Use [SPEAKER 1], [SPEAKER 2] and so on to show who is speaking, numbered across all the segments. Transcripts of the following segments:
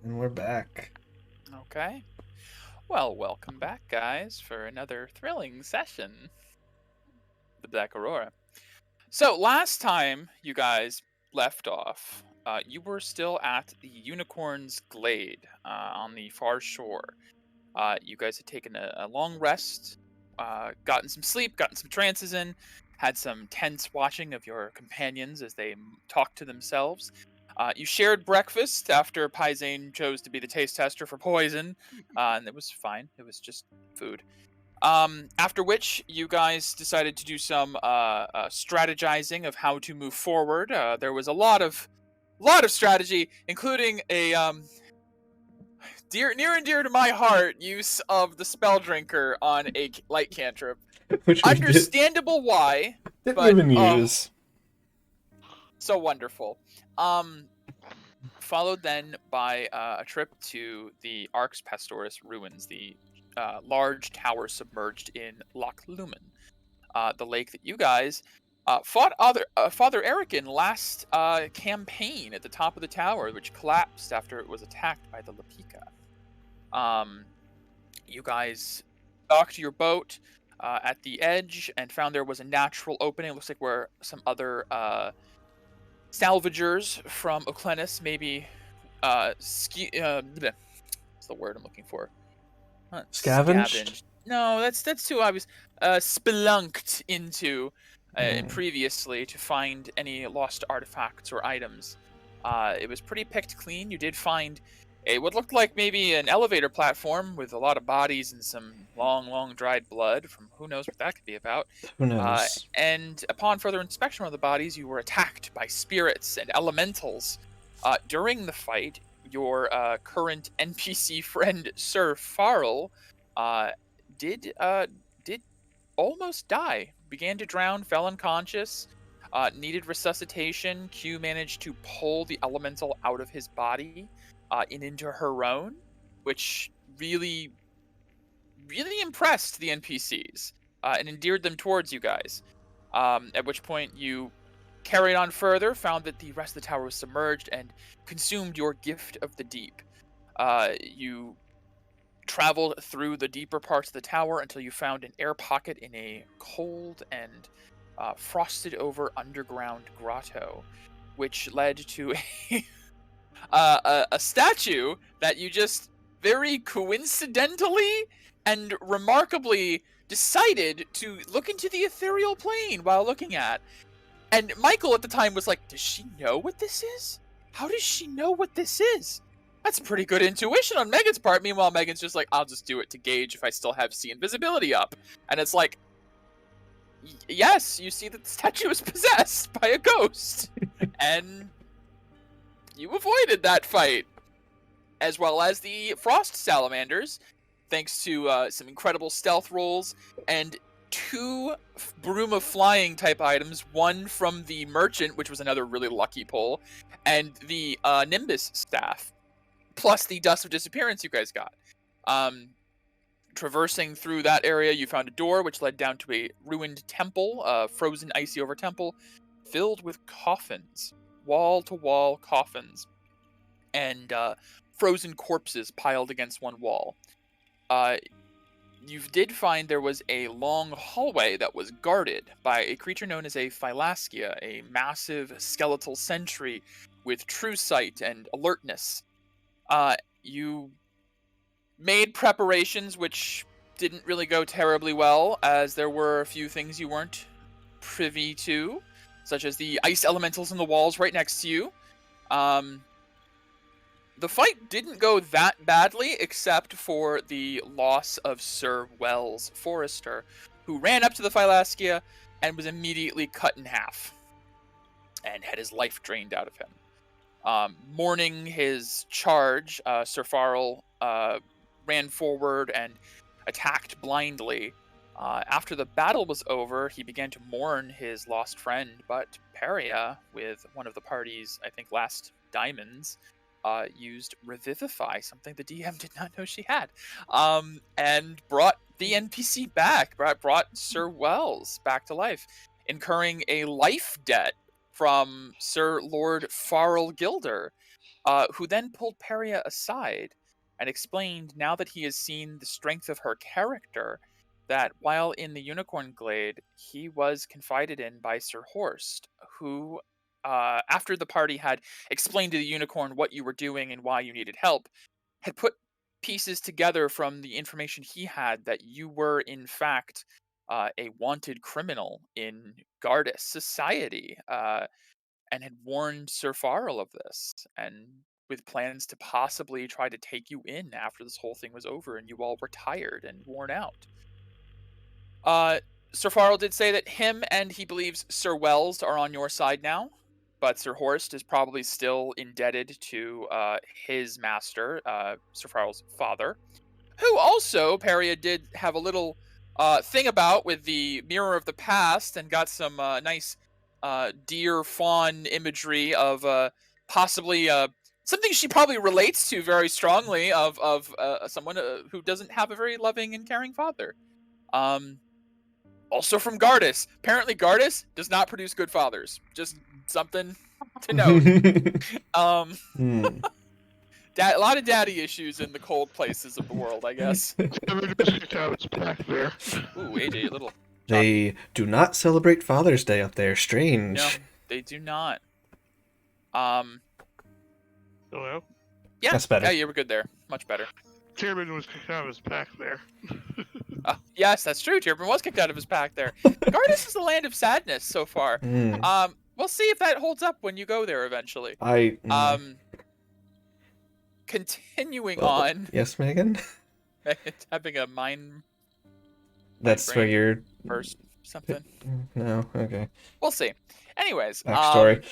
[SPEAKER 1] And we're back.
[SPEAKER 2] Okay. Well, welcome back, guys, for another thrilling session. The Black Aurora. So, last time you guys left off, you were still at the Unicorn's Glade on the far shore. You guys had taken a long rest, gotten some sleep, gotten some trances in, had some tense watching of your companions as they talked to themselves. You shared breakfast after Paisane chose to be the taste tester for poison, and it was fine. It was just food. After which, you guys decided to do some strategizing of how to move forward. There was a lot of strategy, including a near and dear to my heart use of the spell drinker on a light cantrip.
[SPEAKER 1] Which we
[SPEAKER 2] Understandable why,
[SPEAKER 1] didn't
[SPEAKER 2] but
[SPEAKER 1] even use.
[SPEAKER 2] so wonderful. Followed then by a trip to the Arx Pastoris ruins, the large tower submerged in Loch Lumen, the lake that you guys fought Father Eric in last campaign at the top of the tower, which collapsed after it was attacked by the Lapika. You guys docked your boat at the edge and found there was a natural opening. It looks like where some other salvagers from Oclenus maybe what's the word I'm looking for?
[SPEAKER 1] Scavenged?
[SPEAKER 2] No, that's too obvious. Spelunked into previously to find any lost artifacts or items. It was pretty picked clean. You did find what looked like maybe an elevator platform with a lot of bodies and some long dried blood from who knows what that could be about.
[SPEAKER 1] Who knows?
[SPEAKER 2] And upon further inspection of the bodies, you were attacked by spirits and elementals. During the fight, your current NPC friend Sir Farrell did almost die. Began to drown, fell unconscious, needed resuscitation. Q managed to pull the elemental out of his body and into her own, which really impressed the NPCs and endeared them towards you guys. At which point you carried on further, found that the rest of the tower was submerged, and consumed your gift of the deep. You traveled through the deeper parts of the tower until you found an air pocket in a cold and frosted over underground grotto, which led to a statue that you just very coincidentally and remarkably decided to look into the ethereal plane while looking at. And Michael at the time was like, does she know what this is? How does she know what this is? That's pretty good intuition on Megan's part. Meanwhile, Megan's just like, I'll just do it to gauge if I still have see invisibility up. And it's like, yes, you see that the statue is possessed by a ghost. And you avoided that fight. As well as the frost salamanders, thanks to some incredible stealth rolls and 2 broom of flying type items, one from the merchant, which was another really lucky pull, and the Nimbus staff, plus the dust of disappearance you guys got. Traversing through that area, you found a door which led down to a ruined temple, frozen icy over temple, filled with coffins, wall-to-wall coffins, and frozen corpses piled against one wall. You did find there was a long hallway that was guarded by a creature known as a Phylaskia, a massive skeletal sentry with true sight and alertness. You made preparations which didn't really go terribly well, as there were a few things you weren't privy to, such as the ice elementals in the walls right next to you. The fight didn't go that badly, except for the loss of Sir Wells Forrester, who ran up to the Phylaskia and was immediately cut in half, and had his life drained out of him. Mourning his charge, Sir Farrell ran forward and attacked blindly. After the battle was over, he began to mourn his lost friend, but Paria, with one of the party's, I think, last diamonds, used Revivify, something the DM did not know she had, and brought the NPC back, brought Sir Wells back to life, incurring a life debt from Sir Lord Farrell Gilder, who then pulled Peria aside and explained, now that he has seen the strength of her character, that while in the Unicorn Glade, he was confided in by Sir Horst, who, after the party had explained to the Unicorn what you were doing and why you needed help, had put pieces together from the information he had that you were, in fact, a wanted criminal in Gardas society, and had warned Sir Farrell of this, and with plans to possibly try to take you in after this whole thing was over and you all were tired and worn out. Sir Farrell did say that him and he believes Sir Wells are on your side now, but Sir Horst is probably still indebted to his master, Sir Farrell's father, who also Peria did have a little thing about with the Mirror of the Past, and got some nice deer fawn imagery of possibly something she probably relates to very strongly of someone who doesn't have a very loving and caring father. Also from Gardas. Apparently Gardas does not produce good fathers. Just something to note. A lot of daddy issues in the cold places of the world, I guess. Ooh, AJ, a little...
[SPEAKER 1] They do not celebrate Father's Day up there. Strange.
[SPEAKER 2] No, they do not.
[SPEAKER 3] Hello?
[SPEAKER 2] Yeah,
[SPEAKER 1] that's better.
[SPEAKER 2] Yeah, you were good there. Much better.
[SPEAKER 3] Tierman was kicked out of his pack there.
[SPEAKER 2] Yes, that's true. Tierman was kicked out of his pack there. Gardas is the land of sadness so far. We'll see if that holds up when you go there eventually. Continuing on.
[SPEAKER 1] Yes, Megan?
[SPEAKER 2] Megan's having a mind...
[SPEAKER 1] That's where you're...
[SPEAKER 2] First something.
[SPEAKER 1] No, okay.
[SPEAKER 2] We'll see. Anyways.
[SPEAKER 1] Backstory.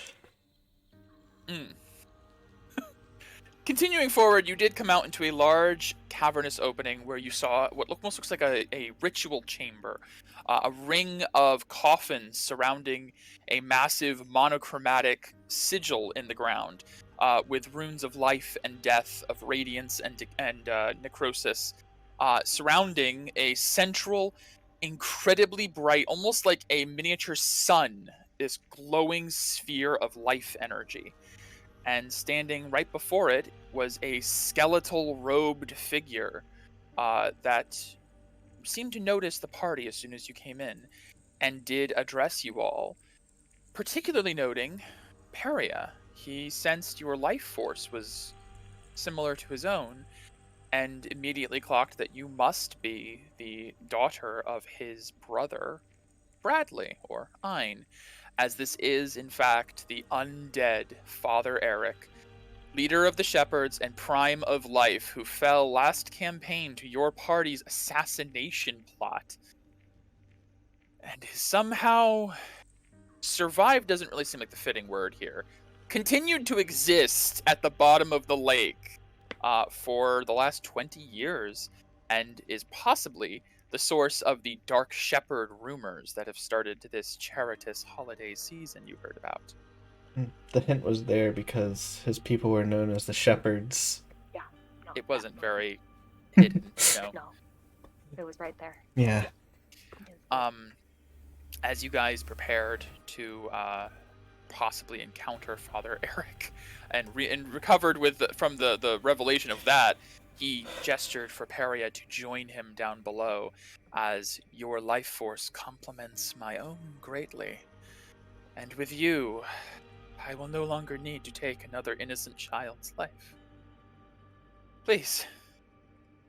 [SPEAKER 2] Continuing forward, you did come out into a large cavernous opening where you saw what almost looks like a ritual chamber. A ring of coffins surrounding a massive monochromatic sigil in the ground, with runes of life and death, of radiance and necrosis, surrounding a central, incredibly bright, almost like a miniature sun, this glowing sphere of life energy. And standing right before it was a skeletal robed figure that seemed to notice the party as soon as you came in, and did address you all, particularly noting Peria. He sensed your life force was similar to his own, and immediately clocked that you must be the daughter of his brother, Bradley, or Ein, as this is, in fact, the undead Father Eric, leader of the Shepherds and prime of life, who fell last campaign to your party's assassination plot. And somehow survived doesn't really seem like the fitting word here. Continued to exist at the bottom of the lake for the last 20 years, and is possibly the source of the Dark Shepherd rumors that have started this Charitous holiday season you heard about.
[SPEAKER 1] The hint was there because his people were known as the Shepherds.
[SPEAKER 4] Yeah. No,
[SPEAKER 2] it wasn't very hidden, no.
[SPEAKER 4] No. It was right there.
[SPEAKER 1] Yeah.
[SPEAKER 2] As you guys prepared to possibly encounter Father Eric and recovered from the revelation of that, he gestured for Peria to join him down below, as your life force complements my own greatly. And with you, I will no longer need to take another innocent child's life. Please,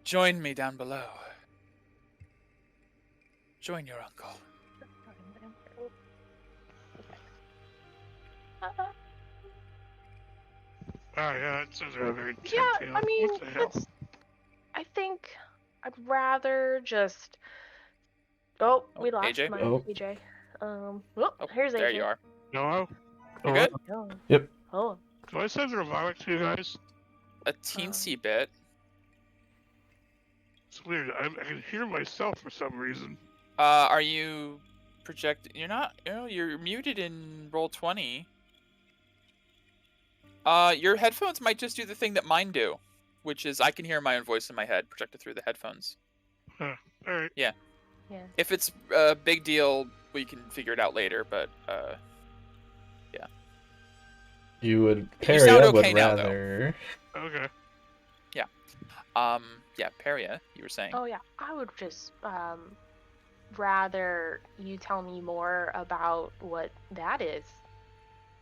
[SPEAKER 2] join me down below. Join your uncle.
[SPEAKER 3] Yeah, it says they're very
[SPEAKER 4] Yeah,
[SPEAKER 3] tempting.
[SPEAKER 4] I mean,
[SPEAKER 3] What the hell?
[SPEAKER 4] I think I'd rather just... Oh, we lost
[SPEAKER 2] AJ?
[SPEAKER 4] my
[SPEAKER 1] Oh.
[SPEAKER 4] AJ. Here's AJ.
[SPEAKER 2] There you are.
[SPEAKER 3] Hello?
[SPEAKER 2] You good?
[SPEAKER 4] Oh.
[SPEAKER 1] Yep.
[SPEAKER 4] Oh.
[SPEAKER 3] Do I sound robotic to you guys?
[SPEAKER 2] A teensy bit.
[SPEAKER 3] It's weird. I can hear myself for some reason.
[SPEAKER 2] Are you projecting? You're not. You're muted in Roll20. Your headphones might just do the thing that mine do, which is I can hear my own voice in my head projected through the headphones.
[SPEAKER 3] Huh. All right.
[SPEAKER 4] Yeah.
[SPEAKER 2] If it's a big deal, we can figure it out later. But yeah.
[SPEAKER 1] You would.
[SPEAKER 2] You sound
[SPEAKER 1] Peria
[SPEAKER 2] okay
[SPEAKER 1] would
[SPEAKER 2] now, though.
[SPEAKER 1] rather.
[SPEAKER 3] Okay.
[SPEAKER 2] Yeah, Peria, you were saying.
[SPEAKER 4] Oh yeah, I would just rather you tell me more about what that is.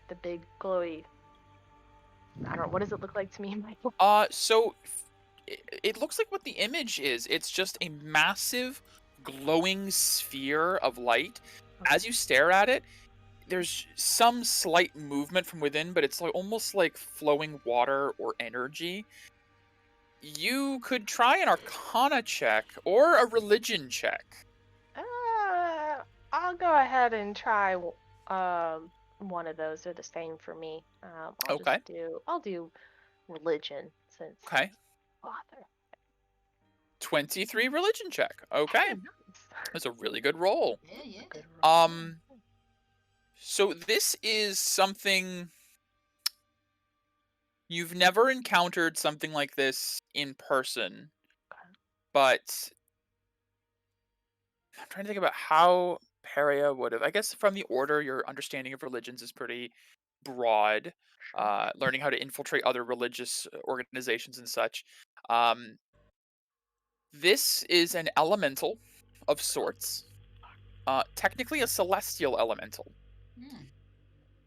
[SPEAKER 4] The big glowy. I don't know. What does it look like to me, Michael?
[SPEAKER 2] So it looks like what the image is. It's just a massive glowing sphere of light. As you stare at it, there's some slight movement from within, but it's like almost like flowing water or energy. You could try an Arcana check or a religion check.
[SPEAKER 4] I'll go ahead and try one of those. They're the same for me.
[SPEAKER 2] Okay.
[SPEAKER 4] I'll do religion since
[SPEAKER 2] Okay.
[SPEAKER 4] author.
[SPEAKER 2] 23 religion check. Okay.
[SPEAKER 4] Nice.
[SPEAKER 2] That's a really good roll.
[SPEAKER 5] Yeah.
[SPEAKER 4] Good roll.
[SPEAKER 2] So this is something you've never encountered something like this in person, but I'm trying to think about how Peria would have. I guess from the order, your understanding of religions is pretty broad.
[SPEAKER 4] Sure.
[SPEAKER 2] Learning how to infiltrate other religious organizations and such. This is an elemental of sorts. Technically a celestial elemental.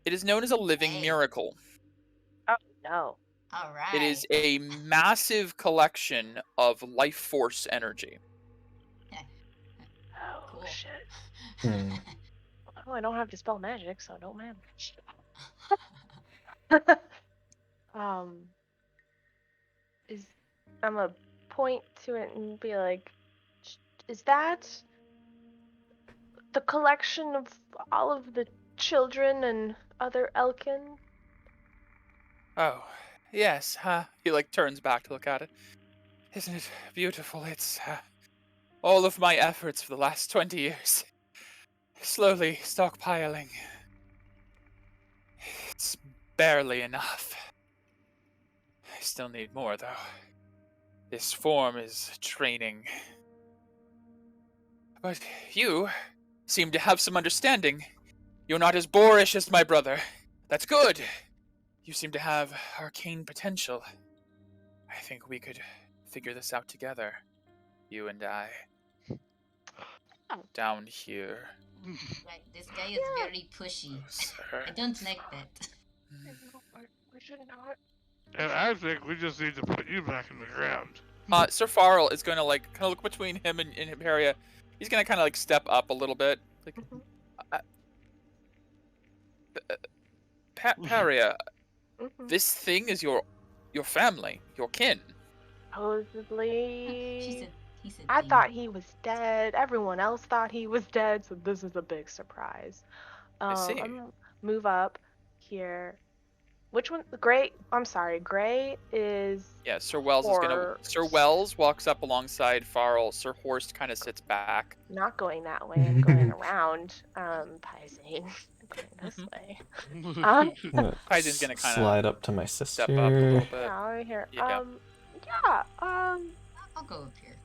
[SPEAKER 2] It is known as a living
[SPEAKER 5] Okay.
[SPEAKER 2] miracle.
[SPEAKER 4] Oh no.
[SPEAKER 5] All right.
[SPEAKER 2] It is a massive collection of life force energy.
[SPEAKER 4] Oh
[SPEAKER 5] Cool.
[SPEAKER 4] shit.
[SPEAKER 1] Hmm.
[SPEAKER 4] Oh, I don't have to spell magic, so it don't matter. I'm gonna point to it and be like, is that the collection of all of the children and other Elkin?
[SPEAKER 2] Oh, yes, huh? He turns back to look at it. Isn't it beautiful? It's all of my efforts for the last 20 years. Slowly stockpiling. It's barely enough. I still need more, though. This form is training. But you seem to have some understanding. You're not as boorish as my brother. That's good. You seem to have arcane potential. I think we could figure this out together. You and I. Down here.
[SPEAKER 5] Right, this guy is very pushy.
[SPEAKER 2] Sir.
[SPEAKER 5] I don't like that.
[SPEAKER 4] We should not.
[SPEAKER 3] And I think we just need to put you back in the ground.
[SPEAKER 2] Sir Farrell is going to kind of look between him and Imperia. He's going to kind of step up a little bit. Peria, this thing is your family, your kin.
[SPEAKER 4] Supposedly.
[SPEAKER 5] He said
[SPEAKER 4] I
[SPEAKER 5] thing.
[SPEAKER 4] thought he was dead. Everyone else thought he was dead, so this is a big surprise.
[SPEAKER 2] I see.
[SPEAKER 4] I'm gonna move up here. Which one? Gray. I'm sorry. Gray is.
[SPEAKER 2] Yeah, Sir Wells is going to. Sir Wells walks up alongside Farrell. Sir Horst kind of sits back.
[SPEAKER 4] Not going that way. I'm going around. Paisane. I'm going this way.
[SPEAKER 2] Paisane's going to kind of
[SPEAKER 1] slide up to my sister.
[SPEAKER 2] step up a little bit.
[SPEAKER 4] Yeah, right here.
[SPEAKER 2] Yeah.
[SPEAKER 5] I'll go up here.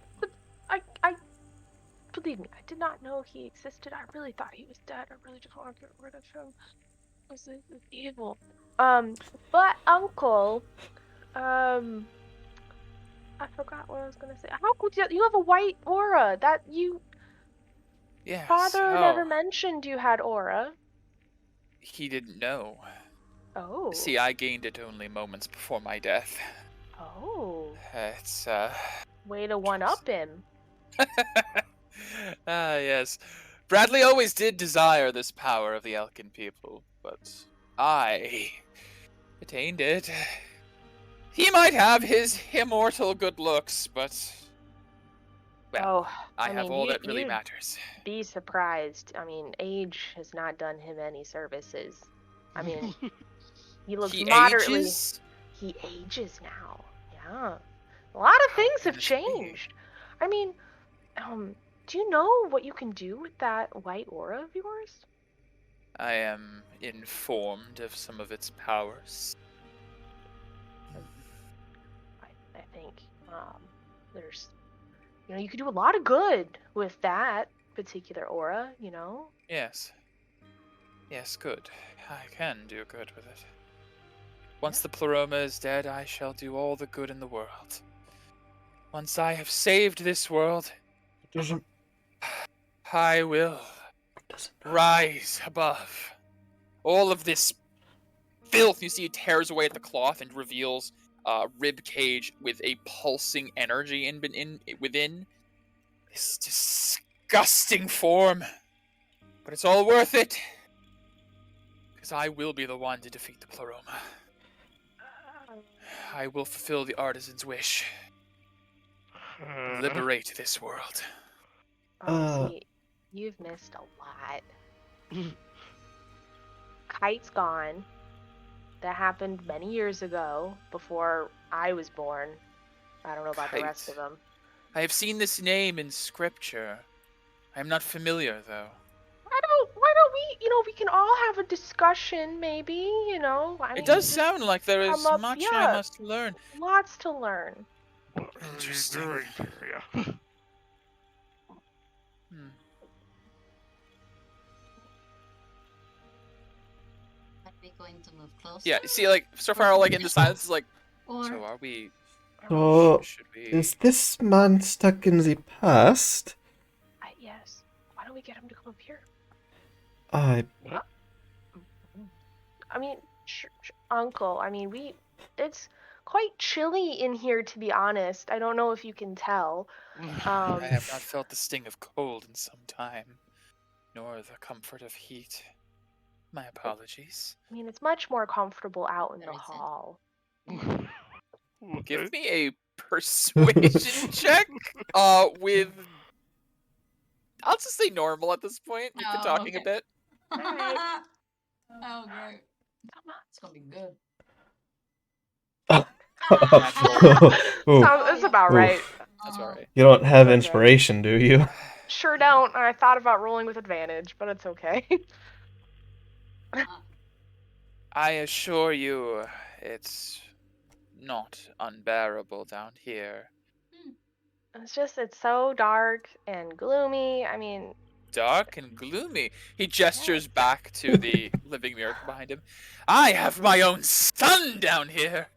[SPEAKER 4] I believe me, I did not know he existed. I really thought he was dead. I really just want to get rid of him. This is evil. But Uncle, I forgot what I was gonna say. How could you have a white aura? That you
[SPEAKER 2] Yes.
[SPEAKER 4] father never mentioned you had aura.
[SPEAKER 2] He didn't know.
[SPEAKER 4] Oh.
[SPEAKER 2] See, I gained it only moments before my death.
[SPEAKER 4] Oh.
[SPEAKER 2] It's
[SPEAKER 4] Way to one up him.
[SPEAKER 2] yes. Bradley always did desire this power of the Elkin people, but I attained it. He might have his immortal good looks, but well, I have all that really matters.
[SPEAKER 4] Be surprised. I mean, age has not done him any services. I mean, he looks moderately.
[SPEAKER 2] Ages?
[SPEAKER 4] He ages now. Yeah. A lot of things have changed. I mean, do you know what you can do with that white aura of yours?
[SPEAKER 2] I am informed of some of its powers.
[SPEAKER 4] I think there's, you could do a lot of good with that particular aura,
[SPEAKER 2] Yes. Yes, good. I can do good with it. Once the Pleroma is dead, I shall do all the good in the world. Once I have saved this world,
[SPEAKER 1] Doesn't
[SPEAKER 2] I will rise above all of this filth. You see, it tears away at the cloth and reveals a rib cage with a pulsing energy within this disgusting form. But it's all worth it, because I will be the one to defeat the Pleroma. I will fulfill the artisan's wish. Liberate this world.
[SPEAKER 4] See, you've missed a lot. Kite's gone. That happened many years ago, before I was born. I don't know about the rest of
[SPEAKER 2] Kite.
[SPEAKER 4] them.
[SPEAKER 2] I have seen this name in scripture. I am not familiar, though.
[SPEAKER 4] Why don't we, we can all have a discussion, maybe,
[SPEAKER 2] It does sound like there is
[SPEAKER 4] come up-
[SPEAKER 2] much
[SPEAKER 4] yeah.
[SPEAKER 2] I must learn.
[SPEAKER 4] Lots to learn.
[SPEAKER 3] What are you
[SPEAKER 2] Interesting.
[SPEAKER 3] doing here?
[SPEAKER 5] Are we going to move closer?
[SPEAKER 2] Yeah, see, like, so far, like, in the silence, is like,
[SPEAKER 5] Or
[SPEAKER 2] so are we...
[SPEAKER 1] So,
[SPEAKER 2] should we...
[SPEAKER 1] is this man stuck in the past?
[SPEAKER 4] Yes. Why don't we get him to come up here?
[SPEAKER 1] I
[SPEAKER 4] I mean, Uncle, it's quite chilly in here, to be honest. I don't know if you can tell.
[SPEAKER 2] I have not felt the sting of cold in some time, nor the comfort of heat. My apologies.
[SPEAKER 4] It's much more comfortable out in the
[SPEAKER 5] Very sad.
[SPEAKER 4] hall.
[SPEAKER 2] Give me a persuasion check, with... I'll just say normal at this point. You've been
[SPEAKER 5] Oh,
[SPEAKER 2] talking a
[SPEAKER 5] okay.
[SPEAKER 2] bit.
[SPEAKER 4] Alright.
[SPEAKER 5] Oh, great. It's gonna be good.
[SPEAKER 1] Ooh,
[SPEAKER 4] That's about
[SPEAKER 1] Ooh.
[SPEAKER 4] right.
[SPEAKER 2] That's
[SPEAKER 5] Oh,
[SPEAKER 2] alright.
[SPEAKER 1] you don't have
[SPEAKER 4] Okay.
[SPEAKER 1] inspiration, do you?
[SPEAKER 4] Sure don't. I thought about rolling with advantage, but it's okay.
[SPEAKER 2] I assure you, it's not unbearable down here.
[SPEAKER 4] It's so dark and gloomy.
[SPEAKER 2] Dark and gloomy. He gestures back to the living mirror behind him. I have my own sun down here.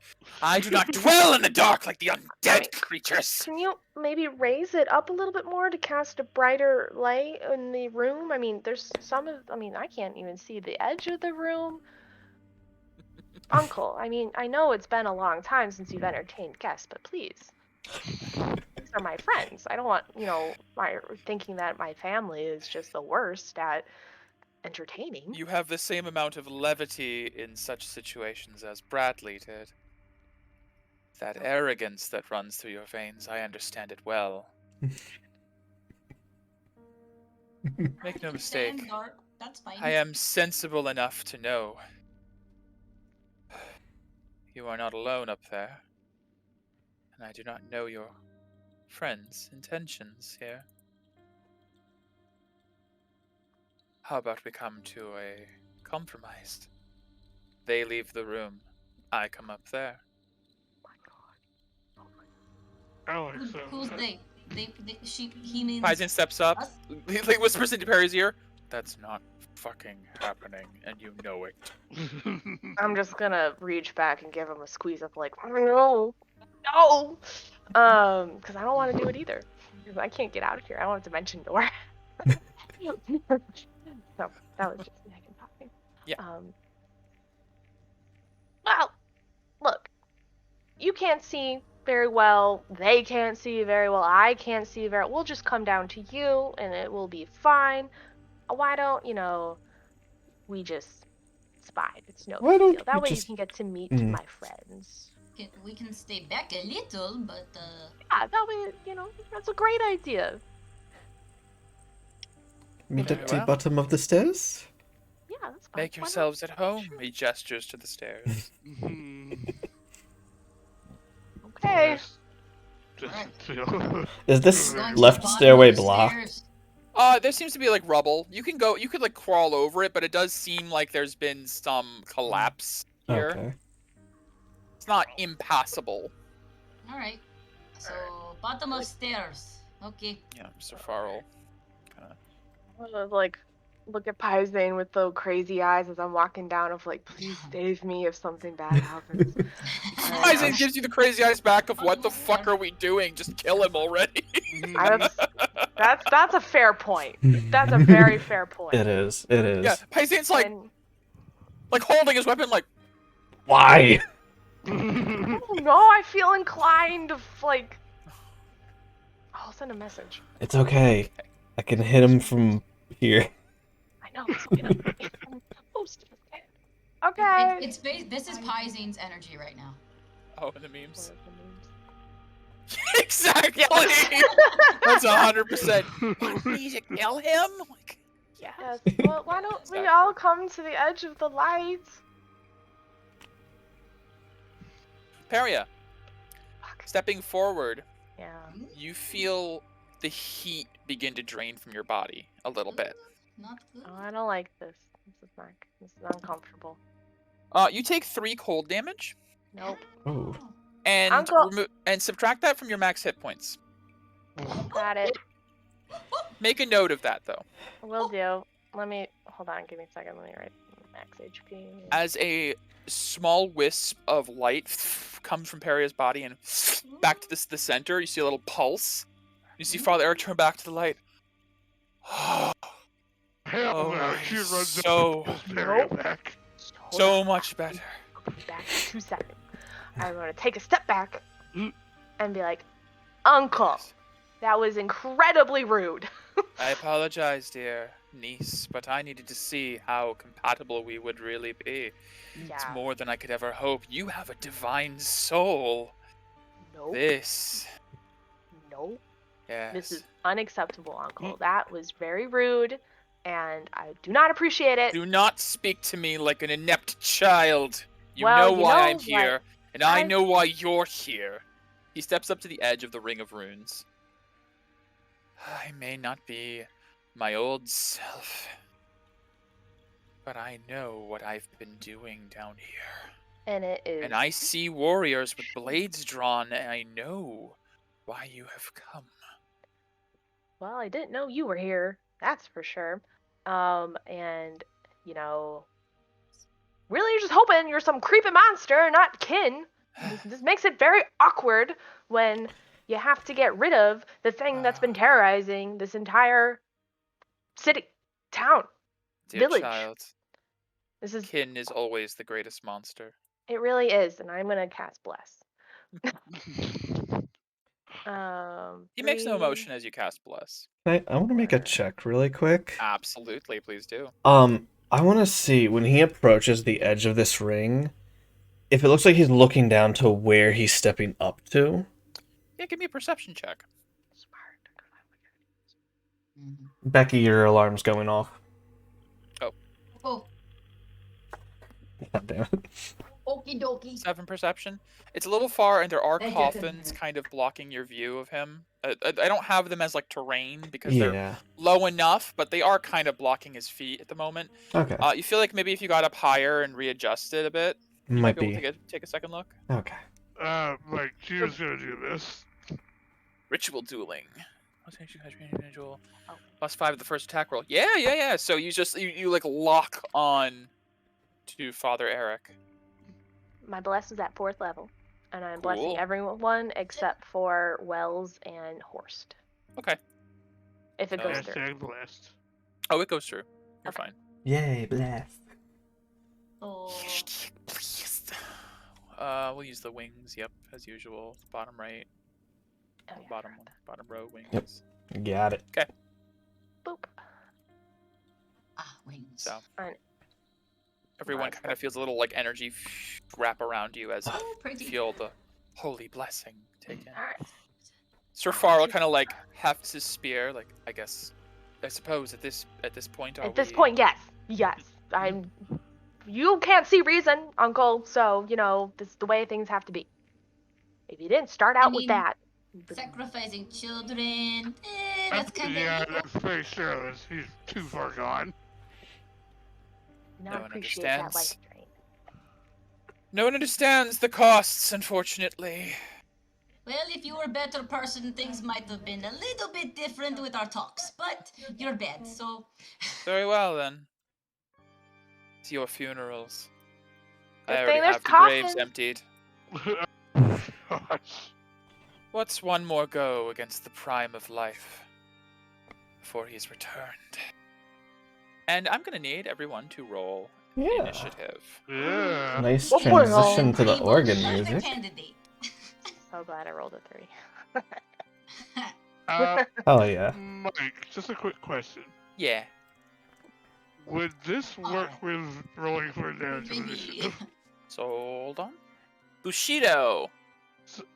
[SPEAKER 2] I do not dwell in the dark like the undead creatures.
[SPEAKER 4] Can you maybe raise it up a little bit more to cast a brighter light in the room? There's I can't even see the edge of the room. Uncle, I know it's been a long time since you've entertained guests, but please. These are my friends. I don't want, thinking that my family is just the worst at entertaining.
[SPEAKER 2] You have the same amount of levity in such situations as Bradley did. That arrogance that runs through your veins, I understand it well. Make no mistake,
[SPEAKER 5] Dark. That's fine.
[SPEAKER 2] I am sensible enough to know you are not alone up there, and I do not know your friends' intentions here. How about we come to a compromise? They leave the room, I come up there.
[SPEAKER 3] Alex,
[SPEAKER 5] Who's they? He means
[SPEAKER 2] Paizen steps up,
[SPEAKER 5] us?
[SPEAKER 2] he like whispers into Perry's ear, "That's not fucking happening, and you know it."
[SPEAKER 4] I'm just gonna reach back and give him a squeeze of like, no, because I don't want to do it either. Because I can't get out of here. I don't have a dimension door. So that was just Megan talking.
[SPEAKER 2] Yeah.
[SPEAKER 4] Well, look, you can't see very well. They can't see very well. I can't see very. We'll just come down to you, and it will be fine. Why don't we just spy? It's no
[SPEAKER 1] Why
[SPEAKER 4] big
[SPEAKER 1] don't
[SPEAKER 4] deal. That
[SPEAKER 1] we
[SPEAKER 4] way
[SPEAKER 1] just-
[SPEAKER 4] you can get to meet
[SPEAKER 1] Mm.
[SPEAKER 4] my friends.
[SPEAKER 5] We can stay back a little, but
[SPEAKER 4] Yeah, that way that's a great idea.
[SPEAKER 1] Meet
[SPEAKER 2] Very
[SPEAKER 1] at the
[SPEAKER 2] well.
[SPEAKER 1] bottom of the stairs?
[SPEAKER 4] Yeah, that's fine.
[SPEAKER 2] Make
[SPEAKER 4] Why not?
[SPEAKER 2] yourselves at home, he gestures to the stairs.
[SPEAKER 4] Okay.
[SPEAKER 1] Is this
[SPEAKER 5] going to
[SPEAKER 1] left
[SPEAKER 5] the bottom
[SPEAKER 1] stairway
[SPEAKER 5] of the
[SPEAKER 1] blocked?
[SPEAKER 5] stairs.
[SPEAKER 2] There seems to be like rubble. You could like crawl over it, but it does seem like there's been some collapse here.
[SPEAKER 1] Okay.
[SPEAKER 2] It's not impassable.
[SPEAKER 5] All right. So bottom of stairs. Okay.
[SPEAKER 2] Yeah, Mr. Farrell.
[SPEAKER 4] I was like, look at Pyzane with the crazy eyes as I'm walking down of like, please save me if something bad happens.
[SPEAKER 2] Aizen gives you the crazy eyes back of what the fuck are we doing? Just kill him already.
[SPEAKER 4] That's a fair point. That's a very fair point.
[SPEAKER 1] It is. It is.
[SPEAKER 2] Yeah, Pyzane's like
[SPEAKER 4] And
[SPEAKER 2] holding his weapon like,
[SPEAKER 1] Why?
[SPEAKER 4] I don't know, I feel inclined to like. I'll send a message.
[SPEAKER 1] It's okay. I can hit him from here.
[SPEAKER 4] I know. Okay.
[SPEAKER 5] This is Pyzane's energy right now.
[SPEAKER 2] oh, the memes. Exactly.
[SPEAKER 4] Yeah.
[SPEAKER 2] That's 100%. Need to kill him? Like,
[SPEAKER 4] Yes. Well, why don't we all come to the edge of the light?
[SPEAKER 2] Peria,
[SPEAKER 4] Fuck.
[SPEAKER 2] stepping forward,
[SPEAKER 4] Yeah.
[SPEAKER 2] you feel the heat begin to drain from your body a little bit.
[SPEAKER 5] Not good.
[SPEAKER 4] Oh, I don't like this. This is uncomfortable.
[SPEAKER 2] You take 3 cold damage,
[SPEAKER 4] Nope.
[SPEAKER 1] Oh.
[SPEAKER 2] and
[SPEAKER 4] Uncle-
[SPEAKER 2] and subtract that from your max hit points.
[SPEAKER 4] Got it.
[SPEAKER 2] Make a note of that, though.
[SPEAKER 4] Will do. Let me hold on. Give me a second. Let me write max HP.
[SPEAKER 2] As a small wisp of light comes from Peria's body and back to the center, you see a little pulse. You see Father Eric turn back to the light.
[SPEAKER 3] Hell
[SPEAKER 2] Oh,
[SPEAKER 3] no, she runs
[SPEAKER 2] so-
[SPEAKER 3] up and pulls Peria back.
[SPEAKER 4] Hold
[SPEAKER 2] So
[SPEAKER 4] on.
[SPEAKER 2] much better.
[SPEAKER 4] I'll be back in 2 seconds. I'm gonna take a step back
[SPEAKER 3] Mm.
[SPEAKER 4] and be like, Uncle, that was incredibly rude.
[SPEAKER 2] I apologize, dear niece, but I needed to see how compatible we would really be. It's
[SPEAKER 4] Yeah.
[SPEAKER 2] more than I could ever hope. You have a divine soul.
[SPEAKER 4] Nope.
[SPEAKER 2] This.
[SPEAKER 4] Nope.
[SPEAKER 2] Yes.
[SPEAKER 4] This is unacceptable, Uncle. That was very rude, and I do not appreciate it.
[SPEAKER 2] Do not speak to me like an inept child. You
[SPEAKER 4] Well,
[SPEAKER 2] know
[SPEAKER 4] you
[SPEAKER 2] why
[SPEAKER 4] know
[SPEAKER 2] I'm
[SPEAKER 4] what?
[SPEAKER 2] here, and I
[SPEAKER 4] I-
[SPEAKER 2] know why you're here. He steps up to the edge of the Ring of Runes. I may not be my old self, but I know what I've been doing down here.
[SPEAKER 4] And it is.
[SPEAKER 2] And I see warriors with blades drawn, and I know why you have come.
[SPEAKER 4] Well, I didn't know you were here. That's for sure. And you know, really, you're just hoping you're some creepy monster, not kin. This makes it very awkward when you have to get rid of the thing that's been terrorizing this entire city, town.
[SPEAKER 2] Dear
[SPEAKER 4] Village.
[SPEAKER 2] child,
[SPEAKER 4] This is.
[SPEAKER 2] kin is always the greatest monster.
[SPEAKER 4] It really is, and I'm gonna cast bless.
[SPEAKER 2] He makes no
[SPEAKER 4] 3.
[SPEAKER 2] emotion as you cast Bless.
[SPEAKER 1] I want to make a check really quick.
[SPEAKER 2] Absolutely, please do.
[SPEAKER 1] I want to see when he approaches the edge of this ring, if it looks like he's looking down to where he's stepping up to.
[SPEAKER 2] Yeah, give me a perception check.
[SPEAKER 4] Smart.
[SPEAKER 5] Mhm.
[SPEAKER 1] Becky, your alarm's going off.
[SPEAKER 5] Oh,
[SPEAKER 1] God damn it.
[SPEAKER 5] okie dokie.
[SPEAKER 2] 7 perception. It's a little far, and there are
[SPEAKER 5] Thank you.
[SPEAKER 2] coffins kind of blocking your view of him. I don't have them as like terrain because they're
[SPEAKER 1] Yeah.
[SPEAKER 2] low enough, but they are kind of blocking his feet at the moment.
[SPEAKER 1] Okay.
[SPEAKER 2] You feel like maybe if you got up higher and readjusted a bit, you
[SPEAKER 1] Might
[SPEAKER 2] be able
[SPEAKER 1] be.
[SPEAKER 2] to take a second look.
[SPEAKER 1] Okay.
[SPEAKER 3] Like, she was gonna do this.
[SPEAKER 2] Ritual dueling. +5 to the first attack roll. Yeah. So you like lock on to Father Eric.
[SPEAKER 4] My bless is at 4th level, and I'm blessing
[SPEAKER 2] Cool.
[SPEAKER 4] everyone except for Wells and Horst.
[SPEAKER 2] Okay.
[SPEAKER 4] If it goes
[SPEAKER 2] Okay.
[SPEAKER 4] through.
[SPEAKER 3] Hashtag blessed.
[SPEAKER 2] Oh, it goes through. You're
[SPEAKER 4] Okay.
[SPEAKER 2] fine.
[SPEAKER 1] Yay, blast.
[SPEAKER 5] Oh,
[SPEAKER 2] Please. We'll use the wings. Yep, as usual. Bottom right,
[SPEAKER 4] Oh, yeah,
[SPEAKER 2] bottom
[SPEAKER 4] forgot that.
[SPEAKER 2] bottom row wings.
[SPEAKER 1] Got it.
[SPEAKER 4] Boop.
[SPEAKER 5] wings.
[SPEAKER 2] So
[SPEAKER 4] Alright.
[SPEAKER 2] everyone
[SPEAKER 4] Nice.
[SPEAKER 2] kind of feels a little like energy wrap around you as
[SPEAKER 5] Oh,
[SPEAKER 2] you
[SPEAKER 5] pretty.
[SPEAKER 2] feel the holy blessing taken.
[SPEAKER 4] Alright.
[SPEAKER 2] Sir Farrell kind of like hefts his spear. Like I suppose at this point.
[SPEAKER 4] At this point, yes. Yes. I'm. You can't see reason, Uncle, so, you know, this is the way things have to be. If you didn't start out with
[SPEAKER 5] mean,
[SPEAKER 4] that.
[SPEAKER 5] Sacrificing children. That's kind
[SPEAKER 3] Yeah,
[SPEAKER 5] of.
[SPEAKER 3] that's pretty sure he's too far gone.
[SPEAKER 4] Not
[SPEAKER 2] No one
[SPEAKER 4] appreciate that life
[SPEAKER 2] understands.
[SPEAKER 4] drain.
[SPEAKER 2] No one understands the costs, unfortunately.
[SPEAKER 5] Well, if you were a better person, things might have been a little bit different with our talks. But you're bad, so
[SPEAKER 2] Very well then. To your funerals. I
[SPEAKER 4] Good
[SPEAKER 2] already
[SPEAKER 4] thing there's
[SPEAKER 2] have the graves
[SPEAKER 4] coffins.
[SPEAKER 2] emptied.
[SPEAKER 3] Gosh.
[SPEAKER 2] What's one more go against the prime of life before he's returned? And I'm gonna need everyone to roll
[SPEAKER 1] Yeah.
[SPEAKER 2] initiative.
[SPEAKER 3] Yeah.
[SPEAKER 1] Nice
[SPEAKER 4] Well, we're all
[SPEAKER 1] transition to the
[SPEAKER 5] Able,
[SPEAKER 1] organ
[SPEAKER 5] perfect
[SPEAKER 1] music.
[SPEAKER 5] candidate.
[SPEAKER 4] So glad I rolled a 3.
[SPEAKER 1] Oh yeah.
[SPEAKER 3] Mike, just a quick question.
[SPEAKER 2] Yeah.
[SPEAKER 3] Would this work with rolling for damage of initiative?
[SPEAKER 2] So hold on. Bushido.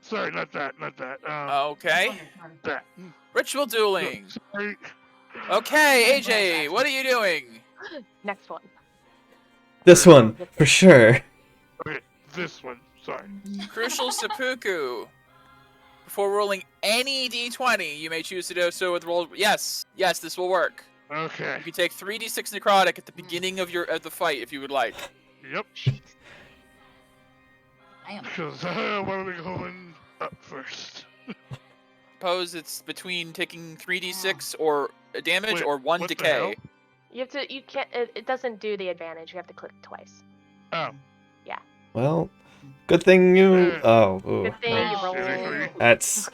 [SPEAKER 3] Sorry, not that.
[SPEAKER 2] Okay.
[SPEAKER 3] That.
[SPEAKER 2] Ritual dueling.
[SPEAKER 3] Sorry.
[SPEAKER 2] Okay, AJ, what are you doing?
[SPEAKER 4] Next one.
[SPEAKER 1] This one for sure.
[SPEAKER 3] Okay, this one. Sorry.
[SPEAKER 2] Crucial seppuku. Before rolling any d20, you may choose to do so with roll. Yes, this will work.
[SPEAKER 3] Okay.
[SPEAKER 2] You can take 3d6 necrotic at the beginning of the fight if you would like.
[SPEAKER 3] Yep.
[SPEAKER 5] I am.
[SPEAKER 3] Because I want to be going up first.
[SPEAKER 2] Suppose it's between taking 3d6 or damage
[SPEAKER 3] Wait,
[SPEAKER 2] or 1
[SPEAKER 3] what the
[SPEAKER 2] decay.
[SPEAKER 3] hell?
[SPEAKER 4] You have to. You can't. It doesn't do the advantage. You have to click twice.
[SPEAKER 3] Oh.
[SPEAKER 1] Well, good thing you.
[SPEAKER 3] Yeah.
[SPEAKER 1] Oh, ooh,
[SPEAKER 4] Good thing
[SPEAKER 1] no.
[SPEAKER 4] you
[SPEAKER 3] Shitty.
[SPEAKER 4] rolled.
[SPEAKER 1] That's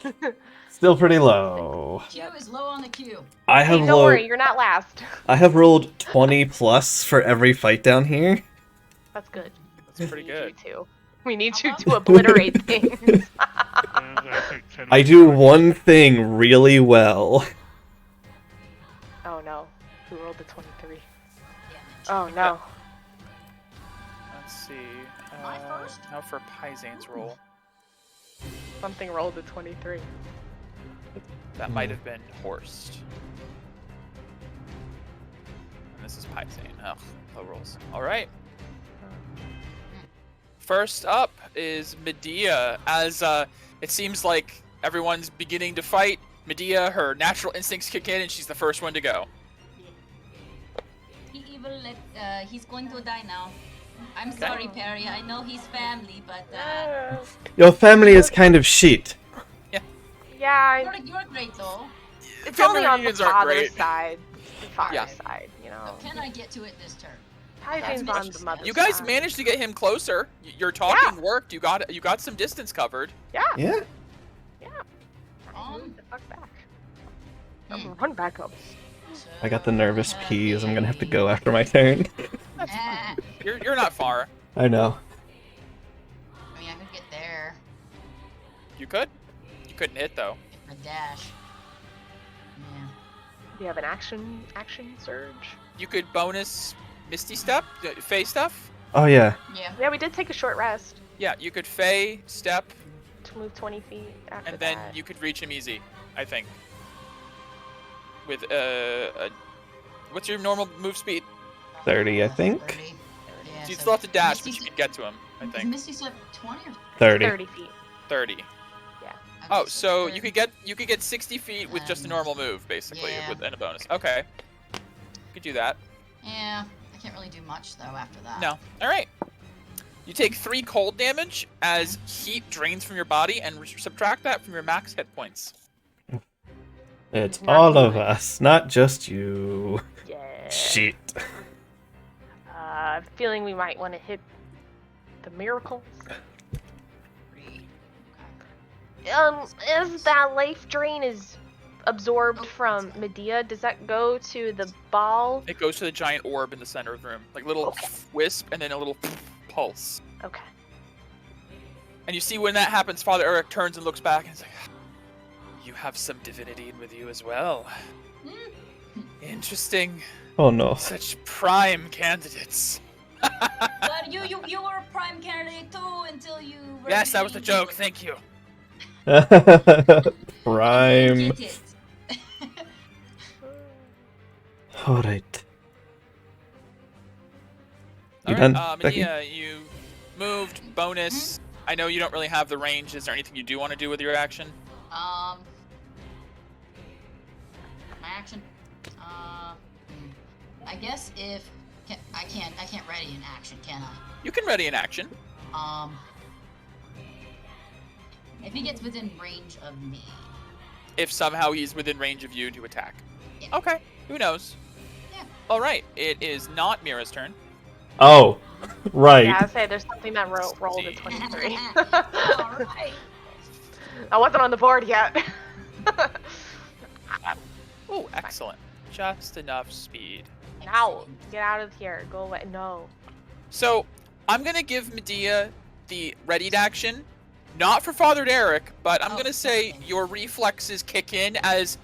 [SPEAKER 1] still pretty low.
[SPEAKER 5] Q is low on the queue.
[SPEAKER 1] I
[SPEAKER 4] Hey,
[SPEAKER 1] have
[SPEAKER 4] don't worry,
[SPEAKER 1] rolled.
[SPEAKER 4] you're not last.
[SPEAKER 1] I have rolled 20 plus for every fight down here.
[SPEAKER 4] That's good.
[SPEAKER 2] That's pretty
[SPEAKER 4] We need
[SPEAKER 2] good.
[SPEAKER 4] you to. We need you to obliterate things.
[SPEAKER 3] And I take 10
[SPEAKER 1] I do one thing really well.
[SPEAKER 4] Oh no. Who rolled the 23?
[SPEAKER 5] Yeah.
[SPEAKER 4] Oh no.
[SPEAKER 2] Let's see.
[SPEAKER 5] My first?
[SPEAKER 2] Now for Paizane's roll.
[SPEAKER 4] Something rolled the 23.
[SPEAKER 2] That might have been Horst. And this is Paisane. Ugh, low rolls. Alright. First up is Medea. As it seems like everyone's beginning to fight, Medea, her natural instincts kick in and she's the first one to go.
[SPEAKER 5] He even he's going to die now. I'm sorry, Perry. I know he's family, but
[SPEAKER 1] Your family is kind of shit.
[SPEAKER 4] Yeah,
[SPEAKER 5] you're great though.
[SPEAKER 4] it's
[SPEAKER 2] Family
[SPEAKER 4] only on the
[SPEAKER 2] reunions aren't
[SPEAKER 4] father's
[SPEAKER 2] great.
[SPEAKER 4] side. The father's
[SPEAKER 2] Yeah.
[SPEAKER 4] side, you know.
[SPEAKER 5] Can I get to it this turn?
[SPEAKER 4] Paizane's on the mother's
[SPEAKER 2] You guys
[SPEAKER 4] side.
[SPEAKER 2] managed to get him closer. Your talking worked. You got some distance covered.
[SPEAKER 4] Yeah.
[SPEAKER 1] Yeah.
[SPEAKER 4] Move the fuck back.
[SPEAKER 5] Hmm.
[SPEAKER 4] Run back up.
[SPEAKER 1] I got the nervous peas. I'm gonna have to go after my turn.
[SPEAKER 5] I
[SPEAKER 2] You're not far.
[SPEAKER 1] I know.
[SPEAKER 5] mean, I could get there.
[SPEAKER 2] You could. You couldn't hit though.
[SPEAKER 5] Get my dash. Yeah.
[SPEAKER 4] Do you have an action surge?
[SPEAKER 2] You could bonus Misty Step, Fey stuff.
[SPEAKER 1] Oh yeah.
[SPEAKER 5] Yeah.
[SPEAKER 4] Yeah, we did take a short rest
[SPEAKER 2] Yeah, you could Fey step,
[SPEAKER 4] to move 20 feet after
[SPEAKER 2] and then
[SPEAKER 4] that.
[SPEAKER 2] you could reach him easy. I think. With what's your normal move speed?
[SPEAKER 1] 30, I think.
[SPEAKER 5] 30. Yeah,
[SPEAKER 2] So you'd
[SPEAKER 5] so
[SPEAKER 2] still have to dash, but
[SPEAKER 5] Misty
[SPEAKER 2] you could get to him. I
[SPEAKER 5] Is
[SPEAKER 2] think
[SPEAKER 5] Misty Step 20 or
[SPEAKER 1] 30.
[SPEAKER 4] 30 feet.
[SPEAKER 2] 30.
[SPEAKER 4] Yeah.
[SPEAKER 2] Oh,
[SPEAKER 5] Okay,
[SPEAKER 2] so
[SPEAKER 5] 30.
[SPEAKER 2] you could get 60 feet with just a normal move, basically,
[SPEAKER 5] Yeah.
[SPEAKER 2] with and a bonus. Okay. You could do that.
[SPEAKER 5] Yeah, I can't really do much though after that.
[SPEAKER 2] No. All right. You take 3 cold damage as heat drains from your body, and subtract that from your max hit points.
[SPEAKER 1] It's
[SPEAKER 4] Not
[SPEAKER 1] all of
[SPEAKER 4] good.
[SPEAKER 1] us, not just you.
[SPEAKER 4] Yeah.
[SPEAKER 1] Shit.
[SPEAKER 4] Feeling we might want to hit the miracles.
[SPEAKER 5] 3.
[SPEAKER 4] As that life drain is absorbed from Medea, does that go to the ball?
[SPEAKER 2] It goes to the giant orb in the center of the room, like little
[SPEAKER 4] Okay.
[SPEAKER 2] wisp, and then a little pulse.
[SPEAKER 4] Okay.
[SPEAKER 2] And you see when that happens, Father Eric turns and looks back, and he's like, "You have some divinity with you as well. Interesting.
[SPEAKER 1] Oh no.
[SPEAKER 2] Such prime candidates."
[SPEAKER 5] But you were a prime candidate too until you. Were
[SPEAKER 2] Yes, that was a
[SPEAKER 5] really
[SPEAKER 2] joke.
[SPEAKER 5] good.
[SPEAKER 2] Thank you.
[SPEAKER 1] Prime.
[SPEAKER 5] Get it.
[SPEAKER 1] Alright. You
[SPEAKER 2] All right,
[SPEAKER 1] done, Becky?
[SPEAKER 2] Medea, you moved. Bonus. I know you don't really have the range. Is there anything you do want to do with your action?
[SPEAKER 5] My action. I guess if I can't ready an action, can I?
[SPEAKER 2] You can ready an action.
[SPEAKER 5] If he gets within range of me.
[SPEAKER 2] If somehow he's within range of you to attack.
[SPEAKER 5] Yeah.
[SPEAKER 2] Okay, who knows?
[SPEAKER 5] Yeah.
[SPEAKER 2] All right, it is not Mira's turn.
[SPEAKER 1] Oh, right.
[SPEAKER 4] Yeah, I'd say there's something that rolled a
[SPEAKER 2] See.
[SPEAKER 4] 23.
[SPEAKER 5] Alright.
[SPEAKER 4] I wasn't on the board yet.
[SPEAKER 2] Oh, excellent. Just enough speed.
[SPEAKER 4] Now, get out of here. Go away. No.
[SPEAKER 2] So, I'm going to give Medea the readied action. Not for Father Derek, but I'm
[SPEAKER 5] Oh,
[SPEAKER 2] going to say
[SPEAKER 5] okay.
[SPEAKER 2] your reflexes kick in as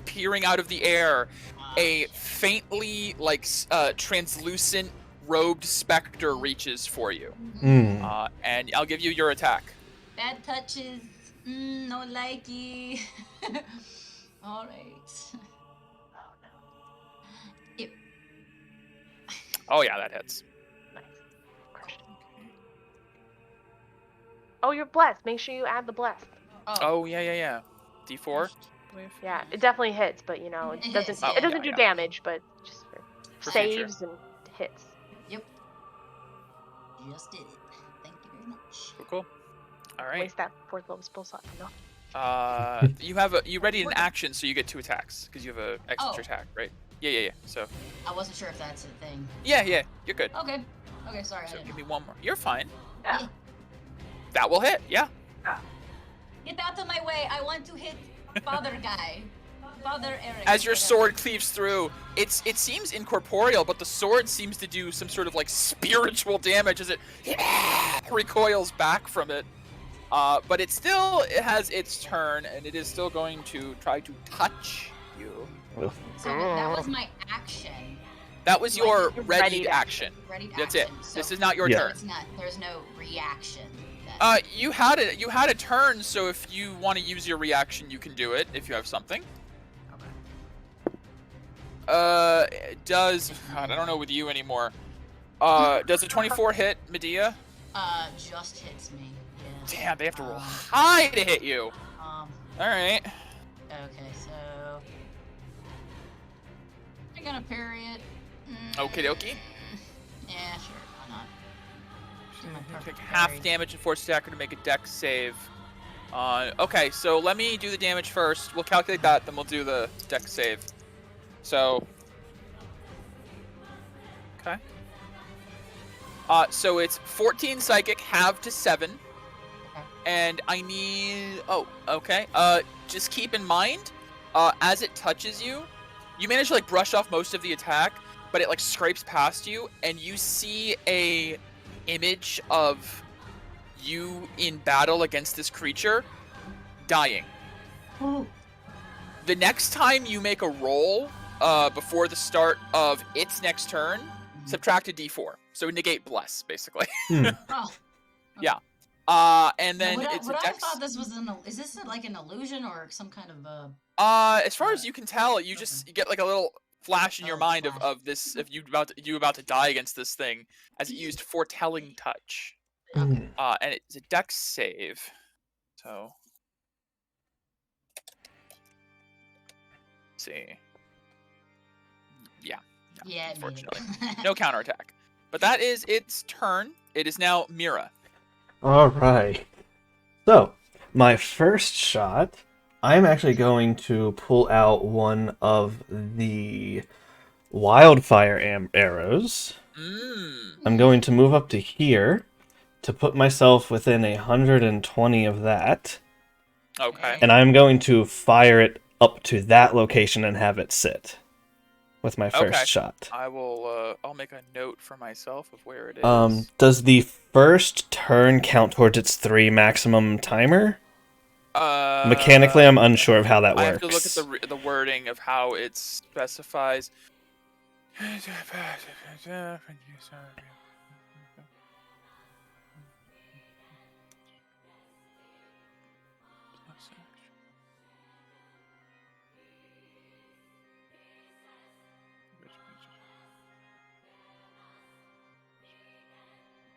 [SPEAKER 2] peering out of the air, a faintly, like, translucent robed specter reaches for you.
[SPEAKER 1] Hmm.
[SPEAKER 2] And I'll give you your attack.
[SPEAKER 5] Bad touches. No likey. Alright.
[SPEAKER 2] Oh, yeah, that hits.
[SPEAKER 4] Nice. Crushed. Oh, you're blessed. Make sure you add the blessed.
[SPEAKER 2] Oh, yeah. D4, I believe.
[SPEAKER 4] Yeah, it definitely hits, but you know, it
[SPEAKER 5] It
[SPEAKER 4] doesn't.
[SPEAKER 5] hits.
[SPEAKER 2] Oh,
[SPEAKER 4] It doesn't
[SPEAKER 2] yeah,
[SPEAKER 4] do
[SPEAKER 2] yeah.
[SPEAKER 4] damage, but just for
[SPEAKER 2] For future.
[SPEAKER 4] saves and hits.
[SPEAKER 5] Yep. Just did it. Thank you very much.
[SPEAKER 2] Cool. All right.
[SPEAKER 4] Waste that fourth level spell slot. No.
[SPEAKER 2] You ready an action, so you get 2 attacks because you have a extra
[SPEAKER 5] Oh.
[SPEAKER 2] attack, right? Yeah. So
[SPEAKER 5] I wasn't sure if that's a thing.
[SPEAKER 2] yeah, you're good.
[SPEAKER 5] Okay. Okay, sorry. I
[SPEAKER 2] So
[SPEAKER 5] didn't
[SPEAKER 2] give
[SPEAKER 5] know.
[SPEAKER 2] me one more. You're fine.
[SPEAKER 4] Yeah.
[SPEAKER 2] That will hit. Yeah.
[SPEAKER 5] Get out of my way. I want to hit Father guy. Father Eric.
[SPEAKER 2] As your
[SPEAKER 5] whatever.
[SPEAKER 2] sword cleaves through, it seems incorporeal, but the sword seems to do some sort of like spiritual damage as it recoils back from it. But it has its turn, and it is still going to try to touch you.
[SPEAKER 5] So that was my action.
[SPEAKER 2] That was
[SPEAKER 5] Like,
[SPEAKER 2] your
[SPEAKER 4] your
[SPEAKER 2] readied
[SPEAKER 4] readied
[SPEAKER 2] action.
[SPEAKER 5] Ready
[SPEAKER 2] That's
[SPEAKER 5] action.
[SPEAKER 2] it.
[SPEAKER 5] So,
[SPEAKER 2] This is not your
[SPEAKER 1] Yeah.
[SPEAKER 5] so
[SPEAKER 2] turn.
[SPEAKER 5] it's not. There's no reaction. Then.
[SPEAKER 2] You had a turn, so if you want to use your reaction, you can do it if you have something.
[SPEAKER 5] Okay.
[SPEAKER 2] God, I don't know with you anymore. Does a 24 hit Medea?
[SPEAKER 5] Just hits me. Yeah.
[SPEAKER 2] Damn, they have to roll
[SPEAKER 5] Um,
[SPEAKER 2] high to hit you.
[SPEAKER 5] Um.
[SPEAKER 2] All right.
[SPEAKER 5] Okay, so I'm gonna parry it.
[SPEAKER 2] Okie dokie.
[SPEAKER 5] Yeah, sure. Why not? Do my
[SPEAKER 2] Take
[SPEAKER 5] perfect
[SPEAKER 2] half
[SPEAKER 5] parry.
[SPEAKER 2] damage and force attacker to make a dex save. Okay, so let me do the damage first. We'll calculate that, then we'll do the dex save. So. Okay. So it's 14 psychic, halved to 7.
[SPEAKER 5] Okay.
[SPEAKER 2] And I need. Oh, okay. Just keep in mind, as it touches you, you manage to like brush off most of the attack, but it like scrapes past you, and you see a image of you in battle against this creature, dying.
[SPEAKER 5] Ooh.
[SPEAKER 2] The next time you make a roll, before the start of its next turn, subtract a d4. So negate bless, basically.
[SPEAKER 5] Oh.
[SPEAKER 2] And then
[SPEAKER 5] Would
[SPEAKER 2] it's
[SPEAKER 5] I
[SPEAKER 2] a dex.
[SPEAKER 5] thought this was is this like an illusion or some kind of
[SPEAKER 2] As far as you can tell, you just get like a little flash in your
[SPEAKER 5] Oh,
[SPEAKER 2] mind
[SPEAKER 5] flash.
[SPEAKER 2] of this, of you about to die against this thing, as it used foretelling touch.
[SPEAKER 5] Okay.
[SPEAKER 2] And it's a dex save. So. Let's see. Yeah. No,
[SPEAKER 5] Yeah, it made it.
[SPEAKER 2] unfortunately. No counterattack. But that is its turn. It is now Mira.
[SPEAKER 1] All right. So, my first shot, I'm actually going to pull out one of the wildfire arrows. I'm going to move up to here to put myself within 120 of that,
[SPEAKER 2] Okay.
[SPEAKER 1] and I'm going to fire it up to that location and have it sit with my first
[SPEAKER 2] Okay.
[SPEAKER 1] shot.
[SPEAKER 2] I will. I'll make a note for myself of where it is.
[SPEAKER 1] Does the first turn count towards its 3 maximum timer? Mechanically, I'm unsure of how that
[SPEAKER 2] I
[SPEAKER 1] works.
[SPEAKER 2] have to look at the wording of how it specifies.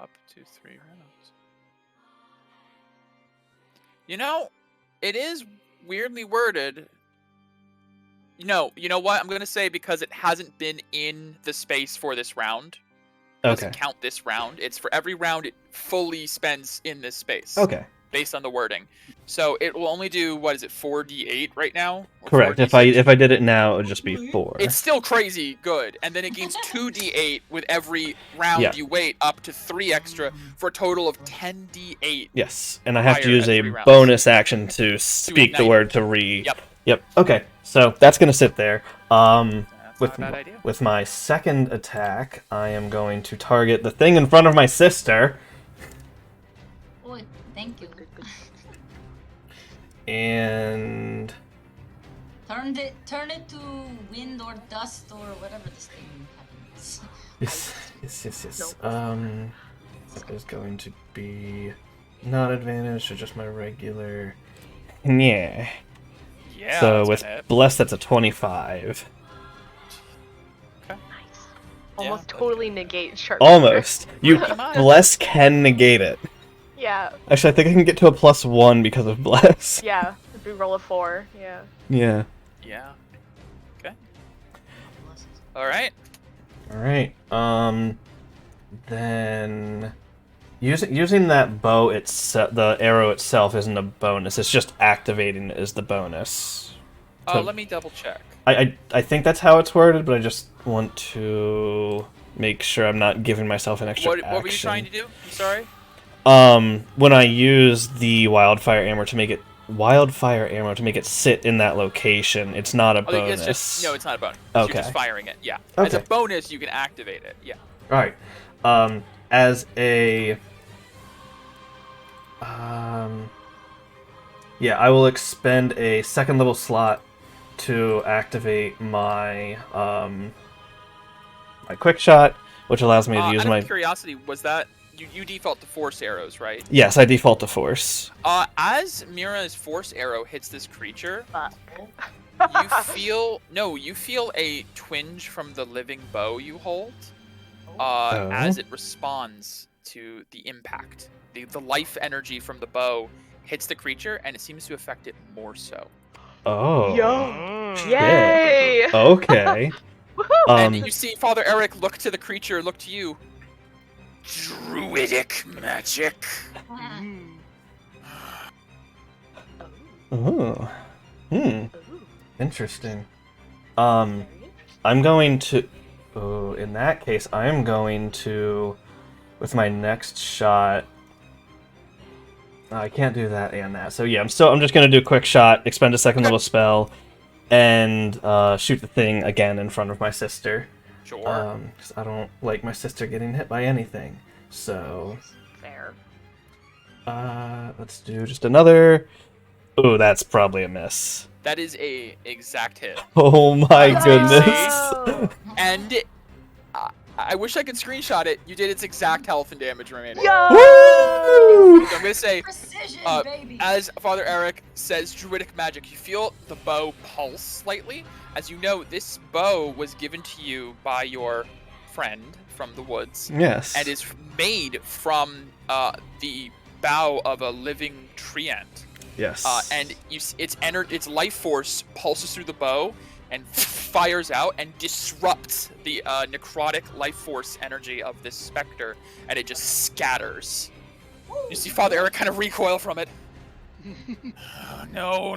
[SPEAKER 2] Up to 3 rounds. You know, it is weirdly worded. No, you know what? I'm gonna say because it hasn't been in the space for this round. It
[SPEAKER 1] Okay.
[SPEAKER 2] doesn't count this round. It's for every round it fully spends in this space.
[SPEAKER 1] Okay.
[SPEAKER 2] based on the wording. So it will only do, what is it, 4d8 right now? Or
[SPEAKER 1] Correct.
[SPEAKER 2] 4d6?
[SPEAKER 1] If I did it now, it would just be 4.
[SPEAKER 2] It's still crazy good, and then it gains 2d8 with every round
[SPEAKER 1] Yeah.
[SPEAKER 2] you wait, up to 3 extra, for a total of 10d8.
[SPEAKER 1] Yes, and I have to
[SPEAKER 2] Fire
[SPEAKER 1] use
[SPEAKER 2] at
[SPEAKER 1] a
[SPEAKER 2] 3 rounds.
[SPEAKER 1] bonus action to speak the
[SPEAKER 2] ignite.
[SPEAKER 1] word to re.
[SPEAKER 2] Yep.
[SPEAKER 1] Yep. Okay, so that's gonna sit there.
[SPEAKER 2] That's
[SPEAKER 1] With
[SPEAKER 2] not a bad idea.
[SPEAKER 1] with my second attack, I am going to target the thing in front of my sister,
[SPEAKER 5] Oh, thank you.
[SPEAKER 1] and
[SPEAKER 5] Turn it to wind or dust or whatever this thing happens.
[SPEAKER 1] yes. That is going to be not advantage, so just my regular. Yeah.
[SPEAKER 2] Yeah.
[SPEAKER 1] So
[SPEAKER 2] that's
[SPEAKER 1] with
[SPEAKER 2] gonna hit.
[SPEAKER 1] bless, that's a 25.
[SPEAKER 4] Nice. Almost
[SPEAKER 2] that's
[SPEAKER 4] totally negate sharp.
[SPEAKER 1] Almost. You
[SPEAKER 2] Pretty much.
[SPEAKER 1] bless can negate it.
[SPEAKER 4] Yeah.
[SPEAKER 1] Actually, I think I can get to a +1 because of bless.
[SPEAKER 4] Yeah. If we roll a 4. Yeah.
[SPEAKER 1] Yeah.
[SPEAKER 2] Yeah. Okay. All right.
[SPEAKER 1] All right. Then using that bow itself, the arrow itself isn't a bonus. It's just activating it is the bonus. So-
[SPEAKER 2] Let me double check.
[SPEAKER 1] I think that's how it's worded, but I just want to make sure I'm not giving myself an extra action.
[SPEAKER 2] What were you trying to do? I'm sorry.
[SPEAKER 1] When I use the wildfire arrow to make it sit in that location, it's not a
[SPEAKER 2] I think
[SPEAKER 1] bonus.
[SPEAKER 2] it's just, no, it's not a bonus.
[SPEAKER 1] Okay.
[SPEAKER 2] You're just firing it. Yeah. As a
[SPEAKER 1] Okay.
[SPEAKER 2] bonus, you can activate it. Yeah.
[SPEAKER 1] All right. As a yeah, I will expend a second level slot to activate my my quick shot, which allows me to use
[SPEAKER 2] Out
[SPEAKER 1] my.
[SPEAKER 2] of curiosity, was that you default to force arrows, right?
[SPEAKER 1] Yes, I default to force.
[SPEAKER 2] As Mira's force arrow hits this creature,
[SPEAKER 4] Fuck.
[SPEAKER 2] you feel a twinge from the living bow you hold,
[SPEAKER 1] Oh.
[SPEAKER 2] as it responds to the impact. The life energy from the bow hits the creature, and it seems to affect it more so.
[SPEAKER 1] Oh.
[SPEAKER 4] Yo.
[SPEAKER 3] Oh.
[SPEAKER 4] Yay!
[SPEAKER 1] Okay.
[SPEAKER 2] And you see Father Eric look to the creature, look to you. Druidic magic.
[SPEAKER 3] Mm.
[SPEAKER 1] Oh. Hmm.
[SPEAKER 4] Ooh,
[SPEAKER 1] Interesting.
[SPEAKER 4] very interesting.
[SPEAKER 1] I'm going to. Oh, in that case, I am going to, with my next shot. I can't do that and that. So yeah, I'm just gonna do a quick shot, expend a second level spell, and shoot the thing again in front of my sister.
[SPEAKER 2] Sure.
[SPEAKER 1] 'Cause I don't like my sister getting hit by anything. So
[SPEAKER 4] Fair.
[SPEAKER 1] let's do just another. Oh, that's probably a miss.
[SPEAKER 2] That is a exact hit.
[SPEAKER 1] Oh my
[SPEAKER 2] Let's
[SPEAKER 1] goodness.
[SPEAKER 4] Yo!
[SPEAKER 2] And I wish I could screenshot it. You did its exact health and damage remaining.
[SPEAKER 4] Yo!
[SPEAKER 1] Woo!
[SPEAKER 2] So I'm gonna say,
[SPEAKER 5] Precision, baby.
[SPEAKER 2] as Father Eric says, druidic magic, you feel the bow pulse slightly. As you know, this bow was given to you by your friend from the woods,
[SPEAKER 1] Yes.
[SPEAKER 2] and is made from the bough of a living tree ant.
[SPEAKER 1] Yes.
[SPEAKER 2] And its life force pulses through the bow and fires out and disrupts the necrotic life force energy of this specter, and it just scatters. You see Father Eric kind of recoil from it. No.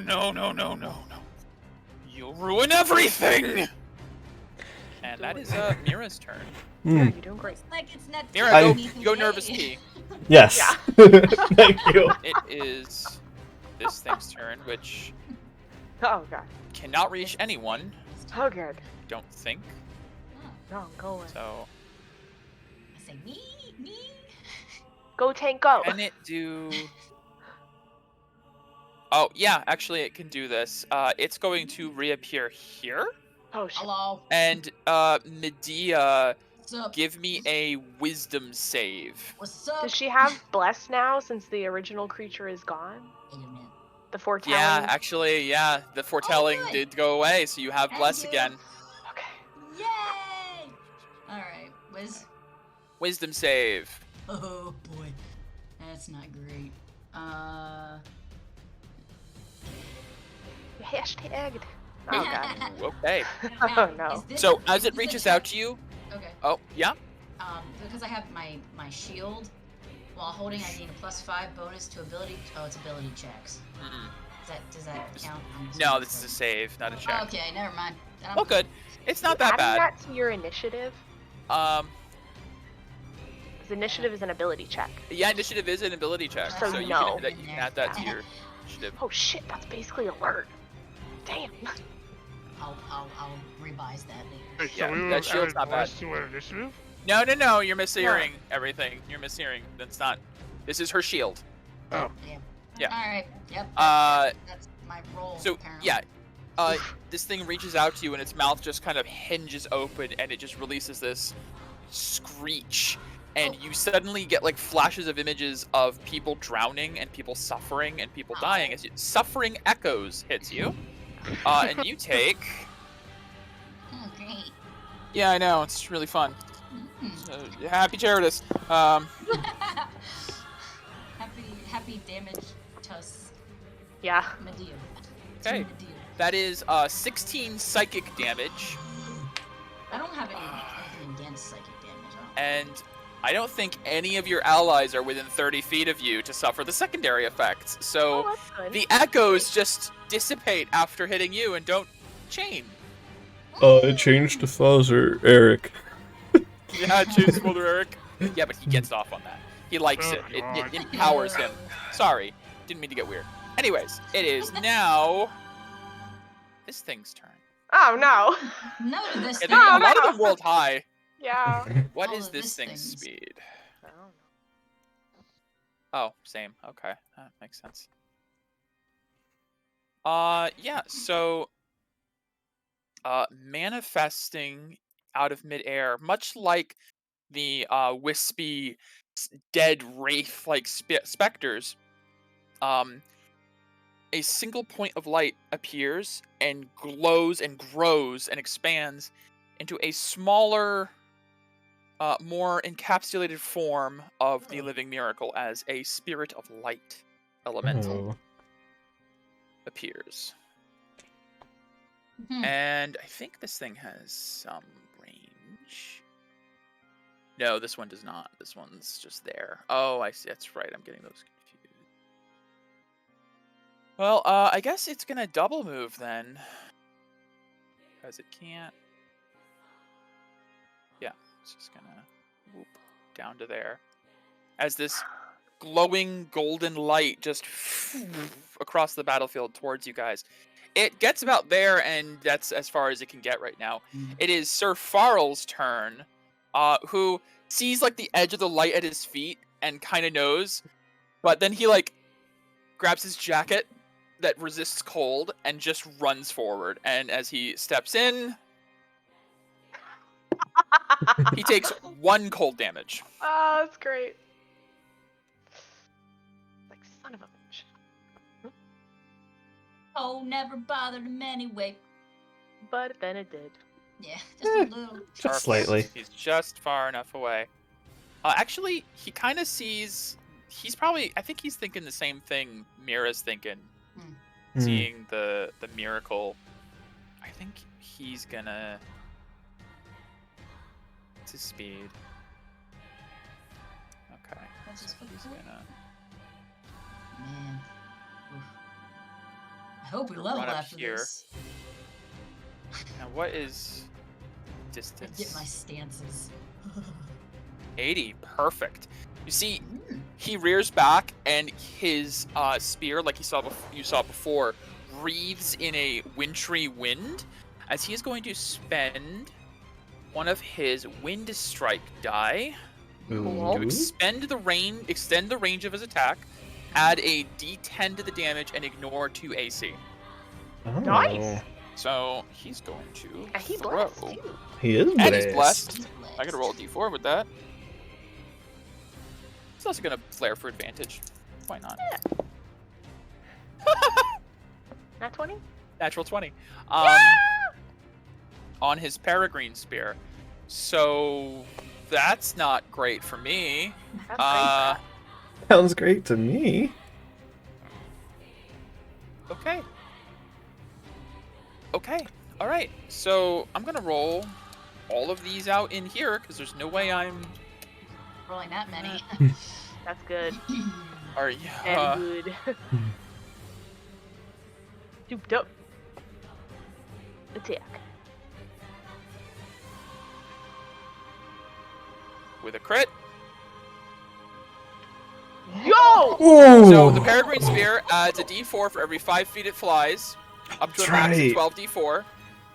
[SPEAKER 2] You'll ruin everything! And that is Mira's turn.
[SPEAKER 4] Yeah,
[SPEAKER 1] Hmm.
[SPEAKER 4] you're doing great.
[SPEAKER 5] Like it's not
[SPEAKER 2] Mira,
[SPEAKER 1] I-
[SPEAKER 2] go,
[SPEAKER 5] anything
[SPEAKER 2] go
[SPEAKER 5] gay.
[SPEAKER 2] nervous pee.
[SPEAKER 1] Yes. Thank you.
[SPEAKER 2] It is this thing's turn, which
[SPEAKER 4] Oh god.
[SPEAKER 2] cannot reach anyone,
[SPEAKER 4] Oh good.
[SPEAKER 2] don't think.
[SPEAKER 5] Oh,
[SPEAKER 4] No, I'm going.
[SPEAKER 2] So,
[SPEAKER 5] I say me.
[SPEAKER 4] Go tank go.
[SPEAKER 2] can it do... Oh, yeah, actually it can do this. It's going to reappear here.
[SPEAKER 4] Oh shit.
[SPEAKER 5] Hello.
[SPEAKER 2] And, Medea,
[SPEAKER 5] What's up?
[SPEAKER 2] give me a wisdom save.
[SPEAKER 5] What's up?
[SPEAKER 4] Does she have bless now since the original creature is gone?
[SPEAKER 5] Wait a minute.
[SPEAKER 4] The foretelling?
[SPEAKER 2] Yeah, actually, yeah, the foretelling
[SPEAKER 5] good.
[SPEAKER 2] did go away, so you have
[SPEAKER 5] Thank
[SPEAKER 2] bless
[SPEAKER 5] you.
[SPEAKER 2] again.
[SPEAKER 4] Okay.
[SPEAKER 5] Yay! Alright,
[SPEAKER 2] Wisdom save.
[SPEAKER 5] oh boy. That's not great.
[SPEAKER 4] Hashtagged. Oh god.
[SPEAKER 2] Ooh, okay.
[SPEAKER 4] Oh no.
[SPEAKER 5] Is this
[SPEAKER 2] So,
[SPEAKER 5] a-
[SPEAKER 2] as
[SPEAKER 5] is
[SPEAKER 2] it
[SPEAKER 5] this a
[SPEAKER 2] reaches
[SPEAKER 5] check?
[SPEAKER 2] out to you...
[SPEAKER 5] Okay.
[SPEAKER 2] Oh, yeah?
[SPEAKER 5] Because I have my shield, While holding, I gain a +5 bonus to ability. Oh, it's ability checks.
[SPEAKER 2] Mm-mm.
[SPEAKER 5] Does that count?
[SPEAKER 2] No, this is a save, not a check.
[SPEAKER 5] Okay, never mind. Then I'm
[SPEAKER 2] Well, good. It's not that
[SPEAKER 4] Adding
[SPEAKER 2] bad.
[SPEAKER 4] that to your initiative.
[SPEAKER 2] Um,
[SPEAKER 4] Because initiative is an ability check.
[SPEAKER 2] yeah, initiative is an ability check,
[SPEAKER 4] So
[SPEAKER 2] so you
[SPEAKER 4] no.
[SPEAKER 2] can add that to your initiative.
[SPEAKER 4] Oh shit, that's basically alert. Damn.
[SPEAKER 5] I'll revise that later.
[SPEAKER 3] Wait, so
[SPEAKER 2] Yeah,
[SPEAKER 3] we
[SPEAKER 2] that
[SPEAKER 3] would
[SPEAKER 2] shield's
[SPEAKER 3] add
[SPEAKER 2] not bad.
[SPEAKER 3] plus to our initiative?
[SPEAKER 2] No, you're mishearing everything. You're mishearing. That's not. This is her shield.
[SPEAKER 3] Oh.
[SPEAKER 2] Yeah.
[SPEAKER 5] All right. Yep. That's my roll.
[SPEAKER 2] So
[SPEAKER 5] apparently.
[SPEAKER 2] yeah, this thing reaches out to you and its mouth just kind of hinges open and it just releases this screech, and you suddenly get like flashes of images of people drowning and people suffering and people dying as suffering echoes hits you, and you take.
[SPEAKER 5] Oh, great.
[SPEAKER 2] Yeah, I know, it's really fun. So, happy Charitous.
[SPEAKER 5] Happy damage to us.
[SPEAKER 4] Yeah.
[SPEAKER 5] Medea.
[SPEAKER 2] Okay. That is 16 psychic damage,
[SPEAKER 5] I don't have anything against psychic damage.
[SPEAKER 2] and I don't think any of your allies are within 30 feet of you to suffer the secondary effects. So
[SPEAKER 4] Oh, that's good.
[SPEAKER 2] the echoes just dissipate after hitting you and don't chain.
[SPEAKER 1] It changed to Father Eric.
[SPEAKER 2] Yeah, choose Father Eric. Yeah, but he gets off on that. He likes
[SPEAKER 3] Oh,
[SPEAKER 2] it. It
[SPEAKER 3] God.
[SPEAKER 2] empowers him. Sorry, didn't mean to get weird. Anyways, it is now this thing's turn.
[SPEAKER 4] Oh no.
[SPEAKER 5] No to this
[SPEAKER 2] Yeah,
[SPEAKER 5] thing.
[SPEAKER 2] a
[SPEAKER 4] No,
[SPEAKER 2] lot
[SPEAKER 4] no.
[SPEAKER 2] of them rolled high.
[SPEAKER 4] Yeah.
[SPEAKER 2] What
[SPEAKER 5] All
[SPEAKER 2] is
[SPEAKER 5] of
[SPEAKER 2] this
[SPEAKER 5] this
[SPEAKER 2] thing's
[SPEAKER 5] thing's-
[SPEAKER 2] speed?
[SPEAKER 4] I don't know.
[SPEAKER 2] Oh, same. Okay, that makes sense. Yeah, so manifesting out of midair, much like the wispy dead wraith like specters, a single point of light appears and glows and grows and expands into a smaller, more encapsulated form of the living miracle as a spirit of light elemental
[SPEAKER 1] Oh.
[SPEAKER 2] appears.
[SPEAKER 5] Hmm.
[SPEAKER 2] And I think this thing has some range. No, this one does not. This one's just there. Oh, I see. That's right. I'm getting those confused. Well, I guess it's gonna double move then. Because it can't. Yeah, it's just gonna whoop down to there. As this glowing golden light just across the battlefield towards you guys. It gets about there, and that's as far as it can get right now. It is Sir Farrell's turn, who sees like the edge of the light at his feet and kind of knows, but then he like grabs his jacket that resists cold and just runs forward. And as he steps in, he takes 1 cold damage.
[SPEAKER 4] Oh, that's great. Like son of a bitch.
[SPEAKER 5] Oh, never bothered him anyway.
[SPEAKER 4] But then it did.
[SPEAKER 5] Yeah, just a little.
[SPEAKER 1] Just
[SPEAKER 2] Perfect.
[SPEAKER 1] slightly.
[SPEAKER 2] He's just far enough away. Actually, he kind of sees. He's probably. I think he's thinking the same thing Mira's thinking.
[SPEAKER 1] Hmm.
[SPEAKER 2] Seeing the miracle. I think he's gonna. What's his speed? Okay.
[SPEAKER 5] What's his
[SPEAKER 2] So he's
[SPEAKER 5] speed?
[SPEAKER 2] gonna
[SPEAKER 5] Man. Oof. I hope we level
[SPEAKER 2] run up
[SPEAKER 5] after
[SPEAKER 2] here.
[SPEAKER 5] this.
[SPEAKER 2] Now, what is
[SPEAKER 5] I
[SPEAKER 2] distance?
[SPEAKER 5] get my stances.
[SPEAKER 2] 80. Perfect. You see,
[SPEAKER 5] Mm.
[SPEAKER 2] he rears back, and his spear, like you saw before, wreathes in a wintry wind, as he is going to spend one of his wind strike die
[SPEAKER 4] Cool.
[SPEAKER 2] to extend the range of his attack, add a D10 to the damage, and ignore 2 AC.
[SPEAKER 1] Oh.
[SPEAKER 4] Nice.
[SPEAKER 2] So he's going to
[SPEAKER 4] And he
[SPEAKER 2] throw.
[SPEAKER 4] blessed too.
[SPEAKER 1] He is
[SPEAKER 2] And he's
[SPEAKER 1] blessed.
[SPEAKER 2] blessed. I gotta roll a D4 with that. He's also gonna flare for advantage. Why not?
[SPEAKER 4] Nat 20?
[SPEAKER 2] Natural 20.
[SPEAKER 4] Yeah!
[SPEAKER 2] On his peregrine spear. So that's not great for me.
[SPEAKER 4] That's
[SPEAKER 2] Uh,
[SPEAKER 1] Sounds great to me.
[SPEAKER 2] okay. Okay. All right. So I'm gonna roll all of these out in here because there's no way I'm.
[SPEAKER 5] Rolling that many.
[SPEAKER 4] That's good.
[SPEAKER 2] Are you?
[SPEAKER 4] Very good. Souped up. Attack.
[SPEAKER 2] With a crit.
[SPEAKER 4] Yo!
[SPEAKER 2] So the Peregrine Spear adds a d4 for every 5 feet it flies, up to a
[SPEAKER 1] That's
[SPEAKER 2] max
[SPEAKER 1] right.
[SPEAKER 2] of 12d4,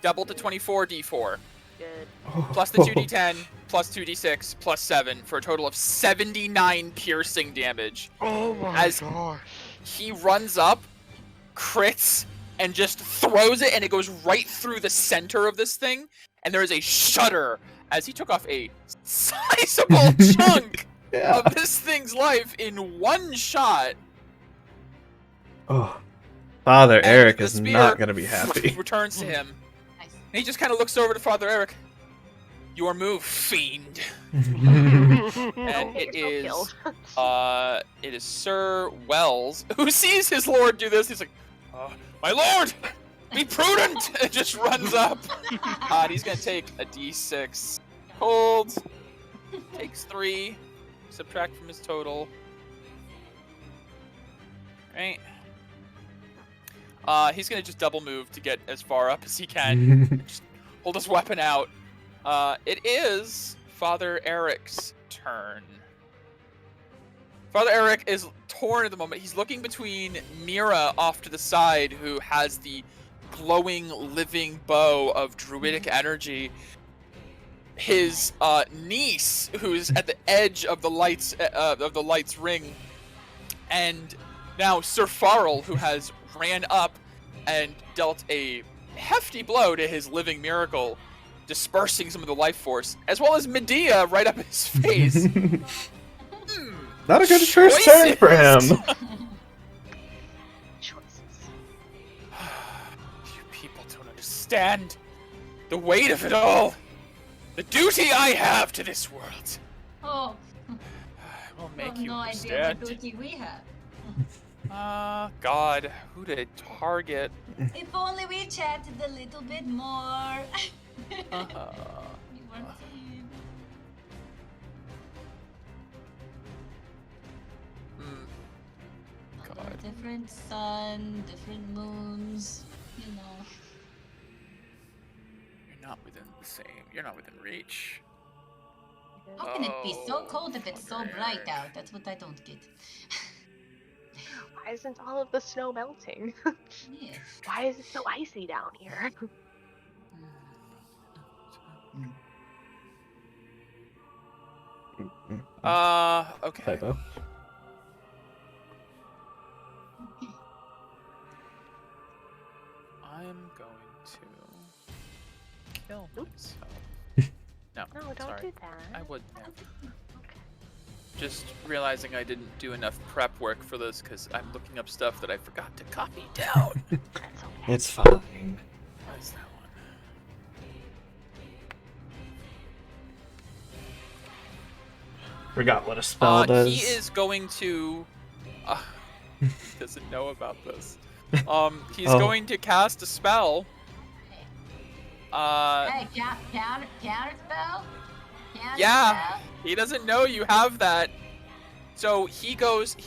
[SPEAKER 2] double to 24d4,
[SPEAKER 4] Good.
[SPEAKER 2] plus the 2d10, plus 2d6, plus 7, for a total of 79 piercing damage.
[SPEAKER 3] Oh my
[SPEAKER 2] As-
[SPEAKER 3] gosh.
[SPEAKER 2] He runs up, crits, and just throws it, and it goes right through the center of this thing, and there is a shudder as he took off a sizable chunk
[SPEAKER 1] Yeah.
[SPEAKER 2] of this thing's life in one shot.
[SPEAKER 1] Oh. Father
[SPEAKER 2] And
[SPEAKER 1] Eric
[SPEAKER 2] the
[SPEAKER 1] is
[SPEAKER 2] spear
[SPEAKER 1] not going to be happy.
[SPEAKER 2] returns to him.
[SPEAKER 5] Nice.
[SPEAKER 2] And he just kind of looks over to Father Eric. Your move, fiend.
[SPEAKER 4] Don't
[SPEAKER 2] And
[SPEAKER 4] get
[SPEAKER 2] it
[SPEAKER 4] yourself
[SPEAKER 2] is,
[SPEAKER 4] killed.
[SPEAKER 2] it is Sir Wells who sees his lord do this. He's like, my lord, be prudent, and just runs up. And he's gonna take a d6 cold. Takes 3, subtract from his total. Right. He's gonna just double move to get as far up as he can. Just hold his weapon out. It is Father Eric's turn. Father Eric is torn at the moment. He's looking between Mira off to the side, who has the glowing, living bow of druidic energy. His niece, who's at the edge of the light's ring, and now Sir Farrell, who has ran up and dealt a hefty blow to his living miracle, dispersing some of the life force, as well as Medea right up his face.
[SPEAKER 1] Not a good first turn for him.
[SPEAKER 4] Choices.
[SPEAKER 2] You people don't understand the weight of it all. The duty I have to this world.
[SPEAKER 5] Oh,
[SPEAKER 2] I will
[SPEAKER 5] I
[SPEAKER 2] make
[SPEAKER 5] have
[SPEAKER 2] you
[SPEAKER 5] no idea
[SPEAKER 2] understand.
[SPEAKER 5] what duty we have.
[SPEAKER 2] God, who to target?
[SPEAKER 5] If only we chatted a little bit more.
[SPEAKER 2] Uh,
[SPEAKER 5] We weren't seen.
[SPEAKER 2] God.
[SPEAKER 5] Although different sun, different moons, you know.
[SPEAKER 2] You're not within the same. You're not within reach.
[SPEAKER 5] How can it be so
[SPEAKER 2] Oh,
[SPEAKER 5] cold if it's so
[SPEAKER 2] Father
[SPEAKER 5] bright
[SPEAKER 2] Eric.
[SPEAKER 5] out? That's what I don't get.
[SPEAKER 4] Why isn't all of the snow melting?
[SPEAKER 5] Yeah.
[SPEAKER 4] Why is it so icy down here?
[SPEAKER 2] Okay.
[SPEAKER 1] Typo.
[SPEAKER 2] I'm going to kill
[SPEAKER 4] Oops.
[SPEAKER 2] myself. No,
[SPEAKER 4] No, don't
[SPEAKER 2] sorry.
[SPEAKER 4] do that.
[SPEAKER 2] I would. Yeah.
[SPEAKER 4] Okay.
[SPEAKER 2] Just realizing I didn't do enough prep work for this because I'm looking up stuff that I forgot to copy down.
[SPEAKER 4] That's okay.
[SPEAKER 1] It's fine.
[SPEAKER 2] What is that one?
[SPEAKER 1] Forgot what a spell does.
[SPEAKER 2] He is going to. Doesn't know about this. He's
[SPEAKER 1] Oh.
[SPEAKER 2] going to cast a spell.
[SPEAKER 5] Hey, counter spell? Counter
[SPEAKER 2] Yeah.
[SPEAKER 5] spell?
[SPEAKER 2] He doesn't know you have that. So he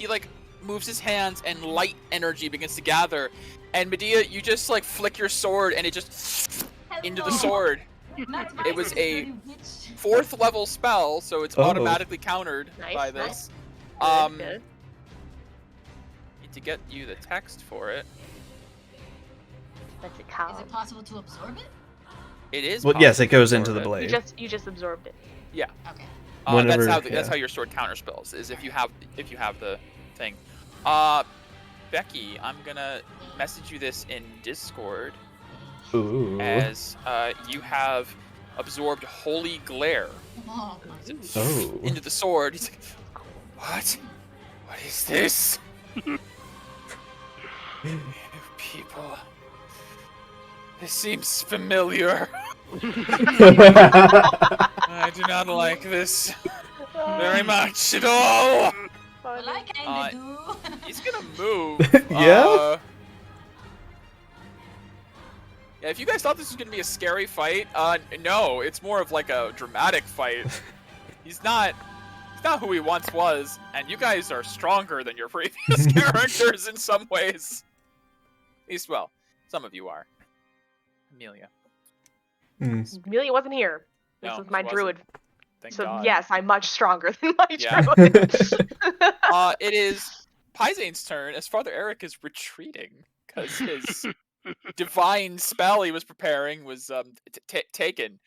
[SPEAKER 2] like moves his hands and light energy begins to gather. And Medea, you just like flick your sword and it just into the
[SPEAKER 5] Hello.
[SPEAKER 2] sword.
[SPEAKER 5] Not my
[SPEAKER 2] It was
[SPEAKER 5] sister,
[SPEAKER 2] a
[SPEAKER 5] you bitch.
[SPEAKER 2] 4th level spell, so it's
[SPEAKER 1] Oh.
[SPEAKER 2] automatically countered
[SPEAKER 4] Nice,
[SPEAKER 2] by
[SPEAKER 4] nice.
[SPEAKER 2] this.
[SPEAKER 4] Good, good.
[SPEAKER 2] Need to get you the text for it.
[SPEAKER 4] What's it
[SPEAKER 5] Is
[SPEAKER 4] called?
[SPEAKER 5] it possible to absorb it?
[SPEAKER 2] It is.
[SPEAKER 1] Well, yes, it
[SPEAKER 2] possible
[SPEAKER 1] goes
[SPEAKER 2] to
[SPEAKER 1] into the
[SPEAKER 2] absorb it.
[SPEAKER 1] blade.
[SPEAKER 4] You just absorbed it.
[SPEAKER 5] Okay.
[SPEAKER 1] Whenever-
[SPEAKER 2] that's
[SPEAKER 1] yeah.
[SPEAKER 2] how your sword counter spells is if you have the thing. Becky, I'm gonna message you this in Discord
[SPEAKER 1] Ooh.
[SPEAKER 2] as you have absorbed holy glare
[SPEAKER 5] Oh, my
[SPEAKER 1] Oh.
[SPEAKER 2] into the sword. He's like, what? What is this? You people. This seems familiar. I do not like this very much at all.
[SPEAKER 5] Well, I kinda do.
[SPEAKER 2] He's gonna move.
[SPEAKER 1] Yeah?
[SPEAKER 2] Yeah, if you guys thought this was gonna be a scary fight, no, it's more of like a dramatic fight. He's not He's not who he once was, and you guys are stronger than your previous characters in some ways. At least, well, some of you are. Amelia.
[SPEAKER 4] Amelia wasn't here. This
[SPEAKER 2] No,
[SPEAKER 4] was my
[SPEAKER 2] she
[SPEAKER 4] druid.
[SPEAKER 2] wasn't. Thank
[SPEAKER 4] So
[SPEAKER 2] God.
[SPEAKER 4] yes, I'm much stronger than my
[SPEAKER 2] Yeah.
[SPEAKER 4] druid.
[SPEAKER 2] It is Pyzane's turn as Father Eric is retreating because his divine spell he was preparing was taken.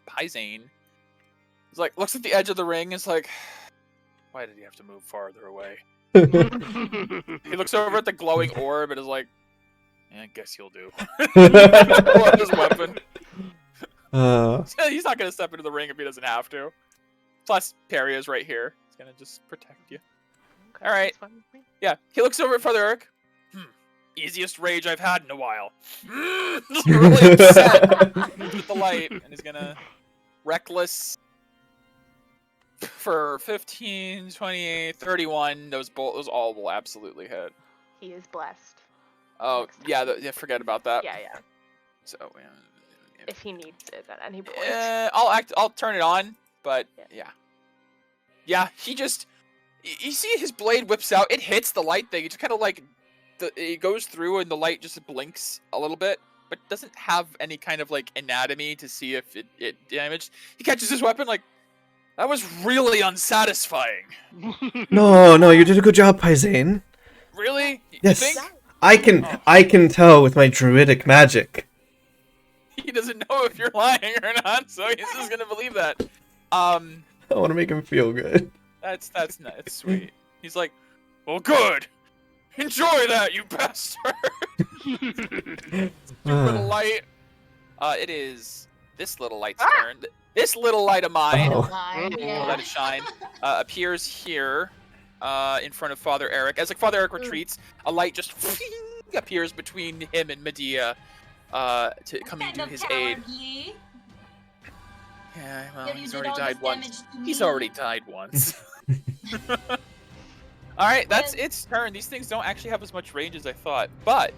[SPEAKER 2] Pyzane is like looks at the edge of the ring. Is like, why did he have to move farther away? He looks over at the glowing orb and is like, I guess he'll do. Pull out his weapon. He's not gonna step into the ring if he doesn't have to. Plus, Peria's right here. He's gonna just protect you.
[SPEAKER 4] Okay,
[SPEAKER 2] All right.
[SPEAKER 4] that's fine with me.
[SPEAKER 2] Yeah, he looks over at Father Eric. Easiest rage I've had in a while. Really upset with the light, and he's gonna reckless for 15, 28, 31. Those all will absolutely hit.
[SPEAKER 4] He is blessed.
[SPEAKER 2] Oh yeah, forget about that.
[SPEAKER 4] Yeah.
[SPEAKER 2] So
[SPEAKER 4] If he needs it at any point.
[SPEAKER 2] I'll turn it on, but yeah. He just you see his blade whips out. It hits the light thing. It's kind of like it goes through and the light just blinks a little bit, but doesn't have any kind of like anatomy to see if it damaged. He catches his weapon like that was really unsatisfying.
[SPEAKER 1] No, you did a good job, Pyzane.
[SPEAKER 2] Really?
[SPEAKER 1] Yes.
[SPEAKER 2] You think?
[SPEAKER 1] I can tell with my druidic magic.
[SPEAKER 2] He doesn't know if you're lying or not, so he's just gonna believe that.
[SPEAKER 1] I want to make him feel good.
[SPEAKER 2] That's sweet. He's like, well, good. Enjoy that, you bastard. Stupid light. It is this little light's turn. This little light of mine,
[SPEAKER 1] Oh.
[SPEAKER 2] let it shine, appears here, in front of Father Eric. As like Father Eric retreats, a light just appears between him and Medea, to coming to his aid. Yeah, well, he's already died once. He's already died once. Alright, that's its turn. These things don't actually have as much range as I thought, but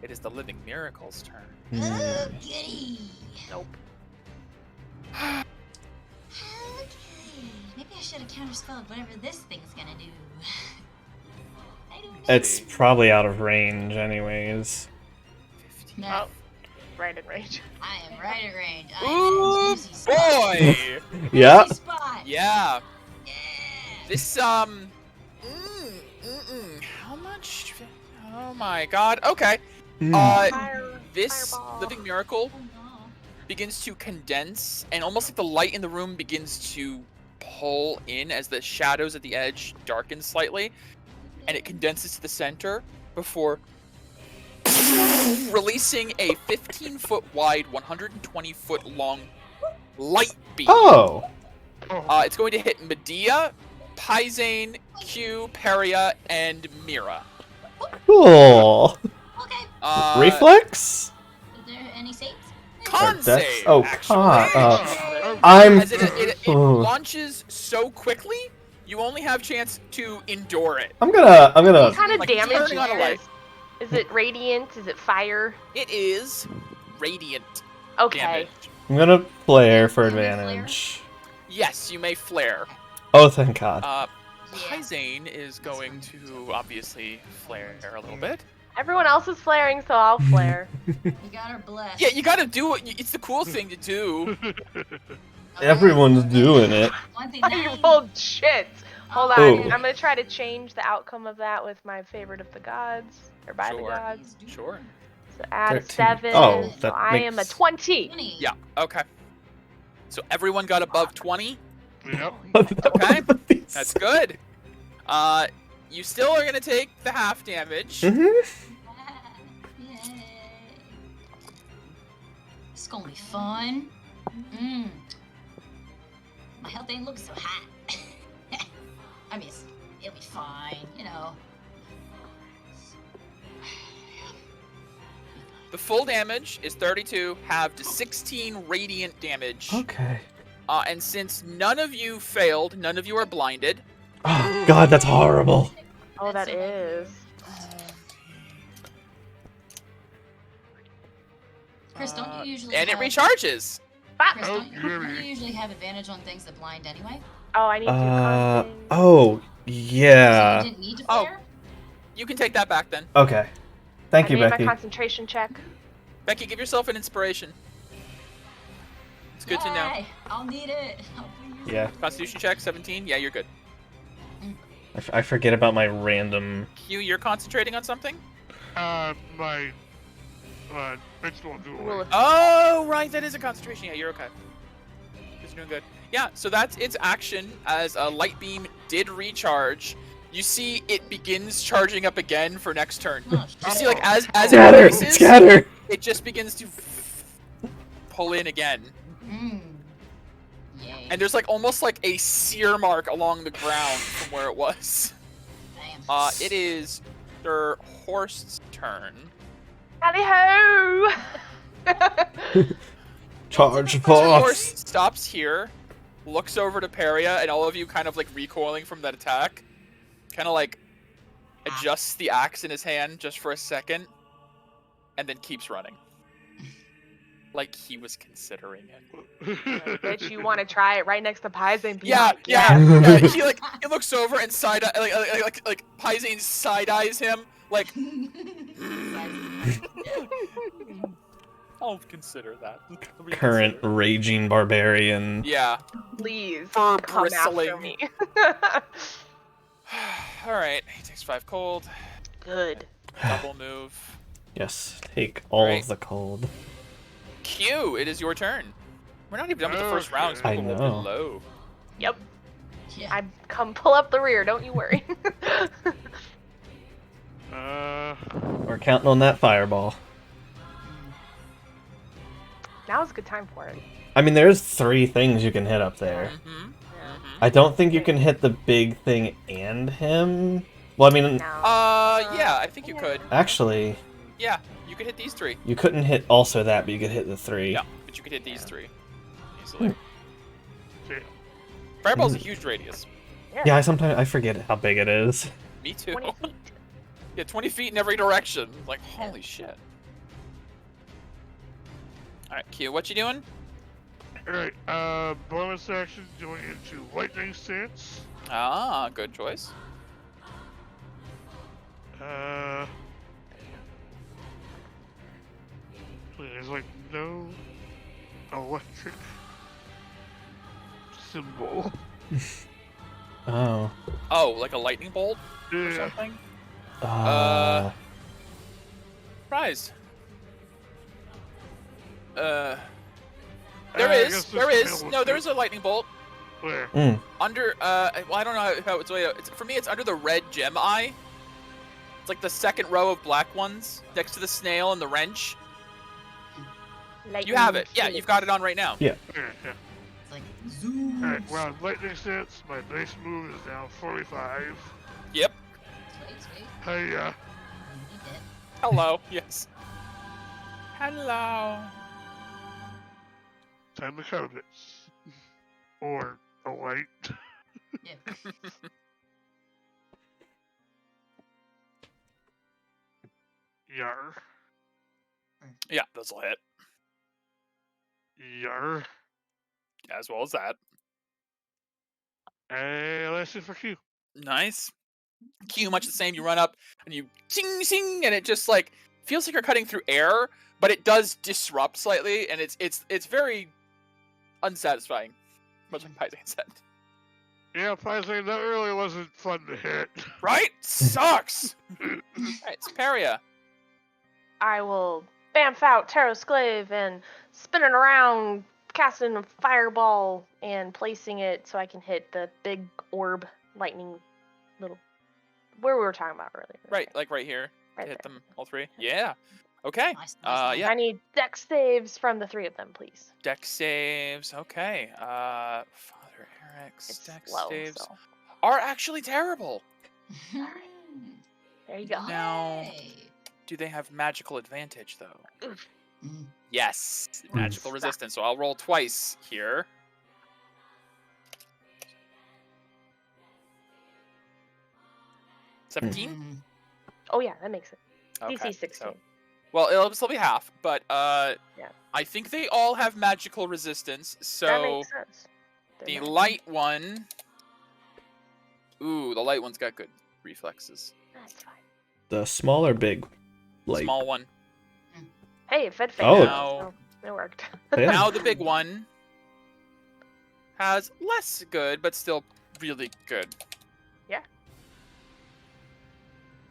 [SPEAKER 2] it is the Living Miracle's turn.
[SPEAKER 5] Okay.
[SPEAKER 4] Nope.
[SPEAKER 5] Okay. Maybe I should have counterspelled whatever this thing's gonna do. I don't know.
[SPEAKER 1] It's probably out of range, anyways.
[SPEAKER 5] No,
[SPEAKER 4] Right in range.
[SPEAKER 5] I am right at range. I
[SPEAKER 2] Ooh,
[SPEAKER 5] am in juicy spot.
[SPEAKER 2] boy!
[SPEAKER 1] Yeah.
[SPEAKER 5] Juicy spot.
[SPEAKER 2] Yeah.
[SPEAKER 5] Yeah.
[SPEAKER 2] This, how much? Oh my god. Okay. This
[SPEAKER 4] Fireball.
[SPEAKER 2] Living Miracle
[SPEAKER 5] Oh, no.
[SPEAKER 2] begins to condense, and almost like the light in the room begins to pull in as the shadows at the edge darken slightly, and it condenses to the center before releasing a 15-foot wide, 120-foot long light beam.
[SPEAKER 1] Oh.
[SPEAKER 2] It's going to hit Medea, Pyzane, Q, Peria, and Mira.
[SPEAKER 1] Cool.
[SPEAKER 5] Okay.
[SPEAKER 1] Reflex?
[SPEAKER 5] Is there any saves?
[SPEAKER 2] Con
[SPEAKER 1] Or dex?
[SPEAKER 2] save,
[SPEAKER 1] Oh,
[SPEAKER 2] actually.
[SPEAKER 1] con. I'm.
[SPEAKER 2] As it
[SPEAKER 1] Oh.
[SPEAKER 2] launches so quickly, you only have chance to endure it.
[SPEAKER 1] I'm gonna.
[SPEAKER 4] What kind of
[SPEAKER 2] Like
[SPEAKER 4] damage
[SPEAKER 2] turning on a light.
[SPEAKER 4] is it? Radiant? Is it fire?
[SPEAKER 2] It is radiant
[SPEAKER 4] Okay.
[SPEAKER 2] damage.
[SPEAKER 1] I'm gonna flare for
[SPEAKER 5] Flare?
[SPEAKER 1] advantage.
[SPEAKER 2] Yes, you may flare.
[SPEAKER 1] Oh, thank God.
[SPEAKER 2] Pyzane is going to obviously flare a little bit.
[SPEAKER 4] Everyone else is flaring, so I'll flare.
[SPEAKER 5] You got her blessed.
[SPEAKER 2] Yeah, you gotta do it. It's the cool thing to do.
[SPEAKER 1] Everyone's doing it.
[SPEAKER 4] I rolled shit. Hold on.
[SPEAKER 1] Oh.
[SPEAKER 4] I'm gonna try to change the outcome of that with my favorite of the gods, or by the
[SPEAKER 2] Sure.
[SPEAKER 4] gods.
[SPEAKER 2] Sure.
[SPEAKER 4] So add
[SPEAKER 1] 13.
[SPEAKER 4] 7.
[SPEAKER 1] Oh,
[SPEAKER 4] so
[SPEAKER 1] that
[SPEAKER 4] I am a
[SPEAKER 1] makes-
[SPEAKER 4] 20.
[SPEAKER 5] 20.
[SPEAKER 2] Yeah. Okay. So everyone got above 20.
[SPEAKER 3] Yep.
[SPEAKER 2] Okay. That's good. You still are gonna take the half damage.
[SPEAKER 1] Mhm.
[SPEAKER 5] Yay. It's gonna be fun. My health ain't looking so hot. I mean, it'll be fine, you know.
[SPEAKER 2] The full damage is 32, halved to 16 radiant damage.
[SPEAKER 1] Okay.
[SPEAKER 2] And since none of you failed, none of you are blinded.
[SPEAKER 1] Oh God, that's horrible.
[SPEAKER 4] Oh, that
[SPEAKER 5] That's so
[SPEAKER 4] is.
[SPEAKER 5] Chris, don't you usually
[SPEAKER 2] And it
[SPEAKER 5] have-
[SPEAKER 2] recharges.
[SPEAKER 5] Chris,
[SPEAKER 3] Oh,
[SPEAKER 5] don't you
[SPEAKER 3] goody.
[SPEAKER 5] usually have advantage on things that blind anyway?
[SPEAKER 4] Oh, I need to do con save.
[SPEAKER 1] Oh,
[SPEAKER 5] So
[SPEAKER 1] yeah.
[SPEAKER 5] you didn't need to
[SPEAKER 2] Oh.
[SPEAKER 5] flare?
[SPEAKER 2] You can take that back then.
[SPEAKER 1] Okay. Thank
[SPEAKER 4] I
[SPEAKER 1] you,
[SPEAKER 4] made
[SPEAKER 1] Becky.
[SPEAKER 4] my concentration check.
[SPEAKER 2] Becky, give yourself an inspiration. It's good to know.
[SPEAKER 5] Yay, I'll need it. I'll use
[SPEAKER 1] Yeah.
[SPEAKER 5] it.
[SPEAKER 2] Constitution check, 17. Yeah, you're good.
[SPEAKER 1] I forget about my random...
[SPEAKER 2] Q, you're concentrating on something?
[SPEAKER 3] My ritual
[SPEAKER 4] Rule
[SPEAKER 3] dueling.
[SPEAKER 4] of-
[SPEAKER 2] Oh, right, that is a concentration. Yeah, you're okay. You're doing good. Yeah, so that's its action as a light beam did recharge. You see it begins charging up again for next turn.
[SPEAKER 5] Oh,
[SPEAKER 2] You see, like, as it
[SPEAKER 1] Scatter!
[SPEAKER 2] releases,
[SPEAKER 1] Scatter!
[SPEAKER 2] it just begins to pull in again.
[SPEAKER 5] Yay.
[SPEAKER 2] And there's, like, almost like a sear mark along the ground from where it was.
[SPEAKER 5] Damn.
[SPEAKER 2] It is their horse's turn.
[SPEAKER 4] Tally ho!
[SPEAKER 1] Charge
[SPEAKER 2] The
[SPEAKER 1] forth!
[SPEAKER 2] horse stops here, looks over to Peria, and all of you kind of like recoiling from that attack. Kind of like adjusts the axe in his hand just for a second, and then keeps running. Like he was considering it.
[SPEAKER 4] Bitch, you want to try it right next to Paizo and be
[SPEAKER 2] Yeah,
[SPEAKER 4] like,
[SPEAKER 2] yeah,
[SPEAKER 4] yes.
[SPEAKER 2] yeah. He looks over and side like Paizane side eyes him like. I'll consider that.
[SPEAKER 1] Current raging barbarian.
[SPEAKER 2] Yeah.
[SPEAKER 4] Please
[SPEAKER 2] Fur
[SPEAKER 4] come after
[SPEAKER 2] bristling.
[SPEAKER 4] me.
[SPEAKER 2] All right. He takes 5 cold.
[SPEAKER 4] Good.
[SPEAKER 2] Double move.
[SPEAKER 1] Yes, take all
[SPEAKER 2] Right.
[SPEAKER 1] of the cold.
[SPEAKER 2] Q, it is your turn. We're not even done with the first round. So
[SPEAKER 1] I
[SPEAKER 2] people will
[SPEAKER 1] know.
[SPEAKER 2] be low.
[SPEAKER 4] Yep.
[SPEAKER 5] Yeah.
[SPEAKER 4] I come pull up the rear. Don't you worry.
[SPEAKER 1] We're counting on that fireball.
[SPEAKER 4] Now's a good time for it.
[SPEAKER 1] I mean, there's 3 things you can hit up there.
[SPEAKER 2] Mm-hmm.
[SPEAKER 1] I don't think you can hit the big thing and him. Well, I mean,
[SPEAKER 4] Now.
[SPEAKER 2] Yeah, I think you could.
[SPEAKER 1] actually,
[SPEAKER 2] Yeah, you could hit these 3.
[SPEAKER 1] you couldn't hit also that, but you could hit the 3.
[SPEAKER 2] Yeah, but you could hit these 3 easily.
[SPEAKER 3] Yeah.
[SPEAKER 2] Fireball's a huge radius.
[SPEAKER 1] Yeah, I forget how big it is.
[SPEAKER 2] Me too.
[SPEAKER 4] 20 feet.
[SPEAKER 2] Yeah, 20 feet in every direction. Like, holy shit. Alright, Q, what you doing?
[SPEAKER 3] Alright, bonus action going into lightning stance.
[SPEAKER 2] Ah, good choice.
[SPEAKER 3] There's like no electric symbol.
[SPEAKER 1] Oh.
[SPEAKER 2] Oh, like a lightning bolt or
[SPEAKER 3] Yeah.
[SPEAKER 2] something?
[SPEAKER 1] Uh,
[SPEAKER 2] Surprise. There
[SPEAKER 3] I
[SPEAKER 2] is.
[SPEAKER 3] guess
[SPEAKER 2] There
[SPEAKER 3] this
[SPEAKER 2] is.
[SPEAKER 3] panel
[SPEAKER 2] No,
[SPEAKER 3] was
[SPEAKER 2] there is a lightning bolt.
[SPEAKER 3] Where?
[SPEAKER 2] Under, well, I don't know how it's way out. For me, it's under the red gem eye. It's like the second row of black ones next to the snail and the wrench. You have it. Yeah, you've got it on right now.
[SPEAKER 3] Yeah.
[SPEAKER 5] It's like zoom.
[SPEAKER 3] Alright, well, lightning stance, my base move is now 45.
[SPEAKER 2] Yep.
[SPEAKER 5] Sweet.
[SPEAKER 3] Hey,
[SPEAKER 5] You did.
[SPEAKER 2] Hello. Yes. Hello.
[SPEAKER 3] time to count it. Or a light.
[SPEAKER 5] Yeah.
[SPEAKER 3] Yar.
[SPEAKER 2] Yeah, this'll hit.
[SPEAKER 3] Yar.
[SPEAKER 2] As well as that.
[SPEAKER 3] And that's it for Q.
[SPEAKER 2] Nice. Q, much the same. You run up and you sing, sing, and it just like feels like you're cutting through air, but it does disrupt slightly, and it's very unsatisfying. Much like Paizane said.
[SPEAKER 3] Yeah, Paizane, that really wasn't fun to hit.
[SPEAKER 2] Right? Sucks. Alright, it's Peria.
[SPEAKER 4] I will bamf out Terrasclave and spin it around, casting a fireball and placing it so I can hit the big orb lightning little where we were talking about earlier.
[SPEAKER 2] Right, like right here.
[SPEAKER 4] Right
[SPEAKER 2] Hit
[SPEAKER 4] there.
[SPEAKER 2] them all 3. Yeah. Okay.
[SPEAKER 5] Nice, nice.
[SPEAKER 2] Yeah.
[SPEAKER 4] I need dex saves from the 3 of them, please.
[SPEAKER 2] Dex saves. Okay. Father Eric's
[SPEAKER 4] It's
[SPEAKER 2] dex
[SPEAKER 4] slow,
[SPEAKER 2] saves
[SPEAKER 4] so
[SPEAKER 2] are actually terrible.
[SPEAKER 4] there you go.
[SPEAKER 2] Now-
[SPEAKER 5] Yay.
[SPEAKER 2] Do they have magical advantage though?
[SPEAKER 5] Mm.
[SPEAKER 2] Yes, magical resistance. So I'll roll twice here.
[SPEAKER 1] Hmm.
[SPEAKER 2] 17?
[SPEAKER 5] Mm.
[SPEAKER 4] Oh yeah, that makes it.
[SPEAKER 2] Okay,
[SPEAKER 4] DC 16.
[SPEAKER 2] so- well, it'll still be half, but I'm I think they all have magical resistance,
[SPEAKER 4] That
[SPEAKER 2] so
[SPEAKER 4] makes sense. They're
[SPEAKER 2] the
[SPEAKER 4] not-
[SPEAKER 2] light one... Ooh, the light one's got good reflexes.
[SPEAKER 4] That's fine.
[SPEAKER 1] The small or big? Like,
[SPEAKER 2] Small one.
[SPEAKER 4] Hey, it fed
[SPEAKER 1] Oh.
[SPEAKER 4] so it worked.
[SPEAKER 1] Yeah.
[SPEAKER 2] Now the big one has less good, but still really good.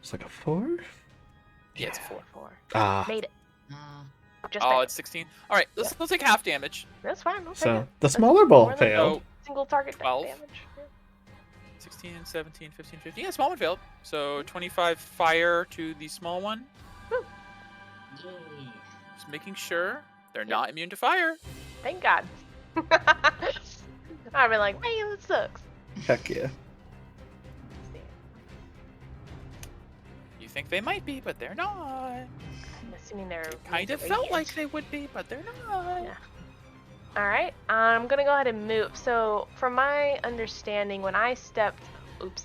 [SPEAKER 1] it's like a 4?
[SPEAKER 2] Yeah, it's a 4.
[SPEAKER 4] 4.
[SPEAKER 1] Ah,
[SPEAKER 4] Made it. Just
[SPEAKER 2] Oh,
[SPEAKER 4] barely.
[SPEAKER 2] it's 16. All right, let's take half damage.
[SPEAKER 4] That's fine. We'll take
[SPEAKER 1] so
[SPEAKER 4] it.
[SPEAKER 1] the smaller ball
[SPEAKER 4] more than-
[SPEAKER 1] failed.
[SPEAKER 2] So
[SPEAKER 4] Single target
[SPEAKER 2] 12.
[SPEAKER 4] damage. Yeah.
[SPEAKER 2] 16, 17, 15, 15. Yeah, small one failed. So 25 fire to the small one.
[SPEAKER 5] Yeah.
[SPEAKER 2] Just making sure they're not immune to fire.
[SPEAKER 4] Thank God. I've been like, man, that sucks.
[SPEAKER 1] Heck yeah.
[SPEAKER 4] Let's see.
[SPEAKER 2] You think they might be, but they're not.
[SPEAKER 4] I'm assuming they're
[SPEAKER 2] Kind of
[SPEAKER 4] radiant.
[SPEAKER 2] felt like they would be, but they're not.
[SPEAKER 4] Yeah. All right, I'm gonna go ahead and move. So, from my understanding, when I stepped, oops,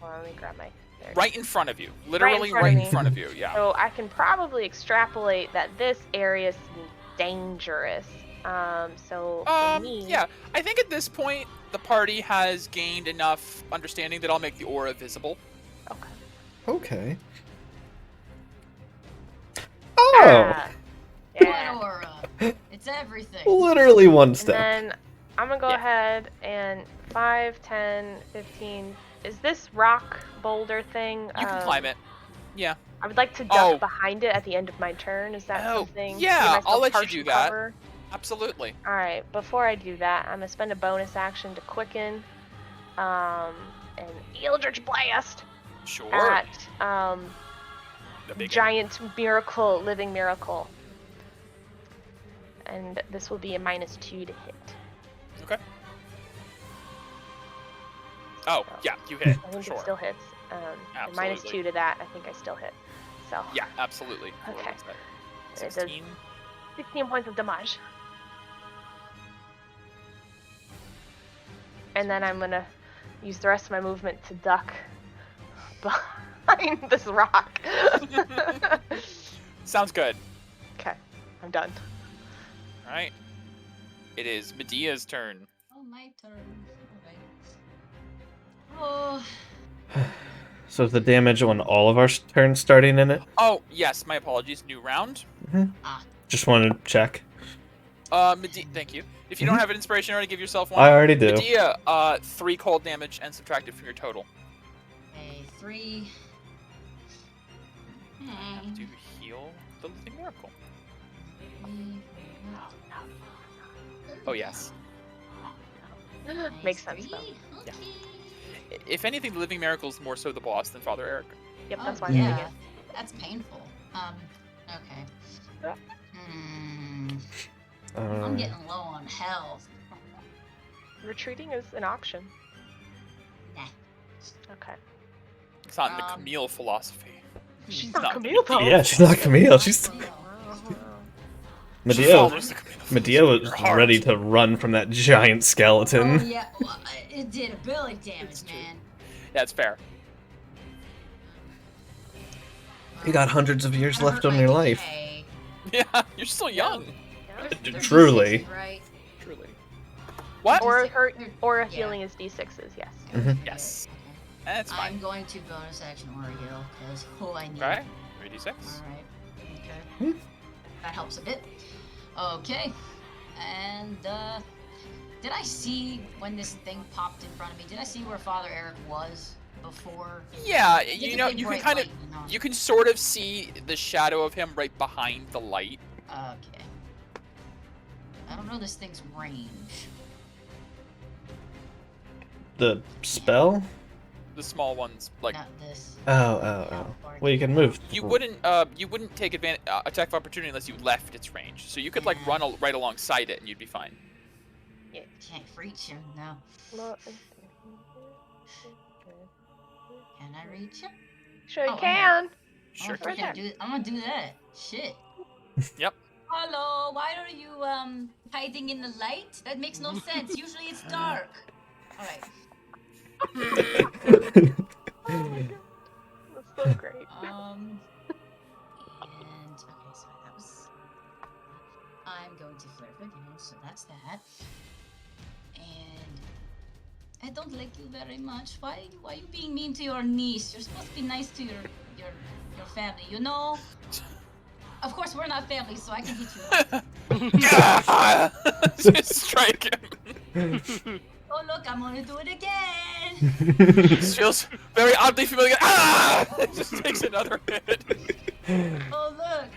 [SPEAKER 4] hold on, let me grab my. There it is.
[SPEAKER 2] Right in front of you. Literally
[SPEAKER 4] front of
[SPEAKER 2] right
[SPEAKER 4] me.
[SPEAKER 2] in front of you. Yeah.
[SPEAKER 4] So I can probably extrapolate that this area seems dangerous. So for me,
[SPEAKER 2] Yeah. I think at this point the party has gained enough understanding that I'll make the aura visible.
[SPEAKER 4] Okay.
[SPEAKER 1] Okay. Oh!
[SPEAKER 4] Ah, yeah.
[SPEAKER 5] What aura? It's everything.
[SPEAKER 1] Literally one
[SPEAKER 4] And
[SPEAKER 1] step.
[SPEAKER 4] then I'm gonna go
[SPEAKER 2] Yeah.
[SPEAKER 4] ahead and 5, 10, 15. Is this rock boulder thing?
[SPEAKER 2] You can climb it. Yeah.
[SPEAKER 4] I would like to duck
[SPEAKER 2] Oh.
[SPEAKER 4] behind it at the end of my turn. Is that
[SPEAKER 2] Oh,
[SPEAKER 4] something?
[SPEAKER 2] yeah,
[SPEAKER 4] Give myself
[SPEAKER 2] I'll let you
[SPEAKER 4] partial
[SPEAKER 2] do that.
[SPEAKER 4] cover?
[SPEAKER 2] Absolutely.
[SPEAKER 4] All right. Before I do that, I'm gonna spend a bonus action to quicken, and Eldritch Blast
[SPEAKER 2] Sure.
[SPEAKER 4] at
[SPEAKER 2] The big
[SPEAKER 4] giant miracle, living miracle, and this will be a -2 to hit.
[SPEAKER 2] Okay. Oh, yeah, you hit.
[SPEAKER 4] I think
[SPEAKER 2] Sure.
[SPEAKER 4] it still hits. And
[SPEAKER 2] Absolutely.
[SPEAKER 4] -2 to that, I think I still hit. So
[SPEAKER 2] Yeah, absolutely. What
[SPEAKER 4] Okay.
[SPEAKER 2] was that?
[SPEAKER 4] It does
[SPEAKER 2] 16.
[SPEAKER 4] 16 points of damage. And then I'm gonna use the rest of my movement to duck behind this rock.
[SPEAKER 2] Sounds good.
[SPEAKER 4] Okay, I'm done.
[SPEAKER 2] All right. It is Medea's turn.
[SPEAKER 5] Oh, my turn. Alright. Oh,
[SPEAKER 1] So is the damage on all of our turns starting in it?
[SPEAKER 2] Oh, yes, my apologies. New round.
[SPEAKER 1] Just wanted to check.
[SPEAKER 2] Medea, thank you. If you don't have an inspiration already, give yourself one.
[SPEAKER 1] I already do.
[SPEAKER 2] Medea, 3 cold damage and subtract it from your total.
[SPEAKER 5] okay, 3.
[SPEAKER 2] Have to heal the living miracle. Oh, yes.
[SPEAKER 4] Makes sense though.
[SPEAKER 2] Yeah. If anything, the living miracle is more so the boss than Father Eric.
[SPEAKER 4] Yep, that's
[SPEAKER 5] Oh,
[SPEAKER 4] why I'm doing it.
[SPEAKER 5] That's painful. Okay.
[SPEAKER 4] Yeah.
[SPEAKER 5] I'm getting low on health.
[SPEAKER 4] Retreating is an option.
[SPEAKER 5] Nah.
[SPEAKER 4] Okay.
[SPEAKER 2] It's not in the
[SPEAKER 5] Um,
[SPEAKER 2] Camille philosophy.
[SPEAKER 4] She's
[SPEAKER 2] It's
[SPEAKER 4] not
[SPEAKER 2] not
[SPEAKER 4] Camille though.
[SPEAKER 1] Yeah, she's not Camille. She's
[SPEAKER 5] Wow.
[SPEAKER 2] She
[SPEAKER 1] Medea.
[SPEAKER 2] follows the Camille
[SPEAKER 1] Medea
[SPEAKER 2] philosophy.
[SPEAKER 1] was
[SPEAKER 2] Your heart.
[SPEAKER 1] ready to run from that giant skeleton.
[SPEAKER 5] Oh, yeah. Well, it did ability damage, man.
[SPEAKER 2] That's fair.
[SPEAKER 1] You got hundreds of years
[SPEAKER 5] I
[SPEAKER 1] left
[SPEAKER 5] hurt
[SPEAKER 1] on
[SPEAKER 5] my
[SPEAKER 1] your life.
[SPEAKER 5] DK.
[SPEAKER 2] Yeah, you're still young.
[SPEAKER 5] They're
[SPEAKER 1] Truly.
[SPEAKER 5] D6s, right?
[SPEAKER 2] Truly. What?
[SPEAKER 4] Or her, or
[SPEAKER 5] Yeah.
[SPEAKER 4] healing is d6s. Yes.
[SPEAKER 2] Yes.
[SPEAKER 5] Okay.
[SPEAKER 2] That's
[SPEAKER 5] I'm
[SPEAKER 2] fine.
[SPEAKER 5] going to bonus action or heal because I need.
[SPEAKER 2] Okay. 3d6.
[SPEAKER 5] Alright. Okay. That helps a bit. Okay. And did I see when this thing popped in front of me? Did I see where Father Eric was before?
[SPEAKER 2] Yeah,
[SPEAKER 5] It's
[SPEAKER 2] you
[SPEAKER 5] a
[SPEAKER 2] know,
[SPEAKER 5] big
[SPEAKER 2] you can
[SPEAKER 5] bright
[SPEAKER 2] kind of,
[SPEAKER 5] light, you know.
[SPEAKER 2] you can sort of see the shadow of him right behind the light.
[SPEAKER 5] Okay. I don't know this thing's range.
[SPEAKER 1] The spell?
[SPEAKER 2] The small ones, like
[SPEAKER 5] Not this.
[SPEAKER 1] Oh. Well, you can move.
[SPEAKER 2] you wouldn't take advantage attack of opportunity unless you left its range. So you could like run right alongside it and you'd be fine.
[SPEAKER 5] Yeah, can't reach him. No.
[SPEAKER 4] Well,
[SPEAKER 5] Can I reach him?
[SPEAKER 4] sure you
[SPEAKER 5] Oh,
[SPEAKER 4] can.
[SPEAKER 2] Sure.
[SPEAKER 5] I'm gonna do that. Shit.
[SPEAKER 2] Yep.
[SPEAKER 5] Hello, why are you hiding in the light? That makes no sense. Usually it's dark. Alright.
[SPEAKER 4] Oh my god. That's so great.
[SPEAKER 5] And okay, so that was I'm going to flirt with you, so that's that. And I don't like you very much. Why are you being mean to your niece? You're supposed to be nice to your family, you know? Of course, we're not family, so I can hit you.
[SPEAKER 2] Just strike him.
[SPEAKER 5] Oh look, I'm gonna do it again.
[SPEAKER 2] This feels very oddly familiar. Ah! It just takes another hit.
[SPEAKER 5] Oh look,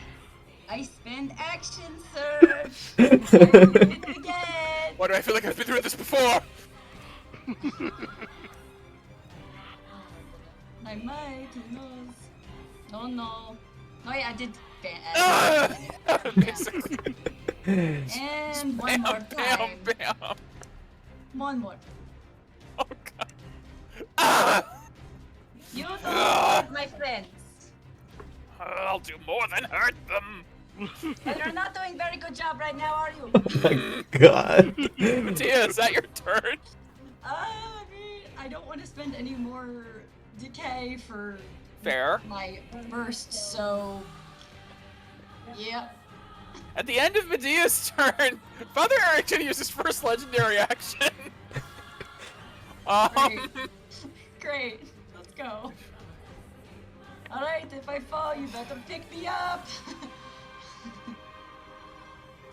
[SPEAKER 5] I spend action surge. I do it again.
[SPEAKER 2] Why do I feel like I've been through this before?
[SPEAKER 5] I might, who knows? Oh no. Oh yeah, I did.
[SPEAKER 2] Basically.
[SPEAKER 5] And one more time.
[SPEAKER 2] Bam.
[SPEAKER 5] One more.
[SPEAKER 2] Oh god. Ah!
[SPEAKER 5] You don't hurt my friends.
[SPEAKER 2] I'll do more than hurt them.
[SPEAKER 5] And you're not doing a very good job right now, are you?
[SPEAKER 1] God.
[SPEAKER 2] Mattia, is that your turn?
[SPEAKER 5] I mean, I don't want to spend any more decay for
[SPEAKER 2] Fair.
[SPEAKER 5] my burst, so yeah.
[SPEAKER 2] At the end of Medea's turn, Father Eric can use his first legendary action.
[SPEAKER 5] Great. Let's go. Alright, if I fall, you better pick me up.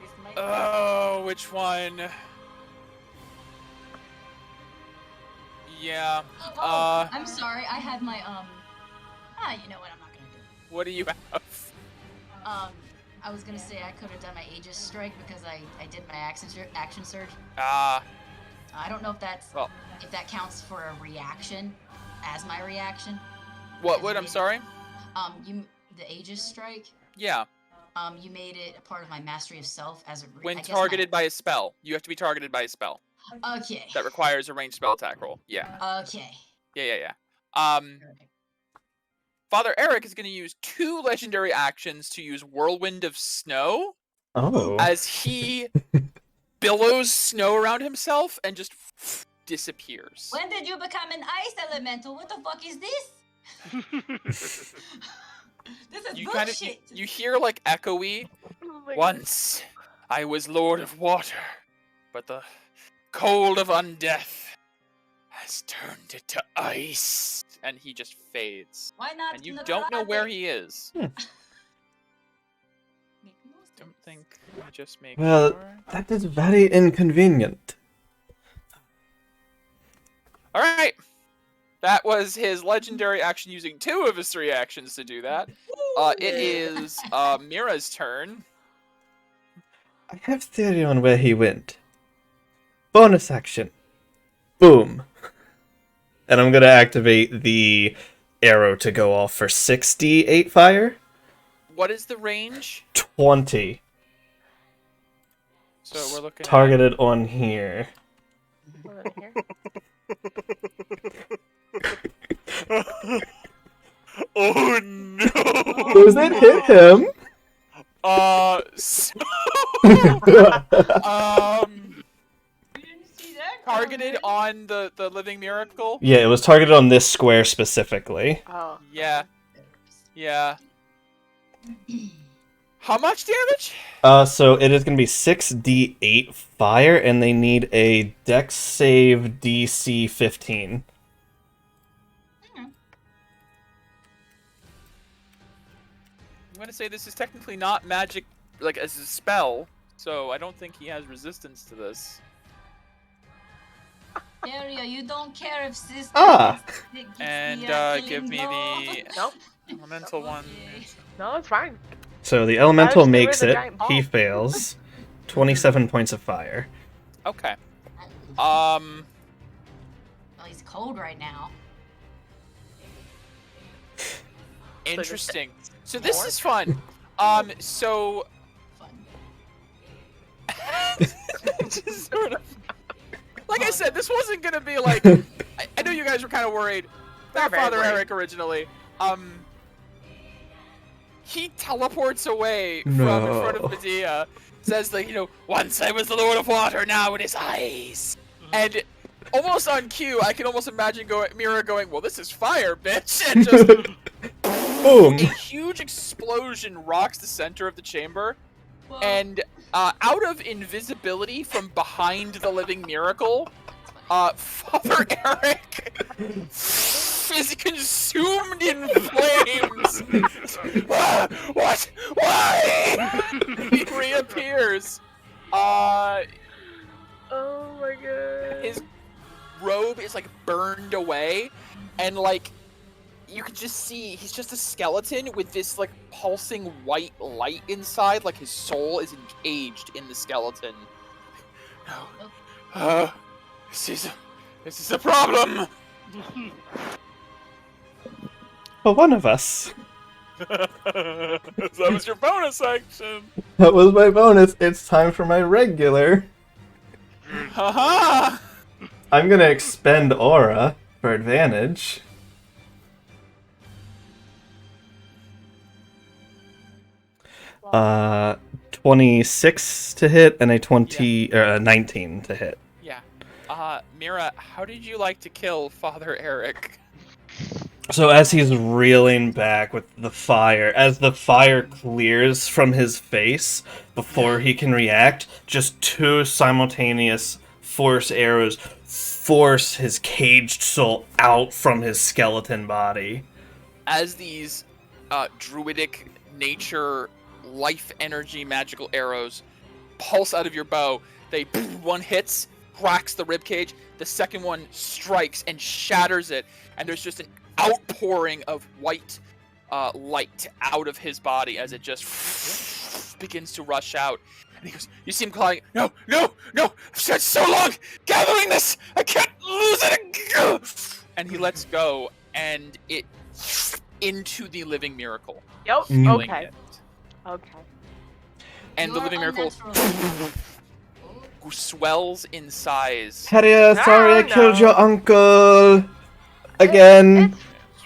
[SPEAKER 5] This might
[SPEAKER 2] Oh, which one? Yeah.
[SPEAKER 5] Oh, I'm sorry. I had my you know what? I'm not gonna do.
[SPEAKER 2] What do you have?
[SPEAKER 5] I was gonna say I could have done my Aegis strike because I did my action surge.
[SPEAKER 2] Ah.
[SPEAKER 5] I don't know if that's
[SPEAKER 2] Well.
[SPEAKER 5] if that counts for a reaction as my reaction.
[SPEAKER 2] What?
[SPEAKER 5] Because
[SPEAKER 2] What?
[SPEAKER 5] you
[SPEAKER 2] I'm
[SPEAKER 5] made
[SPEAKER 2] sorry.
[SPEAKER 5] The Aegis strike.
[SPEAKER 2] Yeah.
[SPEAKER 5] You made it a part of my mastery of self as a
[SPEAKER 2] When
[SPEAKER 5] I guess
[SPEAKER 2] targeted by a spell, you have to be targeted by a spell
[SPEAKER 5] Okay.
[SPEAKER 2] that requires a ranged spell attack roll. Yeah.
[SPEAKER 5] Okay.
[SPEAKER 2] Yeah.
[SPEAKER 5] Perfect.
[SPEAKER 2] Father Eric is going to use 2 legendary actions to use Whirlwind of Snow
[SPEAKER 1] Oh.
[SPEAKER 2] as he billows snow around himself and just disappears.
[SPEAKER 5] When did you become an ice elemental? What the fuck is this? This is
[SPEAKER 2] You
[SPEAKER 5] bullshit.
[SPEAKER 2] you hear like echoey.
[SPEAKER 4] Oh my
[SPEAKER 2] Once I was Lord of Water, but the cold of undeath has turned it to ice. And he just fades.
[SPEAKER 5] Why not?
[SPEAKER 2] And you don't know where
[SPEAKER 5] Nagarate?
[SPEAKER 2] he is.
[SPEAKER 5] Make no sense.
[SPEAKER 2] Don't think I just make
[SPEAKER 1] Well,
[SPEAKER 2] sure.
[SPEAKER 1] that is very inconvenient.
[SPEAKER 2] Alright. That was his legendary action using 2 of his 3 actions to do that. It is Mira's turn.
[SPEAKER 1] I have theory on where he went. Bonus action. Boom. And I'm gonna activate the arrow to go off for 6d8 fire.
[SPEAKER 2] What is the range?
[SPEAKER 1] 20.
[SPEAKER 2] So we're looking
[SPEAKER 1] Targeted on here.
[SPEAKER 4] God. Over here.
[SPEAKER 2] Oh no!
[SPEAKER 1] Does it hit him?
[SPEAKER 2] So,
[SPEAKER 5] You didn't see that
[SPEAKER 2] targeted
[SPEAKER 5] coming.
[SPEAKER 2] on the living miracle?
[SPEAKER 1] Yeah, it was targeted on this square specifically.
[SPEAKER 4] Oh.
[SPEAKER 2] Yeah. Yeah. How much damage?
[SPEAKER 1] So it is gonna be 6d8 fire, and they need a dex save DC 15.
[SPEAKER 2] I'm gonna say this is technically not magic, like as a spell, so I don't think he has resistance to this.
[SPEAKER 5] Daria, you don't care if sister
[SPEAKER 1] Ah!
[SPEAKER 5] gets
[SPEAKER 2] And
[SPEAKER 5] the,
[SPEAKER 2] give me the
[SPEAKER 4] Nope.
[SPEAKER 2] elemental one.
[SPEAKER 4] No, it's fine.
[SPEAKER 1] So the elemental
[SPEAKER 4] Stay
[SPEAKER 1] makes
[SPEAKER 4] with the
[SPEAKER 1] it.
[SPEAKER 4] giant ball.
[SPEAKER 1] He fails. 27 points of fire.
[SPEAKER 2] Okay.
[SPEAKER 5] Well, he's cold right now.
[SPEAKER 2] Interesting. So this
[SPEAKER 4] More?
[SPEAKER 2] is fun. So
[SPEAKER 5] Fun.
[SPEAKER 2] just sort of, like I said, this wasn't gonna be like. I know you guys were kind of worried.
[SPEAKER 4] Not
[SPEAKER 2] Not
[SPEAKER 4] very
[SPEAKER 2] Father
[SPEAKER 4] worried.
[SPEAKER 2] Eric originally. He teleports away from in front of
[SPEAKER 1] No.
[SPEAKER 2] Medea. Says like, once I was the Lord of Water, now it is ice. And almost on cue, I can almost imagine Mira going, well, this is fire, bitch, and just
[SPEAKER 1] Boom!
[SPEAKER 2] a huge explosion rocks the center of the chamber, and out of invisibility from behind the living miracle, Father Eric is consumed in flames. What? Why? He reappears.
[SPEAKER 4] Oh my god.
[SPEAKER 2] His robe is like burned away, and like you can just see he's just a skeleton with this like pulsing white light inside, like his soul is encaged in the skeleton. No. This is a problem.
[SPEAKER 1] For one of us.
[SPEAKER 2] That was your bonus action.
[SPEAKER 1] That was my bonus. It's time for my regular.
[SPEAKER 2] Haha.
[SPEAKER 1] I'm gonna expend Aura for advantage.
[SPEAKER 4] Well,
[SPEAKER 1] 26 to hit and a 19 to hit.
[SPEAKER 2] Yeah. Mira, how did you like to kill Father Eric?
[SPEAKER 1] So as he's reeling back with the fire, as the fire clears from his face before he can react, just two simultaneous force arrows force his caged soul out from his skeleton body.
[SPEAKER 2] As these druidic nature life energy magical arrows pulse out of your bow, they one hits, cracks the ribcage, the second one strikes and shatters it, and there's just an outpouring of white light out of his body as it just begins to rush out. And he goes, you see him calling, no, I've spent so long gathering this, I can't lose it. And he lets go, and it into the living miracle.
[SPEAKER 4] Yep.
[SPEAKER 2] Feeling
[SPEAKER 4] Okay.
[SPEAKER 2] it.
[SPEAKER 4] Okay.
[SPEAKER 2] And the
[SPEAKER 5] You're
[SPEAKER 2] living miracle
[SPEAKER 5] unnatural.
[SPEAKER 2] swells in size.
[SPEAKER 1] Harriet, sorry I
[SPEAKER 4] No,
[SPEAKER 1] killed
[SPEAKER 4] no.
[SPEAKER 1] your uncle again.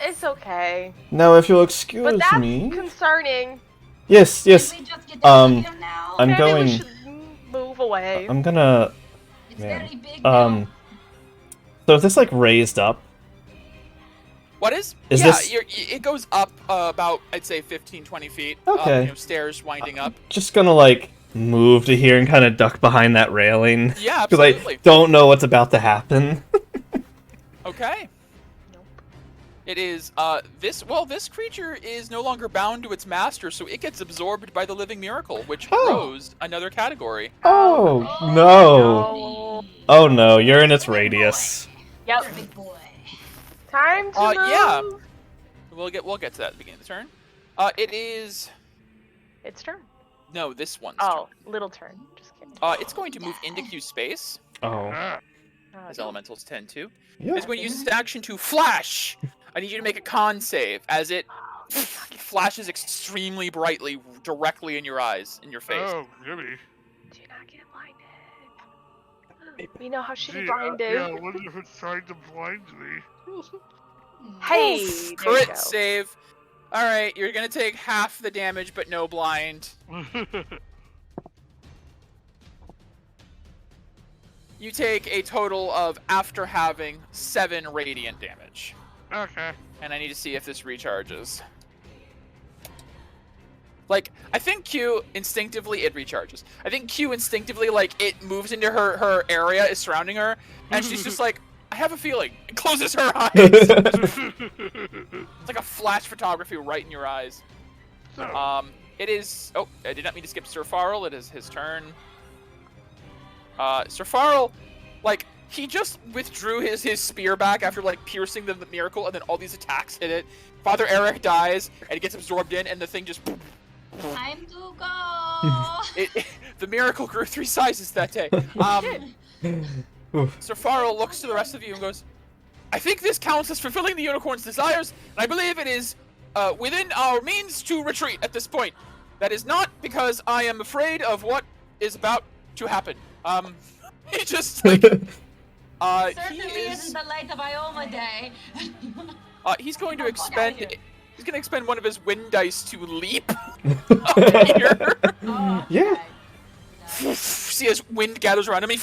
[SPEAKER 4] It's okay.
[SPEAKER 1] Now if you'll
[SPEAKER 4] But
[SPEAKER 1] excuse
[SPEAKER 4] that's
[SPEAKER 1] me.
[SPEAKER 4] concerning.
[SPEAKER 1] Yes.
[SPEAKER 5] Can we just get down to him now?
[SPEAKER 1] I'm
[SPEAKER 4] Maybe
[SPEAKER 1] going.
[SPEAKER 4] we should move away.
[SPEAKER 1] I'm gonna.
[SPEAKER 5] It's
[SPEAKER 1] man.
[SPEAKER 5] very big now.
[SPEAKER 1] So is this like raised up?
[SPEAKER 2] What is?
[SPEAKER 1] Is
[SPEAKER 2] yeah,
[SPEAKER 1] this-
[SPEAKER 2] it goes up about, I'd say, 15, 20 feet.
[SPEAKER 1] Okay.
[SPEAKER 2] Stairs winding up.
[SPEAKER 1] Just gonna like move to here and kind of duck behind that railing
[SPEAKER 2] Yeah,
[SPEAKER 1] because I
[SPEAKER 2] absolutely.
[SPEAKER 1] don't know what's about to happen.
[SPEAKER 2] Okay.
[SPEAKER 4] Nope.
[SPEAKER 2] It is, this creature is no longer bound to its master, so it gets absorbed by the living miracle, which
[SPEAKER 1] Oh.
[SPEAKER 2] grows another category.
[SPEAKER 1] Oh no!
[SPEAKER 4] No.
[SPEAKER 1] Oh no! You're in its radius.
[SPEAKER 4] Yep.
[SPEAKER 5] You're a big boy.
[SPEAKER 4] Time to move.
[SPEAKER 2] Yeah. We'll get to that at the beginning of the turn. It is,
[SPEAKER 4] It's turn.
[SPEAKER 2] no, this one's
[SPEAKER 4] Oh,
[SPEAKER 2] turn.
[SPEAKER 4] little turn. Just kidding.
[SPEAKER 2] It's going to move into Q space,
[SPEAKER 1] Oh.
[SPEAKER 3] Ah,
[SPEAKER 2] as elementals tend to.
[SPEAKER 1] Yeah.
[SPEAKER 2] It's going to use its action to flash. I need you to make a con save as it flashes extremely brightly directly in your eyes, in your face.
[SPEAKER 3] oh, Jimmy.
[SPEAKER 4] Do not get blinded. We know how shitty
[SPEAKER 3] Gee,
[SPEAKER 4] blind
[SPEAKER 3] yeah, I
[SPEAKER 4] is.
[SPEAKER 3] wonder if it's trying to blind me.
[SPEAKER 4] Hey,
[SPEAKER 2] Oof,
[SPEAKER 4] there you
[SPEAKER 2] crit
[SPEAKER 4] go.
[SPEAKER 2] save. All right, you're gonna take half the damage, but no blind. You take a total of, after having, 7 radiant damage,
[SPEAKER 3] Okay.
[SPEAKER 2] and I need to see if this recharges. Like, I think Q instinctively it recharges. I think Q instinctively, like, it moves into her area is surrounding her, and she's just like, I have a feeling, and closes her eyes. It's like a flash photography right in your eyes.
[SPEAKER 3] So,
[SPEAKER 2] It is. Oh, I did not mean to skip Sir Farrell. It is his turn. Sir Farrell, like, he just withdrew his spear back after, like, piercing the miracle, and then all these attacks hit it. Father Eric dies, and he gets absorbed in, and the thing just.
[SPEAKER 5] Time to go.
[SPEAKER 2] The miracle grew 3 sizes that day. Sir Farrell looks to the rest of you and goes, I think this counts as fulfilling the unicorn's desires, and I believe it is within our means to retreat at this point. That is not because I am afraid of what is about to happen. He just, like,
[SPEAKER 5] Certainly
[SPEAKER 2] he is,
[SPEAKER 5] isn't the light of Ioma Day.
[SPEAKER 2] he's going to
[SPEAKER 5] Oh, fuck outta
[SPEAKER 2] expend,
[SPEAKER 5] here.
[SPEAKER 2] he's going to expend one of his wind dice to leap up here.
[SPEAKER 5] Oh,
[SPEAKER 1] Yeah.
[SPEAKER 5] okay. Nice.
[SPEAKER 2] See as wind gathers around him, he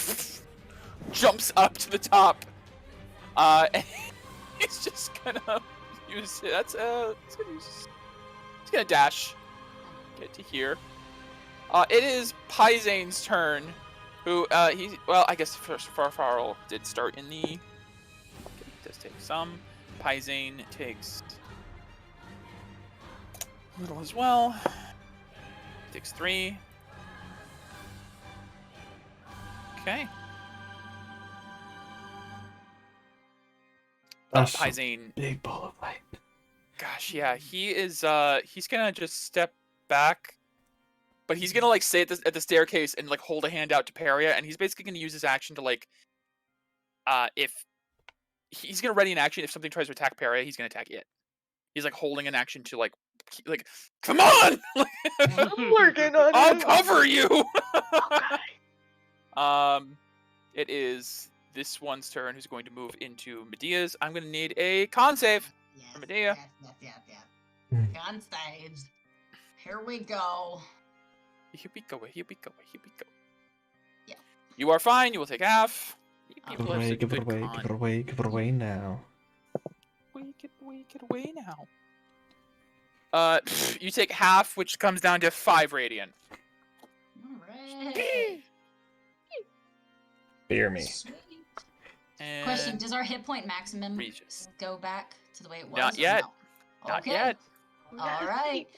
[SPEAKER 2] jumps up to the top. And he's just gonna use it. He's gonna dash. Get to here. It is Paizane's turn. Who I guess first Farfarl did start in the. Okay, he does take some. Paizane takes a little as well. Takes 3. Okay.
[SPEAKER 1] That's a
[SPEAKER 2] Paizane.
[SPEAKER 1] big ball of light.
[SPEAKER 2] Gosh, yeah, he is. He's gonna just step back, but he's gonna like stay at the staircase and like hold a hand out to Peria, and he's basically gonna use his action to like, if he's gonna ready an action if something tries to attack Peria, he's gonna attack it. He's like holding an action to like, come on,
[SPEAKER 4] I'm working on
[SPEAKER 2] I'll
[SPEAKER 4] it.
[SPEAKER 2] cover you.
[SPEAKER 4] Okay.
[SPEAKER 2] It is this one's turn. Who's going to move into Medea's? I'm gonna need a con save.
[SPEAKER 5] Yes,
[SPEAKER 2] For Medea.
[SPEAKER 5] yes. On stage. Here we go.
[SPEAKER 2] Here we go. Here we go. Here we go.
[SPEAKER 5] Yeah.
[SPEAKER 2] You are fine. You will take half. You
[SPEAKER 1] Give
[SPEAKER 2] people
[SPEAKER 1] it
[SPEAKER 2] have
[SPEAKER 1] away,
[SPEAKER 2] such
[SPEAKER 1] give it
[SPEAKER 2] good
[SPEAKER 1] away,
[SPEAKER 2] con.
[SPEAKER 1] give it away, give it away now.
[SPEAKER 2] Get away now. You take half, which comes down to 5 radiant.
[SPEAKER 5] Alright.
[SPEAKER 1] Fear me.
[SPEAKER 5] Sweet.
[SPEAKER 2] And
[SPEAKER 5] Question, does our hit point maximum
[SPEAKER 2] Regis.
[SPEAKER 5] go back to the way it was?
[SPEAKER 2] Not
[SPEAKER 5] or
[SPEAKER 2] yet.
[SPEAKER 5] No?
[SPEAKER 2] Not
[SPEAKER 5] Okay.
[SPEAKER 2] yet.
[SPEAKER 5] Alright.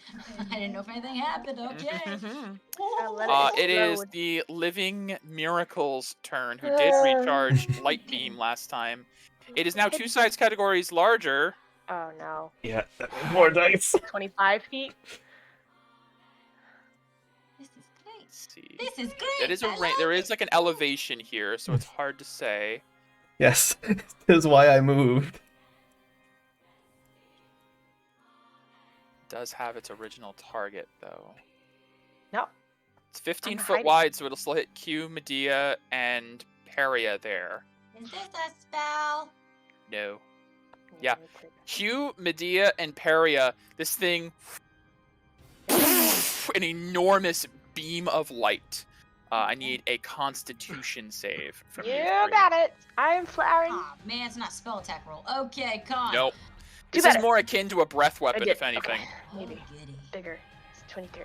[SPEAKER 5] I didn't know if anything happened. Okay.
[SPEAKER 4] Let
[SPEAKER 2] It is
[SPEAKER 4] load.
[SPEAKER 2] the Living Miracles turn, who did recharge Light Beam last time. It is now 2 size categories larger.
[SPEAKER 4] Oh no.
[SPEAKER 1] Yeah, more dice.
[SPEAKER 4] 25 feet.
[SPEAKER 5] This is great.
[SPEAKER 2] Let's see.
[SPEAKER 5] This is great.
[SPEAKER 2] That is a
[SPEAKER 5] I
[SPEAKER 2] range. There
[SPEAKER 5] love
[SPEAKER 2] is
[SPEAKER 5] it.
[SPEAKER 2] like an elevation here, so it's hard to say.
[SPEAKER 1] Yes, this is why I moved.
[SPEAKER 2] Does have its original target though.
[SPEAKER 4] No.
[SPEAKER 2] It's 15
[SPEAKER 4] I'm
[SPEAKER 2] foot
[SPEAKER 4] hiding.
[SPEAKER 2] wide, so it'll still hit Q, Medea, and Peria there.
[SPEAKER 5] Is this a spell?
[SPEAKER 2] No. Yeah. Q, Medea, and Peria. This thing, an enormous beam of light. I need a Constitution save from you.
[SPEAKER 4] You
[SPEAKER 2] three.
[SPEAKER 4] got it. I'm flattering.
[SPEAKER 5] Aw, man, it's not spell attack roll. Okay, con.
[SPEAKER 2] Nope.
[SPEAKER 4] Do
[SPEAKER 2] This is
[SPEAKER 4] better.
[SPEAKER 2] more akin to a breath
[SPEAKER 4] I
[SPEAKER 2] weapon,
[SPEAKER 4] did.
[SPEAKER 2] if anything.
[SPEAKER 4] Okay.
[SPEAKER 5] Oh,
[SPEAKER 4] Maybe
[SPEAKER 5] goody.
[SPEAKER 4] bigger. It's 23.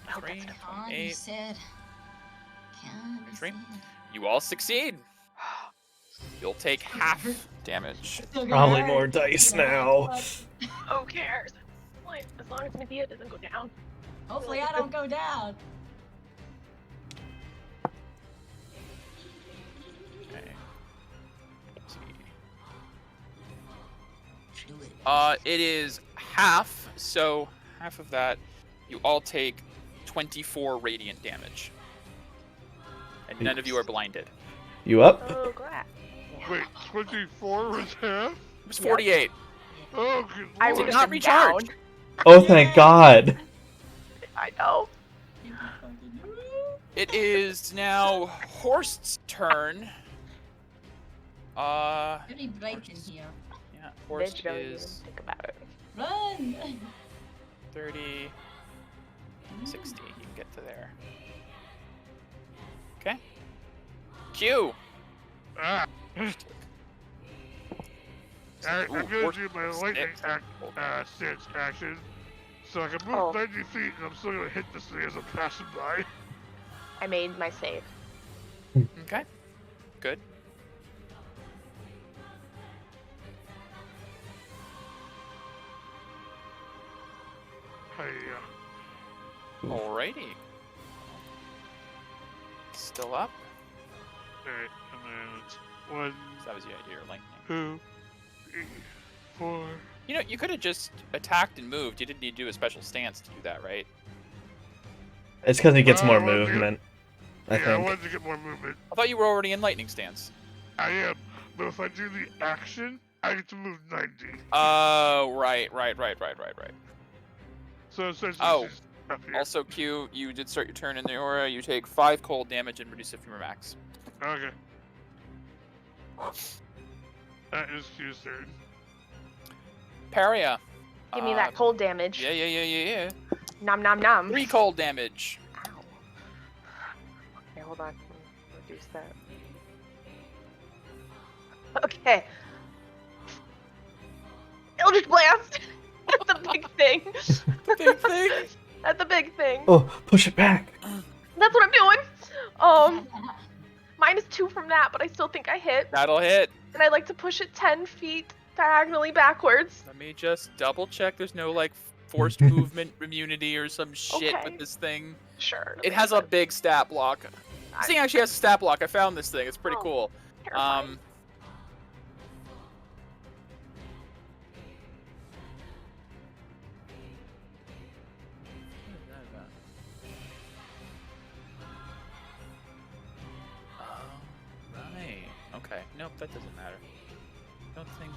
[SPEAKER 4] I hope that's
[SPEAKER 2] 3,
[SPEAKER 4] enough.
[SPEAKER 5] Con, you
[SPEAKER 2] 8.
[SPEAKER 5] said. Con, you
[SPEAKER 2] Three.
[SPEAKER 5] said.
[SPEAKER 2] You all succeed. You'll take half damage.
[SPEAKER 5] Still gonna
[SPEAKER 1] Probably
[SPEAKER 5] hurt.
[SPEAKER 1] more dice
[SPEAKER 5] Gonna hurt,
[SPEAKER 1] now.
[SPEAKER 5] but
[SPEAKER 4] Who cares? Like, as long as Medea doesn't go down.
[SPEAKER 5] Hopefully I don't go down.
[SPEAKER 2] Okay. Let's see.
[SPEAKER 5] Do it.
[SPEAKER 2] It is half, so half of that, you all take 24 radiant damage. And none of you are blinded.
[SPEAKER 1] You up?
[SPEAKER 4] Oh, glad.
[SPEAKER 3] Wait, 24 was half?
[SPEAKER 2] It was 48.
[SPEAKER 3] Oh, good
[SPEAKER 4] I
[SPEAKER 2] Did
[SPEAKER 3] lord.
[SPEAKER 4] would've
[SPEAKER 2] not
[SPEAKER 4] been
[SPEAKER 2] recharge.
[SPEAKER 4] down.
[SPEAKER 1] Oh, thank God.
[SPEAKER 4] I know.
[SPEAKER 2] It is now Horst's turn.
[SPEAKER 5] Pretty bright in here.
[SPEAKER 2] Yeah, Horst
[SPEAKER 4] Bitch, don't even
[SPEAKER 2] is
[SPEAKER 4] think about it.
[SPEAKER 5] Run!
[SPEAKER 2] 30, 60. You can get to there. Okay. Q.
[SPEAKER 3] Ah. I'm
[SPEAKER 2] Ooh,
[SPEAKER 3] gonna
[SPEAKER 2] Horst
[SPEAKER 3] do my
[SPEAKER 2] sniffed.
[SPEAKER 3] lightning stance action, so I can move
[SPEAKER 4] Oh.
[SPEAKER 3] 90 feet, and I'm still gonna hit this thing as I'm passing by.
[SPEAKER 4] I made my save.
[SPEAKER 2] Okay. Good.
[SPEAKER 3] Hey,
[SPEAKER 2] Alrighty. Still up.
[SPEAKER 3] alright, and then it's 1,
[SPEAKER 2] So that was the idea, lightning.
[SPEAKER 3] 2, 3, 4.
[SPEAKER 2] You know, you could have just attacked and moved. You didn't need to do a special stance to do that, right?
[SPEAKER 1] It's because he gets
[SPEAKER 3] Oh,
[SPEAKER 1] more
[SPEAKER 3] well, dude.
[SPEAKER 1] movement, I
[SPEAKER 3] Yeah, I
[SPEAKER 1] think.
[SPEAKER 3] wanted to get more movement.
[SPEAKER 2] I thought you were already in lightning stance.
[SPEAKER 3] I am, but if I do the action, I get to move 90.
[SPEAKER 2] Oh, right.
[SPEAKER 3] So essentially,
[SPEAKER 2] Oh.
[SPEAKER 3] she's up here.
[SPEAKER 2] Also, Q, you did start your turn in the aura. You take 5 cold damage and reduce it from your max.
[SPEAKER 3] Okay. That is Q's turn.
[SPEAKER 2] Peria.
[SPEAKER 4] Give me that cold damage.
[SPEAKER 2] Yeah.
[SPEAKER 4] Nom nom nom.
[SPEAKER 2] 3 cold damage.
[SPEAKER 4] Ow. Okay, hold on. Reduce that. Okay. Eldritch Blast! The big thing.
[SPEAKER 2] The big thing.
[SPEAKER 4] at the big thing.
[SPEAKER 1] Oh, push it back.
[SPEAKER 4] That's what I'm doing. -2 from that, but I still think I hit.
[SPEAKER 2] That'll hit.
[SPEAKER 4] And I like to push it 10 feet diagonally backwards.
[SPEAKER 2] Let me just double check. There's no like forced movement immunity or some shit
[SPEAKER 4] Okay.
[SPEAKER 2] with this thing.
[SPEAKER 4] Sure.
[SPEAKER 2] It has a big stat block. This thing actually has a stat block. I found this thing. It's pretty
[SPEAKER 4] Oh,
[SPEAKER 2] cool.
[SPEAKER 4] terrifying.
[SPEAKER 2] Right. Okay. Nope, that doesn't matter. Don't think.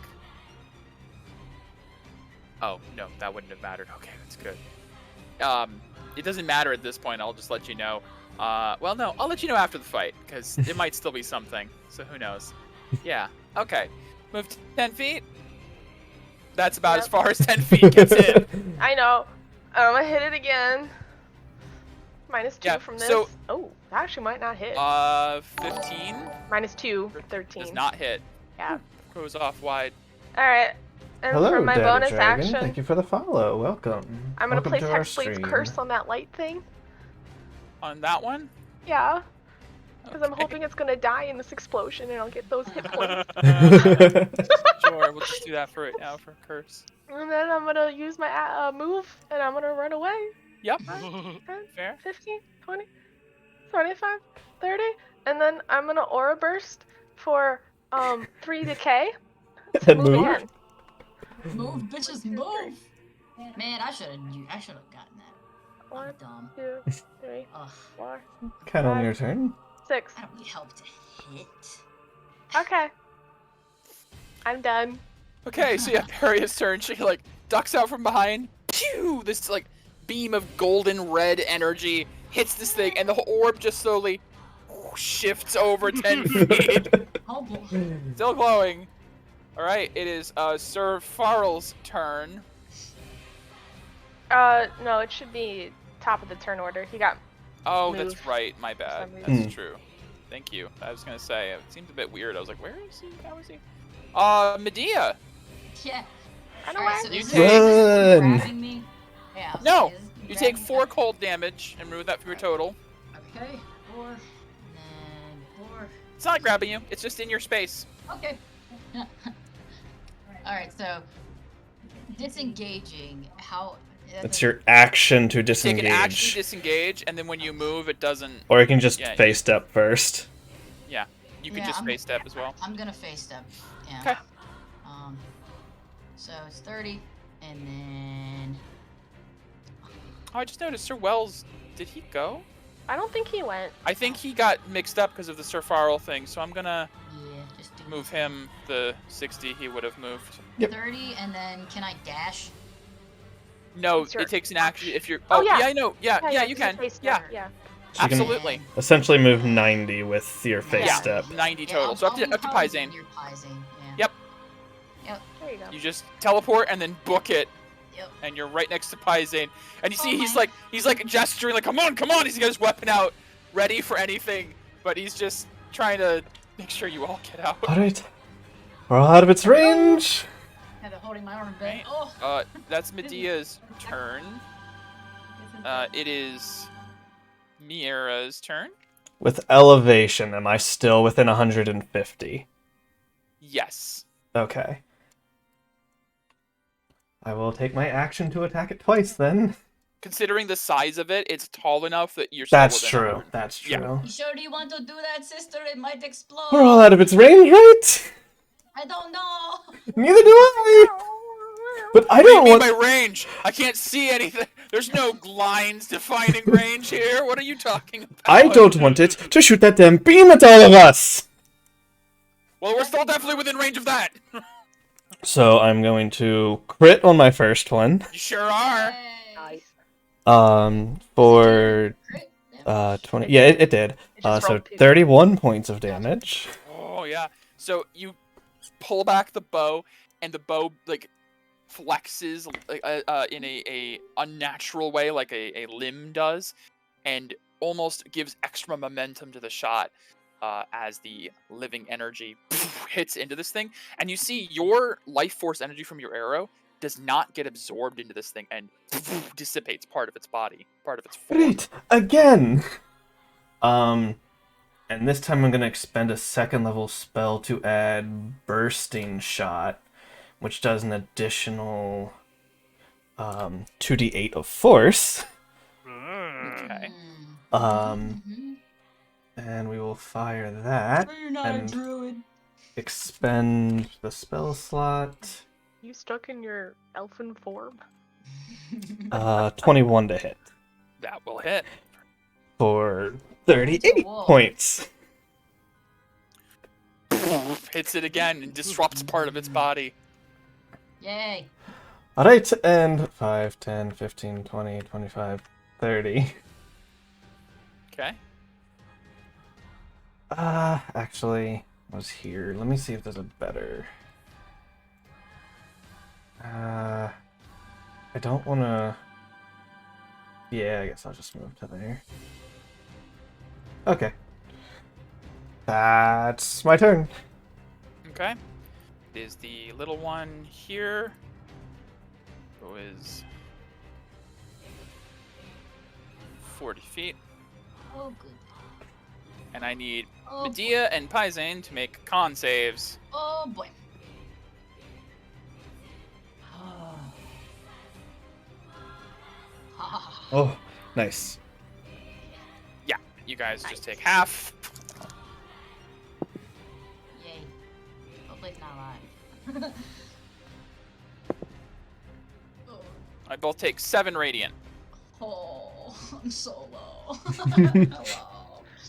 [SPEAKER 2] Oh, no, that wouldn't have mattered. Okay, that's good. It doesn't matter at this point. I'll just let you know. Well, no, I'll let you know after the fight, because it might still be something. So who knows? Yeah. Okay. Move 10 feet. That's about as far as 10 feet gets in.
[SPEAKER 4] I know. I hit it again. -2
[SPEAKER 2] Yeah,
[SPEAKER 4] from this.
[SPEAKER 2] so-
[SPEAKER 4] Oh, that actually might not hit.
[SPEAKER 2] 15
[SPEAKER 4] -2, 13.
[SPEAKER 2] does not hit.
[SPEAKER 4] Yeah.
[SPEAKER 2] Goes off wide.
[SPEAKER 4] All right. And
[SPEAKER 1] Hello,
[SPEAKER 4] for my
[SPEAKER 1] Daddy
[SPEAKER 4] bonus
[SPEAKER 1] Dragon.
[SPEAKER 4] action,
[SPEAKER 1] Thank you for the follow. Welcome.
[SPEAKER 4] I'm gonna
[SPEAKER 1] Welcome
[SPEAKER 4] place
[SPEAKER 1] to our
[SPEAKER 4] Hexblade's
[SPEAKER 1] stream.
[SPEAKER 4] Curse on that light thing.
[SPEAKER 2] On that one?
[SPEAKER 4] Yeah. Because I'm
[SPEAKER 2] Okay.
[SPEAKER 4] hoping it's gonna die in this explosion and I'll get those hit points.
[SPEAKER 2] Sure, we'll just do that for right now for curse.
[SPEAKER 4] And then I'm gonna use my move and I'm gonna run away.
[SPEAKER 2] Yep.
[SPEAKER 4] 10,
[SPEAKER 2] Fair.
[SPEAKER 4] 15, 20, 25, 30. And then I'm gonna Aura Burst for 3 decay.
[SPEAKER 1] And
[SPEAKER 4] Move
[SPEAKER 1] move.
[SPEAKER 4] again.
[SPEAKER 5] Move, bitches, move! Man, I should have gotten that. I'm
[SPEAKER 4] 1,
[SPEAKER 5] dumb.
[SPEAKER 4] 2, 3,
[SPEAKER 5] Ugh,
[SPEAKER 4] 4,
[SPEAKER 1] Kind of on your turn.
[SPEAKER 4] 6.
[SPEAKER 5] I don't need help to hit.
[SPEAKER 4] Okay. I'm done.
[SPEAKER 2] Okay, so yeah, Harriet's turn. She like ducks out from behind. Pew! This like beam of golden red energy hits this thing, and the whole orb just slowly shifts over 10 feet.
[SPEAKER 5] Oh boy.
[SPEAKER 2] Still glowing. All right, it is Sir Farrell's turn.
[SPEAKER 4] No, it should be top of the turn order. He got
[SPEAKER 2] Oh,
[SPEAKER 4] Move.
[SPEAKER 2] that's right. My bad.
[SPEAKER 4] some
[SPEAKER 2] That's
[SPEAKER 1] reason.
[SPEAKER 2] true. Thank you. I was gonna say it seemed a bit weird. I was like, where is he? How is he? Medea.
[SPEAKER 5] Yeah.
[SPEAKER 4] run
[SPEAKER 5] Alright, so
[SPEAKER 4] away.
[SPEAKER 2] You
[SPEAKER 5] is
[SPEAKER 2] take-
[SPEAKER 5] this
[SPEAKER 1] Run.
[SPEAKER 5] grabbing me? Yeah. I was
[SPEAKER 2] No,
[SPEAKER 5] like, is he
[SPEAKER 2] You take
[SPEAKER 5] grabbing
[SPEAKER 2] 4
[SPEAKER 5] me?
[SPEAKER 2] cold damage and remove that from your total.
[SPEAKER 5] Okay, 4, and then 4.
[SPEAKER 2] It's not grabbing you. It's just in your space.
[SPEAKER 5] Okay. Alright, so disengaging, how
[SPEAKER 1] That's your action to
[SPEAKER 2] Take
[SPEAKER 1] disengage.
[SPEAKER 2] an action disengage, and then when you move, it doesn't.
[SPEAKER 1] Or you can just
[SPEAKER 2] Yeah.
[SPEAKER 1] face step first.
[SPEAKER 2] You can
[SPEAKER 5] Yeah,
[SPEAKER 2] just
[SPEAKER 5] I'm-
[SPEAKER 2] face step as well.
[SPEAKER 5] I'm gonna face step. Yeah.
[SPEAKER 2] Okay.
[SPEAKER 5] So it's 30, and then
[SPEAKER 2] Oh, I just noticed Sir Wells. Did he go?
[SPEAKER 4] I don't think he went.
[SPEAKER 2] I think he got mixed up because of the Sir Farrell thing. So I'm gonna
[SPEAKER 5] yeah, just do
[SPEAKER 2] move him the 60 he would have moved.
[SPEAKER 5] 30, and then can I dash?
[SPEAKER 2] No,
[SPEAKER 4] It's your
[SPEAKER 2] it takes an action if you're.
[SPEAKER 4] Oh,
[SPEAKER 2] Oh,
[SPEAKER 4] yeah.
[SPEAKER 2] yeah, I know. Yeah, you
[SPEAKER 4] he's
[SPEAKER 2] can.
[SPEAKER 4] a face
[SPEAKER 2] Yeah,
[SPEAKER 4] stepper, yeah.
[SPEAKER 1] So you can
[SPEAKER 2] absolutely.
[SPEAKER 1] essentially move 90 with your face
[SPEAKER 2] Yeah.
[SPEAKER 1] step.
[SPEAKER 2] 90
[SPEAKER 5] Yeah,
[SPEAKER 2] total.
[SPEAKER 5] I'll-
[SPEAKER 2] So up
[SPEAKER 5] I'll
[SPEAKER 2] to
[SPEAKER 5] be
[SPEAKER 2] up to
[SPEAKER 5] probably
[SPEAKER 2] Pizane.
[SPEAKER 5] near Pizane, yeah.
[SPEAKER 2] Yep.
[SPEAKER 4] There you go.
[SPEAKER 2] You just teleport and then book it,
[SPEAKER 5] Yep.
[SPEAKER 2] and you're right next to Pizane. And you see he's like gesturing like, come on, come on. He's got his weapon out, ready for anything. But he's just trying to make sure you all get out.
[SPEAKER 1] Alright. We're all out of its range.
[SPEAKER 5] Kind of holding my arm a bit.
[SPEAKER 2] Right.
[SPEAKER 5] Oh.
[SPEAKER 2] That's Medea's turn. It is Miera's turn.
[SPEAKER 1] With elevation, am I still within 150?
[SPEAKER 2] Yes.
[SPEAKER 1] Okay. I will take my action to attack it twice then.
[SPEAKER 2] Considering the size of it, it's tall enough that you're still
[SPEAKER 1] That's
[SPEAKER 2] within
[SPEAKER 1] true.
[SPEAKER 2] 100.
[SPEAKER 1] That's
[SPEAKER 2] Yeah.
[SPEAKER 1] true.
[SPEAKER 5] You sure you want to do that, sister? It might explode.
[SPEAKER 1] We're all out of its range, right?
[SPEAKER 5] I don't know.
[SPEAKER 1] Neither do I. But I
[SPEAKER 2] What do you
[SPEAKER 1] don't
[SPEAKER 2] mean
[SPEAKER 1] want.
[SPEAKER 2] by range? I can't see anything. There's no lines defining range here. What are you talking about?
[SPEAKER 1] I don't want it to shoot that damn beam at all of us.
[SPEAKER 2] Well, we're still definitely within range of that.
[SPEAKER 1] So I'm going to crit on my first one.
[SPEAKER 2] You sure are.
[SPEAKER 5] Yay.
[SPEAKER 4] Nice.
[SPEAKER 1] For
[SPEAKER 5] Crit? Yeah.
[SPEAKER 1] 20. Yeah, it did.
[SPEAKER 4] It just
[SPEAKER 1] So
[SPEAKER 4] rolled 2.
[SPEAKER 1] 31 points of damage.
[SPEAKER 2] Oh yeah. So you pull back the bow, and the bow like flexes like in a unnatural way, like a limb does, and almost gives extra momentum to the shot as the living energy hits into this thing, and you see your life force energy from your arrow does not get absorbed into this thing and dissipates part of its body, part of its form.
[SPEAKER 1] Great! Again! And this time I'm going to expend a second level spell to add Bursting Shot, which does an additional 2d8 of force.
[SPEAKER 2] Okay.
[SPEAKER 1] And we will fire that
[SPEAKER 5] You're not a
[SPEAKER 1] and
[SPEAKER 5] druid.
[SPEAKER 1] expend the spell slot.
[SPEAKER 4] You stuck in your elfin form?
[SPEAKER 1] 21 to hit
[SPEAKER 2] That will hit.
[SPEAKER 1] for 38
[SPEAKER 5] Whoa.
[SPEAKER 1] points.
[SPEAKER 2] Hits it again and disrupts part of its body.
[SPEAKER 5] Yay.
[SPEAKER 1] Alright, and 5, 10, 15, 20, 25, 30.
[SPEAKER 2] Okay.
[SPEAKER 1] Actually, I was here. Let me see if there's a better. I don't want to. Yeah, I guess I'll just move to there. Okay. That's my turn.
[SPEAKER 2] Okay. It is the little one here, who is 40 feet.
[SPEAKER 5] Oh, good.
[SPEAKER 2] And I need
[SPEAKER 5] Oh,
[SPEAKER 2] Medea and Paisane to make con saves.
[SPEAKER 5] Oh, boy.
[SPEAKER 1] Oh, nice.
[SPEAKER 2] Yeah, you guys just take half.
[SPEAKER 5] Yay. Hopefully it's not live.
[SPEAKER 2] I both take 7 radiant.
[SPEAKER 5] Oh, I'm so low. Hello.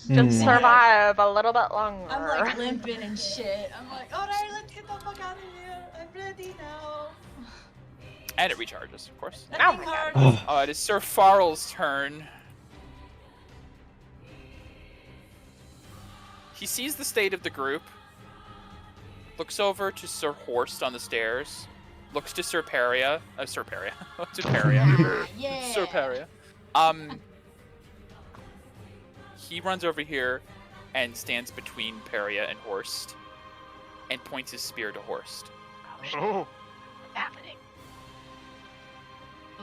[SPEAKER 4] Just
[SPEAKER 1] Hmm.
[SPEAKER 4] survive a little bit longer.
[SPEAKER 5] I'm like limping and shit. I'm like, alright, let's get the fuck out of here. I'm ready now.
[SPEAKER 2] And it recharges, of course.
[SPEAKER 5] That
[SPEAKER 4] Oh
[SPEAKER 5] thing
[SPEAKER 4] my
[SPEAKER 5] hurts.
[SPEAKER 2] It is Sir Farrell's turn. He sees the state of the group, looks over to Sir Horst on the stairs, looks to Sir Peria, to Peria,
[SPEAKER 5] Yeah.
[SPEAKER 2] Sir Peria. He runs over here and stands between Peria and Horst, and points his spear to Horst.
[SPEAKER 3] Oh,
[SPEAKER 4] What's happening?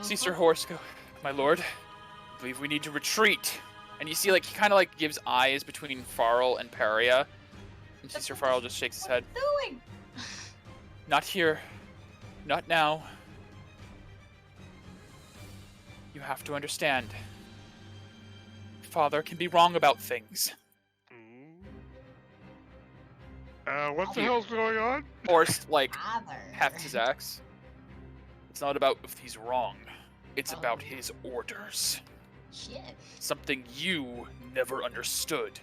[SPEAKER 2] See Sir Horst go, my lord, I believe we need to retreat. And you see, like, he kind of, like, gives eyes between Farrell and Peria. And you see Sir Farrell just shakes his head.
[SPEAKER 5] Doing?
[SPEAKER 2] Not here. Not now. You have to understand. Father can be wrong about things.
[SPEAKER 3] what the hell's going on?
[SPEAKER 2] Horst, like,
[SPEAKER 5] Father.
[SPEAKER 2] hefts his axe. It's not about if he's wrong. It's about his orders.
[SPEAKER 5] Shit.
[SPEAKER 2] Something you never understood.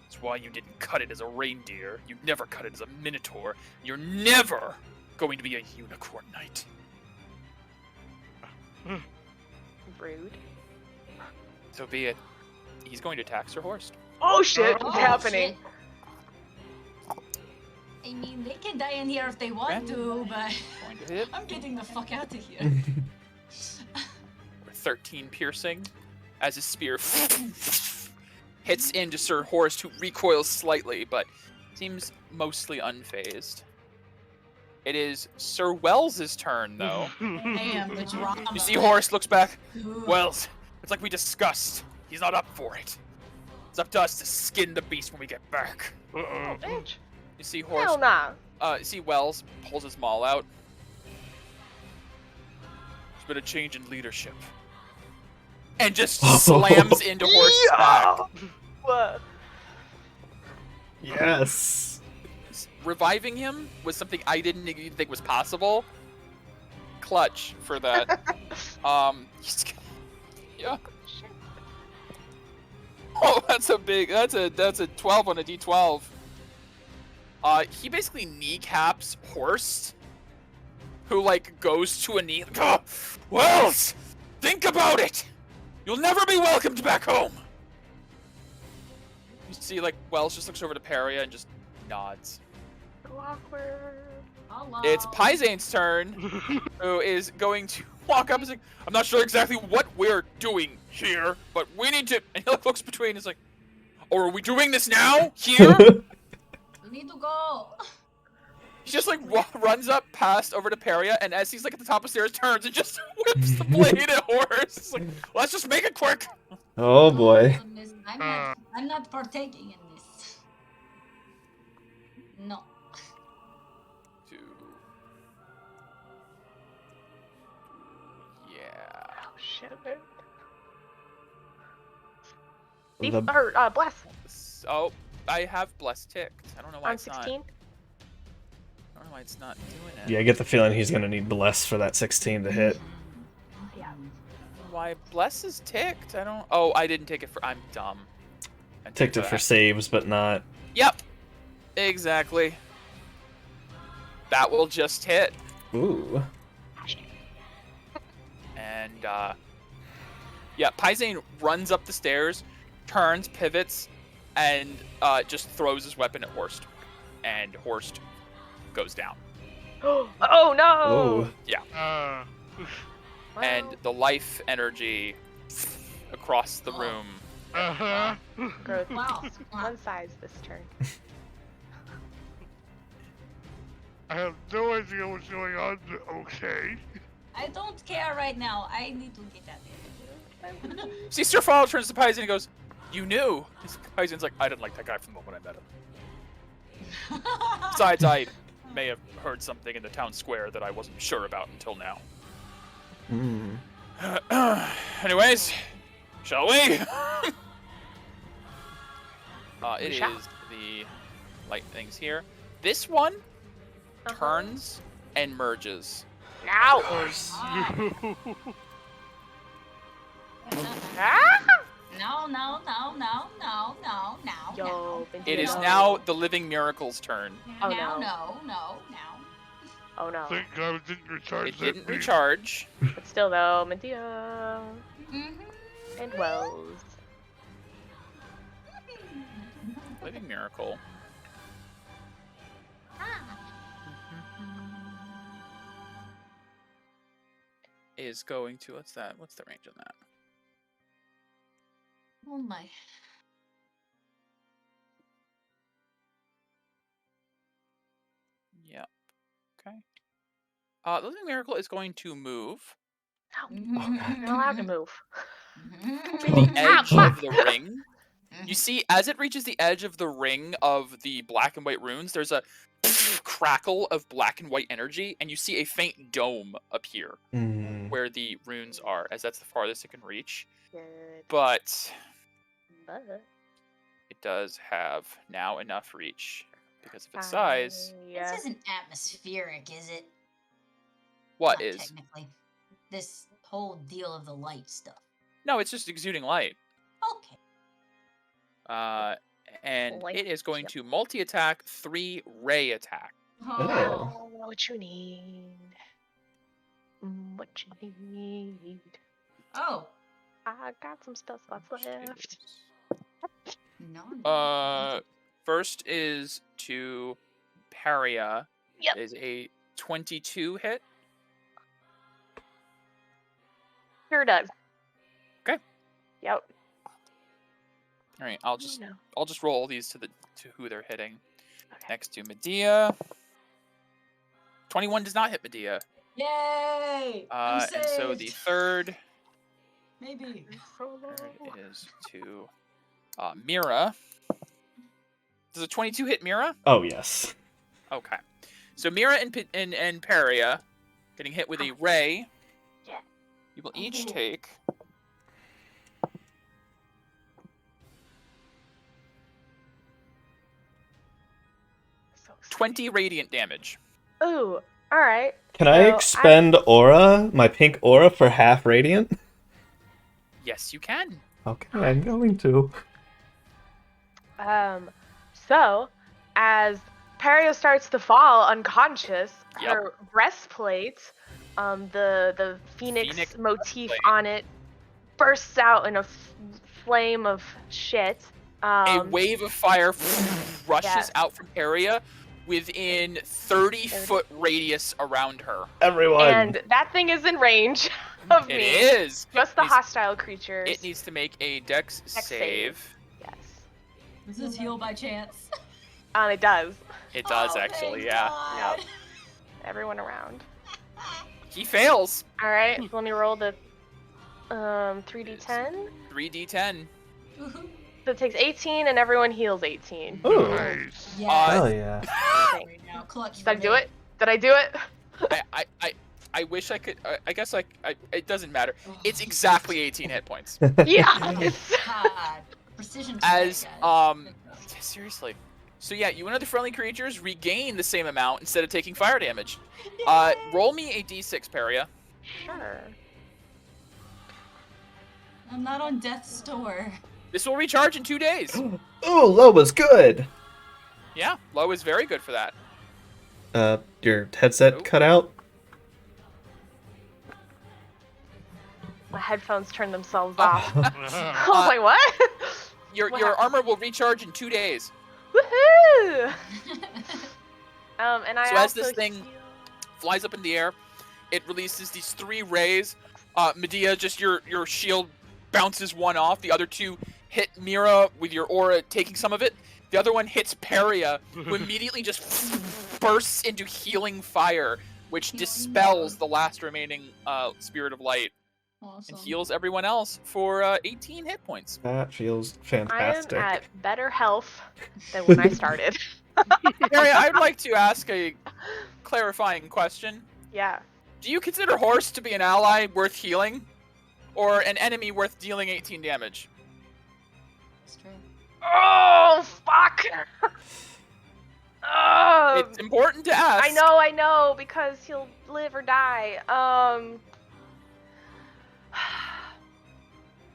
[SPEAKER 2] That's why you didn't cut it as a reindeer. You never cut it as a minotaur. You're never going to be a unicorn knight.
[SPEAKER 4] Rude.
[SPEAKER 2] So be it. He's going to attack Sir Horst.
[SPEAKER 4] Oh shit!
[SPEAKER 3] Oh,
[SPEAKER 4] What's happening?
[SPEAKER 5] shit. I mean, they can die in here if they want to, but
[SPEAKER 2] Going to hit.
[SPEAKER 5] I'm getting the fuck out of here.
[SPEAKER 2] 13 piercing as his spear hits into Sir Horst, who recoils slightly, but seems mostly unfazed. It is Sir Wells' turn, though.
[SPEAKER 5] Damn, the drama.
[SPEAKER 2] You see Horst looks back.
[SPEAKER 5] Ooh.
[SPEAKER 2] Wells, it's like we discussed. He's not up for it. It's up to us to skin the beast when we get back.
[SPEAKER 3] Uh-oh.
[SPEAKER 4] Bitch.
[SPEAKER 2] You see
[SPEAKER 4] Hell
[SPEAKER 2] Horst,
[SPEAKER 4] nah.
[SPEAKER 2] you see Wells pulls his maul out. There's been a change in leadership. And just slams into Horst's back.
[SPEAKER 4] What?
[SPEAKER 1] Yes.
[SPEAKER 2] Reviving him was something I didn't even think was possible. Clutch for that. Yeah. Oh, that's a 12 on a D12. He basically kneecaps Horst, who like goes to a knee. Oh, Wells, think about it. You'll never be welcomed back home. You see, like Wells just looks over to Peria and just nods.
[SPEAKER 4] So awkward.
[SPEAKER 5] Hello.
[SPEAKER 2] It's Paisane's turn, who is going to walk up and say, I'm not sure exactly what we're doing here, but we need to... And he looks between and is like, oh, are we doing this now? Here?
[SPEAKER 5] We need to go.
[SPEAKER 2] He just like runs up past over to Peria, and as he's like at the top of the stairs, turns and just whips the blade at Horus. It's like, let's just make it quick.
[SPEAKER 1] Oh boy.
[SPEAKER 5] Goodness, I'm not partaking in this. No.
[SPEAKER 2] 2. Yeah.
[SPEAKER 4] Oh shit.
[SPEAKER 1] The-
[SPEAKER 4] Bless
[SPEAKER 2] Oh, I have bless ticked. I don't know why
[SPEAKER 4] on
[SPEAKER 2] it's not.
[SPEAKER 4] 16.
[SPEAKER 2] I don't know why it's not doing it.
[SPEAKER 1] Yeah, I get the feeling he's gonna need bless for that 16 to hit.
[SPEAKER 4] Yeah.
[SPEAKER 2] Why bless is ticked? I don't. Oh, I didn't take it for. I'm dumb. I took
[SPEAKER 1] Ticked it for
[SPEAKER 2] that.
[SPEAKER 1] saves, but not.
[SPEAKER 2] Yep. Exactly. That will just hit.
[SPEAKER 1] Ooh.
[SPEAKER 2] And yeah, Paisane runs up the stairs, turns, pivots, and just throws his weapon at Horst. And Horst goes down.
[SPEAKER 4] Oh no!
[SPEAKER 1] Oh.
[SPEAKER 2] And the life energy across the room.
[SPEAKER 4] Growth
[SPEAKER 5] Wow.
[SPEAKER 4] one size this turn.
[SPEAKER 3] I have no idea what's going on, but okay.
[SPEAKER 5] I don't care right now. I need to get out of here.
[SPEAKER 2] See, Sir Fall turns to Paisane and goes, "You knew." Paisane's like, "I didn't like that guy from the moment I met him. Besides, I may have heard something in the town square that I wasn't sure about until now."
[SPEAKER 1] Hmm.
[SPEAKER 2] Anyways, shall we? It is
[SPEAKER 4] shall.
[SPEAKER 2] the light things here. This one turns and merges.
[SPEAKER 4] Now! Ah!
[SPEAKER 5] No.
[SPEAKER 4] Yo,
[SPEAKER 2] It is
[SPEAKER 4] no.
[SPEAKER 2] now the Living Miracle's turn.
[SPEAKER 4] Oh,
[SPEAKER 5] no.
[SPEAKER 4] Oh no.
[SPEAKER 3] Thank God it didn't recharge
[SPEAKER 2] It
[SPEAKER 3] that
[SPEAKER 2] didn't
[SPEAKER 3] beam.
[SPEAKER 2] recharge.
[SPEAKER 4] But still though, Medea
[SPEAKER 5] Mm-hmm.
[SPEAKER 4] and Wells.
[SPEAKER 2] Living Miracle. Is going to, what's that? What's the range on that?
[SPEAKER 5] Oh my.
[SPEAKER 2] Yep. Okay. The Living Miracle is going to move
[SPEAKER 4] No, I'm not allowed to move.
[SPEAKER 2] to the edge
[SPEAKER 4] Ah,
[SPEAKER 2] of the ring. You see, as it reaches the edge of the ring of the black and white runes, there's a crackle of black and white energy, and you see a faint dome appear
[SPEAKER 1] Hmm.
[SPEAKER 2] where the runes are, as that's the farthest it can reach.
[SPEAKER 4] Good.
[SPEAKER 2] But
[SPEAKER 4] But
[SPEAKER 2] it does have now enough reach because of its size.
[SPEAKER 4] yeah.
[SPEAKER 5] This isn't atmospheric, is it?
[SPEAKER 2] What
[SPEAKER 5] Not
[SPEAKER 2] is?
[SPEAKER 5] technically. This whole deal of the light stuff.
[SPEAKER 2] No, it's just exuding light.
[SPEAKER 5] Okay.
[SPEAKER 2] And
[SPEAKER 4] Light,
[SPEAKER 2] it is going
[SPEAKER 4] yep.
[SPEAKER 2] to multi-attack, 3 ray attack.
[SPEAKER 1] Oh.
[SPEAKER 4] What you need? What you need?
[SPEAKER 5] Oh.
[SPEAKER 4] I got some spell slots left.
[SPEAKER 5] No.
[SPEAKER 2] First is to Paria.
[SPEAKER 4] Yep.
[SPEAKER 2] Is a 22 hit.
[SPEAKER 4] Sure does.
[SPEAKER 2] Okay.
[SPEAKER 4] Yep.
[SPEAKER 2] All right, I'll just
[SPEAKER 4] No.
[SPEAKER 2] roll all these to who they're hitting.
[SPEAKER 4] Okay.
[SPEAKER 2] Next to Medea. 21 does not hit Medea.
[SPEAKER 5] Yay! I'm
[SPEAKER 2] And so the
[SPEAKER 5] saved.
[SPEAKER 2] third
[SPEAKER 5] Maybe.
[SPEAKER 2] is to Mira. Does a 22 hit Mira?
[SPEAKER 1] Oh yes.
[SPEAKER 2] Okay. So Mira and Paria getting hit with a ray.
[SPEAKER 4] Yeah.
[SPEAKER 2] You will each take 20 radiant damage.
[SPEAKER 4] Ooh. All right.
[SPEAKER 1] Can I
[SPEAKER 4] So
[SPEAKER 1] expend aura, my pink aura, for half radiant?
[SPEAKER 2] Yes, you can.
[SPEAKER 1] Okay, I'm going to.
[SPEAKER 4] So as Perio starts to fall unconscious,
[SPEAKER 2] Yep.
[SPEAKER 4] her breastplate, the phoenix
[SPEAKER 2] Phoenix
[SPEAKER 4] motif
[SPEAKER 2] breastplate.
[SPEAKER 4] on it, bursts out in a flame of shit.
[SPEAKER 2] A wave of fire rushes
[SPEAKER 4] Yes.
[SPEAKER 2] out from Paria within 30-foot radius around her.
[SPEAKER 1] Everyone.
[SPEAKER 4] And that thing is in range of
[SPEAKER 2] It
[SPEAKER 4] me.
[SPEAKER 2] is.
[SPEAKER 4] Just the
[SPEAKER 2] Needs-
[SPEAKER 4] hostile creatures.
[SPEAKER 2] It needs to make a dex
[SPEAKER 4] Dex
[SPEAKER 2] save.
[SPEAKER 4] Yes.
[SPEAKER 5] Is this heal by chance?
[SPEAKER 4] It does.
[SPEAKER 2] It does
[SPEAKER 5] Oh,
[SPEAKER 2] actually,
[SPEAKER 5] thank
[SPEAKER 2] yeah.
[SPEAKER 5] God.
[SPEAKER 4] Everyone around.
[SPEAKER 2] He fails.
[SPEAKER 4] All right, let me roll the 3d10.
[SPEAKER 2] 3d10.
[SPEAKER 5] Woohoo.
[SPEAKER 4] So it takes 18, and everyone heals 18.
[SPEAKER 1] Ooh.
[SPEAKER 3] Nice.
[SPEAKER 5] Yeah.
[SPEAKER 1] Hell yeah.
[SPEAKER 5] Right now, clutch.
[SPEAKER 4] Did I do it? Did I do it?
[SPEAKER 2] I wish I could. I guess it doesn't matter. It's exactly 18 hit points.
[SPEAKER 4] Yes.
[SPEAKER 5] God. Precision.
[SPEAKER 2] As
[SPEAKER 5] today, guys.
[SPEAKER 2] yeah, seriously. So yeah, you and other friendly creatures regain the same amount instead of taking fire damage. Roll me a d6, Peria.
[SPEAKER 4] Sure.
[SPEAKER 5] I'm not on death's door.
[SPEAKER 2] This will recharge in 2 days.
[SPEAKER 1] Ooh, low was good.
[SPEAKER 2] Yeah, low is very good for that.
[SPEAKER 1] Your headset
[SPEAKER 2] Nope.
[SPEAKER 1] cut out?
[SPEAKER 4] My headphones turned themselves off.
[SPEAKER 2] Oh.
[SPEAKER 4] I was like, what?
[SPEAKER 2] Your
[SPEAKER 4] What
[SPEAKER 2] your
[SPEAKER 4] happened?
[SPEAKER 2] armor will recharge in 2 days.
[SPEAKER 4] Woohoo! And I
[SPEAKER 2] So as
[SPEAKER 4] also
[SPEAKER 2] this thing
[SPEAKER 4] heal-
[SPEAKER 2] flies up in the air, it releases these 3 rays. Medea, just your shield bounces one off. The other 2 hit Mira with your aura, taking some of it. The other one hits Peria, who immediately just bursts into healing fire, which dispels the last remaining spirit of light
[SPEAKER 5] Awesome.
[SPEAKER 2] and heals everyone else for 18 hit points.
[SPEAKER 1] That feels
[SPEAKER 4] I am
[SPEAKER 1] fantastic.
[SPEAKER 4] at better health than when I started.
[SPEAKER 2] Peria, I'd like to ask a clarifying question.
[SPEAKER 4] Yeah.
[SPEAKER 2] Do you consider Horse to be an ally worth healing, or an enemy worth dealing 18 damage?
[SPEAKER 5] That's true.
[SPEAKER 4] Oh, fuck!
[SPEAKER 2] It's important to ask.
[SPEAKER 4] I know, because he'll live or die.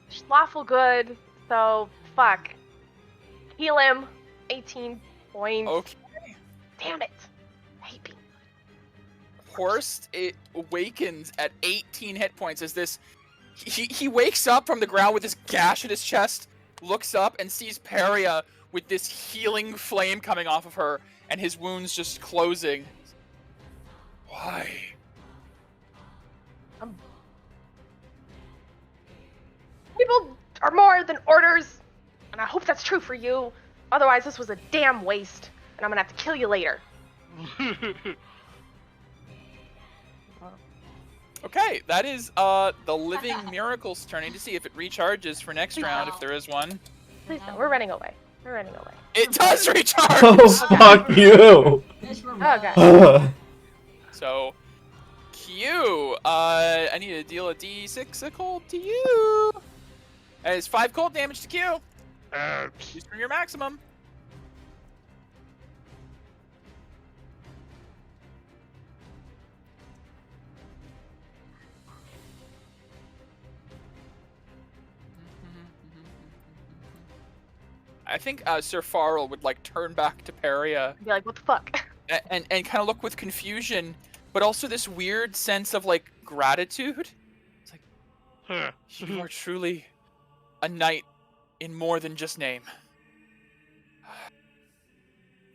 [SPEAKER 4] She's lawful good, so fuck. Heal him. 18 points.
[SPEAKER 2] Okay.
[SPEAKER 4] Damn it. I hate being
[SPEAKER 2] Horst, it awakens at 18 hit points as this. He wakes up from the ground with this gash at his chest, looks up and sees Peria with this healing flame coming off of her, and his wounds just closing. Why?
[SPEAKER 4] People are more than orders, and I hope that's true for you. Otherwise, this was a damn waste, and I'm gonna have to kill you later.
[SPEAKER 2] Okay, that is the living miracle's turning to see if it recharges for next round, if there is one.
[SPEAKER 4] Please don't. We're running away. We're running away.
[SPEAKER 2] It does recharge!
[SPEAKER 1] Oh, fuck you!
[SPEAKER 5] Bitch, we're
[SPEAKER 4] Oh,
[SPEAKER 5] wrong.
[SPEAKER 4] God.
[SPEAKER 1] Ugh.
[SPEAKER 2] So, Q, I need to deal a d6 of cold to you. That is 5 cold damage to Q.
[SPEAKER 3] Ouch.
[SPEAKER 2] Use from your maximum. I think Sir Farrell would like turn back to Peria
[SPEAKER 4] Be like, what the fuck?
[SPEAKER 2] and kind of look with confusion, but also this weird sense of like gratitude. It's like,
[SPEAKER 3] Huh.
[SPEAKER 2] you are truly a knight in more than just name.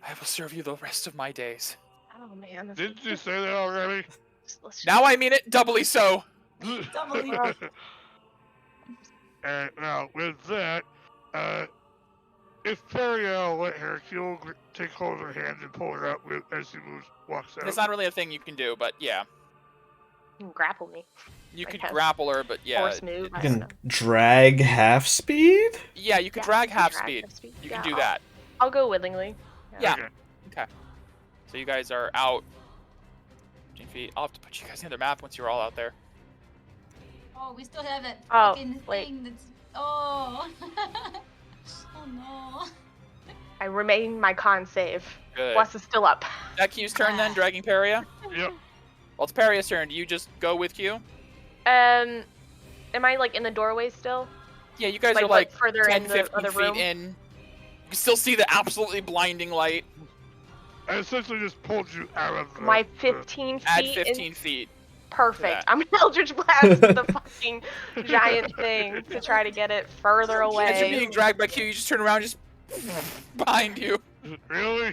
[SPEAKER 2] I will serve you the rest of my days.
[SPEAKER 4] Oh man. This
[SPEAKER 3] Didn't you say that already?
[SPEAKER 4] let's just-
[SPEAKER 2] Now I mean it doubly so.
[SPEAKER 5] Doubly.
[SPEAKER 3] And now with that, if Peria let her, she'll take hold of her hand and pull her out as she walks out.
[SPEAKER 2] It's not really a thing you can do, but yeah.
[SPEAKER 4] You can grapple me.
[SPEAKER 2] You
[SPEAKER 4] I
[SPEAKER 2] could
[SPEAKER 4] can.
[SPEAKER 2] grapple her, but yeah.
[SPEAKER 4] Force move.
[SPEAKER 1] You
[SPEAKER 4] I don't
[SPEAKER 1] can
[SPEAKER 4] know.
[SPEAKER 1] drag half speed?
[SPEAKER 2] Yeah, you could
[SPEAKER 4] Yeah,
[SPEAKER 2] drag
[SPEAKER 4] I can
[SPEAKER 2] half
[SPEAKER 4] drag
[SPEAKER 2] speed.
[SPEAKER 4] half speed.
[SPEAKER 2] You
[SPEAKER 4] Yeah,
[SPEAKER 2] can do that.
[SPEAKER 4] I'll go willingly.
[SPEAKER 2] Yeah.
[SPEAKER 3] Okay.
[SPEAKER 2] So you guys are out 15 feet. I'll have to put you guys in the map once you're all out there.
[SPEAKER 5] Oh, we still have that
[SPEAKER 4] Oh,
[SPEAKER 5] fucking
[SPEAKER 4] wait.
[SPEAKER 5] thing that's. Oh. Oh no.
[SPEAKER 4] I remain my con save.
[SPEAKER 2] Good.
[SPEAKER 4] Plus is still up.
[SPEAKER 2] That Q's turn then, dragging Peria?
[SPEAKER 3] Yep.
[SPEAKER 2] Well, it's Peria's turn. Do you just go with Q?
[SPEAKER 4] Am I like in the doorway still?
[SPEAKER 2] Yeah, you guys
[SPEAKER 4] Like,
[SPEAKER 2] are like
[SPEAKER 4] further
[SPEAKER 2] 10,
[SPEAKER 4] in the
[SPEAKER 2] 15
[SPEAKER 4] other
[SPEAKER 2] feet
[SPEAKER 4] room?
[SPEAKER 2] in. You can still see the absolutely blinding light.
[SPEAKER 3] I essentially just pulled you out of the...
[SPEAKER 4] My 15 feet.
[SPEAKER 2] Add
[SPEAKER 4] is
[SPEAKER 2] 15 feet.
[SPEAKER 4] perfect.
[SPEAKER 2] that.
[SPEAKER 4] I'm gonna Eldritch Blast the fucking giant thing to try to get it further
[SPEAKER 2] As you're
[SPEAKER 4] away.
[SPEAKER 2] being dragged by Q, you just turn around, just behind you.
[SPEAKER 3] Really?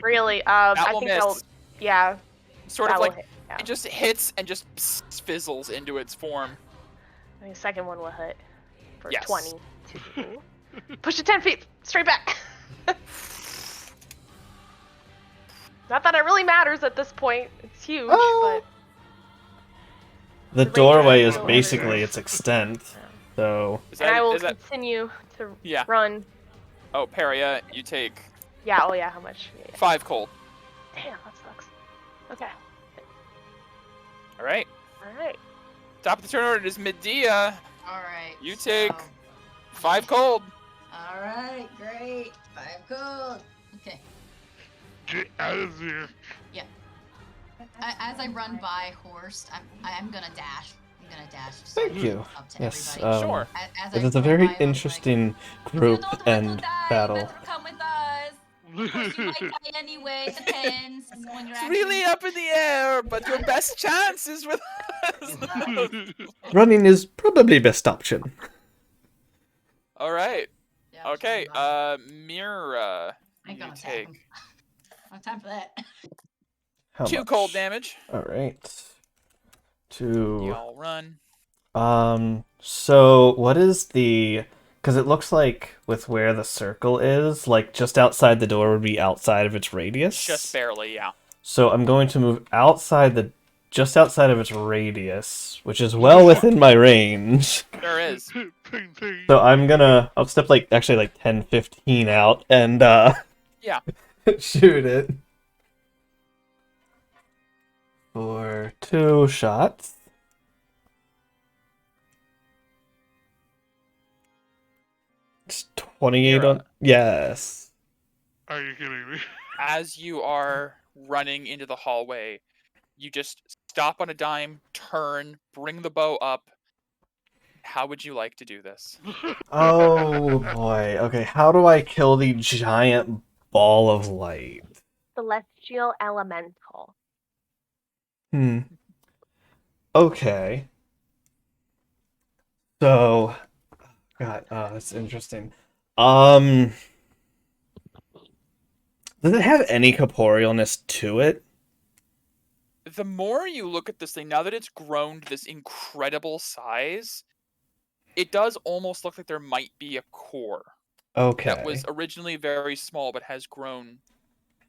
[SPEAKER 4] Really,
[SPEAKER 2] That
[SPEAKER 4] I
[SPEAKER 2] will
[SPEAKER 4] think
[SPEAKER 2] miss.
[SPEAKER 4] that'll. Yeah.
[SPEAKER 2] Sort
[SPEAKER 4] that
[SPEAKER 2] of
[SPEAKER 4] will
[SPEAKER 2] like
[SPEAKER 4] hit, yeah.
[SPEAKER 2] it just hits and just fizzles into its form.
[SPEAKER 4] I think the second one will hit for
[SPEAKER 2] Yes.
[SPEAKER 4] 22. Push it 10 feet straight back. Not that it really matters at this point. It's huge,
[SPEAKER 1] Oh.
[SPEAKER 4] but
[SPEAKER 1] The
[SPEAKER 4] The
[SPEAKER 1] doorway
[SPEAKER 4] radius
[SPEAKER 1] is
[SPEAKER 4] is still
[SPEAKER 1] basically
[SPEAKER 3] everywhere.
[SPEAKER 1] its extent. So
[SPEAKER 2] Is
[SPEAKER 4] and I will
[SPEAKER 2] is that?
[SPEAKER 4] continue to
[SPEAKER 2] Yeah.
[SPEAKER 4] run.
[SPEAKER 2] Oh, Peria, you take
[SPEAKER 4] Yeah. Oh yeah. How much? Yeah.
[SPEAKER 2] 5 cold.
[SPEAKER 4] Damn, that sucks. Okay.
[SPEAKER 2] All right.
[SPEAKER 4] All right.
[SPEAKER 2] Top of the turn order is Medea.
[SPEAKER 5] All right.
[SPEAKER 2] You take
[SPEAKER 5] so-
[SPEAKER 2] 5 cold.
[SPEAKER 5] All right, great. 5 gold. Okay.
[SPEAKER 3] Get out of there.
[SPEAKER 5] As I run by Horst, I'm gonna dash. I'm gonna dash.
[SPEAKER 1] thank you.
[SPEAKER 5] Up to
[SPEAKER 1] Yes.
[SPEAKER 5] everybody.
[SPEAKER 2] Sure.
[SPEAKER 5] As
[SPEAKER 1] It
[SPEAKER 5] I
[SPEAKER 1] is a
[SPEAKER 5] run
[SPEAKER 1] very
[SPEAKER 5] by, I'm like,
[SPEAKER 1] interesting
[SPEAKER 5] "You
[SPEAKER 1] group
[SPEAKER 5] don't have
[SPEAKER 1] and
[SPEAKER 5] to die.
[SPEAKER 1] battle.
[SPEAKER 5] Better come with us. Of course, you might die anyway. It depends on your
[SPEAKER 2] It's really
[SPEAKER 5] actions."
[SPEAKER 2] up in the air, but your best chance is with us.
[SPEAKER 1] Running is probably best option.
[SPEAKER 2] All right.
[SPEAKER 5] Yeah, I'm
[SPEAKER 2] Okay.
[SPEAKER 5] fine,
[SPEAKER 2] Mira,
[SPEAKER 5] I ain't
[SPEAKER 2] you
[SPEAKER 5] gonna attack
[SPEAKER 2] take
[SPEAKER 5] him. I don't have time for that.
[SPEAKER 1] How
[SPEAKER 2] 2
[SPEAKER 1] much?
[SPEAKER 2] cold damage.
[SPEAKER 1] All right. 2.
[SPEAKER 2] Y'all run.
[SPEAKER 1] So what is the? Because it looks like with where the circle is, like just outside the door would be outside of its radius.
[SPEAKER 2] Just barely, yeah.
[SPEAKER 1] So I'm going to move just outside of its radius, which is well within my range.
[SPEAKER 2] There is.
[SPEAKER 3] Ping, ping.
[SPEAKER 1] So I'll step actually like 10, 15 out and
[SPEAKER 2] Yeah.
[SPEAKER 1] shoot it. For 2 shots. It's 28
[SPEAKER 2] Mira.
[SPEAKER 1] on. Yes.
[SPEAKER 3] Are you kidding me?
[SPEAKER 2] As you are running into the hallway, you just stop on a dime, turn, bring the bow up. How would you like to do this?
[SPEAKER 1] Oh boy. Okay, how do I kill the giant ball of light?
[SPEAKER 4] Celestial elemental.
[SPEAKER 1] Okay. So, God, that's interesting. Does it have any corporealness to it?
[SPEAKER 2] The more you look at this thing, now that it's grown to this incredible size, it does almost look like there might be a core
[SPEAKER 1] Okay.
[SPEAKER 2] that was originally very small but has grown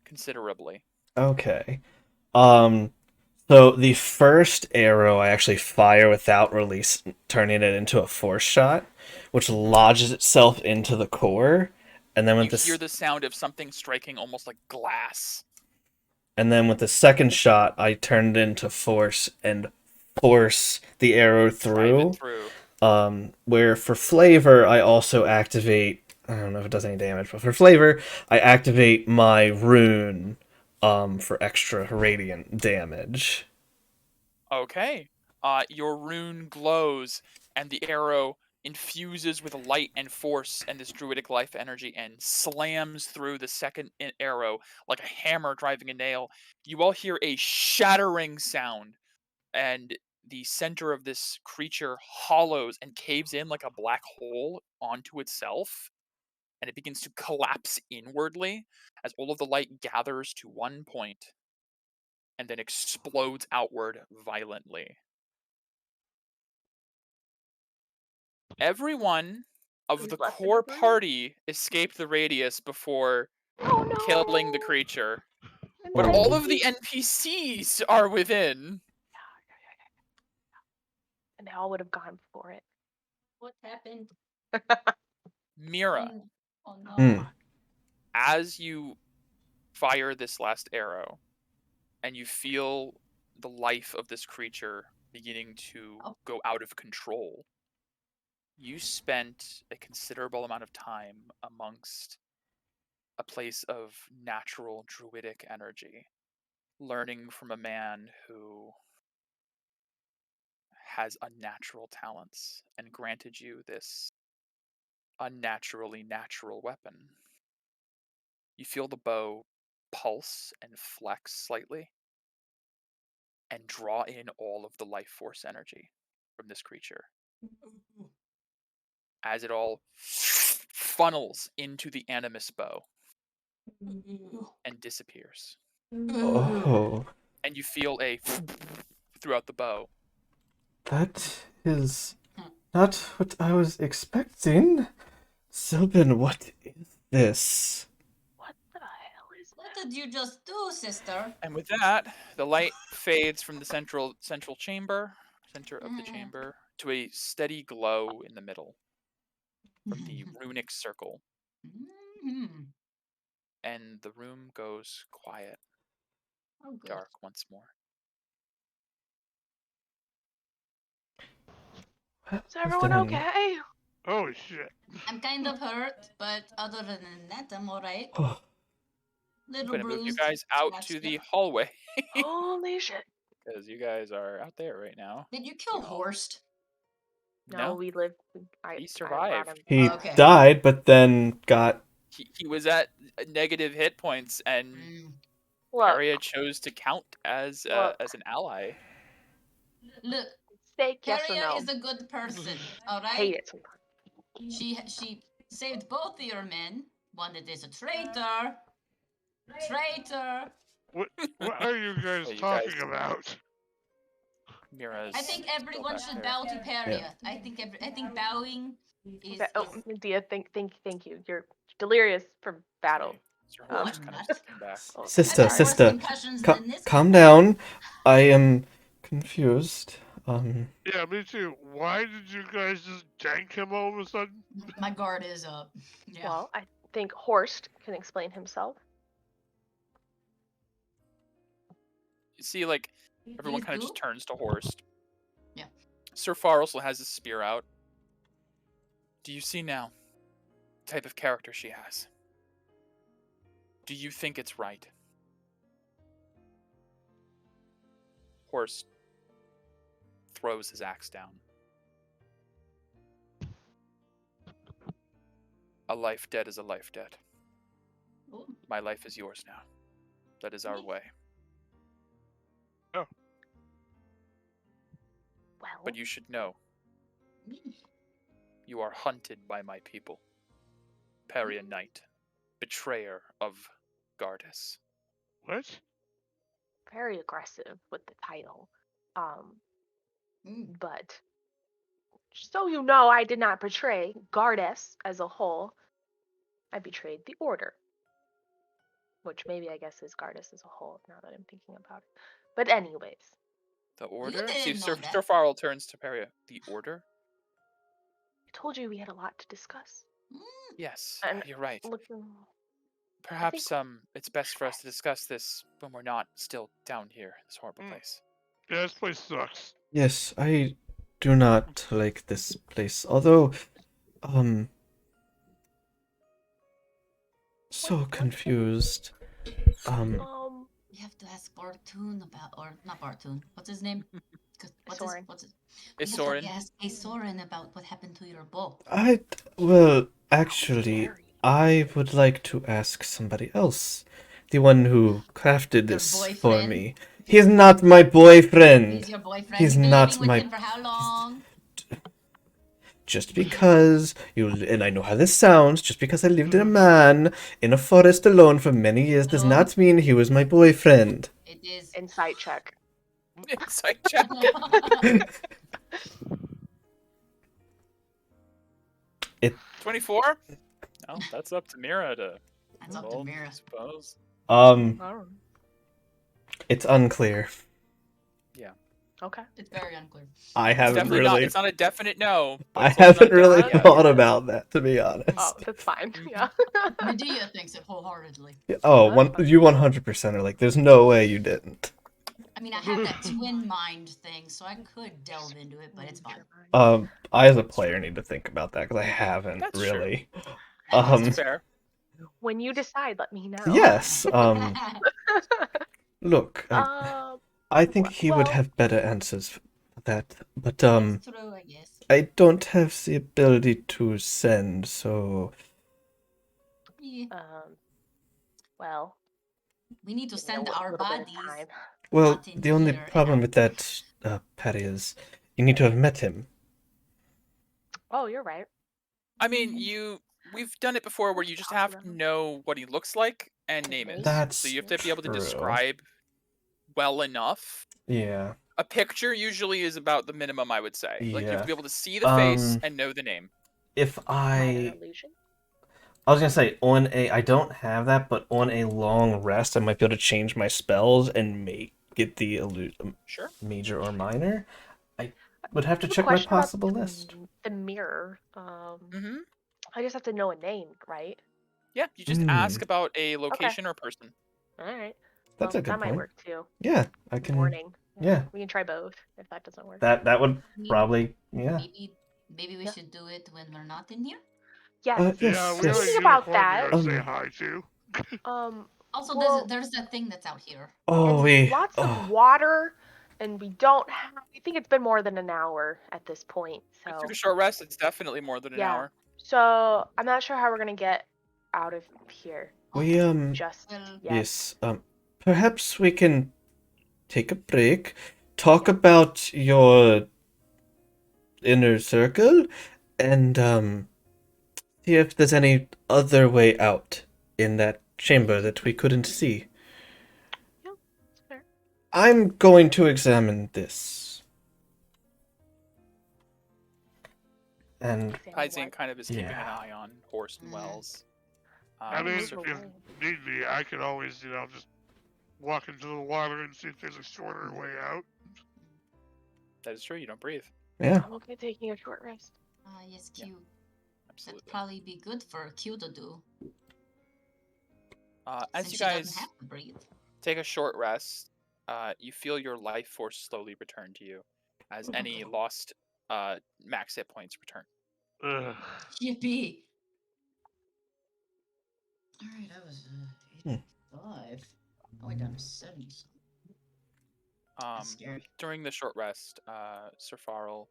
[SPEAKER 2] considerably.
[SPEAKER 1] Okay. So the first arrow I actually fire without release, turning it into a force shot, which lodges itself into the core, and then
[SPEAKER 2] You
[SPEAKER 1] with the
[SPEAKER 2] hear the sound of something striking almost like glass.
[SPEAKER 1] and then with the second shot, I turn it into force and force the arrow
[SPEAKER 2] Drive
[SPEAKER 1] through.
[SPEAKER 2] it through.
[SPEAKER 1] Where for flavor, I also activate. I don't know if it does any damage, but for flavor, I activate my rune. For extra radiant damage.
[SPEAKER 2] Okay. Your rune glows, and the arrow infuses with light and force and this druidic life energy and slams through the second arrow like a hammer driving a nail. You all hear a shattering sound, and the center of this creature hollows and caves in like a black hole onto itself, and it begins to collapse inwardly as all of the light gathers to one point and then explodes outward violently. Everyone of
[SPEAKER 4] Who's
[SPEAKER 2] the
[SPEAKER 4] left in
[SPEAKER 2] core
[SPEAKER 4] the room?
[SPEAKER 2] party escaped the radius before
[SPEAKER 4] Oh no!
[SPEAKER 2] killing the creature,
[SPEAKER 4] And
[SPEAKER 2] but
[SPEAKER 4] then
[SPEAKER 2] all
[SPEAKER 4] I
[SPEAKER 2] of the NPCs are within.
[SPEAKER 4] and they all would have gone for it.
[SPEAKER 5] What happened?
[SPEAKER 2] Mira,
[SPEAKER 5] Oh no.
[SPEAKER 1] Hmm.
[SPEAKER 2] as you fire this last arrow and you feel the life of this creature beginning to go out of control, you spent a considerable amount of time amongst a place of natural druidic energy, learning from a man who has unnatural talents and granted you this unnaturally natural weapon. You feel the bow pulse and flex slightly and draw in all of the life force energy from this creature as it all funnels into the animus bow and disappears.
[SPEAKER 1] Oh,
[SPEAKER 2] And you feel a throughout the bow.
[SPEAKER 1] that is not what I was expecting. Sylvan, what is this?
[SPEAKER 4] What the hell is
[SPEAKER 5] Let's did you just do, sister?
[SPEAKER 2] And with that, the light fades from the center of the chamber, to a steady glow in the middle from the runic circle,
[SPEAKER 5] Mhm.
[SPEAKER 2] and the room goes quiet,
[SPEAKER 5] Oh, good.
[SPEAKER 2] dark once more.
[SPEAKER 4] Is everyone okay?
[SPEAKER 3] Oh shit.
[SPEAKER 5] I'm kind of hurt, but other than that, I'm alright.
[SPEAKER 1] Oh,
[SPEAKER 2] I'm
[SPEAKER 5] Little
[SPEAKER 2] gonna move you
[SPEAKER 5] bruised.
[SPEAKER 2] guys out
[SPEAKER 5] scratched
[SPEAKER 2] to
[SPEAKER 5] up.
[SPEAKER 2] the hallway
[SPEAKER 4] Holy shit.
[SPEAKER 2] because you guys are out there right now.
[SPEAKER 5] Did you kill
[SPEAKER 2] No.
[SPEAKER 5] Horst?
[SPEAKER 4] No, we lived. I
[SPEAKER 2] He
[SPEAKER 4] brought
[SPEAKER 2] survived.
[SPEAKER 4] him
[SPEAKER 1] he
[SPEAKER 4] back.
[SPEAKER 5] Okay.
[SPEAKER 1] died, but then got.
[SPEAKER 2] He was at negative hit points, and
[SPEAKER 4] Look,
[SPEAKER 2] Arya chose to count as
[SPEAKER 4] Look.
[SPEAKER 2] an ally.
[SPEAKER 5] Look,
[SPEAKER 4] steak, yes or
[SPEAKER 5] Peria
[SPEAKER 4] no?
[SPEAKER 5] is a good person,
[SPEAKER 4] Hate
[SPEAKER 5] alright?
[SPEAKER 4] it sometimes.
[SPEAKER 5] She saved both of your men. One that is a traitor. Traitor.
[SPEAKER 3] What are you guys
[SPEAKER 2] So you
[SPEAKER 3] talking
[SPEAKER 2] guys-
[SPEAKER 3] about?
[SPEAKER 2] Mira's
[SPEAKER 5] I think
[SPEAKER 2] still
[SPEAKER 5] everyone
[SPEAKER 2] back
[SPEAKER 5] should
[SPEAKER 2] there.
[SPEAKER 5] bow to Peria. I think bowing is.
[SPEAKER 4] Oh, Dia, thank you. You're delirious from battle.
[SPEAKER 2] Sir Horst
[SPEAKER 5] I'm
[SPEAKER 2] kind
[SPEAKER 5] not.
[SPEAKER 2] of stepping back.
[SPEAKER 4] Oh,
[SPEAKER 1] Sister,
[SPEAKER 5] I've had worse
[SPEAKER 1] sister,
[SPEAKER 5] concussions
[SPEAKER 1] ca-
[SPEAKER 5] than this
[SPEAKER 1] calm
[SPEAKER 5] before.
[SPEAKER 1] down. I am confused.
[SPEAKER 3] Yeah, me too. Why did you guys just jank him all of a sudden?
[SPEAKER 5] My guard is up. Yeah.
[SPEAKER 4] Well, I think Horst can explain himself.
[SPEAKER 2] You see, like, everyone
[SPEAKER 5] Please
[SPEAKER 2] kind of
[SPEAKER 5] do.
[SPEAKER 2] just turns to Horst.
[SPEAKER 5] Yeah.
[SPEAKER 2] Sir Far also has his spear out. Do you see now the type of character she has? Do you think it's right? Horst throws his axe down. A life dead is a life dead.
[SPEAKER 5] Ooh.
[SPEAKER 2] My life is yours now. That is our way.
[SPEAKER 4] Well,
[SPEAKER 2] But you should know, you are hunted by my people. Peria Knight, betrayer of Gardas.
[SPEAKER 3] What?
[SPEAKER 4] very aggressive with the title. But so you know, I did not betray Gardas as a whole. I betrayed the Order. Which maybe I guess is Gardas as a whole, now that I'm thinking about it. But anyways.
[SPEAKER 2] The Order?
[SPEAKER 5] didn't
[SPEAKER 2] See,
[SPEAKER 5] know
[SPEAKER 2] Sir
[SPEAKER 5] that.
[SPEAKER 2] Farrell turns to Peria. The Order?
[SPEAKER 4] I told you we had a lot to discuss.
[SPEAKER 2] Yes,
[SPEAKER 4] And
[SPEAKER 2] you're right.
[SPEAKER 4] Looking,
[SPEAKER 2] Perhaps it's best for us to discuss this when we're not still down here, this horrible place.
[SPEAKER 3] Yeah, this place sucks.
[SPEAKER 1] Yes, I do not like this place. Although, so confused.
[SPEAKER 5] You have to ask Bartoon about, or not Bartoon. What's his name?
[SPEAKER 4] Soren.
[SPEAKER 5] What's his?
[SPEAKER 2] Is
[SPEAKER 5] You have
[SPEAKER 2] Soren?
[SPEAKER 5] to ask Soren about what happened to your bow.
[SPEAKER 1] Well, actually, I would like to ask somebody else. The one who crafted
[SPEAKER 5] Your
[SPEAKER 1] this for
[SPEAKER 5] boyfriend?
[SPEAKER 1] me. He's not my boyfriend.
[SPEAKER 5] He's your boyfriend.
[SPEAKER 1] He's
[SPEAKER 5] You've been
[SPEAKER 1] not
[SPEAKER 5] living with
[SPEAKER 1] my-
[SPEAKER 5] him for how long?
[SPEAKER 1] Just because and I know how this sounds, just because I lived in a man in a forest alone for many years does not mean he was my boyfriend.
[SPEAKER 5] It is.
[SPEAKER 4] insight check.
[SPEAKER 2] Insight check. 24? No, that's up to Mira to
[SPEAKER 5] That's up to
[SPEAKER 2] roll,
[SPEAKER 5] Mira.
[SPEAKER 2] I suppose.
[SPEAKER 1] It's unclear.
[SPEAKER 4] Okay.
[SPEAKER 5] It's very unclear.
[SPEAKER 1] I
[SPEAKER 2] It's
[SPEAKER 1] haven't
[SPEAKER 2] definitely not.
[SPEAKER 1] really
[SPEAKER 2] It's not a definite no. but
[SPEAKER 1] I
[SPEAKER 2] it's also
[SPEAKER 1] haven't
[SPEAKER 2] not
[SPEAKER 1] really
[SPEAKER 2] definite
[SPEAKER 1] thought
[SPEAKER 2] yes.
[SPEAKER 1] about that, to be honest.
[SPEAKER 4] Oh, that's fine. Yeah.
[SPEAKER 5] Medea thinks it wholeheartedly.
[SPEAKER 1] You 100% are like, there's no way you didn't.
[SPEAKER 5] I mean, I have that twin mind thing, so I could delve into it, but it's fine.
[SPEAKER 1] I as a player need to think about that because I haven't
[SPEAKER 2] That's true.
[SPEAKER 1] really.
[SPEAKER 2] That's fair.
[SPEAKER 4] When you decide, let me know.
[SPEAKER 1] Yes. Look, I think he would
[SPEAKER 4] well-
[SPEAKER 1] have better answers for that, but
[SPEAKER 5] That's true, I guess.
[SPEAKER 1] I don't have the ability to send, so
[SPEAKER 5] Yeah.
[SPEAKER 4] Well,
[SPEAKER 5] We need to
[SPEAKER 4] you know,
[SPEAKER 5] send
[SPEAKER 4] with a
[SPEAKER 5] our
[SPEAKER 4] little bit of
[SPEAKER 5] bodies.
[SPEAKER 4] time.
[SPEAKER 1] well,
[SPEAKER 5] Not in
[SPEAKER 1] the only
[SPEAKER 5] here,
[SPEAKER 1] problem
[SPEAKER 5] yeah.
[SPEAKER 1] with that, Patty, is you need to have met him.
[SPEAKER 4] Oh, you're right.
[SPEAKER 2] I mean, we've done it before where you just have to know what he looks like and name it.
[SPEAKER 1] That's
[SPEAKER 2] So you have to be able to
[SPEAKER 1] true.
[SPEAKER 2] describe well enough.
[SPEAKER 1] Yeah.
[SPEAKER 2] A picture usually is about the minimum, I would say. Like you have
[SPEAKER 1] Yeah.
[SPEAKER 2] to be able to see the face and know the name.
[SPEAKER 1] If
[SPEAKER 4] Minor
[SPEAKER 1] I
[SPEAKER 4] illusion?
[SPEAKER 1] I was gonna say I don't have that, but on a long rest, I might be able to change my spells and get the
[SPEAKER 2] Sure.
[SPEAKER 1] major or minor. I would have to
[SPEAKER 4] I have a
[SPEAKER 1] check my
[SPEAKER 4] question about
[SPEAKER 1] possible list.
[SPEAKER 4] the mirror.
[SPEAKER 2] Mm-hmm.
[SPEAKER 4] I just have to know a name, right?
[SPEAKER 2] Yeah, you just ask about a location or person.
[SPEAKER 4] All right.
[SPEAKER 1] That's
[SPEAKER 4] Well,
[SPEAKER 1] a good
[SPEAKER 4] that might
[SPEAKER 1] point.
[SPEAKER 4] work too.
[SPEAKER 1] Yeah, I can.
[SPEAKER 4] Morning.
[SPEAKER 1] Yeah,
[SPEAKER 4] We can try both if that doesn't work.
[SPEAKER 1] that would
[SPEAKER 5] Maybe-
[SPEAKER 1] probably
[SPEAKER 5] Maybe we
[SPEAKER 4] Yeah.
[SPEAKER 5] should do it when we're not in here.
[SPEAKER 4] Yes.
[SPEAKER 1] yes,
[SPEAKER 3] Yeah, we have a
[SPEAKER 4] Thinking about
[SPEAKER 3] unicorn
[SPEAKER 4] that.
[SPEAKER 3] there to say hi to.
[SPEAKER 5] Also,
[SPEAKER 4] Well,
[SPEAKER 5] there's that thing that's out here.
[SPEAKER 1] Oh,
[SPEAKER 4] and lots of water, and we don't have. I think it's been more than an hour at this point.
[SPEAKER 2] I
[SPEAKER 4] So
[SPEAKER 2] took a short rest. It's definitely more than an
[SPEAKER 4] yeah.
[SPEAKER 2] hour.
[SPEAKER 4] So I'm not sure how we're gonna get out of here
[SPEAKER 1] we
[SPEAKER 4] just
[SPEAKER 5] Well,
[SPEAKER 4] yet.
[SPEAKER 1] yes, perhaps we can take a break, talk about your inner circle, and see if there's any other way out in that chamber that we couldn't see.
[SPEAKER 4] Yeah, that's fair.
[SPEAKER 1] I'm going to examine this. And
[SPEAKER 2] Paizen kind of is keeping an
[SPEAKER 1] Yeah.
[SPEAKER 2] eye on Horst and Wells.
[SPEAKER 3] I mean,
[SPEAKER 2] Sir-
[SPEAKER 3] if need be, I can always, just walk into the water and see if there's a shorter way out.
[SPEAKER 2] that is true. You don't breathe.
[SPEAKER 1] yeah,
[SPEAKER 4] I'm okay taking a short rest.
[SPEAKER 5] yes,
[SPEAKER 2] Yeah.
[SPEAKER 5] Q. That'd
[SPEAKER 2] Absolutely.
[SPEAKER 5] probably be good for Q to do.
[SPEAKER 2] As
[SPEAKER 5] Since
[SPEAKER 2] you
[SPEAKER 5] she doesn't
[SPEAKER 2] guys
[SPEAKER 5] have to breathe.
[SPEAKER 2] take a short rest, you feel your life force slowly return to you, as any lost max hit points return.
[SPEAKER 3] Ugh.
[SPEAKER 5] Yippee! Alright, I was 85. Oh, wait, I'm 70. That's scary.
[SPEAKER 2] During the short rest, Sir Farrell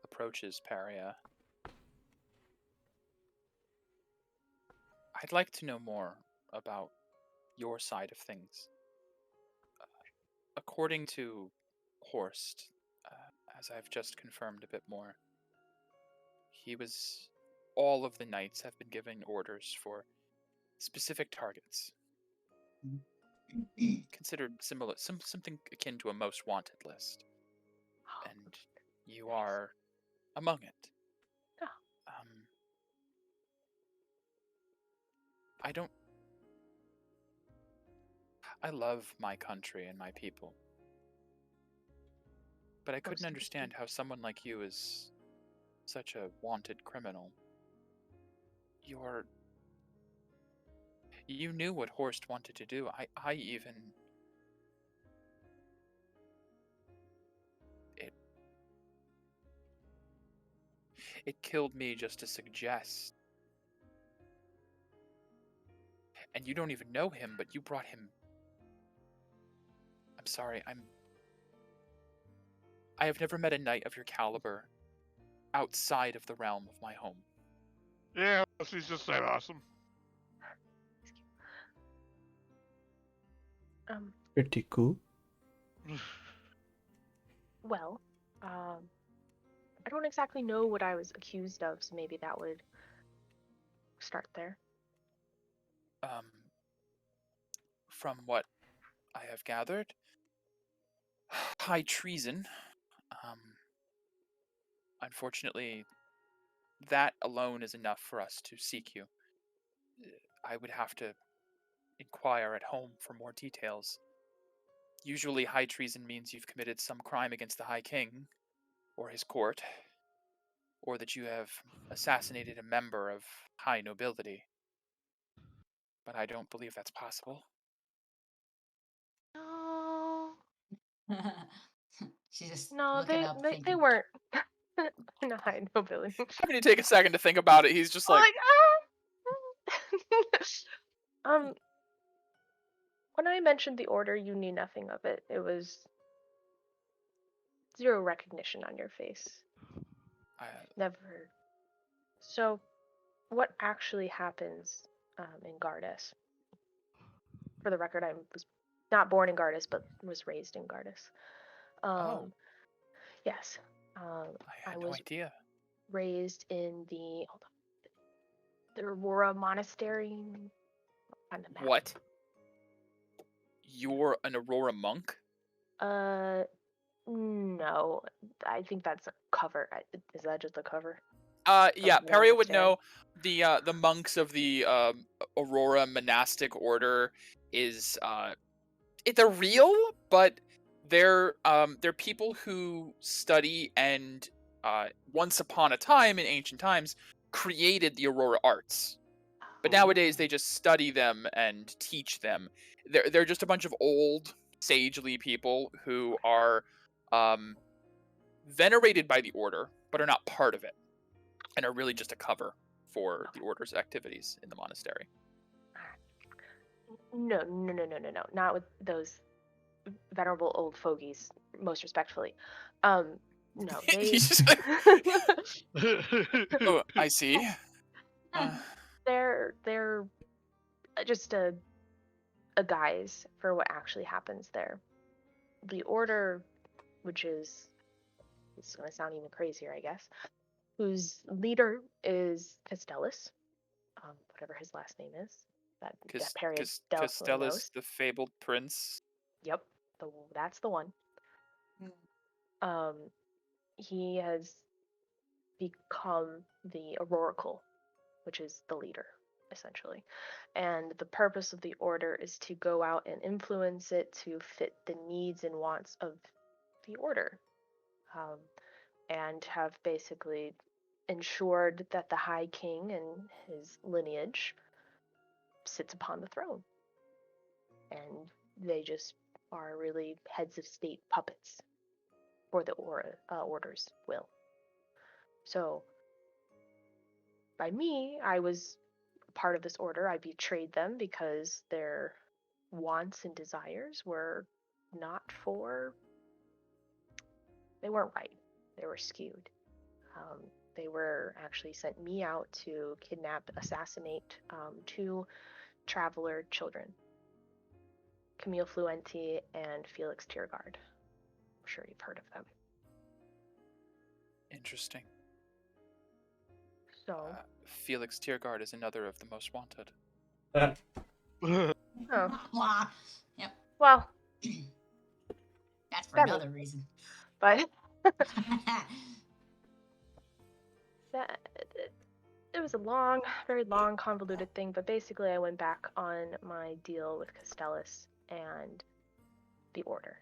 [SPEAKER 2] approaches Paria. I'd like to know more about your side of things. According to Horst, as I've just confirmed a bit more, all of the knights have been given orders for specific targets, considered something akin to a most wanted list, and you are among it.
[SPEAKER 4] Oh.
[SPEAKER 2] I love my country and my people, but I couldn't understand how someone like you is such a wanted criminal. You knew what Horst wanted to do. It killed me just to suggest. And you don't even know him, but you brought him. I'm sorry, I have never met a knight of your caliber outside of the realm of my home.
[SPEAKER 3] Yeah, she's just that awesome.
[SPEAKER 1] pretty cool.
[SPEAKER 4] Well, I don't exactly know what I was accused of, so maybe that would start there.
[SPEAKER 2] From what I have gathered, high treason. Unfortunately, that alone is enough for us to seek you. I would have to inquire at home for more details. Usually, high treason means you've committed some crime against the High King, or his court, or that you have assassinated a member of high nobility. But I don't believe that's possible.
[SPEAKER 4] No,
[SPEAKER 5] She's just
[SPEAKER 4] no,
[SPEAKER 5] looking
[SPEAKER 4] they
[SPEAKER 5] up,
[SPEAKER 4] they,
[SPEAKER 5] thinking.
[SPEAKER 4] they weren't. No, high nobility.
[SPEAKER 2] Having to take a second to think about it, he's just like,
[SPEAKER 4] when I mentioned the order, you knew nothing of it. It was zero recognition on your face. Never. So, what actually happens in Gardas? For the record, I was not born in Gardas, but was raised in Gardas. Yes.
[SPEAKER 2] I had no idea.
[SPEAKER 4] Raised in the Aurora Monastery. On the map.
[SPEAKER 2] What? You're an Aurora monk?
[SPEAKER 4] No. I think that's a cover. Is that just a cover?
[SPEAKER 2] Yeah,
[SPEAKER 4] the
[SPEAKER 2] Peria would
[SPEAKER 4] monastery.
[SPEAKER 2] know. The monks of the Aurora monastic order is they're real, but they're people who study and once upon a time in ancient times created the Aurora arts. But nowadays they just study them and teach them. They're just a bunch of old sagely people who are venerated by the order, but are not part of it, and are really just a cover for the order's activities in the monastery.
[SPEAKER 4] No, not with those venerable old fogies. Most respectfully, no, they.
[SPEAKER 2] He's just like, oh, I see.
[SPEAKER 4] They're just a guise for what actually happens there. The order, which is, it's going to sound even crazier, I guess, whose leader is Castellus, whatever his last name is. That Peria definitely
[SPEAKER 2] Castellus,
[SPEAKER 4] knows.
[SPEAKER 2] the fabled prince.
[SPEAKER 4] Yep, that's the one. He has become the Aurorical, which is the leader, essentially. And the purpose of the order is to go out and influence it to fit the needs and wants of the order, and have basically ensured that the High King and his lineage sits upon the throne. And they just are really heads of state puppets for the order's will. So, by me, I was part of this order. I betrayed them because their wants and desires were not they weren't right. They were skewed. They were actually sent me out to kidnap, assassinate 2 traveler children, Camille Fluenti and Felix Tiergard. I'm sure you've heard of them.
[SPEAKER 2] Interesting.
[SPEAKER 4] So,
[SPEAKER 2] Felix Tiergard is another of the most wanted.
[SPEAKER 5] Mwah. Yep.
[SPEAKER 4] well,
[SPEAKER 5] That's for
[SPEAKER 4] That
[SPEAKER 5] another reason.
[SPEAKER 4] but it was a long, very long, convoluted thing, but basically I went back on my deal with Castellus and the Order.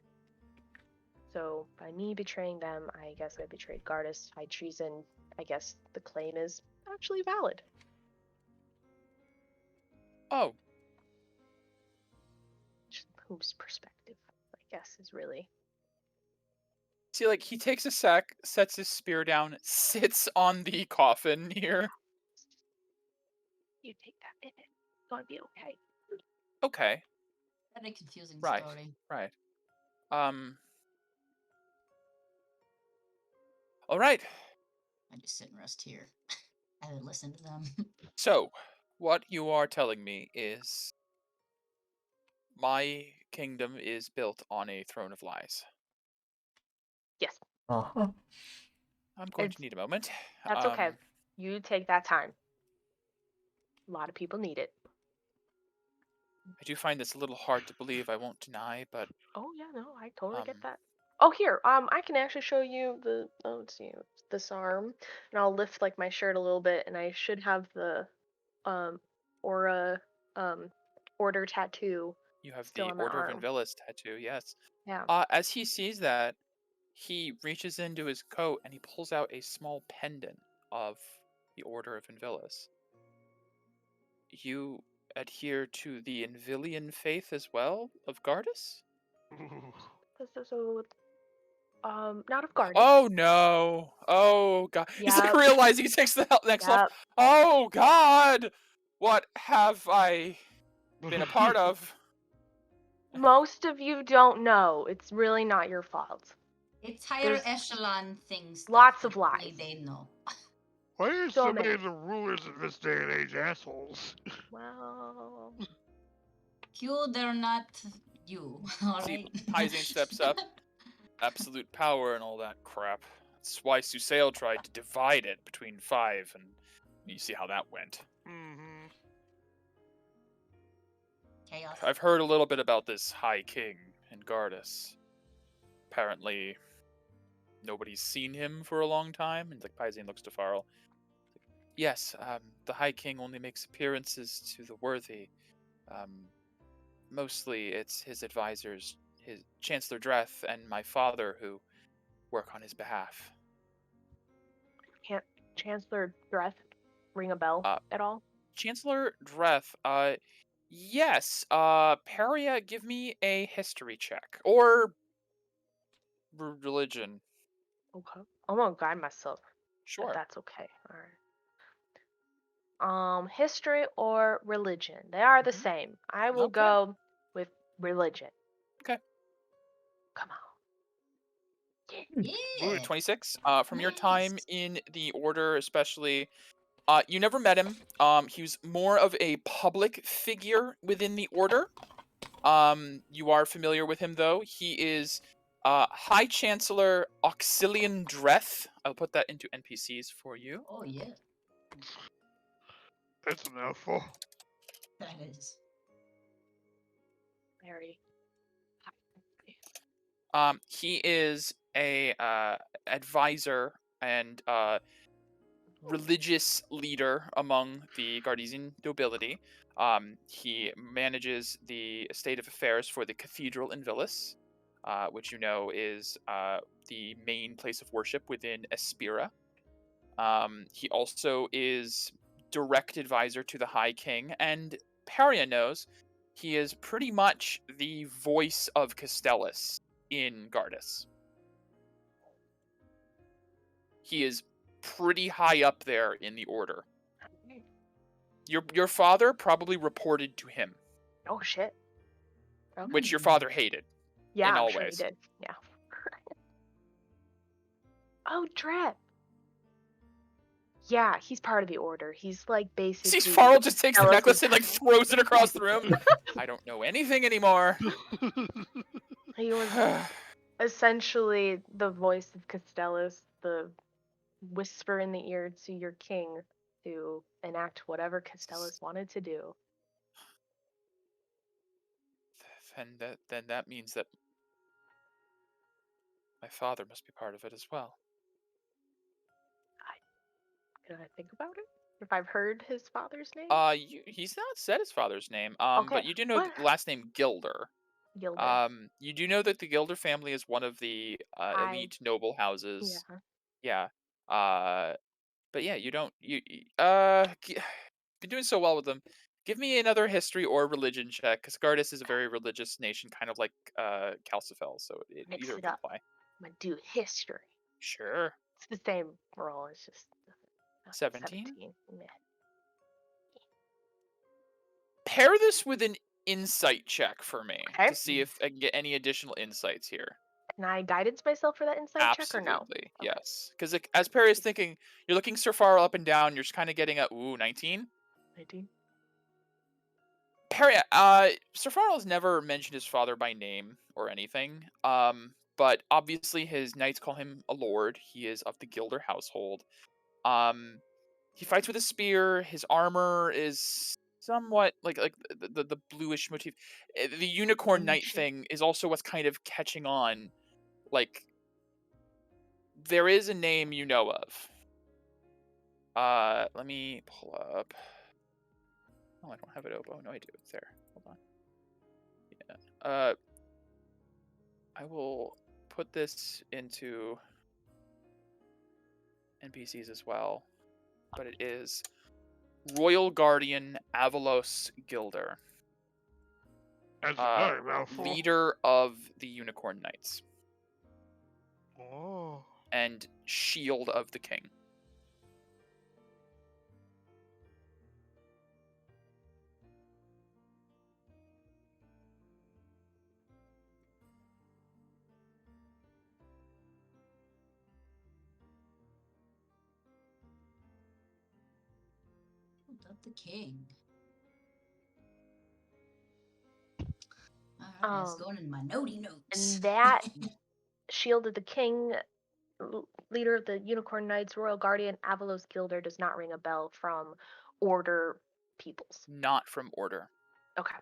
[SPEAKER 4] So by me betraying them, I guess I betrayed Gardas. High treason, I guess the claim is actually valid.
[SPEAKER 2] Oh,
[SPEAKER 4] Whose perspective, I guess, is really...
[SPEAKER 2] see, like, he takes a sec, sets his spear down, sits on the coffin here.
[SPEAKER 4] You take that in it. It's gonna be okay.
[SPEAKER 2] Okay.
[SPEAKER 5] Very confusing
[SPEAKER 2] Right.
[SPEAKER 5] story.
[SPEAKER 2] Right. All right.
[SPEAKER 5] I just sit and rest here. I would listen to them.
[SPEAKER 2] So, what you are telling me is my kingdom is built on a throne of lies.
[SPEAKER 4] Yes.
[SPEAKER 1] Uh-huh.
[SPEAKER 2] I'm going to need a moment.
[SPEAKER 4] That's okay. You take that time. A lot of people need it.
[SPEAKER 2] I do find this a little hard to believe, I won't deny, but
[SPEAKER 4] Oh yeah, no, I totally get that. Oh here, I can actually show you the let's see, this arm, and I'll lift like my shirt a little bit, and I should have the Aura order tattoo.
[SPEAKER 2] you have
[SPEAKER 4] Still
[SPEAKER 2] the
[SPEAKER 4] on my
[SPEAKER 2] Order of
[SPEAKER 4] arm.
[SPEAKER 2] Invilis tattoo, yes.
[SPEAKER 4] Yeah.
[SPEAKER 2] As he sees that, he reaches into his coat and he pulls out a small pendant of the Order of Invilis. You adhere to the Invilian faith as well of Gardas?
[SPEAKER 4] So not of Garden.
[SPEAKER 2] Oh no! Oh god! He's like
[SPEAKER 4] Yep.
[SPEAKER 2] realizing he takes the next
[SPEAKER 4] Yep.
[SPEAKER 2] level. Oh god! What have I been a part of?
[SPEAKER 4] Most of you don't know. It's really not your fault.
[SPEAKER 5] It's higher
[SPEAKER 4] There's
[SPEAKER 5] echelon things.
[SPEAKER 4] lots of
[SPEAKER 5] only
[SPEAKER 4] lies.
[SPEAKER 5] They know.
[SPEAKER 3] Why are
[SPEAKER 4] So
[SPEAKER 3] so many
[SPEAKER 4] many.
[SPEAKER 3] of the rulers of this day and age assholes?
[SPEAKER 4] Well,
[SPEAKER 5] You, they're not you. All
[SPEAKER 2] See,
[SPEAKER 5] right.
[SPEAKER 2] Hyzine steps up. Absolute power and all that crap. That's why Susail tried to divide it between 5, and you see how that went.
[SPEAKER 3] Mm-hmm.
[SPEAKER 5] Chaos.
[SPEAKER 2] I've heard a little bit about this High King in Gardas. Apparently, nobody's seen him for a long time. And like Pyzine looks to Farrell. Yes, the High King only makes appearances to the worthy. Mostly it's his advisors, his Chancellor Dreth and my father who work on his behalf.
[SPEAKER 4] Can't Chancellor Dreth ring a bell
[SPEAKER 2] Uh,
[SPEAKER 4] at all?
[SPEAKER 2] Chancellor Dreth, yes, Peria, give me a history check. Or religion.
[SPEAKER 4] Okay. I'm gonna guide myself, if
[SPEAKER 2] Sure.
[SPEAKER 4] that's okay. All right. History or religion? They are the
[SPEAKER 2] Mhm.
[SPEAKER 4] same. I will
[SPEAKER 2] Okay.
[SPEAKER 4] go with religion.
[SPEAKER 2] Okay.
[SPEAKER 4] Come on.
[SPEAKER 2] Ooh,
[SPEAKER 5] Yeah.
[SPEAKER 2] 26. From your time
[SPEAKER 5] Nice.
[SPEAKER 2] in the Order, especially, you never met him. He was more of a public figure within the Order. You are familiar with him, though. He is High Chancellor Auxilian Dreth. I'll put that into NPCs for you.
[SPEAKER 5] Oh yeah,
[SPEAKER 3] That's a mouthful.
[SPEAKER 5] that is.
[SPEAKER 4] Very.
[SPEAKER 2] He is a advisor and religious leader among the Gardesian nobility. He manages the state of affairs for the cathedral in Villis, which you know is the main place of worship within Espira. He also is direct advisor to the High King, and Peria knows he is pretty much the voice of Castellus in Gardus. He is pretty high up there in the order. Your father probably reported to him,
[SPEAKER 4] Oh shit. Okay.
[SPEAKER 2] which your father hated
[SPEAKER 4] Yeah,
[SPEAKER 2] in
[SPEAKER 4] I'm
[SPEAKER 2] all
[SPEAKER 4] sure
[SPEAKER 2] ways.
[SPEAKER 4] he did. Yeah. Oh, Drep. Yeah, he's part of the order. He's like basically.
[SPEAKER 2] Sees Farrell just takes the
[SPEAKER 4] Castellus's-
[SPEAKER 2] necklace and like throws it across the room. I don't know anything anymore.
[SPEAKER 4] He was essentially the voice of Castellus, the whisper in the ear to your king to enact whatever Castellus wanted to do.
[SPEAKER 2] Then that means that my father must be part of it as well.
[SPEAKER 4] Can I think about it? If I've heard his father's name?
[SPEAKER 2] He's not said his father's name.
[SPEAKER 4] Okay,
[SPEAKER 2] But you do know
[SPEAKER 4] what?
[SPEAKER 2] the last name Gilder.
[SPEAKER 4] Gilder.
[SPEAKER 2] You do know that the Gilder family is one of the elite noble
[SPEAKER 4] Yeah.
[SPEAKER 2] houses. Yeah. But yeah, you been doing so well with them. Give me another history or religion check, because Gardus is a very religious nation, kind of like Calcifel, so
[SPEAKER 4] Mix
[SPEAKER 2] either
[SPEAKER 4] it
[SPEAKER 2] can
[SPEAKER 4] up.
[SPEAKER 2] apply.
[SPEAKER 4] I'm gonna do history.
[SPEAKER 2] Sure.
[SPEAKER 4] It's the same roll. It's just
[SPEAKER 2] 17?
[SPEAKER 4] 17. Meh.
[SPEAKER 2] Pair this with an insight check for me
[SPEAKER 4] Okay.
[SPEAKER 2] to see if I can get any additional insights here.
[SPEAKER 4] Can I guidance myself for that insight check or no?
[SPEAKER 2] Absolutely, yes. Because as Perry is thinking, you're looking so far up and down, you're just kind of getting a 19.
[SPEAKER 4] 19.
[SPEAKER 2] Perry, Sir Farrell has never mentioned his father by name or anything. But obviously his knights call him a lord. He is of the Gilder household. He fights with a spear. His armor is somewhat like the bluish motif. The unicorn knight thing is also what's kind of catching on. Like, there is a name you know of. Let me pull up. Oh, I don't have it open. Oh, no, I do. It's there. Hold on. Yeah. I will put this into NPCs as well. But it is Royal Guardian Avalos Gilder.
[SPEAKER 3] That's another mouthful.
[SPEAKER 2] Leader of the Unicorn Knights.
[SPEAKER 3] Oh.
[SPEAKER 2] And Shield of the King.
[SPEAKER 5] Of the king. Alright, it's going in my notey notes.
[SPEAKER 4] And that Shield of the King, leader of the Unicorn Knights, Royal Guardian, Avalos Gilder does not ring a bell from Order peoples.
[SPEAKER 2] Not from Order.
[SPEAKER 4] Okay.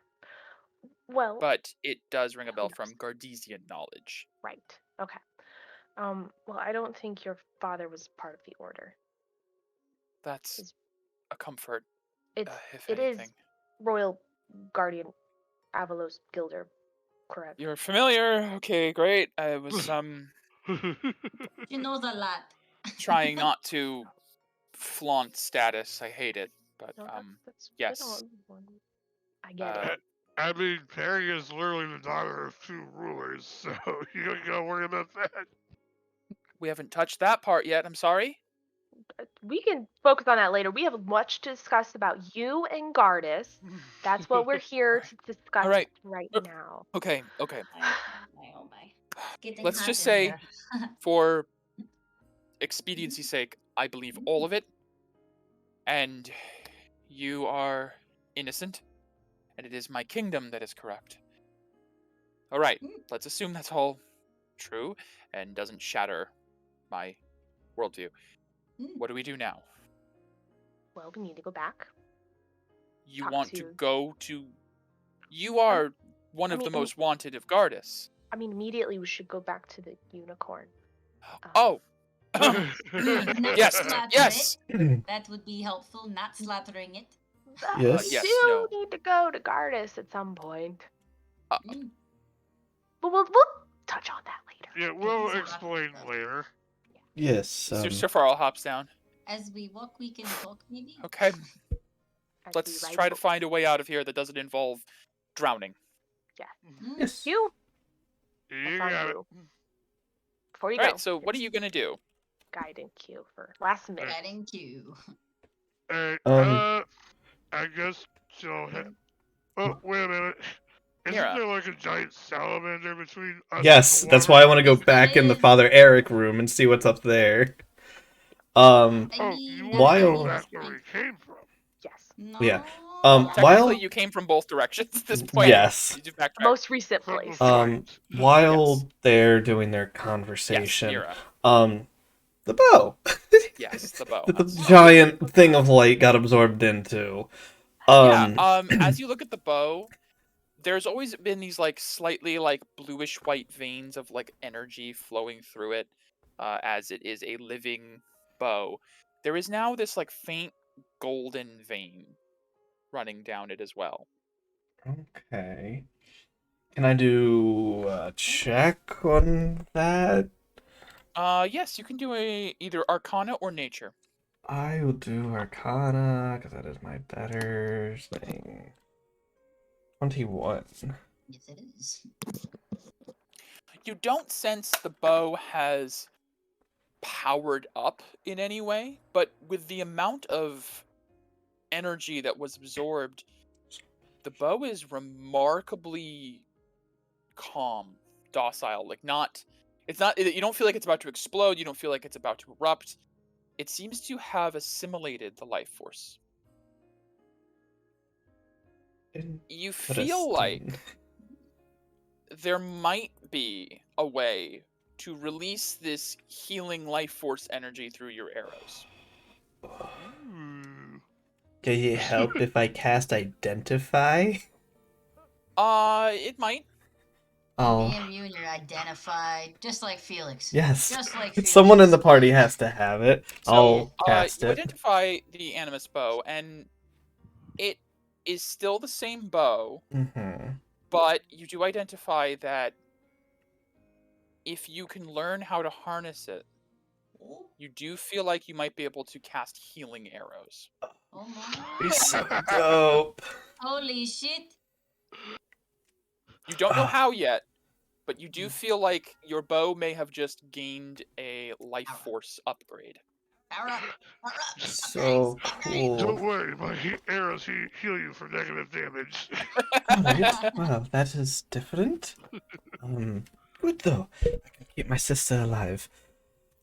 [SPEAKER 4] Well.
[SPEAKER 2] But it does ring a bell from Gardesian knowledge.
[SPEAKER 4] Right. Okay. Well, I don't think your father was part of the Order.
[SPEAKER 2] That's
[SPEAKER 4] Is-
[SPEAKER 2] a comfort,
[SPEAKER 4] It's
[SPEAKER 2] if
[SPEAKER 4] it is
[SPEAKER 2] anything.
[SPEAKER 4] Royal Guardian Avalos Gilder, correct?
[SPEAKER 2] You're familiar? Okay, great. I was
[SPEAKER 5] She knows a lot.
[SPEAKER 2] trying not to flaunt status. I hate it, but
[SPEAKER 4] No, that's
[SPEAKER 2] yes.
[SPEAKER 4] good on one. I get it.
[SPEAKER 3] I mean, Perry is literally the daughter of 2 rulers, so you don't gotta worry about that.
[SPEAKER 2] We haven't touched that part yet. I'm sorry.
[SPEAKER 4] We can focus on that later. We have much to discuss about you and Gardus. That's what we're here to discuss
[SPEAKER 2] Alright.
[SPEAKER 4] right
[SPEAKER 2] Uh,
[SPEAKER 4] now.
[SPEAKER 2] Okay.
[SPEAKER 5] Oh my. Getting
[SPEAKER 2] Let's
[SPEAKER 5] hot
[SPEAKER 2] just
[SPEAKER 5] in
[SPEAKER 2] say,
[SPEAKER 5] here.
[SPEAKER 2] for expediency's sake, I believe all of it. And you are innocent, and it is my kingdom that is corrupt. All right, let's assume that's all true and doesn't shatter my worldview. What do we do now?
[SPEAKER 4] Well, we need to go back.
[SPEAKER 2] You
[SPEAKER 4] Talk
[SPEAKER 2] want to
[SPEAKER 4] to-
[SPEAKER 2] go to... You are one of the most wanted of Gardus.
[SPEAKER 4] I mean, immediately we should go back to the unicorn.
[SPEAKER 2] Oh!
[SPEAKER 5] Not
[SPEAKER 2] Yes,
[SPEAKER 5] slaughter
[SPEAKER 2] yes!
[SPEAKER 5] it. That would be helpful, not slaughtering it.
[SPEAKER 4] But
[SPEAKER 1] Yes.
[SPEAKER 4] we
[SPEAKER 2] Yes,
[SPEAKER 4] do
[SPEAKER 2] no.
[SPEAKER 4] need to go to Gardus at some point.
[SPEAKER 5] Mm.
[SPEAKER 4] But we'll touch on that later.
[SPEAKER 3] Yeah, we'll explain later.
[SPEAKER 1] Yes.
[SPEAKER 2] Sir Farrell hops down.
[SPEAKER 5] As we walk, we can talk, maybe?
[SPEAKER 2] Okay,
[SPEAKER 4] As we
[SPEAKER 2] let's
[SPEAKER 4] ride
[SPEAKER 2] try to
[SPEAKER 4] bo-
[SPEAKER 2] find a way out of here that doesn't involve drowning.
[SPEAKER 1] Yes.
[SPEAKER 4] You.
[SPEAKER 3] You
[SPEAKER 4] That's on
[SPEAKER 3] got it.
[SPEAKER 4] you. Before you
[SPEAKER 2] All
[SPEAKER 4] go.
[SPEAKER 2] right, so what are you going to do?
[SPEAKER 4] Guiding cue for last minute.
[SPEAKER 5] Getting you.
[SPEAKER 3] Alright, I guess she'll Oh, wait a minute. Isn't
[SPEAKER 2] Mira.
[SPEAKER 3] there like a giant salamander between us
[SPEAKER 1] Yes,
[SPEAKER 3] and the
[SPEAKER 1] that's
[SPEAKER 3] water?
[SPEAKER 1] why I want to go back in the Father Eric room and see what's up there.
[SPEAKER 3] Oh,
[SPEAKER 5] I
[SPEAKER 3] you
[SPEAKER 5] mean,
[SPEAKER 3] want
[SPEAKER 1] Why
[SPEAKER 3] to
[SPEAKER 1] are-
[SPEAKER 3] go back where we came from.
[SPEAKER 4] Yes.
[SPEAKER 5] No.
[SPEAKER 1] Yeah.
[SPEAKER 2] Technically,
[SPEAKER 1] While
[SPEAKER 2] you came from both directions at this point.
[SPEAKER 1] yes,
[SPEAKER 2] You just backtrack.
[SPEAKER 4] Most recent
[SPEAKER 3] From the
[SPEAKER 4] place.
[SPEAKER 3] front.
[SPEAKER 1] while
[SPEAKER 2] Yes.
[SPEAKER 1] they're doing their
[SPEAKER 2] Yes,
[SPEAKER 1] conversation,
[SPEAKER 2] Mira.
[SPEAKER 1] the bow,
[SPEAKER 2] Yes, the bow.
[SPEAKER 1] the giant thing of light got absorbed into.
[SPEAKER 2] As you look at the bow, there's always been these like slightly like bluish white veins of like energy flowing through it, as it is a living bow. There is now this like faint golden vein running down it as well.
[SPEAKER 1] Okay. Can I do a check on that?
[SPEAKER 2] Yes, you can do either Arcana or Nature.
[SPEAKER 1] I will do Arcana, because that is my better thing. 21.
[SPEAKER 5] Yes, it is.
[SPEAKER 2] You don't sense the bow has powered up in any way, but with the amount of energy that was absorbed, the bow is remarkably calm, docile. Like you don't feel like it's about to explode, you don't feel like it's about to erupt. It seems to have assimilated the life force. You feel like
[SPEAKER 1] Interesting.
[SPEAKER 2] there might be a way to release this healing life force energy through your arrows.
[SPEAKER 3] Ooh.
[SPEAKER 1] Can you help if I cast Identify?
[SPEAKER 2] It might.
[SPEAKER 1] Oh,
[SPEAKER 5] Me and you and you're identified, just like Felix.
[SPEAKER 1] yes.
[SPEAKER 5] Just like Felix.
[SPEAKER 1] Someone in the party has to have it.
[SPEAKER 2] So,
[SPEAKER 1] I'll cast
[SPEAKER 2] you
[SPEAKER 1] it.
[SPEAKER 2] identify the Animus bow, and it is still the same bow,
[SPEAKER 1] Mm-hmm.
[SPEAKER 2] but you do identify that if you can learn how to harness it, you do feel like you might be able to cast healing arrows.
[SPEAKER 5] Oh my.
[SPEAKER 1] Be so dope.
[SPEAKER 5] Holy shit.
[SPEAKER 2] You don't know how yet, but you do feel like your bow may have just gained a life force upgrade.
[SPEAKER 5] Power up. Power up.
[SPEAKER 1] So
[SPEAKER 5] Upgrades,
[SPEAKER 3] Don't
[SPEAKER 1] cool.
[SPEAKER 3] worry, my arrows heal you for negative damage.
[SPEAKER 1] Alright, well, that is different. Good though. I can keep my sister alive.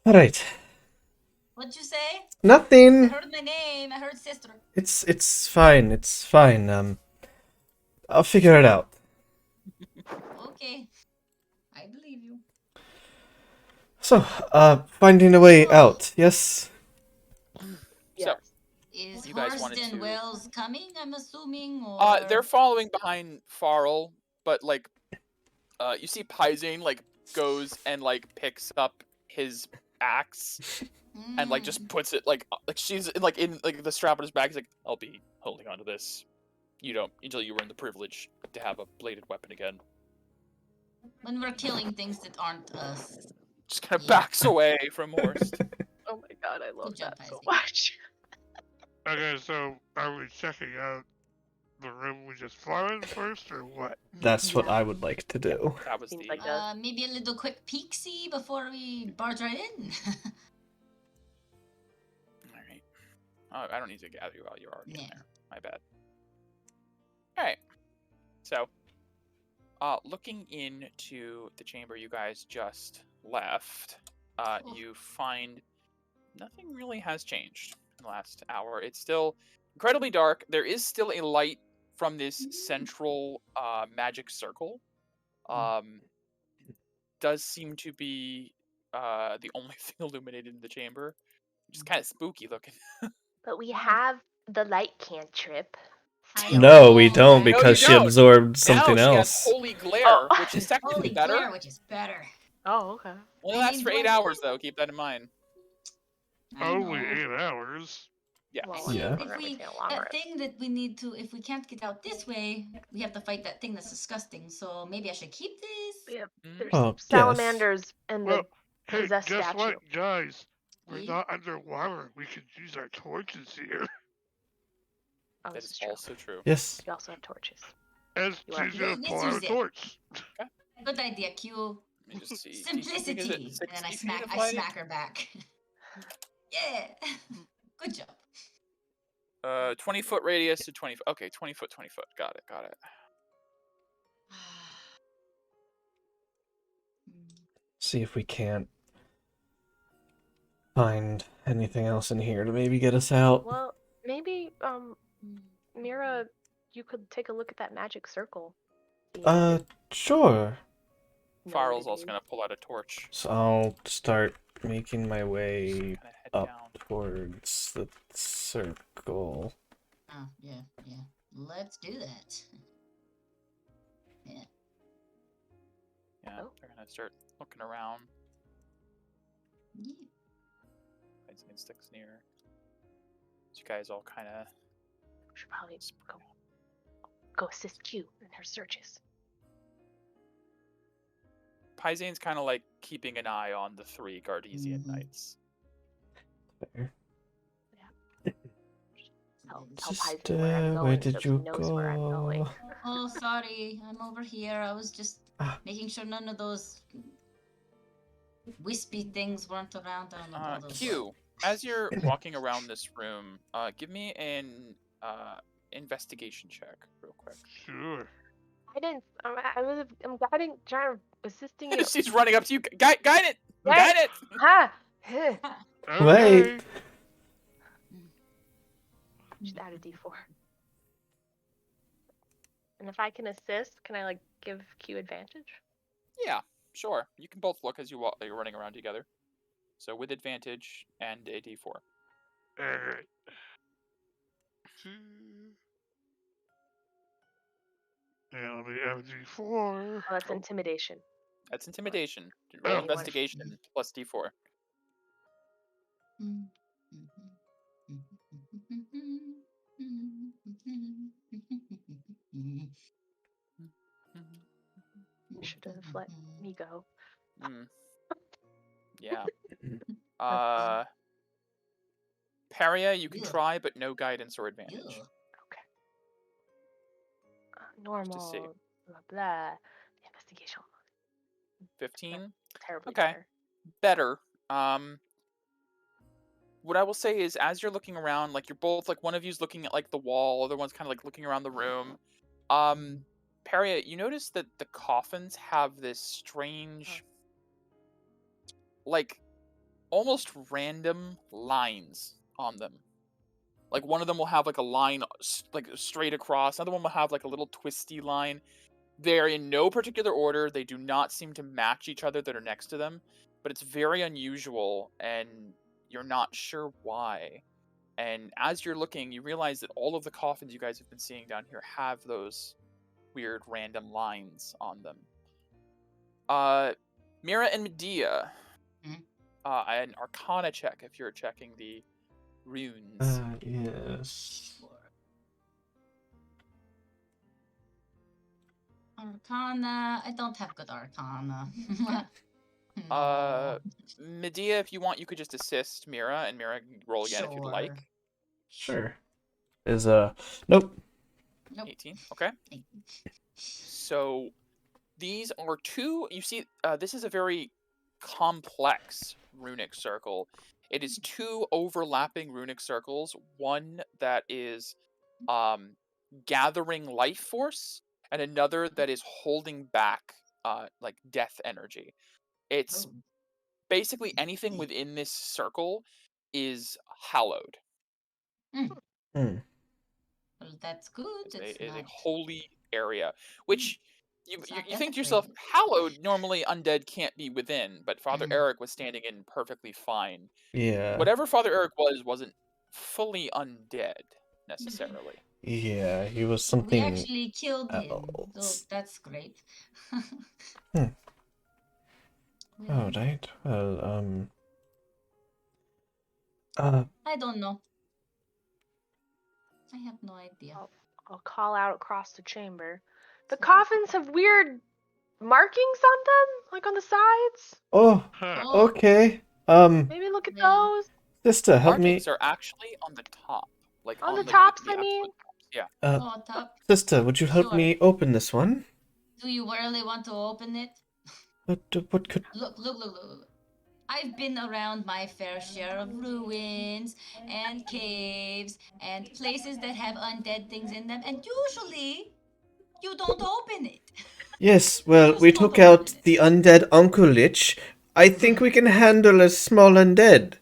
[SPEAKER 1] Alright.
[SPEAKER 5] What'd you say? I
[SPEAKER 1] Nothing.
[SPEAKER 5] heard my name. I heard sister.
[SPEAKER 1] It's fine. It's fine. I'll figure it out.
[SPEAKER 5] Okay. I believe you.
[SPEAKER 1] So, finding a way out. Yes.
[SPEAKER 4] Yes.
[SPEAKER 5] Is
[SPEAKER 2] You guys wanted
[SPEAKER 5] Horston
[SPEAKER 2] to-
[SPEAKER 5] Wells coming, I'm assuming, or...
[SPEAKER 2] They're following behind Farrell, but like, you see Pizane like goes and like picks up his axe and like just puts it like she's in the strap on his back. He's like, I'll be holding onto this. You don't until you earn the privilege to have a bladed weapon again.
[SPEAKER 5] When we're killing things that aren't us.
[SPEAKER 2] Just kind of backs away from Horst.
[SPEAKER 4] Oh my god, I love
[SPEAKER 5] Good job,
[SPEAKER 4] that so
[SPEAKER 5] Isaac.
[SPEAKER 4] much.
[SPEAKER 3] Okay, so are we checking out the room we just flew in first, or what?
[SPEAKER 1] That's what
[SPEAKER 4] Yeah.
[SPEAKER 1] I would like to do.
[SPEAKER 2] That was
[SPEAKER 4] Seems
[SPEAKER 2] the
[SPEAKER 4] like a-
[SPEAKER 5] Maybe a little quick peek-see before we barge right in.
[SPEAKER 2] all right. Oh, I don't need to gather you out. You're already in
[SPEAKER 5] Yeah.
[SPEAKER 2] there. My bad. All right. So, looking into the chamber you guys just left,
[SPEAKER 5] Cool.
[SPEAKER 2] you find nothing really has changed in the last hour. It's still incredibly dark. There is still a light from this central magic circle. Does seem to be the only thing illuminated in the chamber, which is kind of spooky looking.
[SPEAKER 4] But we have the light cantrip.
[SPEAKER 5] I
[SPEAKER 4] still.
[SPEAKER 1] No, we
[SPEAKER 5] know,
[SPEAKER 1] don't
[SPEAKER 5] right?
[SPEAKER 1] because she
[SPEAKER 2] don't.
[SPEAKER 1] absorbed
[SPEAKER 2] Now
[SPEAKER 1] something
[SPEAKER 2] she has
[SPEAKER 1] else.
[SPEAKER 2] holy glare,
[SPEAKER 4] Oh.
[SPEAKER 2] which is technically
[SPEAKER 5] Holy
[SPEAKER 2] better.
[SPEAKER 5] glare, which is better.
[SPEAKER 4] Oh, okay.
[SPEAKER 2] Only
[SPEAKER 5] I
[SPEAKER 2] lasts
[SPEAKER 5] mean,
[SPEAKER 2] for 8
[SPEAKER 5] what-
[SPEAKER 2] hours though. Keep that in mind.
[SPEAKER 5] I
[SPEAKER 3] Only
[SPEAKER 5] know.
[SPEAKER 3] 8 hours.
[SPEAKER 2] Yeah.
[SPEAKER 4] Well,
[SPEAKER 5] I mean,
[SPEAKER 1] Yeah.
[SPEAKER 4] we're
[SPEAKER 5] if
[SPEAKER 4] gonna
[SPEAKER 5] we
[SPEAKER 4] take a long
[SPEAKER 5] that
[SPEAKER 4] rest.
[SPEAKER 5] thing that we need to, if we can't get out this way, we have to fight that thing that's disgusting. So maybe I should keep this.
[SPEAKER 4] Yeah,
[SPEAKER 2] Mm.
[SPEAKER 4] there's
[SPEAKER 1] Oh, yes.
[SPEAKER 4] salamanders and
[SPEAKER 3] Well,
[SPEAKER 4] the
[SPEAKER 3] hey,
[SPEAKER 4] possessed
[SPEAKER 3] guess
[SPEAKER 4] statue.
[SPEAKER 3] what, guys? We're
[SPEAKER 5] Yeah.
[SPEAKER 3] not underwater. We could use our torches here.
[SPEAKER 4] Oh,
[SPEAKER 2] That
[SPEAKER 4] this
[SPEAKER 2] is
[SPEAKER 4] is true.
[SPEAKER 2] also true.
[SPEAKER 1] Yes.
[SPEAKER 4] We also have torches.
[SPEAKER 3] As
[SPEAKER 4] You want-
[SPEAKER 3] she's gonna
[SPEAKER 5] Let's
[SPEAKER 3] pull out a
[SPEAKER 5] use it.
[SPEAKER 3] torch.
[SPEAKER 5] Good idea, Q.
[SPEAKER 2] Let me just see.
[SPEAKER 5] Simplicity.
[SPEAKER 2] Is it
[SPEAKER 5] And then I
[SPEAKER 2] 60 feet of
[SPEAKER 5] I
[SPEAKER 2] light?
[SPEAKER 5] smack her back. Yeah. Good job.
[SPEAKER 2] 20-foot radius to 20. Okay, 20 foot, 20 foot. Got it. Got it.
[SPEAKER 1] See if we can't find anything else in here to maybe get us out.
[SPEAKER 4] Well, maybe Mira, you could take a look at that magic circle. See if you
[SPEAKER 1] Sure.
[SPEAKER 4] know what
[SPEAKER 2] Farrell's
[SPEAKER 4] it
[SPEAKER 2] also
[SPEAKER 4] is.
[SPEAKER 2] gonna pull out a torch.
[SPEAKER 1] So I'll start making my way
[SPEAKER 2] Kind of head
[SPEAKER 1] up
[SPEAKER 2] down.
[SPEAKER 1] towards the circle.
[SPEAKER 5] Oh, yeah, yeah. Let's do that.
[SPEAKER 2] Yeah,
[SPEAKER 4] Oh.
[SPEAKER 2] they're gonna start looking around.
[SPEAKER 5] Yeah.
[SPEAKER 2] Isaac sticks near. So you guys all kind of.
[SPEAKER 4] We should probably go assist Q in her searches.
[SPEAKER 2] Paizane's kind of like keeping an eye on the 3 Gardesian
[SPEAKER 5] Mhm.
[SPEAKER 2] knights.
[SPEAKER 1] Fair.
[SPEAKER 4] Tell
[SPEAKER 1] Just,
[SPEAKER 4] Paisley where I'm going
[SPEAKER 1] where
[SPEAKER 4] so
[SPEAKER 1] did
[SPEAKER 4] he
[SPEAKER 1] you
[SPEAKER 4] knows where I'm going.
[SPEAKER 1] go?
[SPEAKER 5] Oh, sorry. I'm over here. I was just
[SPEAKER 1] Ah.
[SPEAKER 5] making sure none of those wispy things weren't around. I don't know what those
[SPEAKER 2] Q, as you're walking around this room, give me an investigation check real quick.
[SPEAKER 3] Sure.
[SPEAKER 4] I didn't. I'm guiding, assisting you.
[SPEAKER 2] She's running up to you. Guide it!
[SPEAKER 4] Wait.
[SPEAKER 2] Guide it!
[SPEAKER 4] Ha! Huh.
[SPEAKER 1] Wait.
[SPEAKER 3] Okay.
[SPEAKER 4] Just add a D4. And if I can assist, can I like give Q advantage?
[SPEAKER 2] Yeah, sure. You can both look as you're running around together. So with advantage and a d4.
[SPEAKER 3] Alright. And let me have D4.
[SPEAKER 4] Oh, that's intimidation.
[SPEAKER 2] That's intimidation.
[SPEAKER 3] Oh.
[SPEAKER 2] Roll investigation plus d4.
[SPEAKER 4] You should have let me go.
[SPEAKER 2] Yeah.
[SPEAKER 4] fine.
[SPEAKER 2] Paria, you can
[SPEAKER 5] Yeah.
[SPEAKER 2] try, but no guidance or
[SPEAKER 5] Ew.
[SPEAKER 2] advantage.
[SPEAKER 4] Normal.
[SPEAKER 2] see.
[SPEAKER 4] Blah blah. Investigation.
[SPEAKER 2] 15.
[SPEAKER 4] Terribly
[SPEAKER 2] Okay.
[SPEAKER 4] better.
[SPEAKER 2] Better. What I will say is, as you're looking around, like you're both like one of you's looking at like the wall, other one's kind of like looking around the room. Paria, you notice that the coffins have this strange, like almost random lines on them. Like one of them will have like a line like straight across. Another one will have like a little twisty line. They're in no particular order. They do not seem to match each other that are next to them, but it's very unusual and you're not sure why. And as you're looking, you realize that all of the coffins you guys have been seeing down here have those weird random lines on them. Mira and Medea, an Arcana check if you're checking the runes.
[SPEAKER 1] Yes.
[SPEAKER 5] Arcana. I don't have good Arcana.
[SPEAKER 2] Medea, if you want, you could just assist Mira, and Mira can roll again if you'd like.
[SPEAKER 1] Sure. Is nope.
[SPEAKER 5] Nope.
[SPEAKER 2] 18. Okay. So these are two. You see, this is a very complex runic circle. It is two overlapping runic circles. One that is gathering life force, and another that is holding back like death energy. It's
[SPEAKER 5] Oh.
[SPEAKER 2] basically anything within this circle is hallowed.
[SPEAKER 1] Hmm.
[SPEAKER 5] Well, that's good.
[SPEAKER 2] Is
[SPEAKER 5] It's
[SPEAKER 2] a
[SPEAKER 5] not.
[SPEAKER 2] holy area, which you
[SPEAKER 5] It's not
[SPEAKER 2] you think to yourself,
[SPEAKER 5] desecrated.
[SPEAKER 2] hallowed, normally undead can't be within, but Father
[SPEAKER 5] Mm.
[SPEAKER 2] Eric was standing in perfectly fine.
[SPEAKER 1] Yeah.
[SPEAKER 2] Whatever Father Eric wasn't fully undead necessarily.
[SPEAKER 1] Yeah, he was
[SPEAKER 5] We
[SPEAKER 1] something
[SPEAKER 5] actually killed him. So
[SPEAKER 1] else.
[SPEAKER 5] that's great.
[SPEAKER 1] Oh,
[SPEAKER 5] Well,
[SPEAKER 1] right. Well,
[SPEAKER 5] I don't know. I have no idea.
[SPEAKER 4] I'll call out across the chamber. The coffins have weird markings on them, like on the sides.
[SPEAKER 1] oh,
[SPEAKER 3] Huh.
[SPEAKER 5] Oh,
[SPEAKER 1] okay.
[SPEAKER 4] Maybe look at
[SPEAKER 5] Well,
[SPEAKER 4] those.
[SPEAKER 1] Sister,
[SPEAKER 2] The
[SPEAKER 1] help me.
[SPEAKER 2] markings are actually on the top, like
[SPEAKER 4] On the
[SPEAKER 2] like,
[SPEAKER 4] tops, I
[SPEAKER 2] absolute
[SPEAKER 4] mean?
[SPEAKER 2] tops. Yeah.
[SPEAKER 5] oh, top.
[SPEAKER 1] Sister, would you help
[SPEAKER 5] Sure.
[SPEAKER 1] me open this one?
[SPEAKER 5] Do you really want to open it?
[SPEAKER 1] What could?
[SPEAKER 5] Look. I've been around my fair share of ruins and caves and places that have undead things in them, and usually you don't open it.
[SPEAKER 1] Yes, well,
[SPEAKER 5] Just
[SPEAKER 1] we
[SPEAKER 5] don't
[SPEAKER 1] took out
[SPEAKER 5] open it.
[SPEAKER 1] the undead Uncle Lich. I think we can handle a small undead.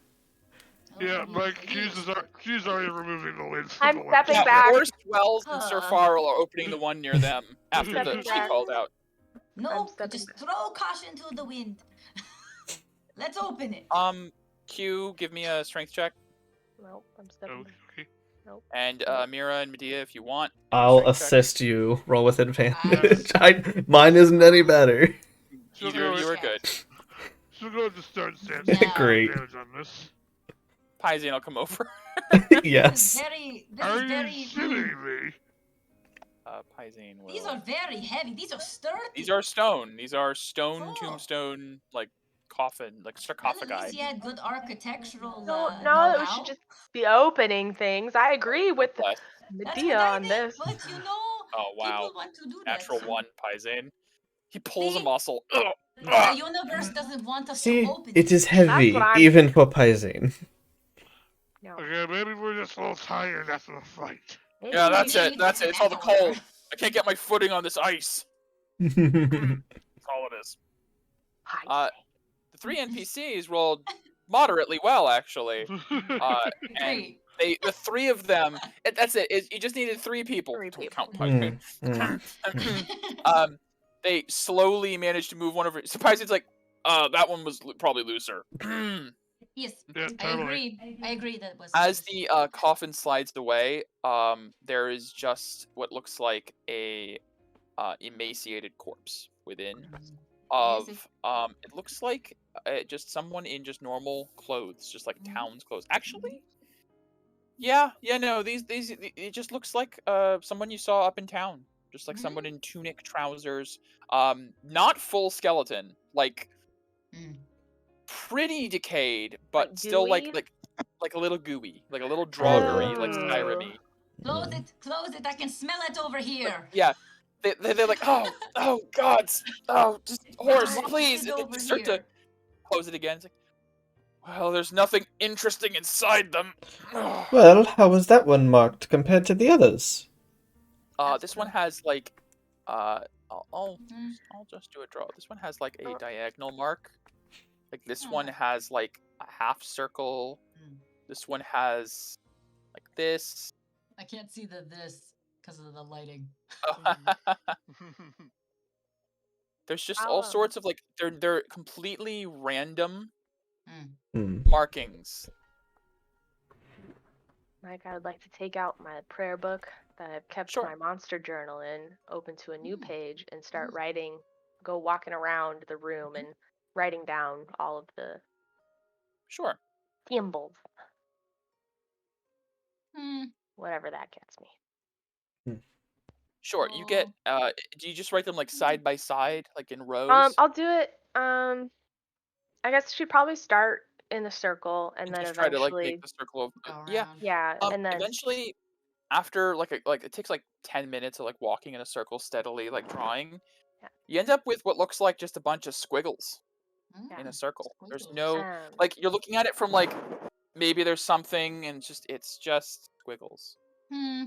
[SPEAKER 3] Yeah,
[SPEAKER 5] Oh,
[SPEAKER 3] Mike,
[SPEAKER 5] yes,
[SPEAKER 3] she's already removing the lids
[SPEAKER 4] I'm
[SPEAKER 3] from the
[SPEAKER 4] stepping
[SPEAKER 3] window.
[SPEAKER 4] back.
[SPEAKER 2] Forest Wells and Sir Farrell are opening the one near them after
[SPEAKER 4] Stepping
[SPEAKER 2] she
[SPEAKER 4] back.
[SPEAKER 2] called out.
[SPEAKER 5] No,
[SPEAKER 4] stepping
[SPEAKER 5] just
[SPEAKER 4] back.
[SPEAKER 5] throw caution to the wind. Let's open it.
[SPEAKER 2] Q, give me a strength check.
[SPEAKER 4] Nope, I'm stepping back.
[SPEAKER 3] Okay.
[SPEAKER 2] And Mira and Medea, if you want.
[SPEAKER 1] I'll
[SPEAKER 2] strength check.
[SPEAKER 1] assist you. Roll with advantage. Mine isn't any better.
[SPEAKER 3] She'll
[SPEAKER 2] Either
[SPEAKER 3] go
[SPEAKER 2] of you are
[SPEAKER 5] check.
[SPEAKER 2] good.
[SPEAKER 3] She'll go to start stance.
[SPEAKER 5] Yeah.
[SPEAKER 1] Great.
[SPEAKER 3] Advantage on this.
[SPEAKER 2] Paisine will come over.
[SPEAKER 1] Yes.
[SPEAKER 5] This
[SPEAKER 3] Are
[SPEAKER 5] is
[SPEAKER 3] you
[SPEAKER 5] very.
[SPEAKER 3] shitting me?
[SPEAKER 2] Paisine will.
[SPEAKER 5] These are very heavy. These are sturdy.
[SPEAKER 2] These are stone. These are stone
[SPEAKER 5] Oh.
[SPEAKER 2] tombstone, like coffin, like
[SPEAKER 5] Well, at least
[SPEAKER 2] sarcophagi.
[SPEAKER 5] you had good architectural
[SPEAKER 4] No,
[SPEAKER 5] know-how.
[SPEAKER 4] we should just be opening things. I agree with
[SPEAKER 2] Bless.
[SPEAKER 5] That's
[SPEAKER 4] Medea
[SPEAKER 5] what I
[SPEAKER 4] on
[SPEAKER 5] think,
[SPEAKER 4] this.
[SPEAKER 5] but you know,
[SPEAKER 2] Oh wow.
[SPEAKER 5] people want to do
[SPEAKER 2] Natural
[SPEAKER 5] that. So
[SPEAKER 2] one, Paisine. He pulls a
[SPEAKER 5] See?
[SPEAKER 2] muscle.
[SPEAKER 5] the universe doesn't want us to
[SPEAKER 1] See,
[SPEAKER 5] open
[SPEAKER 1] it is
[SPEAKER 4] That's
[SPEAKER 1] heavy,
[SPEAKER 4] what I'm
[SPEAKER 1] even for Paisine.
[SPEAKER 4] No.
[SPEAKER 3] Okay, maybe we're just a little tired after the fight.
[SPEAKER 4] Maybe
[SPEAKER 2] Yeah,
[SPEAKER 4] we
[SPEAKER 2] that's
[SPEAKER 4] should-
[SPEAKER 2] it. That's it. It's all the cold. I can't get my footing on this ice. That's all it is.
[SPEAKER 4] Hi.
[SPEAKER 2] The three NPCs rolled moderately well, actually. And
[SPEAKER 5] Great.
[SPEAKER 2] the three of them. That's it. You just needed three people.
[SPEAKER 4] Three
[SPEAKER 2] Don't
[SPEAKER 4] people.
[SPEAKER 2] count Paisine. They slowly managed to move one over. Surprised it's like, that one was probably looser.
[SPEAKER 5] Yes,
[SPEAKER 3] Yeah,
[SPEAKER 5] I
[SPEAKER 3] totally.
[SPEAKER 5] agree that was.
[SPEAKER 2] As the coffin slides away, there is just what looks like a emaciated corpse within. Of
[SPEAKER 5] Yes,
[SPEAKER 2] it looks like just someone in just normal clothes, just like town's clothes. Actually, yeah, no, these it just looks like someone you saw up in town, just like someone in tunic, trousers, not full skeleton, like pretty decayed, but
[SPEAKER 4] Like
[SPEAKER 2] still
[SPEAKER 4] gooey?
[SPEAKER 2] like a little gooey, like a little druggery, like
[SPEAKER 4] Oh.
[SPEAKER 2] Skyrim-y.
[SPEAKER 5] Close it. I can smell it over here.
[SPEAKER 2] Yeah, they're like, oh God, just horse,
[SPEAKER 5] Close
[SPEAKER 2] please.
[SPEAKER 5] it
[SPEAKER 2] And
[SPEAKER 5] over
[SPEAKER 2] they start to
[SPEAKER 5] here.
[SPEAKER 2] close it again. It's like, well, there's nothing interesting inside them.
[SPEAKER 1] Well, how was that one marked compared to the others?
[SPEAKER 2] This one has like, I'll just do a draw. This one has like a diagonal mark. Like this one has like a half circle. This one has like this.
[SPEAKER 5] I can't see this because of the lighting.
[SPEAKER 2] There's just all sorts of like they're completely random markings.
[SPEAKER 4] Mike, I would like to take out my prayer book that I've kept
[SPEAKER 2] Sure.
[SPEAKER 4] my monster journal in, open to a new page, and start writing, go walking around the room and writing down all of the
[SPEAKER 2] Sure.
[SPEAKER 4] Symbols.
[SPEAKER 5] Hmm.
[SPEAKER 4] Whatever that gets me.
[SPEAKER 2] Sure. You get. Do you just write them like side by side, like in rows?
[SPEAKER 4] I'll do it. I guess she'd probably start in a circle and then
[SPEAKER 2] Just try to like make
[SPEAKER 4] eventually,
[SPEAKER 2] the circle of.
[SPEAKER 5] Go
[SPEAKER 2] Yeah.
[SPEAKER 5] around.
[SPEAKER 4] yeah, and then
[SPEAKER 2] Eventually, after like it takes like 10 minutes of like walking in a circle steadily, like drawing.
[SPEAKER 4] Yeah.
[SPEAKER 2] You end up with what looks like just a bunch of squiggles in a circle. There's
[SPEAKER 5] Squiggles.
[SPEAKER 2] no like you're looking at it from like maybe there's something and it's just squiggles.
[SPEAKER 5] Hmm.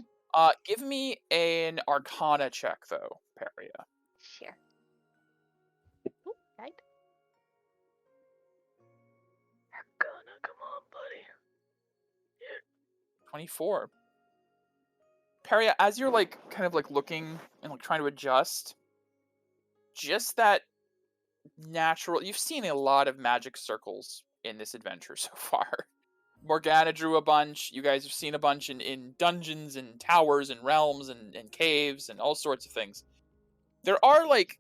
[SPEAKER 2] Give me an Arcana check though, Peria.
[SPEAKER 4] Sure. Right. Arcana, come on, buddy.
[SPEAKER 2] 24. Peria, as you're like kind of like looking and like trying to adjust, just that natural. You've seen a lot of magic circles in this adventure so far. Morgana drew a bunch. You guys have seen a bunch in dungeons and towers and realms and caves and all sorts of things. There are like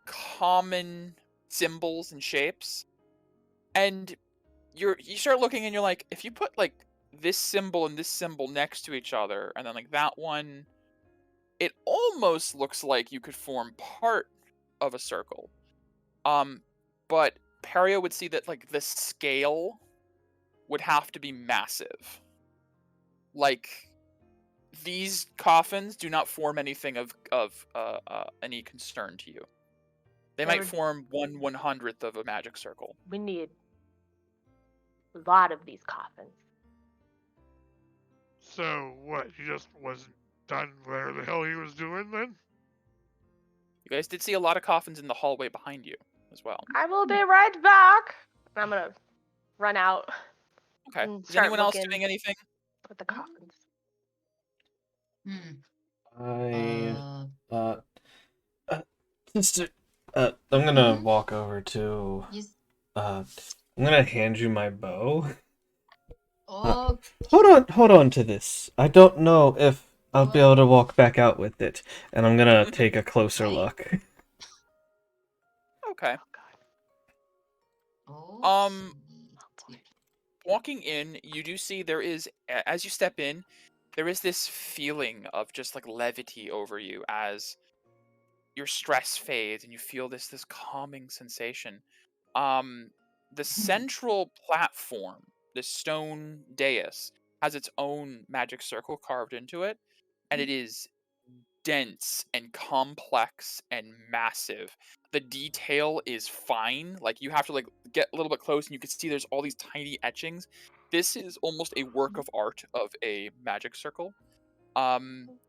[SPEAKER 2] common symbols and shapes, and you start looking and you're like, if you put like this symbol and this symbol next to each other, and then like that one, it almost looks like you could form part of a circle. But Peria would see that like the scale would have to be massive. Like these coffins do not form anything of any concern to you. They might form 1/100th of a magic circle.
[SPEAKER 4] We need a lot of these coffins.
[SPEAKER 3] So what? He just wasn't done whatever the hell he was doing then?
[SPEAKER 2] You guys did see a lot of coffins in the hallway behind you as well.
[SPEAKER 4] I will be right back. I'm gonna run out.
[SPEAKER 2] Okay.
[SPEAKER 4] And
[SPEAKER 2] Is
[SPEAKER 4] start
[SPEAKER 2] anyone else
[SPEAKER 4] looking
[SPEAKER 2] doing anything?
[SPEAKER 4] with the coffins.
[SPEAKER 1] I'm gonna walk over to.
[SPEAKER 5] Yes.
[SPEAKER 1] I'm gonna hand you my bow.
[SPEAKER 5] Oh.
[SPEAKER 1] Hold on to this. I don't know if I'll be able to walk back out with it, and I'm gonna take a closer look.
[SPEAKER 2] Okay.
[SPEAKER 5] Oh.
[SPEAKER 2] Walking in, you do see there is, as you step in, there is this feeling of just like levity over you as your stress fades and you feel this calming sensation. The central platform, the stone dais, has its own magic circle carved into it, and it is dense and complex and massive. The detail is fine. Like you have to like get a little bit close and you can see there's all these tiny etchings. This is almost a work of art of a magic circle.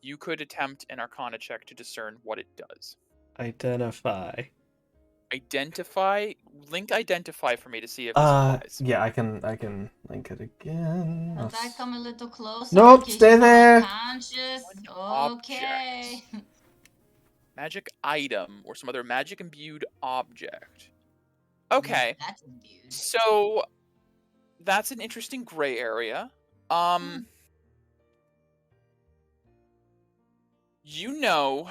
[SPEAKER 2] You could attempt an Arcana check to discern what it does.
[SPEAKER 1] Identify.
[SPEAKER 2] Link identify for me to see if this applies.
[SPEAKER 1] Yeah, I can link it again.
[SPEAKER 5] Could I come a little closer?
[SPEAKER 1] Nope, stay there.
[SPEAKER 5] Conscious. Okay.
[SPEAKER 2] Magic item or some other magic imbued object. Okay.
[SPEAKER 5] That's imbued.
[SPEAKER 2] So that's an interesting gray area. You know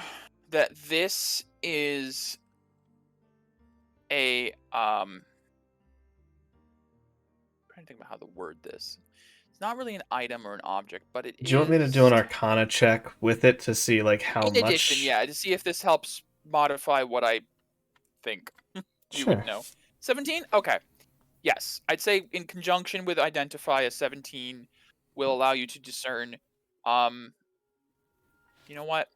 [SPEAKER 2] that this is a I'm trying to think about how to word this. It's not really an item or an object, but it is.
[SPEAKER 1] Do you want me to do an Arcana check with it to see like how much?
[SPEAKER 2] In addition, yeah, to see if this helps modify what I think you would know. 17? Okay. Yes, I'd say in conjunction with identify, a 17 will allow you to discern. You know what?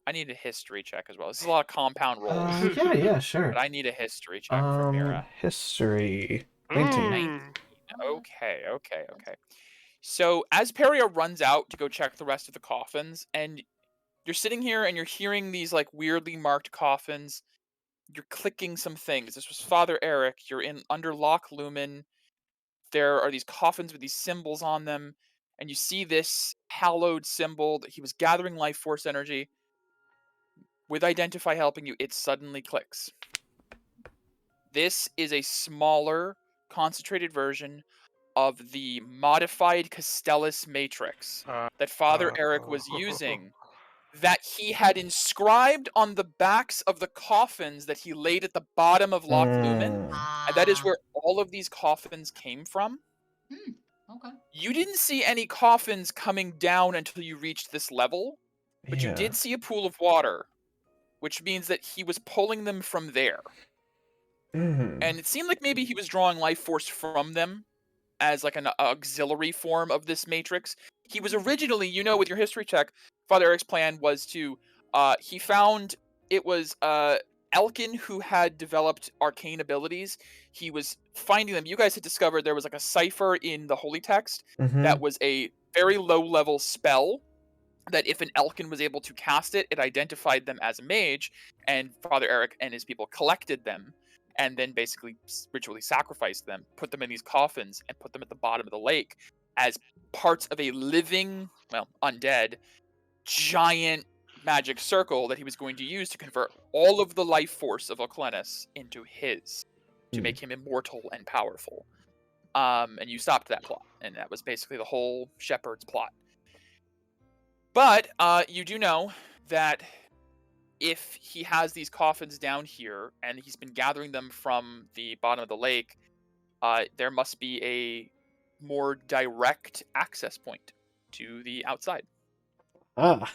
[SPEAKER 2] I need a history check as well. This is a lot of compound rolls.
[SPEAKER 1] Yeah, sure.
[SPEAKER 2] But I need a history check from Mira.
[SPEAKER 1] History. 19.
[SPEAKER 2] 19. Okay. So as Peria runs out to go check the rest of the coffins, and you're sitting here and you're hearing these like weirdly marked coffins, you're clicking some things. This was Father Eric. You're in under Loch Lumen. There are these coffins with these symbols on them, and you see this hallowed symbol that he was gathering life force energy. With Identify helping you, it suddenly clicks. This is a smaller, concentrated version of the modified Castellus matrix that Father Eric was using, that he had inscribed on the backs of the coffins that he laid at the bottom of Loch Lumen. And that is where all of these coffins came from.
[SPEAKER 5] Okay.
[SPEAKER 2] You didn't see any coffins coming down until you reached this level, but you
[SPEAKER 1] Yeah.
[SPEAKER 2] did see a pool of water, which means that he was pulling them from there.
[SPEAKER 1] Mhm.
[SPEAKER 2] And it seemed like maybe he was drawing life force from them as like an auxiliary form of this matrix. He was originally, with your history check, Father Eric's plan was to, he found it was Elkin who had developed arcane abilities. He was finding them. You guys had discovered there was like a cipher in the holy text that was a very low level spell that if an Elkin was able to cast it, it identified them as a mage, and Father Eric and his people collected them and then basically ritually sacrificed them, put them in these coffins, and put them at the bottom of the lake as parts of a living, undead, giant magic circle that he was going to use to convert all of the life force of Oclenus into his, to make him immortal and powerful. And you stopped that plot, and that was basically the whole shepherd's plot. But you do know that if he has these coffins down here and he's been gathering them from the bottom of the lake, there must be a more direct access point to the outside.
[SPEAKER 1] Ah.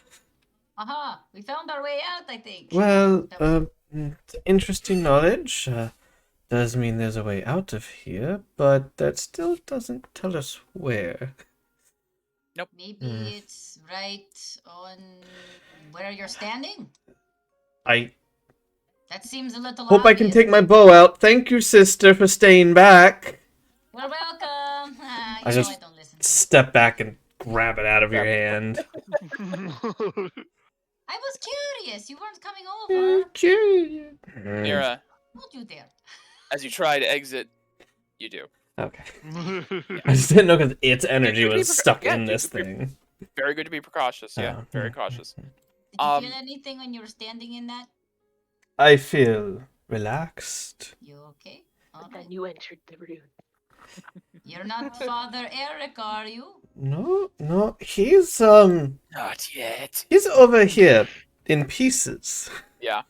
[SPEAKER 5] Aha! We found our way out, I think.
[SPEAKER 1] Well,
[SPEAKER 5] That was-
[SPEAKER 1] interesting knowledge. Does mean there's a way out of here, but that still doesn't tell us where.
[SPEAKER 5] Maybe it's right on where you're standing.
[SPEAKER 1] I
[SPEAKER 5] That seems a little
[SPEAKER 1] hope I can
[SPEAKER 5] obvious.
[SPEAKER 1] take my bow out. Thank you, sister, for staying back.
[SPEAKER 5] You're welcome.
[SPEAKER 1] I just
[SPEAKER 5] I don't listen to you.
[SPEAKER 1] step back and grab it out of your hand.
[SPEAKER 5] I was curious. You weren't coming over.
[SPEAKER 2] Mira,
[SPEAKER 5] Don't you dare.
[SPEAKER 2] as you try to exit, you do.
[SPEAKER 1] Okay. I just didn't know because its energy
[SPEAKER 2] Good to be
[SPEAKER 1] was stuck
[SPEAKER 2] yeah,
[SPEAKER 1] in
[SPEAKER 2] dude,
[SPEAKER 1] this
[SPEAKER 2] good-
[SPEAKER 1] thing.
[SPEAKER 2] Very good to be precautious. Yeah,
[SPEAKER 1] Oh,
[SPEAKER 2] very
[SPEAKER 1] yeah.
[SPEAKER 2] cautious.
[SPEAKER 5] Did you
[SPEAKER 2] Um,
[SPEAKER 5] feel anything when you were standing in that?
[SPEAKER 1] I feel relaxed.
[SPEAKER 5] You okay? All
[SPEAKER 4] And
[SPEAKER 5] right.
[SPEAKER 4] then you entered the room.
[SPEAKER 5] You're not Father Eric, are you?
[SPEAKER 1] No, he's
[SPEAKER 2] Not yet.
[SPEAKER 1] he's over here in pieces.
[SPEAKER 2] Yeah,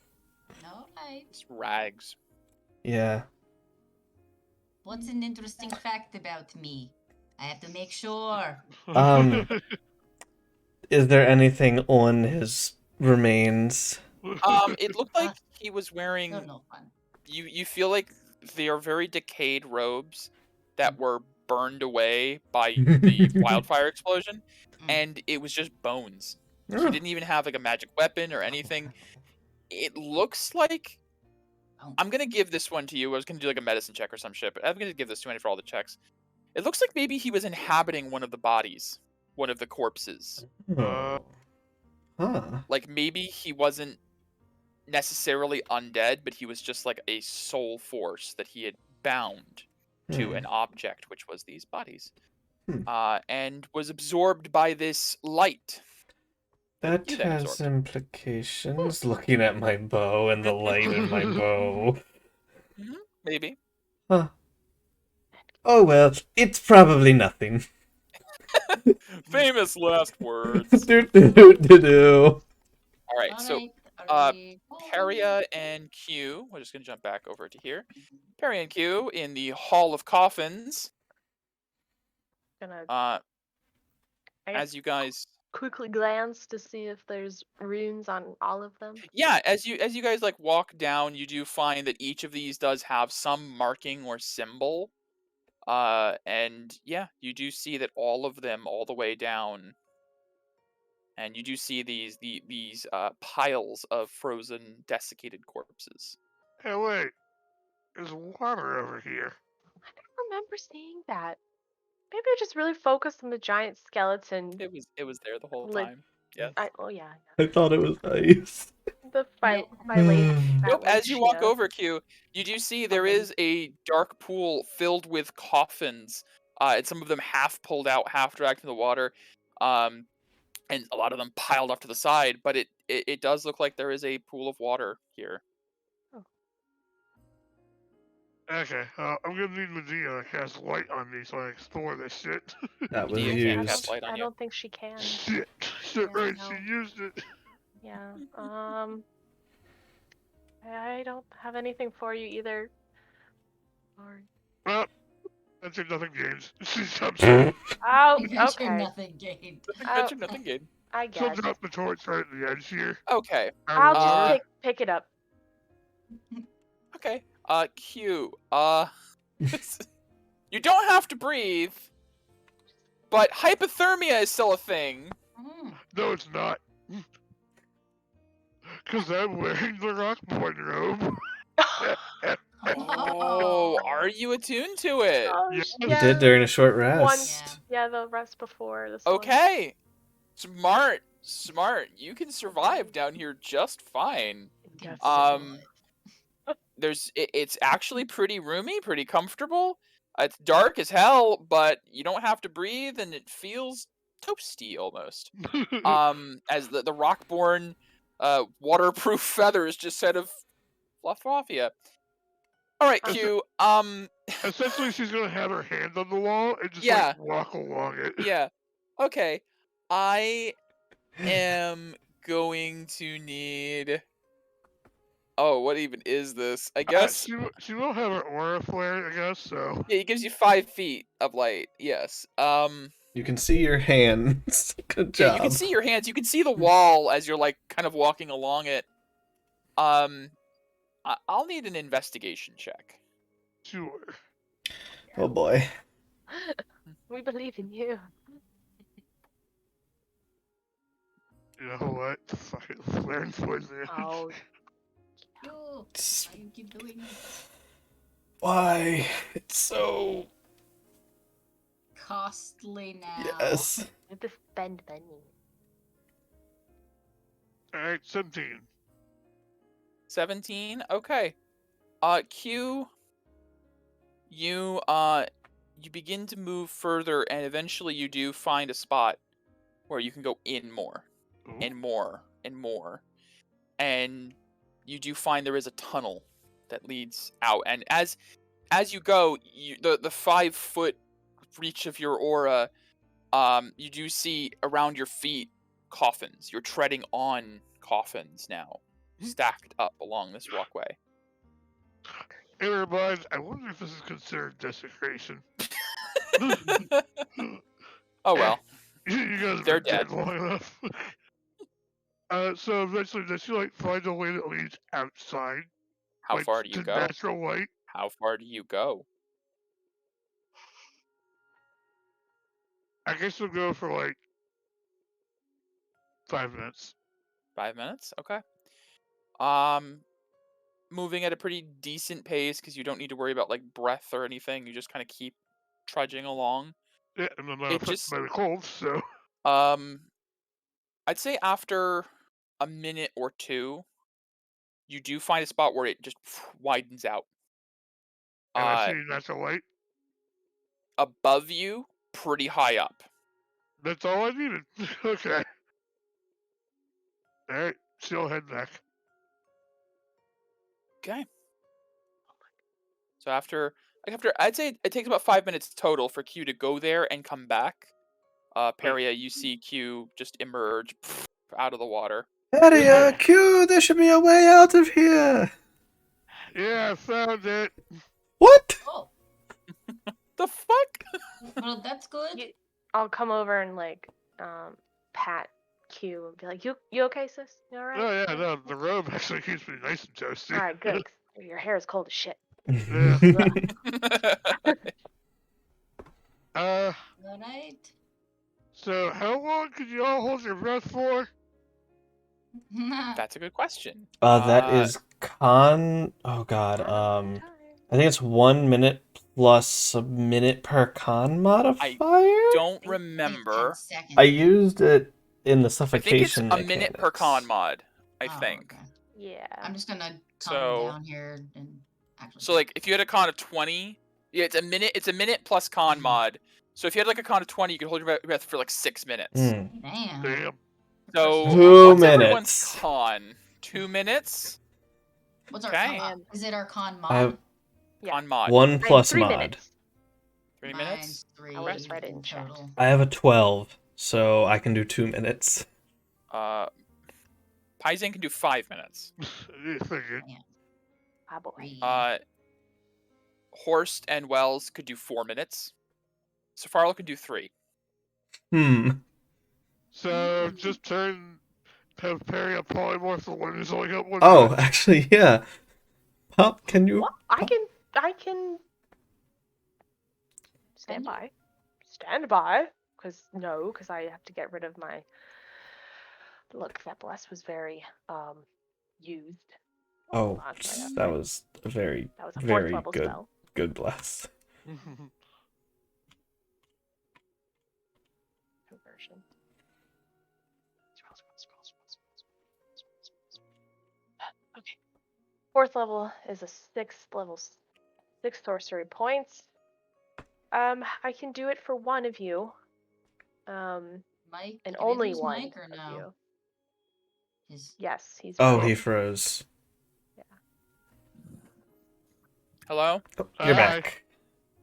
[SPEAKER 5] All right.
[SPEAKER 2] it's rags.
[SPEAKER 1] Yeah.
[SPEAKER 5] What's an interesting fact about me? I have to make sure.
[SPEAKER 1] Is there anything on his remains?
[SPEAKER 2] It looked like he was wearing.
[SPEAKER 5] You're no fun.
[SPEAKER 2] You feel like they are very decayed robes that were burned away by the wildfire explosion, and it was just bones. He
[SPEAKER 1] Oh.
[SPEAKER 2] didn't even have like a magic weapon or anything. It looks like I'm gonna give this one to you. I was gonna do like a medicine check or some shit, but I'm gonna give this to him for all the checks. It looks like maybe he was inhabiting one of the bodies, one of the corpses.
[SPEAKER 1] Oh. Huh.
[SPEAKER 2] Like maybe he wasn't necessarily undead, but he was just like a soul force that he had bound to an object, which was these bodies, and was absorbed by this light.
[SPEAKER 1] That
[SPEAKER 2] You then
[SPEAKER 1] has
[SPEAKER 2] absorbed.
[SPEAKER 1] implications. Looking at my bow and the light in my bow.
[SPEAKER 2] Maybe.
[SPEAKER 1] Huh. Oh well, it's probably nothing.
[SPEAKER 2] Famous last words.
[SPEAKER 1] Do.
[SPEAKER 2] All right, so Peria and Q. We're just gonna jump back over to here. Peria and Q in the Hall of Coffins.
[SPEAKER 4] Gonna
[SPEAKER 2] As you guys,
[SPEAKER 4] quickly glance to see if there's runes on all of them.
[SPEAKER 2] yeah, as you guys like walk down, you do find that each of these does have some marking or symbol. And yeah, you do see that all of them, all the way down, and you do see these piles of frozen, desiccated corpses.
[SPEAKER 3] Hey, wait. There's water over here.
[SPEAKER 4] I don't remember seeing that. Maybe I just really focused on the giant skeleton.
[SPEAKER 2] It was there the whole
[SPEAKER 4] Lit-
[SPEAKER 2] time. Yeah.
[SPEAKER 4] Yeah.
[SPEAKER 1] I thought it was ice.
[SPEAKER 4] The
[SPEAKER 5] Nope.
[SPEAKER 2] Nope. As you walk over, Q, you do see there is a dark pool filled with coffins. And some of them half pulled out, half dragged from the water. And a lot of them piled off to the side. But it does look like there is a pool of water here.
[SPEAKER 3] Okay, I'm gonna need Medea to cast light on me so I can store this shit.
[SPEAKER 1] That was
[SPEAKER 2] Medea can't cast
[SPEAKER 1] used.
[SPEAKER 2] light on
[SPEAKER 4] I
[SPEAKER 2] you.
[SPEAKER 4] don't think she can.
[SPEAKER 3] Shit,
[SPEAKER 4] Yeah,
[SPEAKER 3] right,
[SPEAKER 4] no.
[SPEAKER 3] she used it.
[SPEAKER 4] Yeah. I don't have anything for you either. Or
[SPEAKER 3] Well, that's nothing gains. She jumps in.
[SPEAKER 4] Oh,
[SPEAKER 5] Adventure,
[SPEAKER 4] okay.
[SPEAKER 5] nothing gained.
[SPEAKER 2] Adventure, nothing gained.
[SPEAKER 4] I
[SPEAKER 3] She'll
[SPEAKER 4] guess.
[SPEAKER 3] drop the torch right at the edge here.
[SPEAKER 2] Okay.
[SPEAKER 4] I'll just
[SPEAKER 2] Uh,
[SPEAKER 4] pick it up.
[SPEAKER 2] Okay. Q. You don't have to breathe, but hypothermia is still a thing.
[SPEAKER 5] Mm.
[SPEAKER 3] No, it's not. Because I'm wearing the Rockborn robe.
[SPEAKER 2] Oh, are you attuned to it?
[SPEAKER 4] Oh,
[SPEAKER 3] Yeah.
[SPEAKER 1] You did during a short rest.
[SPEAKER 4] Yeah, the rest before this one.
[SPEAKER 2] Okay. Smart. You can survive down here just fine.
[SPEAKER 4] Yes.
[SPEAKER 2] It's actually pretty roomy, pretty comfortable. It's dark as hell, but you don't have to breathe, and it feels toasty almost. As the Rockborn, waterproof feathers just sort of fluff off you. All right, Q.
[SPEAKER 3] Essentially, she's gonna have her hand on the wall and just
[SPEAKER 2] Yeah.
[SPEAKER 3] like walk along it.
[SPEAKER 2] Yeah. Okay. I am going to need. Oh, what even is this? I guess.
[SPEAKER 3] She will have her aura flare, I guess. So.
[SPEAKER 2] Yeah, it gives you 5 feet of light. Yes.
[SPEAKER 1] You can see your hands. Good
[SPEAKER 2] Yeah,
[SPEAKER 1] job.
[SPEAKER 2] you can see your hands. You can see the wall as you're like kind of walking along it. I'll need an investigation check.
[SPEAKER 3] Sure.
[SPEAKER 1] Oh boy.
[SPEAKER 4] We believe in you.
[SPEAKER 3] You know what? Fucking flaring poison.
[SPEAKER 4] Oh,
[SPEAKER 5] Yo, why you keep doing it?
[SPEAKER 1] Why? It's so...
[SPEAKER 5] Costly now.
[SPEAKER 1] Yes.
[SPEAKER 4] we have to spend money.
[SPEAKER 3] Alright, 17.
[SPEAKER 2] 17. Okay. Q. You begin to move further, and eventually you do find a spot where you can go in more,
[SPEAKER 3] Ooh.
[SPEAKER 2] and more, and more, and you do find there is a tunnel that leads out. And as you go, the 5-foot reach of your aura, you do see around your feet coffins. You're treading on coffins now, stacked up along this walkway.
[SPEAKER 3] It reminds. I wonder if this is considered desecration.
[SPEAKER 2] Oh well.
[SPEAKER 3] You guys
[SPEAKER 2] They're
[SPEAKER 3] are dead
[SPEAKER 2] dead.
[SPEAKER 3] long enough. So eventually, does she like find a way that leads outside?
[SPEAKER 2] How
[SPEAKER 3] like,
[SPEAKER 2] far do you
[SPEAKER 3] to
[SPEAKER 2] go?
[SPEAKER 3] natural light?
[SPEAKER 2] How far do you go?
[SPEAKER 3] I guess we'll go for like 5 minutes.
[SPEAKER 2] 5 minutes? Okay. Moving at a pretty decent pace because you don't need to worry about like breath or anything. You just kind of keep trudging along.
[SPEAKER 3] Yeah, and I'm not
[SPEAKER 2] It
[SPEAKER 3] affected
[SPEAKER 2] just-
[SPEAKER 3] by the cold, so.
[SPEAKER 2] I'd say after a minute or two, you do find a spot where it just widens out.
[SPEAKER 3] And I see natural light.
[SPEAKER 2] Above you, pretty high up.
[SPEAKER 3] That's all I needed. Okay. Alright, she'll head back.
[SPEAKER 2] Okay. So after I'd say it takes about 5 minutes total for Q to go there and come back. Peria, you see Q just emerge out of the water.
[SPEAKER 1] Peria, Q, there should be a way out of here.
[SPEAKER 3] Yeah, I found it.
[SPEAKER 1] What?
[SPEAKER 5] Oh,
[SPEAKER 2] The fuck?
[SPEAKER 5] well, that's good.
[SPEAKER 4] I'll come over and like pat Q and be like, "You okay, sis? You alright?"
[SPEAKER 3] Oh yeah, no, the robe actually keeps me nice and toasty.
[SPEAKER 4] All right, good. 'Cause your hair is cold as shit.
[SPEAKER 3] Yeah.
[SPEAKER 5] Good night.
[SPEAKER 3] So how long could you all hold your breath for?
[SPEAKER 2] That's a good question.
[SPEAKER 1] That is con... Oh god, I think it's 1 minute plus a minute per con modifier?
[SPEAKER 2] Don't remember.
[SPEAKER 1] I used it in the
[SPEAKER 2] I think it's
[SPEAKER 1] suffocation
[SPEAKER 2] a minute per con mod. I
[SPEAKER 5] Oh,
[SPEAKER 2] think.
[SPEAKER 5] okay.
[SPEAKER 4] Yeah.
[SPEAKER 5] I'm just gonna come
[SPEAKER 2] So-
[SPEAKER 5] down here and actually.
[SPEAKER 2] So like if you had a con of 20, yeah, it's a minute plus con mod. So if you had like a con of 20, you could hold your breath for like 6 minutes.
[SPEAKER 1] Mm.
[SPEAKER 5] Damn.
[SPEAKER 3] Damn.
[SPEAKER 2] So
[SPEAKER 1] 2
[SPEAKER 2] what's everyone's
[SPEAKER 1] minutes.
[SPEAKER 2] con? 2 minutes?
[SPEAKER 5] What's our
[SPEAKER 2] Okay.
[SPEAKER 5] con? Is it our con mod?
[SPEAKER 1] I have
[SPEAKER 4] Yeah.
[SPEAKER 2] Con mod.
[SPEAKER 1] 1 plus
[SPEAKER 4] 3
[SPEAKER 1] mod.
[SPEAKER 4] minutes.
[SPEAKER 2] 3
[SPEAKER 5] Mine's
[SPEAKER 2] minutes?
[SPEAKER 5] 3
[SPEAKER 4] I will just write it in chat.
[SPEAKER 5] total.
[SPEAKER 1] I have a 12, so I can do 2 minutes.
[SPEAKER 2] Paizen can do 5 minutes.
[SPEAKER 3] You figured.
[SPEAKER 4] Ah, boy.
[SPEAKER 5] Three.
[SPEAKER 2] Horst and Wells could do 4 minutes. Safarlo can do 3.
[SPEAKER 3] So just have Perry a polymorph the one who's only got 1
[SPEAKER 1] Oh,
[SPEAKER 3] minute.
[SPEAKER 1] actually, yeah. Pop, can you?
[SPEAKER 4] What? I can stand by. Stand by. Because I have to get rid of my. Look, that bless was very used.
[SPEAKER 1] Oh,
[SPEAKER 4] Hold on, sorry,
[SPEAKER 1] that was a very,
[SPEAKER 4] that was a 4th
[SPEAKER 1] very
[SPEAKER 4] level
[SPEAKER 1] good,
[SPEAKER 4] spell.
[SPEAKER 1] good blast.
[SPEAKER 4] Conversion. Okay. 4th level is a 6 sorcery points. I can do it for one of you.
[SPEAKER 5] Mike,
[SPEAKER 4] And
[SPEAKER 5] did we
[SPEAKER 4] only
[SPEAKER 5] lose
[SPEAKER 4] one
[SPEAKER 5] Mike or
[SPEAKER 4] of
[SPEAKER 5] no?
[SPEAKER 4] you.
[SPEAKER 5] His...
[SPEAKER 4] Yes, he's.
[SPEAKER 1] Oh,
[SPEAKER 4] frozen.
[SPEAKER 1] he froze.
[SPEAKER 2] Hello?
[SPEAKER 1] Oh, you're
[SPEAKER 3] Hi.
[SPEAKER 1] back.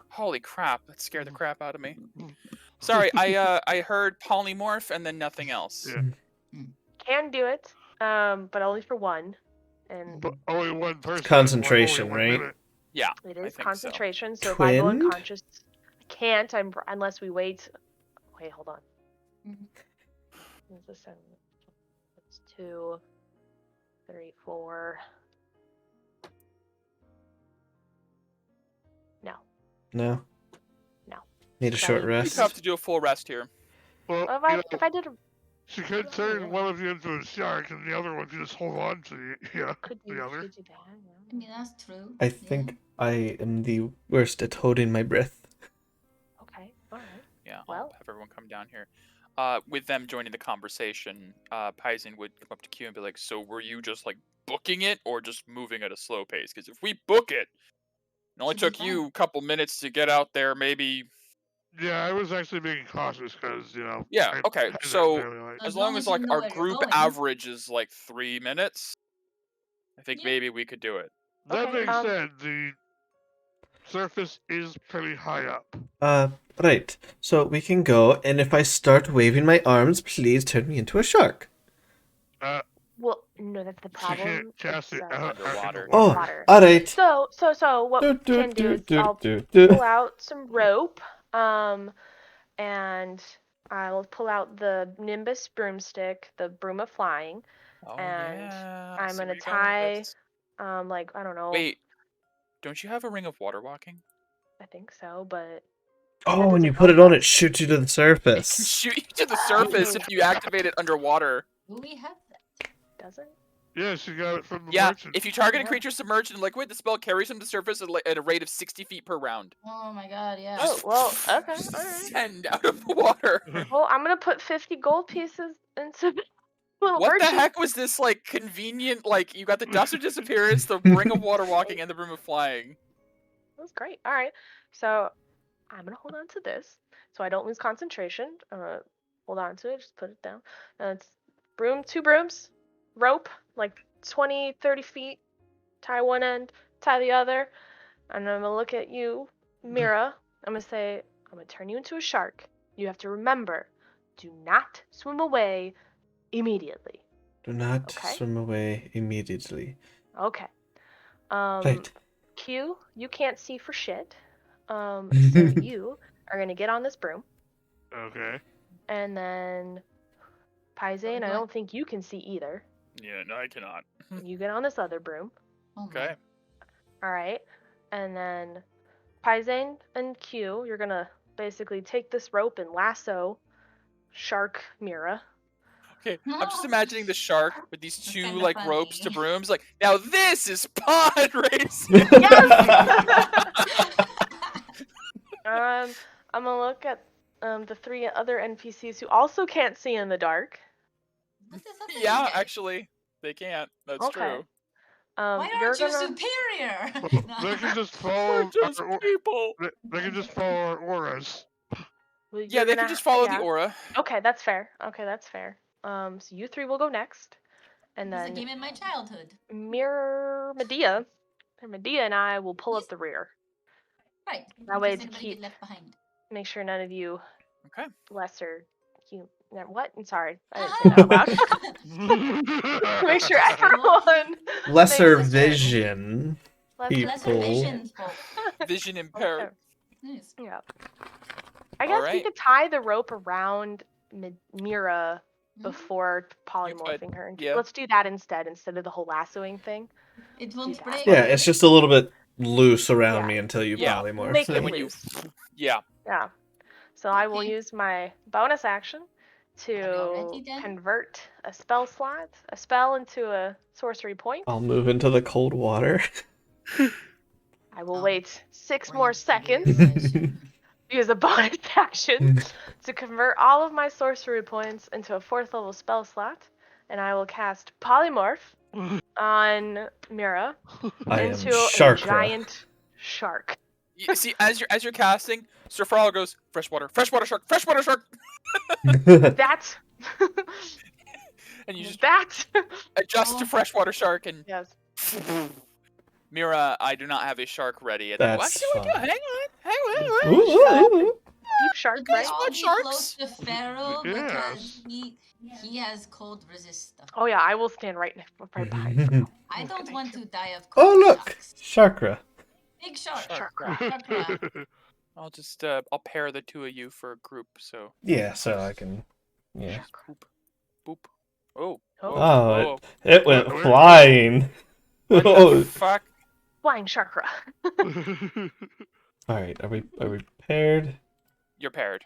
[SPEAKER 2] Holy crap, that scared the crap out of me. Sorry, I heard polymorph and then nothing else.
[SPEAKER 3] Yeah.
[SPEAKER 4] Can do it, but only for one. And
[SPEAKER 3] But only one person.
[SPEAKER 1] concentration,
[SPEAKER 3] only 1
[SPEAKER 1] right?
[SPEAKER 3] minute.
[SPEAKER 2] Yeah,
[SPEAKER 4] it
[SPEAKER 2] I
[SPEAKER 4] is
[SPEAKER 2] think so.
[SPEAKER 4] concentration, so if I go
[SPEAKER 1] Twinned?
[SPEAKER 4] unconscious, I can't. Unless we wait. Wait, hold on. What's this? It's 2, 3, 4. No.
[SPEAKER 1] No.
[SPEAKER 4] No.
[SPEAKER 1] Need a
[SPEAKER 4] So
[SPEAKER 1] short
[SPEAKER 4] that
[SPEAKER 2] You
[SPEAKER 1] rest.
[SPEAKER 2] have to do a full rest here.
[SPEAKER 3] Well,
[SPEAKER 4] Well, if I did a
[SPEAKER 3] she could turn one of you into a shark, and the other one could just hold on to
[SPEAKER 4] could
[SPEAKER 3] the
[SPEAKER 4] you
[SPEAKER 3] other.
[SPEAKER 4] do that?
[SPEAKER 5] I mean, that's true.
[SPEAKER 1] I think I am the worst at holding my breath.
[SPEAKER 4] Okay. All right.
[SPEAKER 2] Yeah,
[SPEAKER 4] Well.
[SPEAKER 2] I'll have everyone come down here. With them joining the conversation, Paizen would come up to Q and be like, "So were you just like booking it, or just moving at a slow pace? Because if we book it, it only
[SPEAKER 5] Should be
[SPEAKER 2] took you a couple minutes to get out there. Maybe."
[SPEAKER 3] Yeah, I was actually being cautious because
[SPEAKER 2] Yeah. Okay.
[SPEAKER 3] I
[SPEAKER 2] So
[SPEAKER 3] really like.
[SPEAKER 2] as long as like
[SPEAKER 5] you know
[SPEAKER 2] our
[SPEAKER 5] where you're
[SPEAKER 2] group
[SPEAKER 5] going.
[SPEAKER 2] average is like 3 minutes, I think
[SPEAKER 5] Yeah.
[SPEAKER 2] maybe we could do it.
[SPEAKER 3] That
[SPEAKER 4] Okay,
[SPEAKER 3] being said, the surface is pretty high up.
[SPEAKER 1] Right. So we can go, and if I start waving my arms, please turn me into a shark.
[SPEAKER 4] Well, no, that's the
[SPEAKER 3] She can't
[SPEAKER 4] problem.
[SPEAKER 3] cast
[SPEAKER 4] It's,
[SPEAKER 3] it out in
[SPEAKER 2] underwater.
[SPEAKER 3] the
[SPEAKER 1] Oh,
[SPEAKER 4] water.
[SPEAKER 1] alright.
[SPEAKER 4] So what we can do is I'll pull out some rope, and I'll pull out the Nimbus broomstick, the broom of flying,
[SPEAKER 2] Oh
[SPEAKER 4] and
[SPEAKER 2] yeah. I
[SPEAKER 4] I'm
[SPEAKER 2] see
[SPEAKER 4] gonna
[SPEAKER 2] where you're going with
[SPEAKER 4] tie,
[SPEAKER 2] this.
[SPEAKER 4] like I don't know.
[SPEAKER 2] Wait, don't you have a ring of water walking?
[SPEAKER 4] I think so, but
[SPEAKER 1] Oh, when you put it on, it shoots you to the
[SPEAKER 2] It can
[SPEAKER 1] surface.
[SPEAKER 2] shoot you to the surface if you activate it underwater.
[SPEAKER 5] Do we have that?
[SPEAKER 4] doesn't.
[SPEAKER 3] Yeah, she got it from the
[SPEAKER 2] Yeah,
[SPEAKER 3] merchant.
[SPEAKER 2] if you target a
[SPEAKER 5] Yeah.
[SPEAKER 2] creature submerged in liquid, the spell carries him to the surface at a rate of 60 feet per round.
[SPEAKER 5] Oh my god, yeah.
[SPEAKER 4] Oh well, okay, all right.
[SPEAKER 2] Send out of the water.
[SPEAKER 4] Well, I'm gonna put 50 gold pieces into the little
[SPEAKER 2] What the
[SPEAKER 4] merchant.
[SPEAKER 2] heck was this like convenient? Like you got the dust of disappearance, the ring of water walking, and the broom of flying.
[SPEAKER 4] That's great. All right, so I'm gonna hold on to this so I don't lose concentration. Hold on to it. Just put it down. It's broom, 2 brooms, rope, like 20, 30 feet. Tie one end, tie the other, and I'm gonna look at you, Mira. I'm gonna say, I'm gonna turn you into a shark. You have to remember, do not swim away immediately.
[SPEAKER 1] Do not
[SPEAKER 4] Okay.
[SPEAKER 1] swim away immediately.
[SPEAKER 4] Okay.
[SPEAKER 1] Right.
[SPEAKER 4] Q, you can't see for shit. So you are gonna get on this broom,
[SPEAKER 3] Okay.
[SPEAKER 4] and then Paizen, I don't think you can see either.
[SPEAKER 2] Yeah, no, I cannot.
[SPEAKER 4] You get on this other broom.
[SPEAKER 5] Oh my.
[SPEAKER 2] Okay.
[SPEAKER 4] All right, and then Paizen and Q, you're gonna basically take this rope and lasso Shark Mira.
[SPEAKER 2] Okay, I'm just imagining the shark with these
[SPEAKER 5] That's
[SPEAKER 2] 2
[SPEAKER 5] kinda
[SPEAKER 2] like
[SPEAKER 5] funny.
[SPEAKER 2] ropes to brooms. Like, now this is pod racing.
[SPEAKER 4] I'm gonna look at the 3 other NPCs who also can't see in the dark.
[SPEAKER 2] Yeah, actually, they can't. That's
[SPEAKER 4] Okay.
[SPEAKER 2] true.
[SPEAKER 5] Why
[SPEAKER 4] you're
[SPEAKER 5] aren't you
[SPEAKER 4] gonna...
[SPEAKER 5] superior?
[SPEAKER 3] They can just follow.
[SPEAKER 2] We're just people.
[SPEAKER 3] They can just follow our auras.
[SPEAKER 4] Well,
[SPEAKER 2] Yeah,
[SPEAKER 4] you're
[SPEAKER 2] they
[SPEAKER 4] gonna...
[SPEAKER 2] can just follow
[SPEAKER 4] yeah.
[SPEAKER 2] the aura.
[SPEAKER 4] Okay, that's fair. So you 3 will go next, and
[SPEAKER 5] It's a
[SPEAKER 4] then
[SPEAKER 5] game in my childhood.
[SPEAKER 4] Medea and I will pull up the rear.
[SPEAKER 5] Right.
[SPEAKER 4] That
[SPEAKER 5] in
[SPEAKER 4] way
[SPEAKER 5] case
[SPEAKER 4] to
[SPEAKER 5] anybody
[SPEAKER 4] keep-
[SPEAKER 5] get left behind.
[SPEAKER 4] Make sure none of you
[SPEAKER 2] Okay.
[SPEAKER 4] lesser... What? I'm sorry. I didn't say that out loud. Make sure everyone...
[SPEAKER 1] Lesser
[SPEAKER 4] makes-
[SPEAKER 1] vision.
[SPEAKER 4] Let's
[SPEAKER 5] Lesser
[SPEAKER 1] People.
[SPEAKER 5] vision, folks.
[SPEAKER 2] Vision impaired.
[SPEAKER 5] Nice.
[SPEAKER 4] Yeah. I guess we
[SPEAKER 2] Alright.
[SPEAKER 4] could tie the rope around Mira before
[SPEAKER 2] could,
[SPEAKER 4] polymorphing her.
[SPEAKER 2] yeah.
[SPEAKER 4] Let's do that instead of the whole lassoing thing.
[SPEAKER 5] It won't
[SPEAKER 4] that.
[SPEAKER 5] break.
[SPEAKER 1] Yeah, it's just a little bit loose around
[SPEAKER 4] Yeah.
[SPEAKER 1] me until you
[SPEAKER 2] Yeah.
[SPEAKER 1] polymorph.
[SPEAKER 4] Make
[SPEAKER 2] And
[SPEAKER 4] it
[SPEAKER 2] when you,
[SPEAKER 4] loose.
[SPEAKER 2] yeah,
[SPEAKER 4] Yeah. So I will
[SPEAKER 5] Okay.
[SPEAKER 4] use my bonus action
[SPEAKER 5] Are we all
[SPEAKER 4] to
[SPEAKER 5] ready then?
[SPEAKER 4] convert a spell into a sorcery point.
[SPEAKER 1] I'll move into the cold water.
[SPEAKER 4] I will
[SPEAKER 5] Oh.
[SPEAKER 4] wait 6
[SPEAKER 5] We're
[SPEAKER 4] more
[SPEAKER 5] in
[SPEAKER 4] seconds.
[SPEAKER 5] version.
[SPEAKER 4] Use a bonus action to convert all of my sorcery points into a 4th level spell slot, and I will cast Polymorph on Mira
[SPEAKER 1] I am
[SPEAKER 4] into a
[SPEAKER 1] Sharkra.
[SPEAKER 4] giant shark.
[SPEAKER 2] you see, as you're casting, Sir Frollo goes freshwater shark,
[SPEAKER 4] That.
[SPEAKER 2] and you just
[SPEAKER 4] That.
[SPEAKER 2] adjust to freshwater shark, and
[SPEAKER 4] Yes.
[SPEAKER 2] Mira, I do not have a shark ready. And
[SPEAKER 1] That's
[SPEAKER 2] actually, we do.
[SPEAKER 1] fine.
[SPEAKER 2] Hang on.
[SPEAKER 1] Ooh, ooh, ooh.
[SPEAKER 4] Deep shark,
[SPEAKER 5] Should we
[SPEAKER 4] right?
[SPEAKER 5] all be
[SPEAKER 2] Sharks?
[SPEAKER 5] close to Pharaoh
[SPEAKER 3] Yeah.
[SPEAKER 5] because he has cold resist stuff.
[SPEAKER 4] Oh yeah, I will stand right behind you.
[SPEAKER 5] I don't
[SPEAKER 4] Okay,
[SPEAKER 5] want
[SPEAKER 4] thank
[SPEAKER 5] to die of cold
[SPEAKER 1] Oh, look!
[SPEAKER 5] shocks.
[SPEAKER 1] Chakra.
[SPEAKER 5] Big shark.
[SPEAKER 4] Sharkra.
[SPEAKER 5] Sharkra.
[SPEAKER 2] I'll just I'll pair the two of you for a group. So
[SPEAKER 1] Yeah, so I can. Yeah.
[SPEAKER 2] boop, boop. Oh,
[SPEAKER 1] Oh, it went
[SPEAKER 3] Where-
[SPEAKER 1] flying.
[SPEAKER 2] what the
[SPEAKER 1] Oh.
[SPEAKER 2] fuck?
[SPEAKER 4] Flying sharkra.
[SPEAKER 1] All right, are we paired?
[SPEAKER 2] You're paired,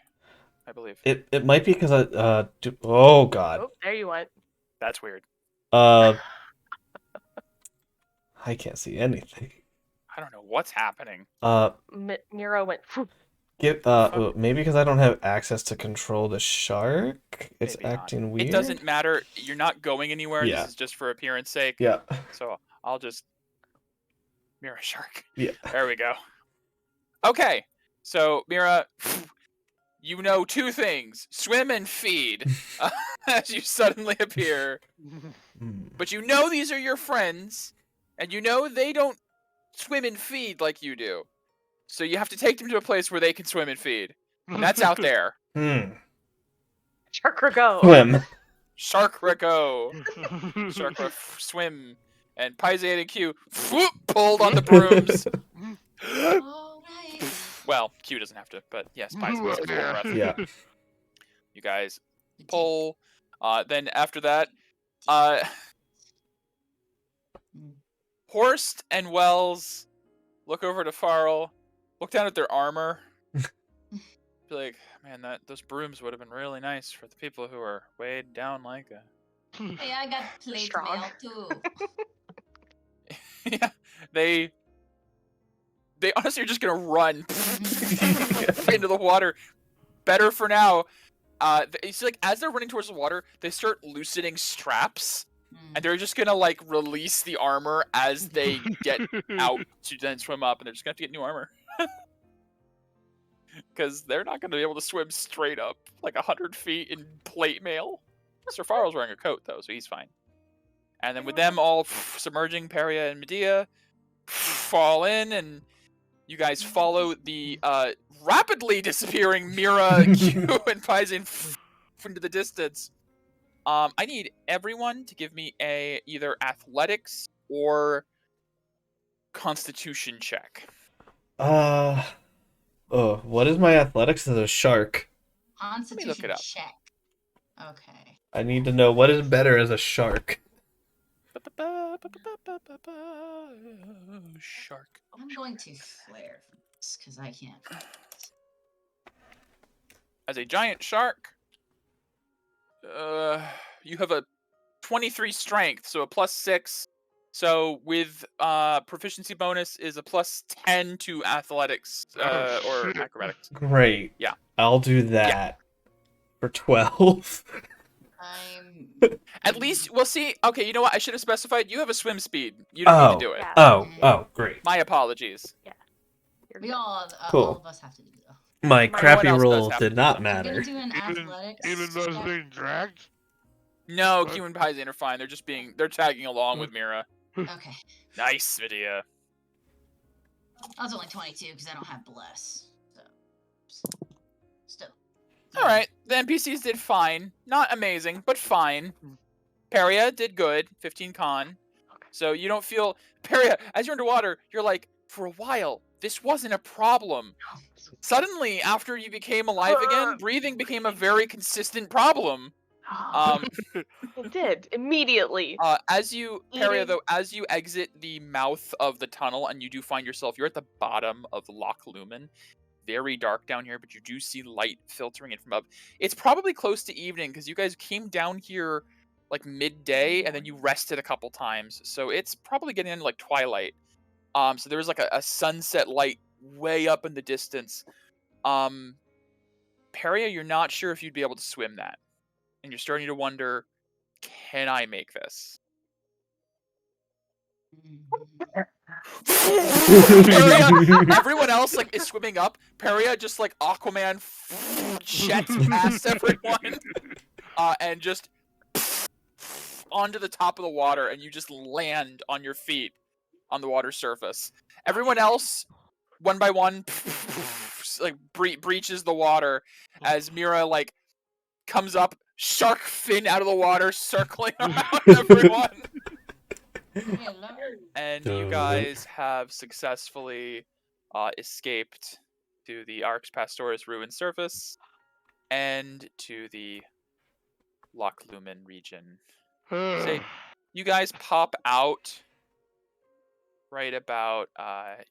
[SPEAKER 2] I believe.
[SPEAKER 1] It might be because oh god.
[SPEAKER 4] Oh, there you went.
[SPEAKER 2] That's weird.
[SPEAKER 1] I can't see anything.
[SPEAKER 2] I don't know what's happening.
[SPEAKER 4] Mira went.
[SPEAKER 1] Maybe because I don't have access to control the shark. It's
[SPEAKER 2] Maybe not.
[SPEAKER 1] acting weird.
[SPEAKER 2] It doesn't matter. You're not going anywhere.
[SPEAKER 1] Yeah.
[SPEAKER 2] This is just for appearance sake.
[SPEAKER 1] Yeah.
[SPEAKER 2] So I'll just Mira shark.
[SPEAKER 1] Yeah.
[SPEAKER 2] There we go. Okay. So Mira, you know 2 things: swim and feed. As you suddenly appear, but you know these are your friends, and you know they don't swim and feed like you do. So you have to take them to a place where they can swim and feed. And that's out there.
[SPEAKER 4] Sharkra go.
[SPEAKER 1] Swim.
[SPEAKER 2] Sharkra go. Sharkra swim. And Paisate and Q pulled on the brooms.
[SPEAKER 5] Alright.
[SPEAKER 2] Well, Q doesn't have to, but yes, Paisate takes a full breath.
[SPEAKER 1] Yeah.
[SPEAKER 2] You guys pull. Then after that, Horst and Wells look over to Farrell, look down at their armor, be like, man, those brooms would have been really nice for the people who are weighed down like a...
[SPEAKER 5] Hey, I got plate
[SPEAKER 4] Strong.
[SPEAKER 5] mail too.
[SPEAKER 2] Yeah, they honestly are just gonna run into the water. Better for now. It's like as they're running towards the water, they start loosening straps, and they're just gonna like release the armor as they get out to then swim up, and they're just gonna have to get new armor. Because they're not gonna be able to swim straight up like 100 feet in plate mail. Sir Farrell's wearing a coat though, so he's fine. And then with them all submerging, Peria and Medea fall in, and you guys follow the rapidly disappearing Mira, Q, and Paizen into the distance. I need everyone to give me either athletics or constitution check.
[SPEAKER 1] What is my athletics as a shark?
[SPEAKER 5] Constitution
[SPEAKER 2] it up.
[SPEAKER 5] check. Okay.
[SPEAKER 1] I need to know what is better as a shark.
[SPEAKER 2] Shark.
[SPEAKER 5] I'm going to flare for this because I can't.
[SPEAKER 2] As a giant shark, you have a 23 strength, so a +6. So with proficiency bonus is a +10 to athletics or acrobatics.
[SPEAKER 1] Great.
[SPEAKER 2] Yeah.
[SPEAKER 1] I'll do that for 12.
[SPEAKER 2] At least we'll see. Okay, you know what? I should have specified. You have a swim speed. You don't need to do it.
[SPEAKER 4] Yeah.
[SPEAKER 1] Oh, great.
[SPEAKER 2] My apologies.
[SPEAKER 4] You're
[SPEAKER 5] We
[SPEAKER 4] good.
[SPEAKER 5] all
[SPEAKER 1] Cool.
[SPEAKER 5] of us have to do though.
[SPEAKER 1] My crappy
[SPEAKER 2] else does
[SPEAKER 1] roll
[SPEAKER 2] have to
[SPEAKER 1] did not
[SPEAKER 5] I'm
[SPEAKER 1] matter.
[SPEAKER 5] gonna do an athletics.
[SPEAKER 3] Even those
[SPEAKER 5] check.
[SPEAKER 3] being dragged?
[SPEAKER 2] No,
[SPEAKER 3] What?
[SPEAKER 2] Q and Paizen are fine. They're tagging along with Mira.
[SPEAKER 5] Okay.
[SPEAKER 2] Nice video.
[SPEAKER 5] I was only 22 because I don't have bless. So. Still.
[SPEAKER 2] All right, the NPCs did fine. Not amazing, but fine. Peria did good. 15 con.
[SPEAKER 4] Okay.
[SPEAKER 2] So you don't feel Peria, as you're underwater, you're like, for a while, this wasn't a problem. Suddenly, after you became alive again, breathing became a very consistent problem.
[SPEAKER 4] It did immediately.
[SPEAKER 2] As you, Peria,
[SPEAKER 4] Eating.
[SPEAKER 2] though, as you exit the mouth of the tunnel and you do find yourself, you're at the bottom of Loch Lumen. Very dark down here, but you do see light filtering in from up. It's probably close to evening because you guys came down here like midday and then you rested a couple times. So it's probably getting into like twilight. So there's like a sunset light way up in the distance. Peria, you're not sure if you'd be able to swim that. And you're starting to wonder, can I make this? Peria, everyone else like is swimming up. Peria just like Aquaman jets past everyone, and just onto the top of the water, and you just land on your feet on the water surface. Everyone else, one by one, like breaches the water as Mira like comes up, shark fin out of the water, circling around everyone. And you guys have successfully escaped to the Arx Pastoris ruined surface and to the Loch Lumen region. Say, you guys pop out right about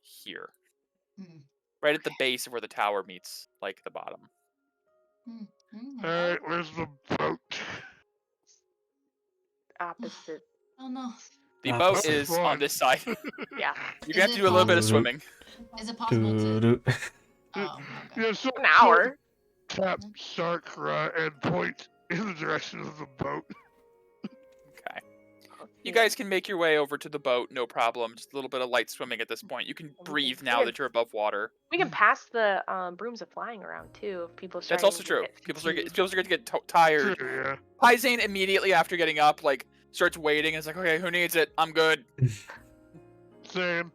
[SPEAKER 2] here. Right at the base of where the tower meets, like, the bottom.
[SPEAKER 3] Alright, where's the boat?
[SPEAKER 4] Opposite.
[SPEAKER 5] Oh no.
[SPEAKER 2] The boat is on this side.
[SPEAKER 4] Yeah.
[SPEAKER 2] You're gonna have to do a little bit of swimming.
[SPEAKER 5] Is it possible to?
[SPEAKER 1] Doo-doo.
[SPEAKER 5] Oh, okay.
[SPEAKER 3] Yeah, so
[SPEAKER 4] An hour.
[SPEAKER 3] tap Sarkra and point in the direction of the boat.
[SPEAKER 2] Okay. You guys can make your way over to the boat, no problem. Just a little bit of light swimming at this point. You can breathe now that you're above water.
[SPEAKER 4] We can pass the brooms of flying around too if people.
[SPEAKER 2] That's also true. People are going to get tired.
[SPEAKER 3] Sure, yeah.
[SPEAKER 2] Paisane immediately after getting up, like, starts waiting and is like, okay, who needs it? I'm good.
[SPEAKER 3] Same.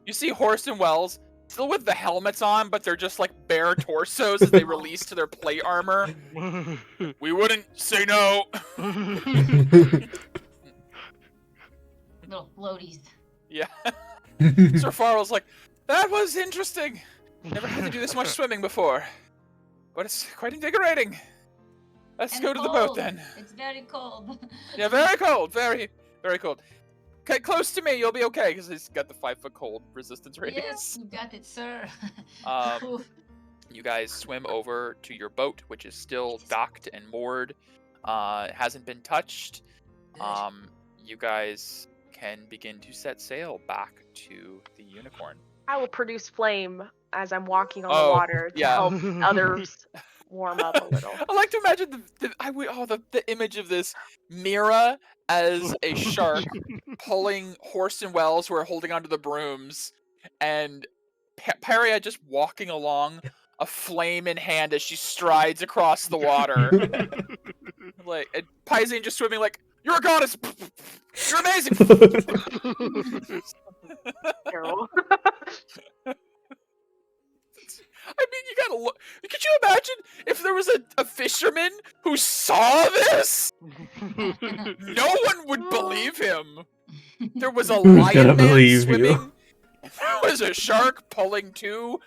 [SPEAKER 2] You see Horst and Wells still with the helmets on, but they're just like bare torsos as they release to their plate armor. We wouldn't say no.
[SPEAKER 5] Little floaties.
[SPEAKER 2] Yeah. Sir Farrell's like, that was interesting. Never had to do this much swimming before. But it's quite invigorating. Let's
[SPEAKER 5] And
[SPEAKER 2] go to the boat
[SPEAKER 5] cold.
[SPEAKER 2] then.
[SPEAKER 5] It's very cold.
[SPEAKER 2] Yeah, very cold. Very, very cold. Okay, close to me, you'll be okay, because he's got the 5-foot cold resistance radius.
[SPEAKER 5] Yes, you got it, sir.
[SPEAKER 2] You guys swim over to your boat, which is still docked and moored. It hasn't been touched. You guys can begin to set sail back to the Unicorn.
[SPEAKER 4] I will produce flame as I'm walking on
[SPEAKER 2] Oh,
[SPEAKER 4] the water to
[SPEAKER 2] yeah.
[SPEAKER 4] help others warm up a little.
[SPEAKER 2] I like to imagine the image of this Mira as a shark pulling Horst and Wells who are holding onto the brooms, and Peria just walking along, a flame in hand as she strides across the water. Like, and Paisane just swimming like, you're a goddess! You're amazing!
[SPEAKER 4] Terrible.
[SPEAKER 2] I mean, you gotta look. Could you imagine if there was a fisherman who saw this? No one would believe him. There was a lion
[SPEAKER 1] Gonna
[SPEAKER 2] man
[SPEAKER 1] believe
[SPEAKER 2] swimming.
[SPEAKER 1] you.
[SPEAKER 2] There was a shark pulling two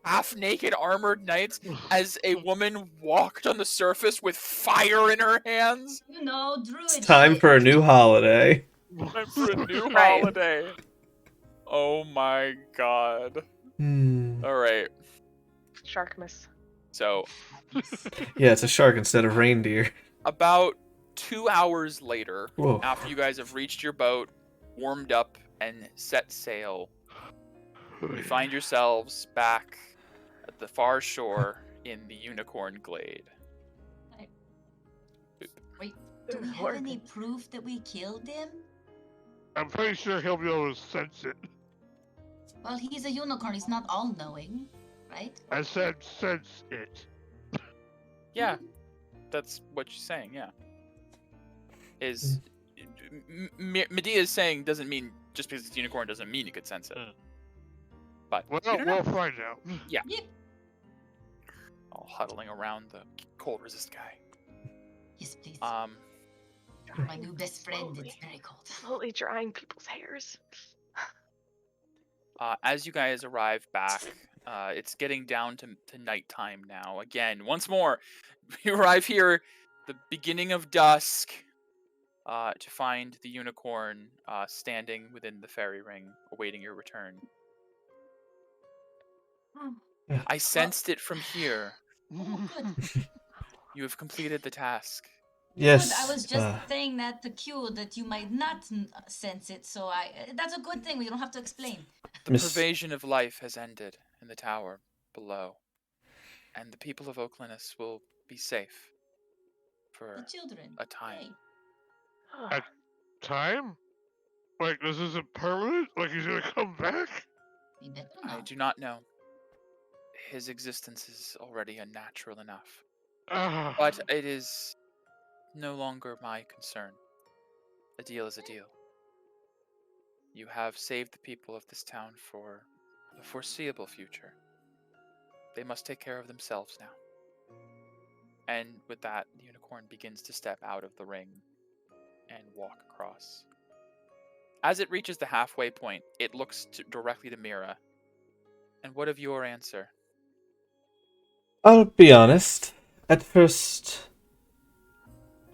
[SPEAKER 2] half-naked armored knights as a woman walked on the surface with fire in her hands.
[SPEAKER 5] You know, druid.
[SPEAKER 1] It's time
[SPEAKER 5] shit.
[SPEAKER 1] for a new holiday.
[SPEAKER 2] Time for a new
[SPEAKER 4] Right.
[SPEAKER 2] holiday. Oh my god. All right.
[SPEAKER 4] Sharkmas.
[SPEAKER 2] So,
[SPEAKER 1] Yeah, it's a shark instead of reindeer.
[SPEAKER 2] about 2 hours later,
[SPEAKER 1] Whoa.
[SPEAKER 2] after you guys have reached your boat, warmed up, and set sail, you find yourselves back at the far shore in the Unicorn Glade.
[SPEAKER 5] Wait, do we have any proof that we killed him?
[SPEAKER 3] I'm pretty sure he'll be able to sense it.
[SPEAKER 5] Well, he's a unicorn. He's not all-knowing, right?
[SPEAKER 3] I said sense it.
[SPEAKER 2] Yeah, that's what she's saying, yeah. Is Medea's saying doesn't mean just because it's a unicorn doesn't mean you could sense it. But
[SPEAKER 3] Well,
[SPEAKER 2] you don't know.
[SPEAKER 3] we'll find out.
[SPEAKER 2] Yeah.
[SPEAKER 5] Yep.
[SPEAKER 2] All huddling around the cold resist guy.
[SPEAKER 5] Yes, please. My new best friend. It's very cold.
[SPEAKER 4] Slowly drying people's hairs.
[SPEAKER 2] As you guys arrive back, it's getting down to nighttime now. Again, once more, you arrive here, the beginning of dusk, to find the unicorn standing within the fairy ring, awaiting your return.
[SPEAKER 5] Oh,
[SPEAKER 2] I sensed it from here.
[SPEAKER 5] good.
[SPEAKER 2] You have completed the task.
[SPEAKER 1] Yes.
[SPEAKER 5] Good. I was just saying that to Q that you might not sense it, so that's a good thing. We don't have to explain.
[SPEAKER 2] The pervasion of life has ended in the tower below, and the people of Oaklandus will be safe for
[SPEAKER 5] The children.
[SPEAKER 2] a time.
[SPEAKER 5] Hey.
[SPEAKER 3] Time? Like, this isn't permanent? Like, he's gonna come back?
[SPEAKER 5] We better
[SPEAKER 2] I
[SPEAKER 5] not.
[SPEAKER 2] do not know. His existence is already unnatural enough.
[SPEAKER 3] Ah.
[SPEAKER 2] But it is no longer my concern. A deal is a deal. You have saved the people of this town for the foreseeable future. They must take care of themselves now. And with that, the unicorn begins to step out of the ring and walk across. As it reaches the halfway point, it looks directly to Mira. And what of your answer?
[SPEAKER 1] I'll be honest. At first,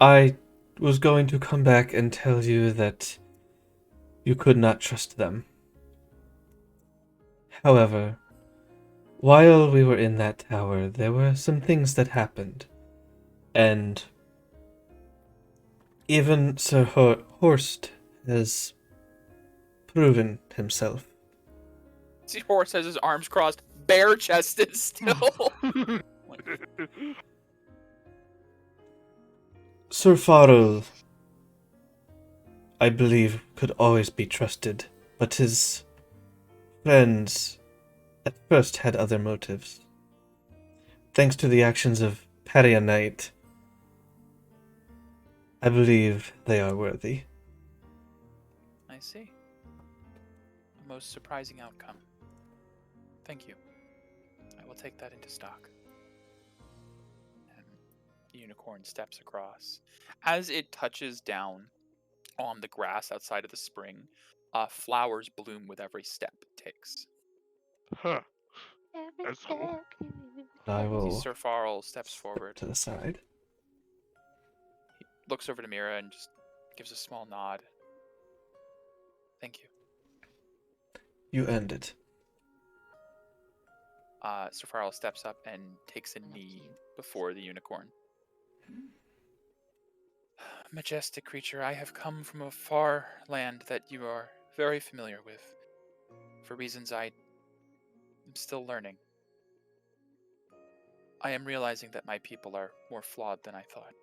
[SPEAKER 1] I was going to come back and tell you that you could not trust them. However, while we were in that tower, there were some things that happened. And even Sir Horst has proven himself.
[SPEAKER 2] See, Horse has his arms crossed, bare-chested still.
[SPEAKER 1] Sir Farrell, I believe, could always be trusted, but his friends at first had other motives. Thanks to the actions of Paria Knight, I believe they are worthy.
[SPEAKER 2] I see. A most surprising outcome. Thank you. I will take that into stock. And the unicorn steps across. As it touches down on the grass outside of the spring, flowers bloom with every step it takes.
[SPEAKER 3] Huh. That's cool.
[SPEAKER 1] I
[SPEAKER 2] See,
[SPEAKER 1] will
[SPEAKER 2] Sir Farrell steps
[SPEAKER 1] step
[SPEAKER 2] forward.
[SPEAKER 1] to the side.
[SPEAKER 2] He looks over to Mira and just gives a small nod. Thank you.
[SPEAKER 1] You earned it.
[SPEAKER 2] Sir Farrell steps up and takes a knee before the unicorn. Majestic creature, I have come from a far land that you are very familiar with, for reasons I am still learning. I am realizing that my people are more flawed than I thought,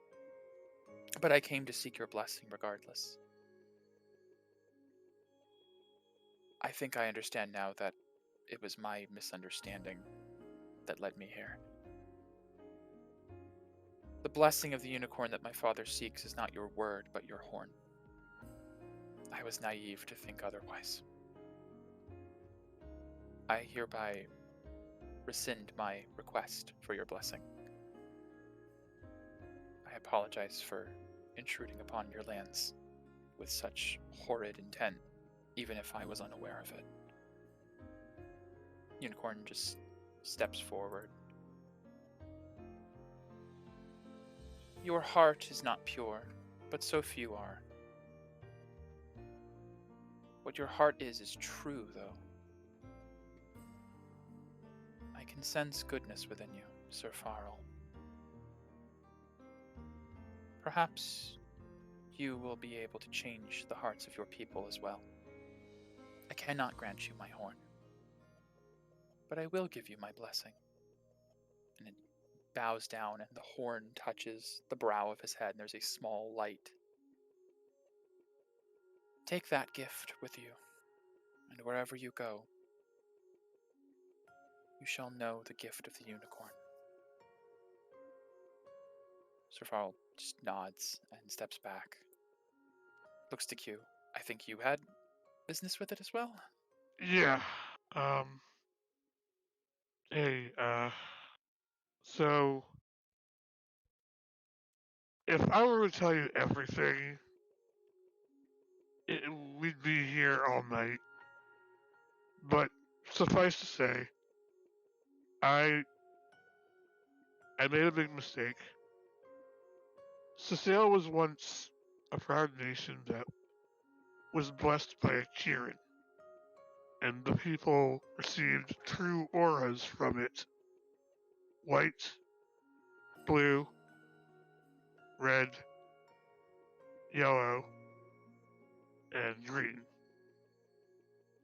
[SPEAKER 2] but I came to seek your blessing regardless. I think I understand now that it was my misunderstanding that led me here. The blessing of the unicorn that my father seeks is not your word, but your horn. I was naive to think otherwise. I hereby rescind my request for your blessing. I apologize for intruding upon your lands with such horrid intent, even if I was unaware of it. Unicorn just steps forward. Your heart is not pure, but so few are. What your heart is true, though. I can sense goodness within you, Sir Farrell. Perhaps you will be able to change the hearts of your people as well. I cannot grant you my horn, but I will give you my blessing. And it bows down, and the horn touches the brow of his head, and there's a small light. Take that gift with you, and wherever you go, you shall know the gift of the unicorn. Sir Farrell just nods and steps back. Looks to Q. I think you had business with it as well?
[SPEAKER 3] Yeah. Hey, so if I were to tell you everything, we'd be here all night. But suffice to say, I made a big mistake. Cecile was once a proud nation that was blessed by a Kirin, and the people received true auras from it. White, blue, red, yellow, and green.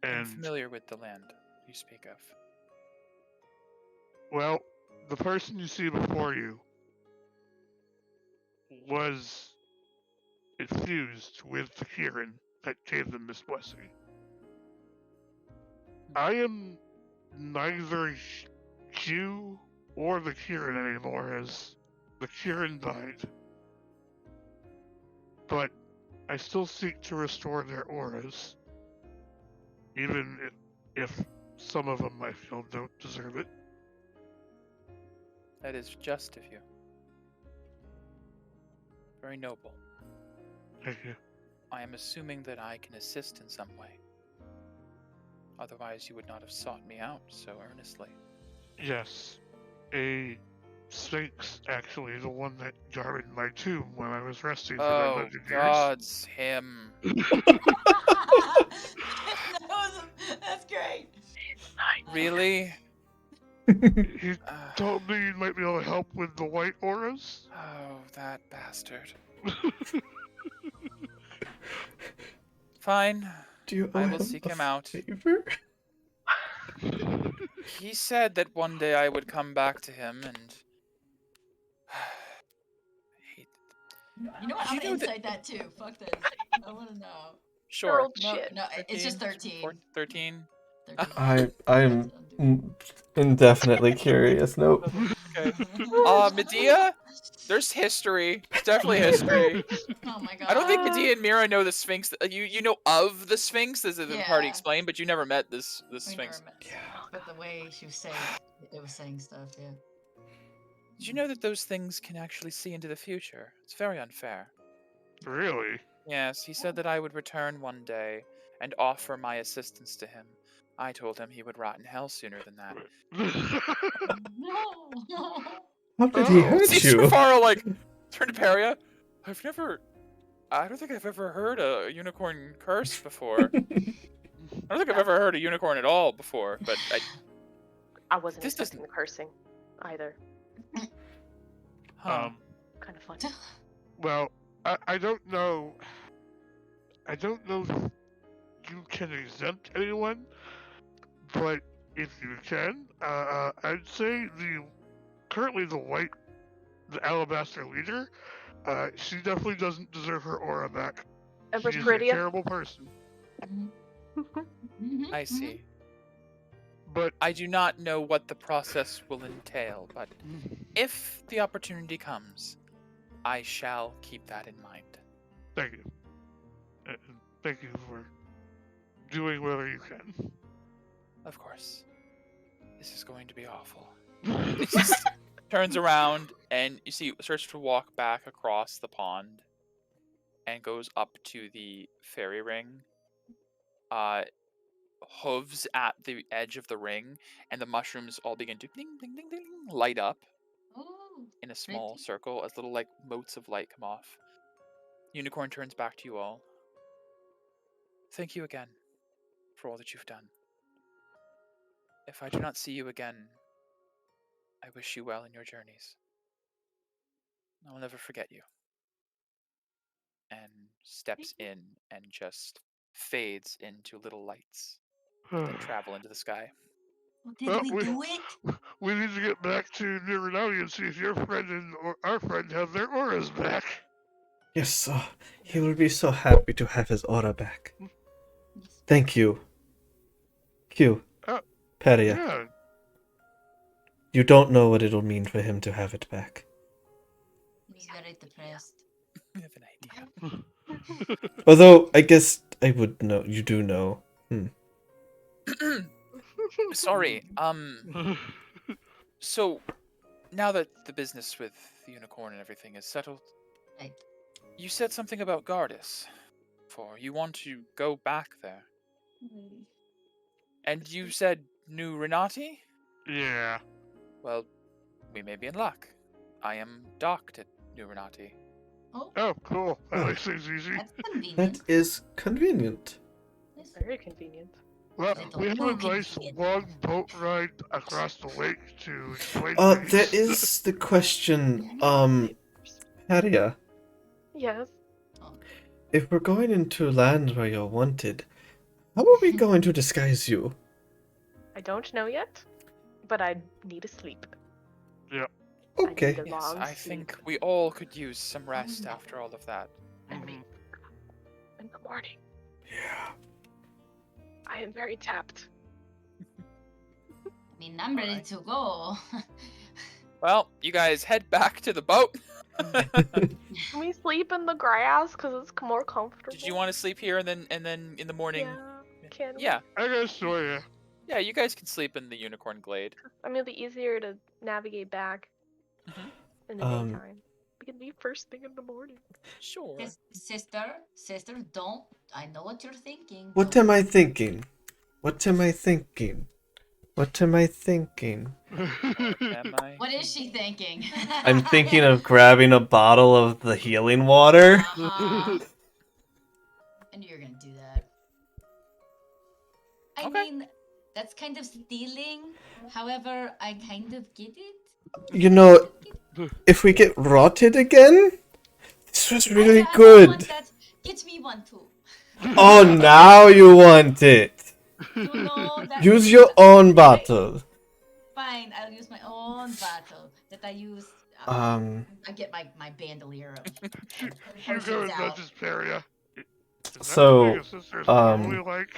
[SPEAKER 2] I'm
[SPEAKER 3] And,
[SPEAKER 2] familiar with the land you speak of.
[SPEAKER 3] well, the person you see before you was infused with the Kirin that gave them this blessing. I am neither Q or the Kirin anymore, as the Kirin died. But I still seek to restore their auras, even if some of them I feel don't deserve it.
[SPEAKER 2] That is just of you. Very noble.
[SPEAKER 3] Thank you.
[SPEAKER 2] I am assuming that I can assist in some way. Otherwise, you would not have sought me out so earnestly.
[SPEAKER 3] Yes, a Sphinx, actually, the one that guarded my tomb when I was resting for
[SPEAKER 2] Oh,
[SPEAKER 3] 900 years.
[SPEAKER 2] God's him.
[SPEAKER 5] That's great.
[SPEAKER 2] Really?
[SPEAKER 3] He told me you might be able to help with the white auras.
[SPEAKER 2] Oh, that bastard. Fine.
[SPEAKER 1] Do you
[SPEAKER 2] I
[SPEAKER 1] owe
[SPEAKER 2] will
[SPEAKER 1] him
[SPEAKER 2] seek
[SPEAKER 1] a
[SPEAKER 2] him out.
[SPEAKER 1] favor?
[SPEAKER 2] He said that one day I would come back to him and... hate
[SPEAKER 5] You know what?
[SPEAKER 2] Did
[SPEAKER 5] I'm
[SPEAKER 2] you
[SPEAKER 5] gonna
[SPEAKER 2] know that-
[SPEAKER 5] insight that too. Fuck this. I wanna know.
[SPEAKER 2] Sure.
[SPEAKER 4] Girl
[SPEAKER 5] No,
[SPEAKER 4] shit.
[SPEAKER 5] no, it's just 13.
[SPEAKER 2] 13?
[SPEAKER 5] 13.
[SPEAKER 1] I'm indefinitely curious. Nope.
[SPEAKER 2] Okay. Medea? There's history. There's definitely history.
[SPEAKER 5] Oh my god.
[SPEAKER 2] I don't think Medea and Mira know the Sphinx. You know of the Sphinx, as the party
[SPEAKER 5] Yeah.
[SPEAKER 2] explained, but you never met this
[SPEAKER 5] We
[SPEAKER 2] Sphinx.
[SPEAKER 5] never met. But the way she was saying it was saying stuff, yeah.
[SPEAKER 2] Did you know that those things can actually see into the future? It's very unfair.
[SPEAKER 3] Really?
[SPEAKER 2] Yes, he said that I would return one day and offer my assistance to him. I told him he would rot in hell sooner than that.
[SPEAKER 5] No.
[SPEAKER 1] How did he hurt
[SPEAKER 2] See,
[SPEAKER 1] you?
[SPEAKER 2] Safara, like, turn to Peria. I don't think I've ever heard a unicorn curse before. I don't think I've ever heard a unicorn at all before, but
[SPEAKER 4] I wasn't
[SPEAKER 2] This
[SPEAKER 4] expecting the cursing either.
[SPEAKER 2] huh.
[SPEAKER 4] Kind of fun.
[SPEAKER 3] Well, I don't know. I don't know if you can exempt anyone, but if you can, I'd say currently the alabaster leader, she definitely doesn't deserve her aura back.
[SPEAKER 4] Empress
[SPEAKER 3] She's a
[SPEAKER 4] Peridia.
[SPEAKER 3] terrible person.
[SPEAKER 2] I see.
[SPEAKER 3] But
[SPEAKER 2] I do not know what the process will entail, but if the opportunity comes, I shall keep that in mind.
[SPEAKER 3] thank you. And thank you for doing whatever you can.
[SPEAKER 2] Of course. This is going to be awful. It just turns around and you see starts to walk back across the pond and goes up to the fairy ring. Hooves at the edge of the ring, and the mushrooms all begin to ding, ding, ding, ding, light up
[SPEAKER 5] Oh,
[SPEAKER 2] in a small
[SPEAKER 5] pretty.
[SPEAKER 2] circle as little like motes of light come off. Unicorn turns back to you all. Thank you again for all that you've done. If I do not see you again, I wish you well in your journeys. I will never forget you. And steps in and just fades into little lights that travel into the sky.
[SPEAKER 5] Well, did
[SPEAKER 3] Well,
[SPEAKER 5] we do it?
[SPEAKER 3] We need to get back to Niranami and see if your friend and our friend have their auras back.
[SPEAKER 1] Yes, he will be so happy to have his aura back. Thank you. Q. Peria.
[SPEAKER 3] Yeah.
[SPEAKER 1] You don't know what it'll mean for him to have it back.
[SPEAKER 5] He's very depressed.
[SPEAKER 2] I have an idea.
[SPEAKER 1] Although, I guess I would know. You do know.
[SPEAKER 2] Sorry. So now that the business with the unicorn and everything is settled,
[SPEAKER 5] Right.
[SPEAKER 2] You said something about Gardus. For you want to go back there. And you said New Renati?
[SPEAKER 3] Yeah.
[SPEAKER 2] Well, we may be in luck. I am docked at New Renati.
[SPEAKER 5] Oh,
[SPEAKER 3] Oh, cool. That
[SPEAKER 1] Oh.
[SPEAKER 3] makes things easy.
[SPEAKER 5] that's convenient.
[SPEAKER 1] That is convenient.
[SPEAKER 5] Yes.
[SPEAKER 4] Very convenient.
[SPEAKER 3] Well,
[SPEAKER 5] Little
[SPEAKER 3] we have
[SPEAKER 5] too
[SPEAKER 3] a nice
[SPEAKER 5] convenient.
[SPEAKER 3] long boat ride across the lake to Twin
[SPEAKER 1] There
[SPEAKER 3] Peaks.
[SPEAKER 1] is the question, Haria,
[SPEAKER 4] Yes.
[SPEAKER 1] if we're going into lands where you're wanted, how are we going to disguise you?
[SPEAKER 4] I don't know yet, but I need a sleep.
[SPEAKER 1] Okay.
[SPEAKER 4] I need a
[SPEAKER 2] Yes,
[SPEAKER 4] long
[SPEAKER 2] I
[SPEAKER 4] sleep.
[SPEAKER 2] think we all could use some rest after all of that.
[SPEAKER 4] And me.
[SPEAKER 3] Mhm.
[SPEAKER 4] In the morning.
[SPEAKER 1] Yeah.
[SPEAKER 4] I am very tapped.
[SPEAKER 5] I mean, I'm ready
[SPEAKER 2] Alright.
[SPEAKER 5] to go.
[SPEAKER 2] Well, you guys head back to the boat.
[SPEAKER 4] Can we sleep in the grass because it's more comfortable?
[SPEAKER 2] Did you want to sleep here and then in the morning?
[SPEAKER 4] Yeah. Can we?
[SPEAKER 2] Yeah.
[SPEAKER 3] I guess so, yeah.
[SPEAKER 2] Yeah, you guys can sleep in the unicorn glade.
[SPEAKER 4] I mean, it'll be easier to navigate back
[SPEAKER 2] Mhm.
[SPEAKER 4] in the daytime. We can leave first thing in the morning.
[SPEAKER 2] Sure.
[SPEAKER 5] Sister, don't. I know what you're thinking.
[SPEAKER 1] What
[SPEAKER 5] Don't-
[SPEAKER 1] am I thinking? What am I thinking? What am I thinking?
[SPEAKER 2] Am I?
[SPEAKER 5] What is she thinking?
[SPEAKER 1] I'm thinking of grabbing a bottle of the healing water.
[SPEAKER 5] Uh-huh. I knew you were gonna do that. I
[SPEAKER 2] Okay.
[SPEAKER 5] mean, that's kind of stealing. However, I kind of get it.
[SPEAKER 1] You know, if we get rotted again, this was really
[SPEAKER 5] I want
[SPEAKER 1] good.
[SPEAKER 5] that. Get me one too.
[SPEAKER 1] Oh, now you want it.
[SPEAKER 5] You know that.
[SPEAKER 1] Use your own bottle.
[SPEAKER 5] Fine, I'll use my own bottle that I use.
[SPEAKER 1] Um,
[SPEAKER 5] I get my bandolier of
[SPEAKER 3] You
[SPEAKER 5] potions
[SPEAKER 3] go and
[SPEAKER 5] out.
[SPEAKER 3] Duchess Peria. Is that
[SPEAKER 1] So,
[SPEAKER 3] what your sister's normally like?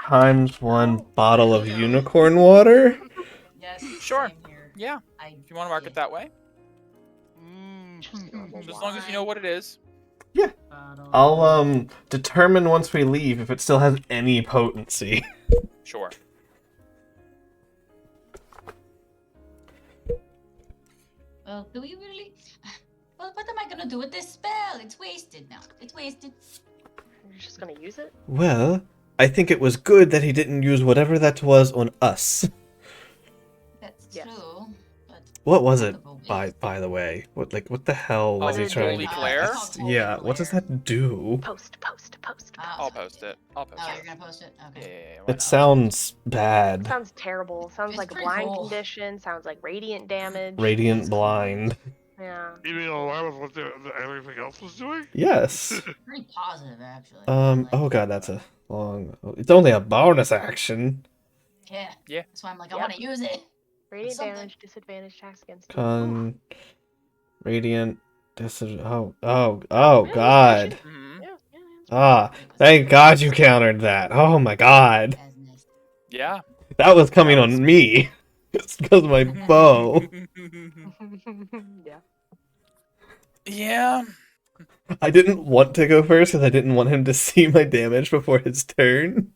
[SPEAKER 1] times one
[SPEAKER 4] Oh,
[SPEAKER 1] bottle of
[SPEAKER 5] yeah.
[SPEAKER 1] unicorn water.
[SPEAKER 5] Yes.
[SPEAKER 2] Sure.
[SPEAKER 5] Same here.
[SPEAKER 2] Yeah.
[SPEAKER 5] I,
[SPEAKER 2] If you want to mark it that way,
[SPEAKER 3] Mm.
[SPEAKER 2] as long as you know what it is.
[SPEAKER 5] bottle.
[SPEAKER 1] I'll determine once we leave if it still has any potency.
[SPEAKER 2] Sure.
[SPEAKER 5] Well, do we really? Well, what am I gonna do with this spell? It's wasted now. It's wasted.
[SPEAKER 4] You're just gonna use it?
[SPEAKER 1] Well, I think it was good that he didn't use whatever that was on us.
[SPEAKER 5] That's
[SPEAKER 4] Yes.
[SPEAKER 5] true. But
[SPEAKER 1] What was it,
[SPEAKER 5] Notable
[SPEAKER 1] by the way? What the hell was he
[SPEAKER 2] Oh,
[SPEAKER 1] trying
[SPEAKER 2] Holy
[SPEAKER 1] to
[SPEAKER 2] Glare?
[SPEAKER 1] cast?
[SPEAKER 5] Holy
[SPEAKER 1] Yeah, what does
[SPEAKER 5] Glare.
[SPEAKER 1] that do?
[SPEAKER 4] Post.
[SPEAKER 2] I'll post it. I'll post
[SPEAKER 5] Oh,
[SPEAKER 2] it.
[SPEAKER 5] you're gonna post it?
[SPEAKER 2] Yeah,
[SPEAKER 5] Okay.
[SPEAKER 2] yeah, yeah, why
[SPEAKER 1] It
[SPEAKER 2] not?
[SPEAKER 1] sounds bad.
[SPEAKER 4] Sounds terrible. Sounds
[SPEAKER 5] It's
[SPEAKER 4] like a
[SPEAKER 5] pretty
[SPEAKER 4] blind
[SPEAKER 5] cool.
[SPEAKER 4] condition. Sounds like radiant damage.
[SPEAKER 1] Radiant blind.
[SPEAKER 4] Yeah.
[SPEAKER 3] You mean along with what everything else was doing?
[SPEAKER 1] Yes.
[SPEAKER 5] Pretty positive, actually.
[SPEAKER 1] Oh god, that's a long... It's only a bonus action.
[SPEAKER 5] Yeah.
[SPEAKER 2] Yeah.
[SPEAKER 5] That's why I'm like, I
[SPEAKER 4] Yep.
[SPEAKER 5] want to use it.
[SPEAKER 4] Radiant
[SPEAKER 5] Something.
[SPEAKER 4] damage, disadvantage attacks against you.
[SPEAKER 1] Con... Radiant... Oh
[SPEAKER 4] Yeah,
[SPEAKER 1] god.
[SPEAKER 2] Mhm.
[SPEAKER 4] Yeah, yeah,
[SPEAKER 1] Ah, thank god you countered that. Oh my god.
[SPEAKER 5] As nice.
[SPEAKER 2] Yeah.
[SPEAKER 1] That was coming on me. It's because of my bow.
[SPEAKER 4] yeah.
[SPEAKER 2] Yeah.
[SPEAKER 1] I didn't want to go first because I didn't want him to see my damage before his turn.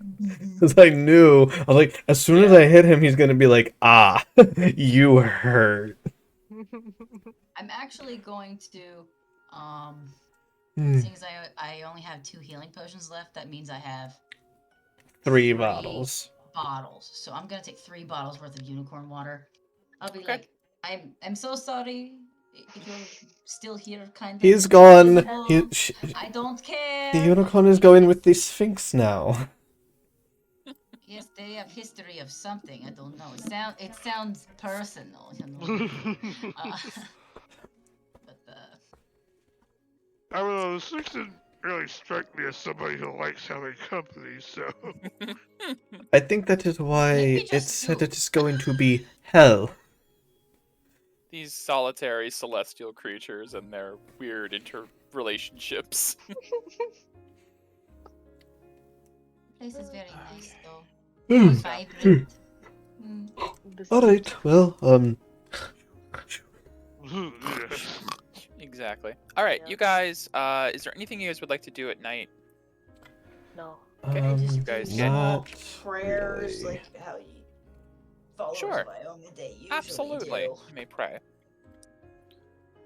[SPEAKER 1] Because I knew, I was like, as soon as I hit him, he's going to be like, ah, you hurt.
[SPEAKER 5] I'm actually going to,
[SPEAKER 1] Hmm,
[SPEAKER 5] seeing as I only have 2 healing potions left, that means I have
[SPEAKER 1] 3 bottles.
[SPEAKER 5] bottles. So I'm gonna take 3 bottles worth of unicorn water. I'll be
[SPEAKER 2] Okay.
[SPEAKER 5] like, I'm so sorry if you're still here, kind of.
[SPEAKER 1] He's gone.
[SPEAKER 5] Oh, I don't care.
[SPEAKER 1] The unicorn is going with the Sphinx now.
[SPEAKER 5] Yes, they have history of something. I don't know. It sounds personal. You know? But
[SPEAKER 3] I don't know, the Six didn't really strike me as somebody who likes having company, so.
[SPEAKER 1] I think that is why
[SPEAKER 5] Maybe
[SPEAKER 1] it
[SPEAKER 5] just
[SPEAKER 1] said
[SPEAKER 5] you.
[SPEAKER 1] it is going to be hell.
[SPEAKER 2] These solitary celestial creatures and their weird interrelationships.
[SPEAKER 5] place is very nice, though.
[SPEAKER 1] Hmm.
[SPEAKER 5] Vibrant. Mm.
[SPEAKER 1] Alright, well,
[SPEAKER 3] Yes.
[SPEAKER 2] Exactly. All right,
[SPEAKER 4] Yeah.
[SPEAKER 2] you guys. Is there anything you guys would like to do at night?
[SPEAKER 4] No.
[SPEAKER 2] Okay, you guys get-
[SPEAKER 1] not
[SPEAKER 6] prayers,
[SPEAKER 1] really.
[SPEAKER 6] like how you followers
[SPEAKER 2] Sure.
[SPEAKER 6] of Iomade usually
[SPEAKER 2] Absolutely.
[SPEAKER 6] do.
[SPEAKER 2] You may pray.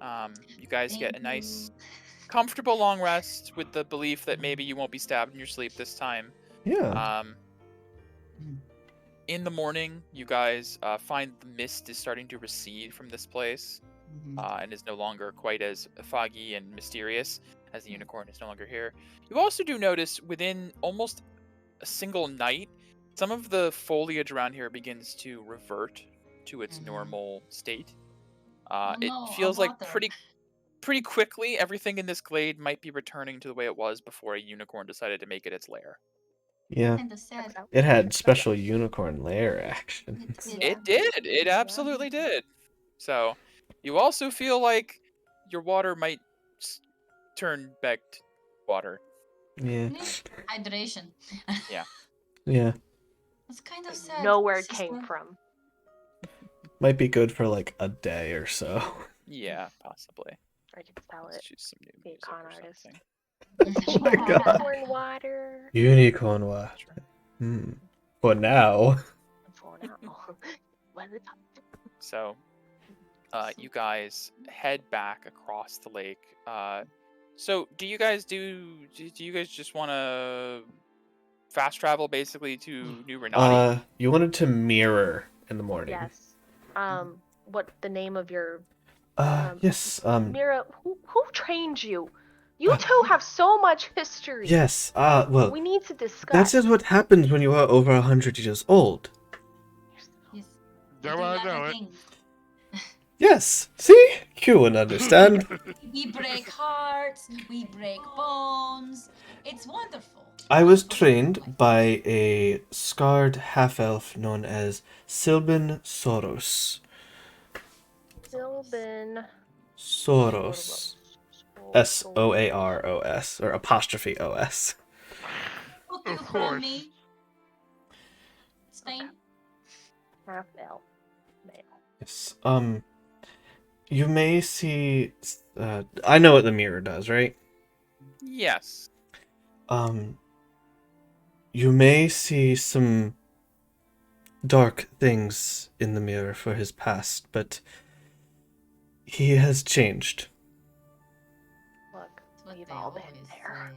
[SPEAKER 2] You guys get a
[SPEAKER 5] Thank
[SPEAKER 2] nice,
[SPEAKER 5] you.
[SPEAKER 2] comfortable long rest with the belief that maybe you won't be stabbed in your sleep this time.
[SPEAKER 1] Yeah.
[SPEAKER 2] In the morning, you guys find the mist is starting to recede from this place, and is no longer quite as foggy and mysterious, as the unicorn is no longer here. You also do notice within almost a single night, some of the foliage around here begins to revert to its normal state.
[SPEAKER 5] Oh
[SPEAKER 2] It
[SPEAKER 5] no,
[SPEAKER 2] feels like
[SPEAKER 5] water.
[SPEAKER 2] pretty quickly everything in this glade might be returning to the way it was before a unicorn decided to make it its lair.
[SPEAKER 1] Yeah.
[SPEAKER 5] Kinda sad.
[SPEAKER 4] Checks out.
[SPEAKER 1] It had
[SPEAKER 4] Checks out.
[SPEAKER 1] special unicorn lair actions.
[SPEAKER 4] Yeah.
[SPEAKER 2] It did. It absolutely did. So, you also feel like your water might turn back to water.
[SPEAKER 1] Yeah.
[SPEAKER 5] Hydration.
[SPEAKER 2] Yeah.
[SPEAKER 1] Yeah.
[SPEAKER 5] It's kind of sad.
[SPEAKER 4] Know where it
[SPEAKER 5] sister.
[SPEAKER 4] came from.
[SPEAKER 1] Might be good for like a day or so.
[SPEAKER 2] Yeah, possibly.
[SPEAKER 4] I can sell
[SPEAKER 2] Let's
[SPEAKER 4] it.
[SPEAKER 2] choose some new
[SPEAKER 4] Be a
[SPEAKER 2] music
[SPEAKER 4] con
[SPEAKER 2] or
[SPEAKER 4] artist.
[SPEAKER 2] something.
[SPEAKER 1] Oh my god.
[SPEAKER 4] Corn water.
[SPEAKER 1] Unicorn water. For now.
[SPEAKER 4] For now. When it's
[SPEAKER 2] So, you guys head back across the lake. So do you guys just want to fast travel basically to New Renati?
[SPEAKER 1] You wanted to mirror in the morning.
[SPEAKER 4] Yes. What the name of your
[SPEAKER 1] Yes.
[SPEAKER 4] Mira? Who trained you? You two have so much history.
[SPEAKER 1] Yes. Well,
[SPEAKER 4] We need to discuss.
[SPEAKER 1] that is what happens when you are over 100 years old.
[SPEAKER 5] Yes.
[SPEAKER 3] Now
[SPEAKER 5] We do
[SPEAKER 3] I
[SPEAKER 5] lot
[SPEAKER 3] know
[SPEAKER 5] of
[SPEAKER 3] it.
[SPEAKER 5] things.
[SPEAKER 1] Yes. See? You would understand.
[SPEAKER 5] We break hearts, we break bones. It's wonderful.
[SPEAKER 1] I was trained by a scarred half-elf known as Sylvan Soros.
[SPEAKER 4] Sylvan
[SPEAKER 1] Soros. Soaros, or apostrophe OS.
[SPEAKER 5] What do you
[SPEAKER 3] Of
[SPEAKER 5] call
[SPEAKER 3] course.
[SPEAKER 5] me? Spain?
[SPEAKER 4] half elf male.
[SPEAKER 1] Yes. You may see. I know what the mirror does, right?
[SPEAKER 2] Yes.
[SPEAKER 1] You may see some dark things in the mirror for his past, but he has changed.
[SPEAKER 4] Look,
[SPEAKER 5] That's what
[SPEAKER 4] we've
[SPEAKER 5] they
[SPEAKER 4] all been
[SPEAKER 5] always
[SPEAKER 4] there.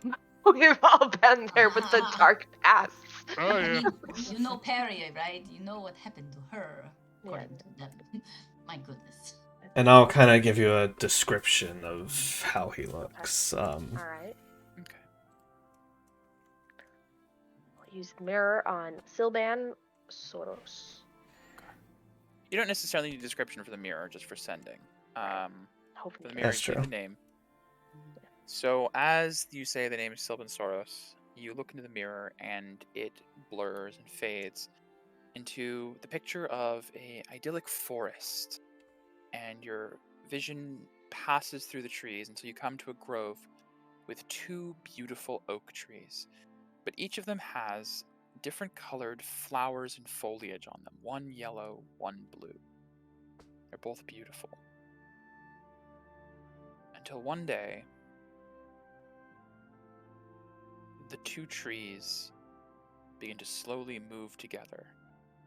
[SPEAKER 5] say.
[SPEAKER 4] We've all been there with the dark past.
[SPEAKER 3] Oh
[SPEAKER 5] I
[SPEAKER 3] yeah.
[SPEAKER 5] mean, you know Perry, right? You know what happened to her, according
[SPEAKER 4] Yeah.
[SPEAKER 5] to them. My goodness.
[SPEAKER 1] And I'll kind of give you a description of how he looks.
[SPEAKER 4] All right.
[SPEAKER 2] Okay.
[SPEAKER 4] I'll use the mirror on Sylvan Soros.
[SPEAKER 2] You don't necessarily need a description for the mirror, just for sending. For
[SPEAKER 4] Hopefully.
[SPEAKER 2] the mirror,
[SPEAKER 1] That's
[SPEAKER 2] you need
[SPEAKER 1] true.
[SPEAKER 2] the name. So as you say the name is Sylvan Soros, you look into the mirror and it blurs and fades into the picture of a idyllic forest. And your vision passes through the trees until you come to a grove with two beautiful oak trees. But each of them has different colored flowers and foliage on them. One yellow, one blue. They're both beautiful. Until one day, the two trees begin to slowly move together,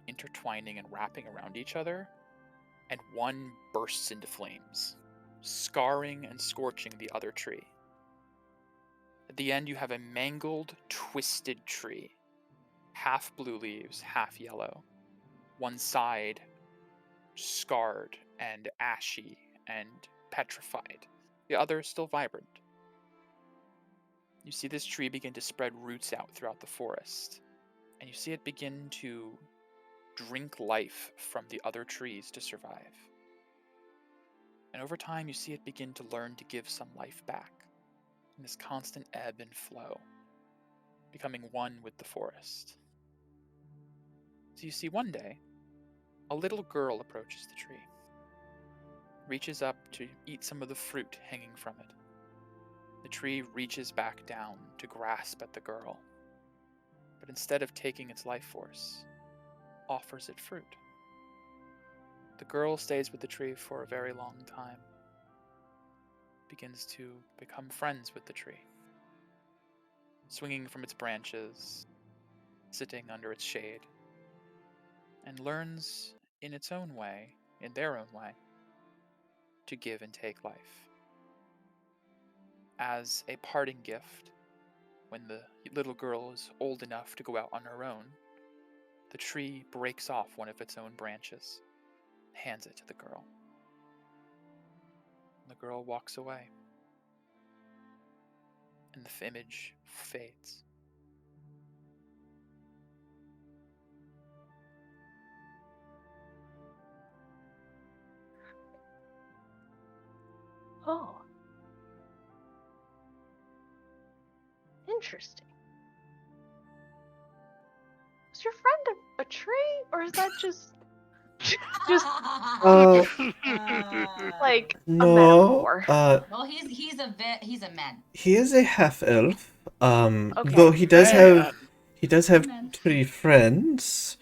[SPEAKER 2] intertwining and wrapping around each other, and one bursts into flames, scarring and scorching the other tree. At the end, you have a mangled, twisted tree, half blue leaves, half yellow. One side scarred and ashy and petrified, the other still vibrant. You see this tree begin to spread roots out throughout the forest, and you see it begin to drink life from the other trees to survive. And over time, you see it begin to learn to give some life back in this constant ebb and flow, becoming one with the forest. So you see one day, a little girl approaches the tree, reaches up to eat some of the fruit hanging from it. The tree reaches back down to grasp at the girl, but instead of taking its life force, offers it fruit. The girl stays with the tree for a very long time, begins to become friends with the tree, swinging from its branches, sitting under its shade, and learns in its own way, in their own way, to give and take life. As a parting gift, when the little girl is old enough to go out on her own, the tree breaks off one of its own branches, hands it to the girl. The girl walks away, and the image fades.
[SPEAKER 4] Oh. Interesting. Is your friend a tree, or is that just like a
[SPEAKER 1] No.
[SPEAKER 4] metaphor?
[SPEAKER 5] Well, he's a man.
[SPEAKER 1] He is a half elf.
[SPEAKER 4] Okay.
[SPEAKER 1] Though he does
[SPEAKER 2] Man.
[SPEAKER 1] have
[SPEAKER 5] Man.
[SPEAKER 1] 3 friends.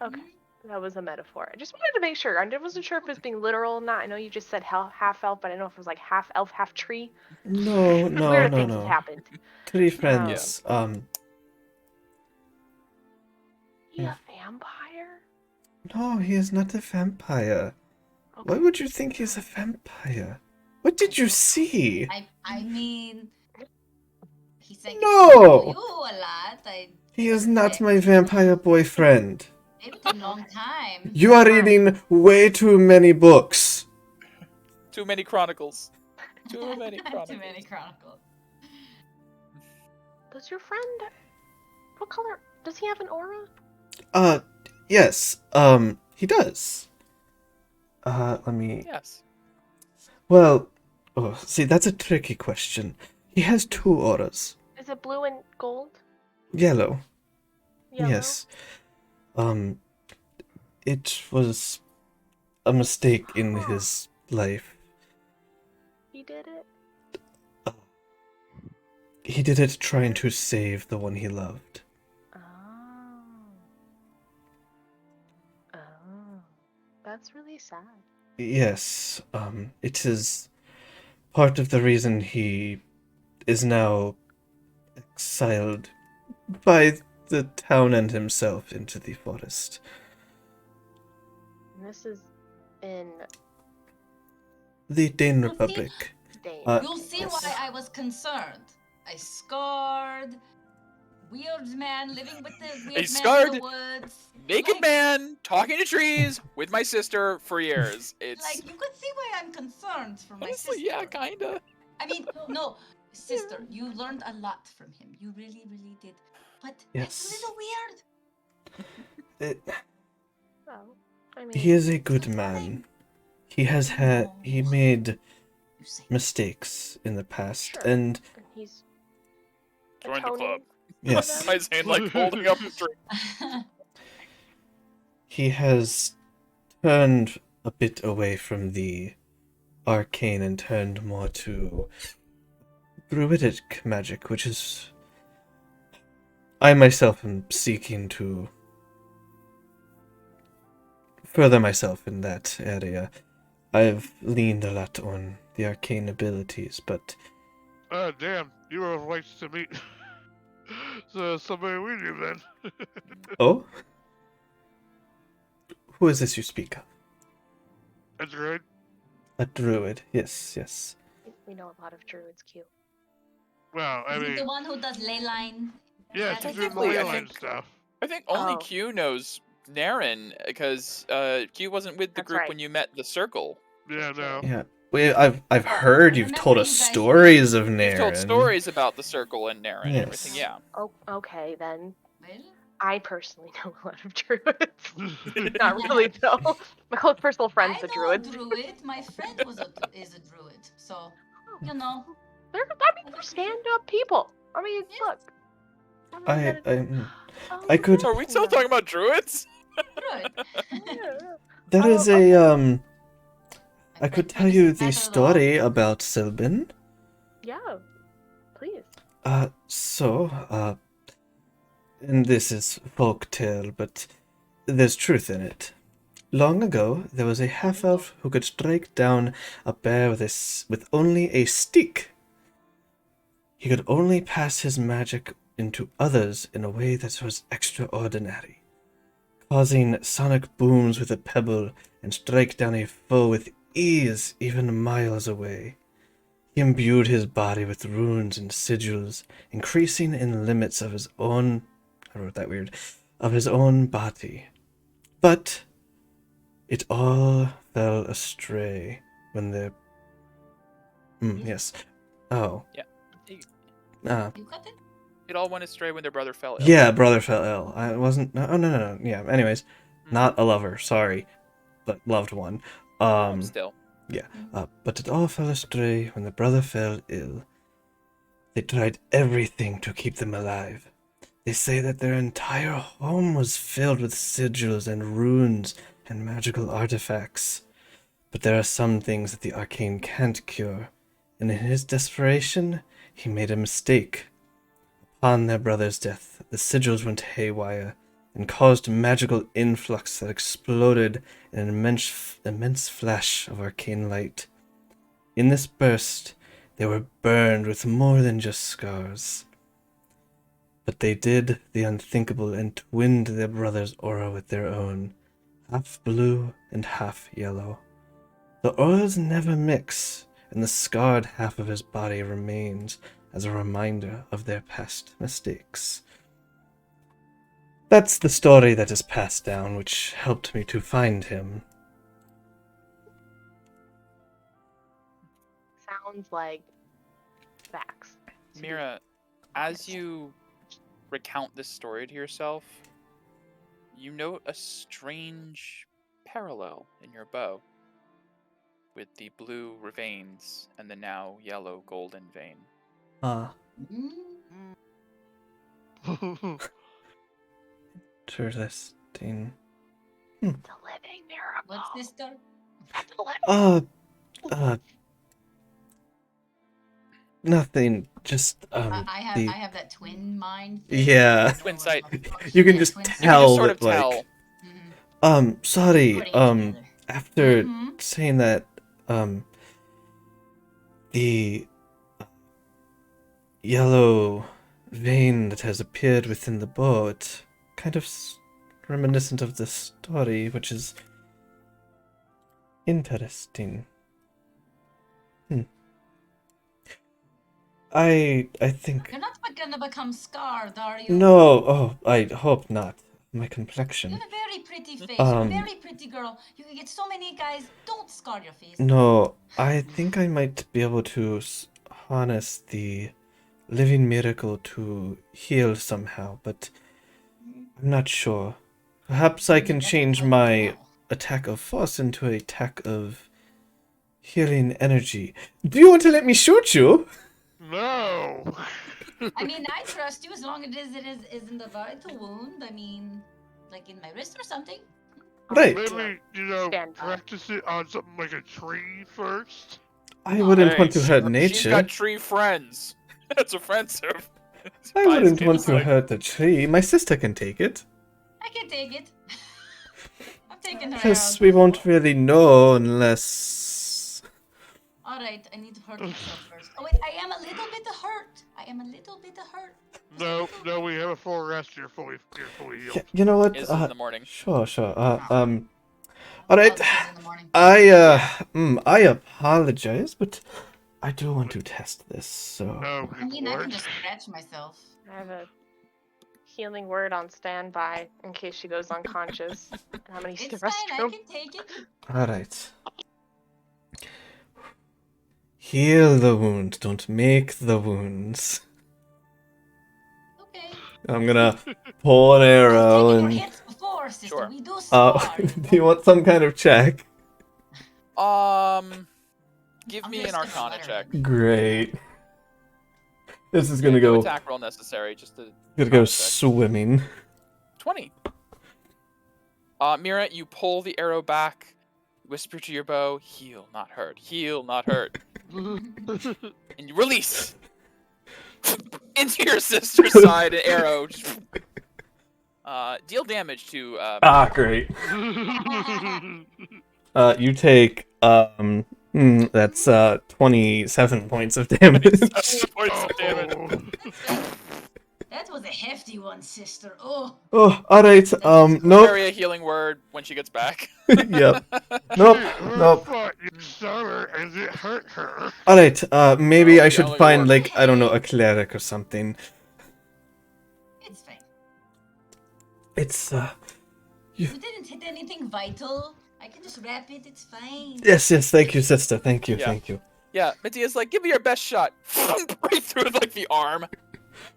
[SPEAKER 4] Okay, that was a metaphor. I just wanted to make sure. I wasn't sure if it was being literal or not. I know you just said half elf, but I don't know if it was like half elf, half tree.
[SPEAKER 1] No,
[SPEAKER 4] Weird things have happened.
[SPEAKER 1] 3 friends.
[SPEAKER 4] He a vampire?
[SPEAKER 1] No, he is not a vampire.
[SPEAKER 4] Okay.
[SPEAKER 1] Why would you think he's a vampire? What did you see?
[SPEAKER 5] I mean, he said
[SPEAKER 1] No!
[SPEAKER 5] you a lot.
[SPEAKER 1] He is not my vampire boyfriend.
[SPEAKER 5] It's been a long time.
[SPEAKER 1] You are reading way too many books.
[SPEAKER 2] Too many chronicles. Too many chronicles.
[SPEAKER 5] Too many chronicles.
[SPEAKER 4] Does your friend? What color? Does he have an aura?
[SPEAKER 1] Yes. He does. Let me.
[SPEAKER 2] Yes.
[SPEAKER 1] Well, see, that's a tricky question. He has 2 auras.
[SPEAKER 4] Is it blue and gold?
[SPEAKER 1] Yellow.
[SPEAKER 4] Yellow?
[SPEAKER 1] Yes. It was a mistake in his life.
[SPEAKER 4] He did it.
[SPEAKER 1] He did it trying to save the one he loved.
[SPEAKER 4] Oh. Oh. That's really sad.
[SPEAKER 1] Yes, it is part of the reason he is now exiled by the town and himself into the forest.
[SPEAKER 4] And this is in
[SPEAKER 1] The Dane
[SPEAKER 5] Well, see-
[SPEAKER 1] Republic.
[SPEAKER 4] Dane.
[SPEAKER 5] You'll see
[SPEAKER 1] Yes.
[SPEAKER 5] why I was concerned. A scarred, weird man living with the weird man in
[SPEAKER 2] scarred,
[SPEAKER 5] the woods.
[SPEAKER 2] Naked
[SPEAKER 5] Like-
[SPEAKER 2] man talking to trees with my sister for years. It's
[SPEAKER 5] Like, you could see why I'm concerned for my
[SPEAKER 2] honestly,
[SPEAKER 5] sister.
[SPEAKER 2] yeah, kinda.
[SPEAKER 5] I mean, no, sister, you learned a lot from him. You really, really did. But
[SPEAKER 1] Yes.
[SPEAKER 5] it's a little weird.
[SPEAKER 4] Oh, I mean,
[SPEAKER 1] He is a good man. He made
[SPEAKER 5] You say.
[SPEAKER 1] mistakes in the past,
[SPEAKER 4] Sure.
[SPEAKER 1] and
[SPEAKER 4] and he's
[SPEAKER 2] Join the
[SPEAKER 4] atoning.
[SPEAKER 2] club.
[SPEAKER 1] yes,
[SPEAKER 2] My hand like holding up the drink.
[SPEAKER 1] he has turned a bit away from the arcane and turned more to druidic magic, which is I myself am seeking to further myself in that area. I've leaned a lot on the arcane abilities, but
[SPEAKER 3] Damn, you were right to meet. So somebody we knew then.
[SPEAKER 1] oh, who is this you speak of?
[SPEAKER 3] That's right.
[SPEAKER 1] A druid? Yes.
[SPEAKER 4] We know a lot of druids, Q.
[SPEAKER 3] Well, I
[SPEAKER 5] Is he
[SPEAKER 3] mean,
[SPEAKER 5] the one who does ley line?
[SPEAKER 3] yeah,
[SPEAKER 5] That's
[SPEAKER 3] she's doing the
[SPEAKER 2] technically, I
[SPEAKER 3] ley line
[SPEAKER 2] think-
[SPEAKER 3] stuff.
[SPEAKER 2] I think only
[SPEAKER 4] Oh.
[SPEAKER 2] Q knows Naren because Q wasn't with the
[SPEAKER 4] That's
[SPEAKER 2] group
[SPEAKER 4] right.
[SPEAKER 2] when you met the circle.
[SPEAKER 3] Yeah, no.
[SPEAKER 1] Yeah. I've heard you've
[SPEAKER 5] remember
[SPEAKER 1] told
[SPEAKER 5] you
[SPEAKER 1] us
[SPEAKER 5] guys-
[SPEAKER 1] stories of Naren.
[SPEAKER 2] You've told stories about the circle and Naren and
[SPEAKER 1] Yes.
[SPEAKER 2] everything. Yeah.
[SPEAKER 4] Oh, okay then.
[SPEAKER 5] Well,
[SPEAKER 4] I personally know a lot of druids. Not really though. My close personal friend's
[SPEAKER 5] I
[SPEAKER 4] a
[SPEAKER 5] know
[SPEAKER 4] druid.
[SPEAKER 5] a druid. My friend is a druid. So, you know.
[SPEAKER 4] They're stand-up people. I mean,
[SPEAKER 5] Yeah.
[SPEAKER 4] look.
[SPEAKER 1] I could-
[SPEAKER 2] Are we still talking about druids?
[SPEAKER 5] Druid.
[SPEAKER 1] That is
[SPEAKER 4] Oh,
[SPEAKER 1] a I
[SPEAKER 5] My
[SPEAKER 1] could
[SPEAKER 5] friend
[SPEAKER 1] tell you
[SPEAKER 5] is
[SPEAKER 1] the
[SPEAKER 5] better
[SPEAKER 1] story about Sylvan.
[SPEAKER 4] Yeah, please.
[SPEAKER 1] And this is folk tale, but there's truth in it. Long ago, there was a half-elf who could strike down a bear with only a stick. He could only pass his magic into others in a way that was extraordinary, causing sonic booms with a pebble and strike down a foe with ease even miles away. He imbued his body with runes and sigils, increasing in limits of his own, I wrote that weird, of his own body. But it all fell astray when the... yes. Oh.
[SPEAKER 2] Yeah.
[SPEAKER 5] You got it?
[SPEAKER 2] It all went astray when their brother fell ill.
[SPEAKER 1] Yeah, brother fell ill. I wasn't... Oh, no. Yeah, anyways. Not a lover, sorry. But loved one.
[SPEAKER 2] Still.
[SPEAKER 1] But it all fell astray when the brother fell ill. They tried everything to keep them alive. They say that their entire home was filled with sigils and runes and magical artifacts. But there are some things that the arcane can't cure, and in his desperation, he made a mistake. Upon their brother's death, the sigils went haywire and caused a magical influx that exploded in an immense flash of arcane light. In this burst, they were burned with more than just scars. But they did the unthinkable and twinned their brother's aura with their own, half blue and half yellow. The auras never mix, and the scarred half of his body remains as a reminder of their past mistakes. That's the story that is passed down, which helped me to find him.
[SPEAKER 4] Sounds like facts. to me.
[SPEAKER 2] Mira, as you recount this story to yourself, you note a strange parallel in your bow with the blue veins and the now yellow golden vein.
[SPEAKER 1] Interesting.
[SPEAKER 4] The living miracle.
[SPEAKER 5] What's this done?
[SPEAKER 4] The living
[SPEAKER 1] Nothing. Just
[SPEAKER 5] I have that twin mind. Thing.
[SPEAKER 1] Yeah.
[SPEAKER 2] Twin sight.
[SPEAKER 1] You can
[SPEAKER 5] Yeah,
[SPEAKER 1] just
[SPEAKER 5] twin sight.
[SPEAKER 2] You can
[SPEAKER 1] tell
[SPEAKER 2] just sort of
[SPEAKER 1] that, like,
[SPEAKER 2] tell.
[SPEAKER 1] Sorry.
[SPEAKER 5] Putting it together.
[SPEAKER 1] After
[SPEAKER 5] Mhm.
[SPEAKER 1] saying that, the yellow vein that has appeared within the bow, it's kind of reminiscent of the story, which is interesting. I think...
[SPEAKER 5] You're not gonna become scarred, are you?
[SPEAKER 1] No, I hope not. My
[SPEAKER 5] You
[SPEAKER 1] complexion.
[SPEAKER 5] have a very pretty face. You're
[SPEAKER 1] Um,
[SPEAKER 5] a very pretty girl. You can get so many guys. Don't scar your face.
[SPEAKER 1] No, I think I might be able to harness the living miracle to heal somehow, but I'm not sure. Perhaps I can
[SPEAKER 5] That's
[SPEAKER 1] change
[SPEAKER 5] quite
[SPEAKER 1] my
[SPEAKER 5] well.
[SPEAKER 1] attack of force into an attack of healing energy. Do you want to let me shoot you?
[SPEAKER 3] No.
[SPEAKER 5] I mean, I trust you as long as it isn't a vital wound. I mean, like in my wrist or something.
[SPEAKER 1] Right.
[SPEAKER 3] Maybe,
[SPEAKER 4] Stand by.
[SPEAKER 3] practice it on something like a tree first.
[SPEAKER 1] I wouldn't want to hurt
[SPEAKER 2] She's
[SPEAKER 1] nature.
[SPEAKER 2] got tree friends. That's offensive.
[SPEAKER 1] I wouldn't want to hurt the tree. My sister can take it.
[SPEAKER 5] I can take it. I'm taking her
[SPEAKER 1] Plus,
[SPEAKER 5] out.
[SPEAKER 1] we won't really know unless...
[SPEAKER 5] All right, I need to hurt myself first. Oh wait, I am a little bit hurt.
[SPEAKER 3] No, we have a full rest. You're fully healed.
[SPEAKER 1] You know what?
[SPEAKER 2] Is in the morning.
[SPEAKER 1] Sure. All right.
[SPEAKER 5] I'll see you in the morning.
[SPEAKER 1] I apologize, but I do want to test this. So
[SPEAKER 3] No,
[SPEAKER 5] I mean, I
[SPEAKER 3] good
[SPEAKER 5] can
[SPEAKER 3] lord.
[SPEAKER 5] just scratch myself.
[SPEAKER 4] I have a healing word on standby in case she goes unconscious. And I'm gonna use the
[SPEAKER 5] It's fine, I
[SPEAKER 4] restroom.
[SPEAKER 5] can take it.
[SPEAKER 1] all right. Heal the wound. Don't make the wounds.
[SPEAKER 5] Okay.
[SPEAKER 1] I'm gonna pull an arrow
[SPEAKER 5] I've taken
[SPEAKER 1] and.
[SPEAKER 5] your hits before, sister.
[SPEAKER 2] Sure.
[SPEAKER 5] We do scar.
[SPEAKER 1] Do you want some kind of check?
[SPEAKER 2] Give
[SPEAKER 5] I'm
[SPEAKER 2] me
[SPEAKER 5] gonna
[SPEAKER 2] an
[SPEAKER 5] skip
[SPEAKER 2] Arcana
[SPEAKER 5] the
[SPEAKER 2] check.
[SPEAKER 5] letter.
[SPEAKER 1] Great. This is gonna
[SPEAKER 2] No
[SPEAKER 1] go.
[SPEAKER 2] attack roll necessary. Just a
[SPEAKER 1] Gonna go
[SPEAKER 2] Arcana check.
[SPEAKER 1] swimming.
[SPEAKER 2] 20. Mira, you pull the arrow back, whisper to your bow, heal, not hurt. Heal, not hurt. And you release! Into your sister's side, an arrow. Deal damage to,
[SPEAKER 1] Great. You take, that's, 27 points of damage.
[SPEAKER 2] 7 points of damage.
[SPEAKER 3] Oh.
[SPEAKER 5] That was a hefty one, sister. Oh.
[SPEAKER 1] Oh, alright,
[SPEAKER 2] Carry
[SPEAKER 1] nope.
[SPEAKER 2] a healing word when she gets back.
[SPEAKER 1] Yep. Nope,
[SPEAKER 3] Her
[SPEAKER 1] nope.
[SPEAKER 3] foot, you saw her, and it hurt her.
[SPEAKER 1] Alright, maybe
[SPEAKER 2] Well,
[SPEAKER 1] I
[SPEAKER 2] yeah,
[SPEAKER 1] should
[SPEAKER 2] only
[SPEAKER 1] find,
[SPEAKER 2] one.
[SPEAKER 1] like, I don't know, a cleric or something.
[SPEAKER 5] It's fine.
[SPEAKER 1] It's,
[SPEAKER 5] You didn't hit anything vital. I can just wrap it. It's fine.
[SPEAKER 1] yes, thank you, sister, thank you,
[SPEAKER 2] Yeah.
[SPEAKER 1] thank you.
[SPEAKER 2] Yeah, Medea's like, give me your best shot. Right through like the arm.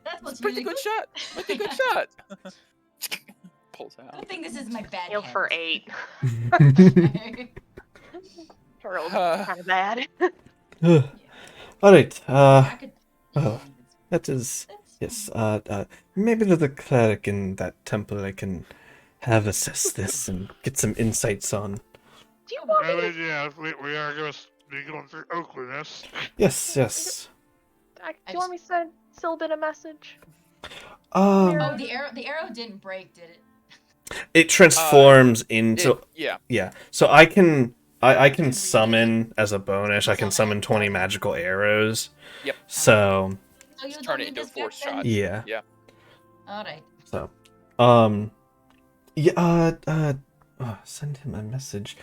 [SPEAKER 5] That was
[SPEAKER 2] Pretty
[SPEAKER 5] really
[SPEAKER 2] good shot. Pretty good shot. Pulls
[SPEAKER 5] I
[SPEAKER 2] out.
[SPEAKER 5] think this is my bad
[SPEAKER 4] Heal
[SPEAKER 5] hand.
[SPEAKER 4] for 8. Harold,
[SPEAKER 2] Uh,
[SPEAKER 4] kind of bad.
[SPEAKER 1] Alright,
[SPEAKER 5] I could...
[SPEAKER 1] oh, that is,
[SPEAKER 5] That's
[SPEAKER 1] yes, maybe there's a cleric in that temple I can have assess this and get some insights on.
[SPEAKER 4] Do you want
[SPEAKER 3] I
[SPEAKER 4] me
[SPEAKER 3] mean, yeah, we are going to be going through Oaklandness.
[SPEAKER 1] Yes.
[SPEAKER 4] do you want me to send Sylvan a message?
[SPEAKER 5] Oh,
[SPEAKER 1] Um,
[SPEAKER 5] the arrow didn't break, did it?
[SPEAKER 1] it transforms into,
[SPEAKER 2] yeah.
[SPEAKER 1] yeah, so I can summon as a bonus, I can summon 20 magical arrows.
[SPEAKER 2] Yep.
[SPEAKER 1] So,
[SPEAKER 5] So you
[SPEAKER 2] Just
[SPEAKER 5] don't
[SPEAKER 2] turn it
[SPEAKER 5] need
[SPEAKER 2] into a
[SPEAKER 5] this
[SPEAKER 2] force
[SPEAKER 5] back then?
[SPEAKER 2] shot.
[SPEAKER 1] yeah.
[SPEAKER 2] Yeah.
[SPEAKER 5] Alright.
[SPEAKER 1] So, yeah, send him a message.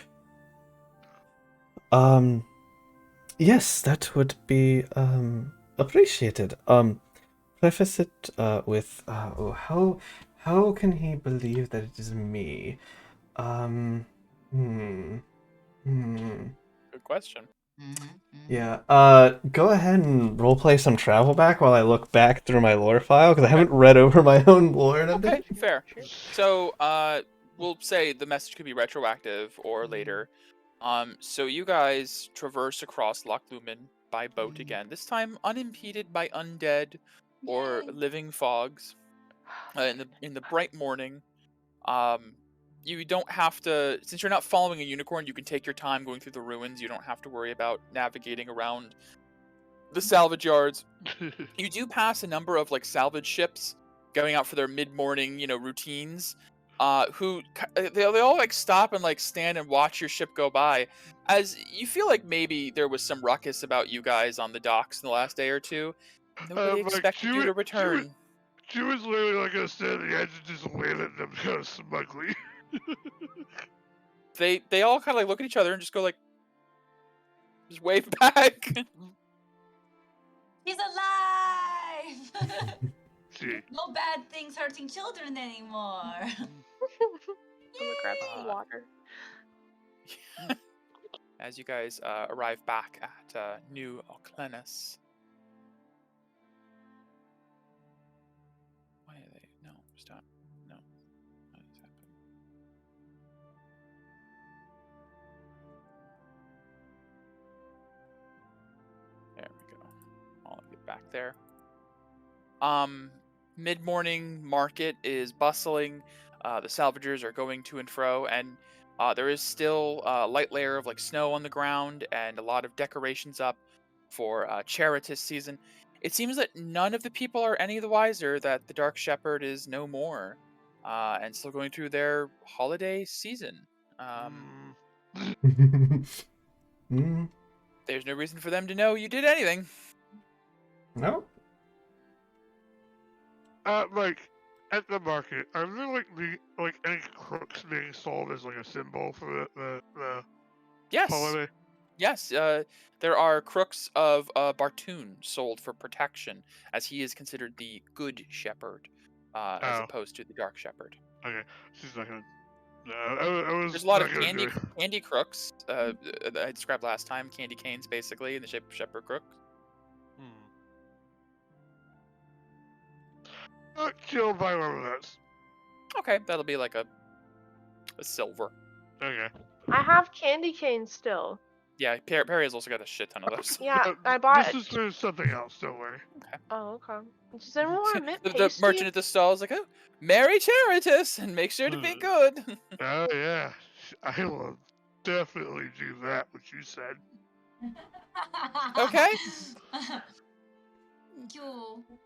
[SPEAKER 1] Yes, that would be, appreciated. Preface it, with, how can he believe that it is me? Hmm.
[SPEAKER 2] Good question.
[SPEAKER 1] Yeah, go ahead and roleplay some travel back while I look back through my lore file, because I haven't read over my own lore in a
[SPEAKER 2] Okay,
[SPEAKER 1] bit.
[SPEAKER 2] fair. So, we'll say the message could be retroactive or later. So you guys traverse across Loch Lomond by boat again. This time unimpeded by undead or
[SPEAKER 5] Yay.
[SPEAKER 2] living fogs. In the bright morning. You don't have to, since you're not following a unicorn, you can take your time going through the ruins. You don't have to worry about navigating around the salvage yards. You do pass a number of like salvage ships going out for their mid-morning, routines. They all like stop and like stand and watch your ship go by, as you feel like maybe there was some ruckus about you guys on the docks in the last day or two. Nobody
[SPEAKER 3] Like,
[SPEAKER 2] expected you to return.
[SPEAKER 3] She was literally like gonna stand at the edge and just wave at them kind of smugly.
[SPEAKER 2] They all kind of like look at each other and just go like, just wave back.
[SPEAKER 5] He's alive!
[SPEAKER 3] See,
[SPEAKER 5] No bad things hurting children anymore.
[SPEAKER 4] I'm gonna grab some water.
[SPEAKER 2] As you guys arrive back at New Oaklandus. Why are they? No, stop. No. What is happening? There we go. I'll get back there. Mid-morning market is bustling. The salvagers are going to and fro, and there is still a light layer of like snow on the ground and a lot of decorations up for Charitous season. It seems that none of the people are any the wiser that the Dark Shepherd is no more, and still going through their holiday season. There's no reason for them to know you did anything.
[SPEAKER 1] No.
[SPEAKER 3] like at the market, are there like any crooks being sold as like a symbol for the
[SPEAKER 2] Yes.
[SPEAKER 3] holiday?
[SPEAKER 2] Yes, there are crooks of Bartoon sold for protection, as he is considered the good shepherd, as
[SPEAKER 3] Oh.
[SPEAKER 2] opposed to the dark shepherd.
[SPEAKER 3] Okay, she's not gonna. No, I was.
[SPEAKER 2] There's a lot of
[SPEAKER 3] not gonna do
[SPEAKER 2] candy crooks. I described last time, candy canes, basically, in the shape of shepherd crook.
[SPEAKER 3] Kill by one of those.
[SPEAKER 2] Okay, that'll be like a silver.
[SPEAKER 3] Okay.
[SPEAKER 4] I have candy canes still.
[SPEAKER 2] Yeah, Perry has also got a shit ton of those.
[SPEAKER 4] Yeah,
[SPEAKER 3] No,
[SPEAKER 4] I bought.
[SPEAKER 3] This is for something else. Don't worry.
[SPEAKER 4] Oh, okay. Does anyone want a mint
[SPEAKER 2] the
[SPEAKER 4] pasty?
[SPEAKER 2] merchant at the stall is like, "Oh, Merry Charitous, and make sure to be good."
[SPEAKER 3] Oh yeah, I will definitely do that. What you said.
[SPEAKER 2] Okay.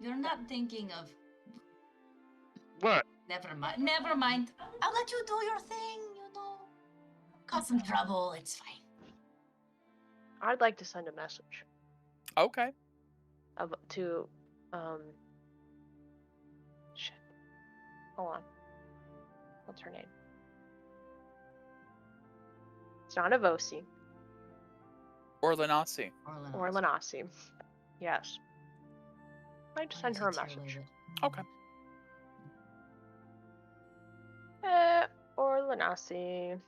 [SPEAKER 5] You're not thinking of.
[SPEAKER 3] What?
[SPEAKER 5] Never mind. Never mind. I'll let you do your thing. Cause some trouble. It's fine.
[SPEAKER 4] I'd like to send a message
[SPEAKER 2] Okay.
[SPEAKER 4] to Hold on. What's her name? It's not Avosi
[SPEAKER 2] Or Lenasi.
[SPEAKER 4] or Lanasi. Yes. I just send her a message.
[SPEAKER 2] Okay.
[SPEAKER 4] Or Lanasi.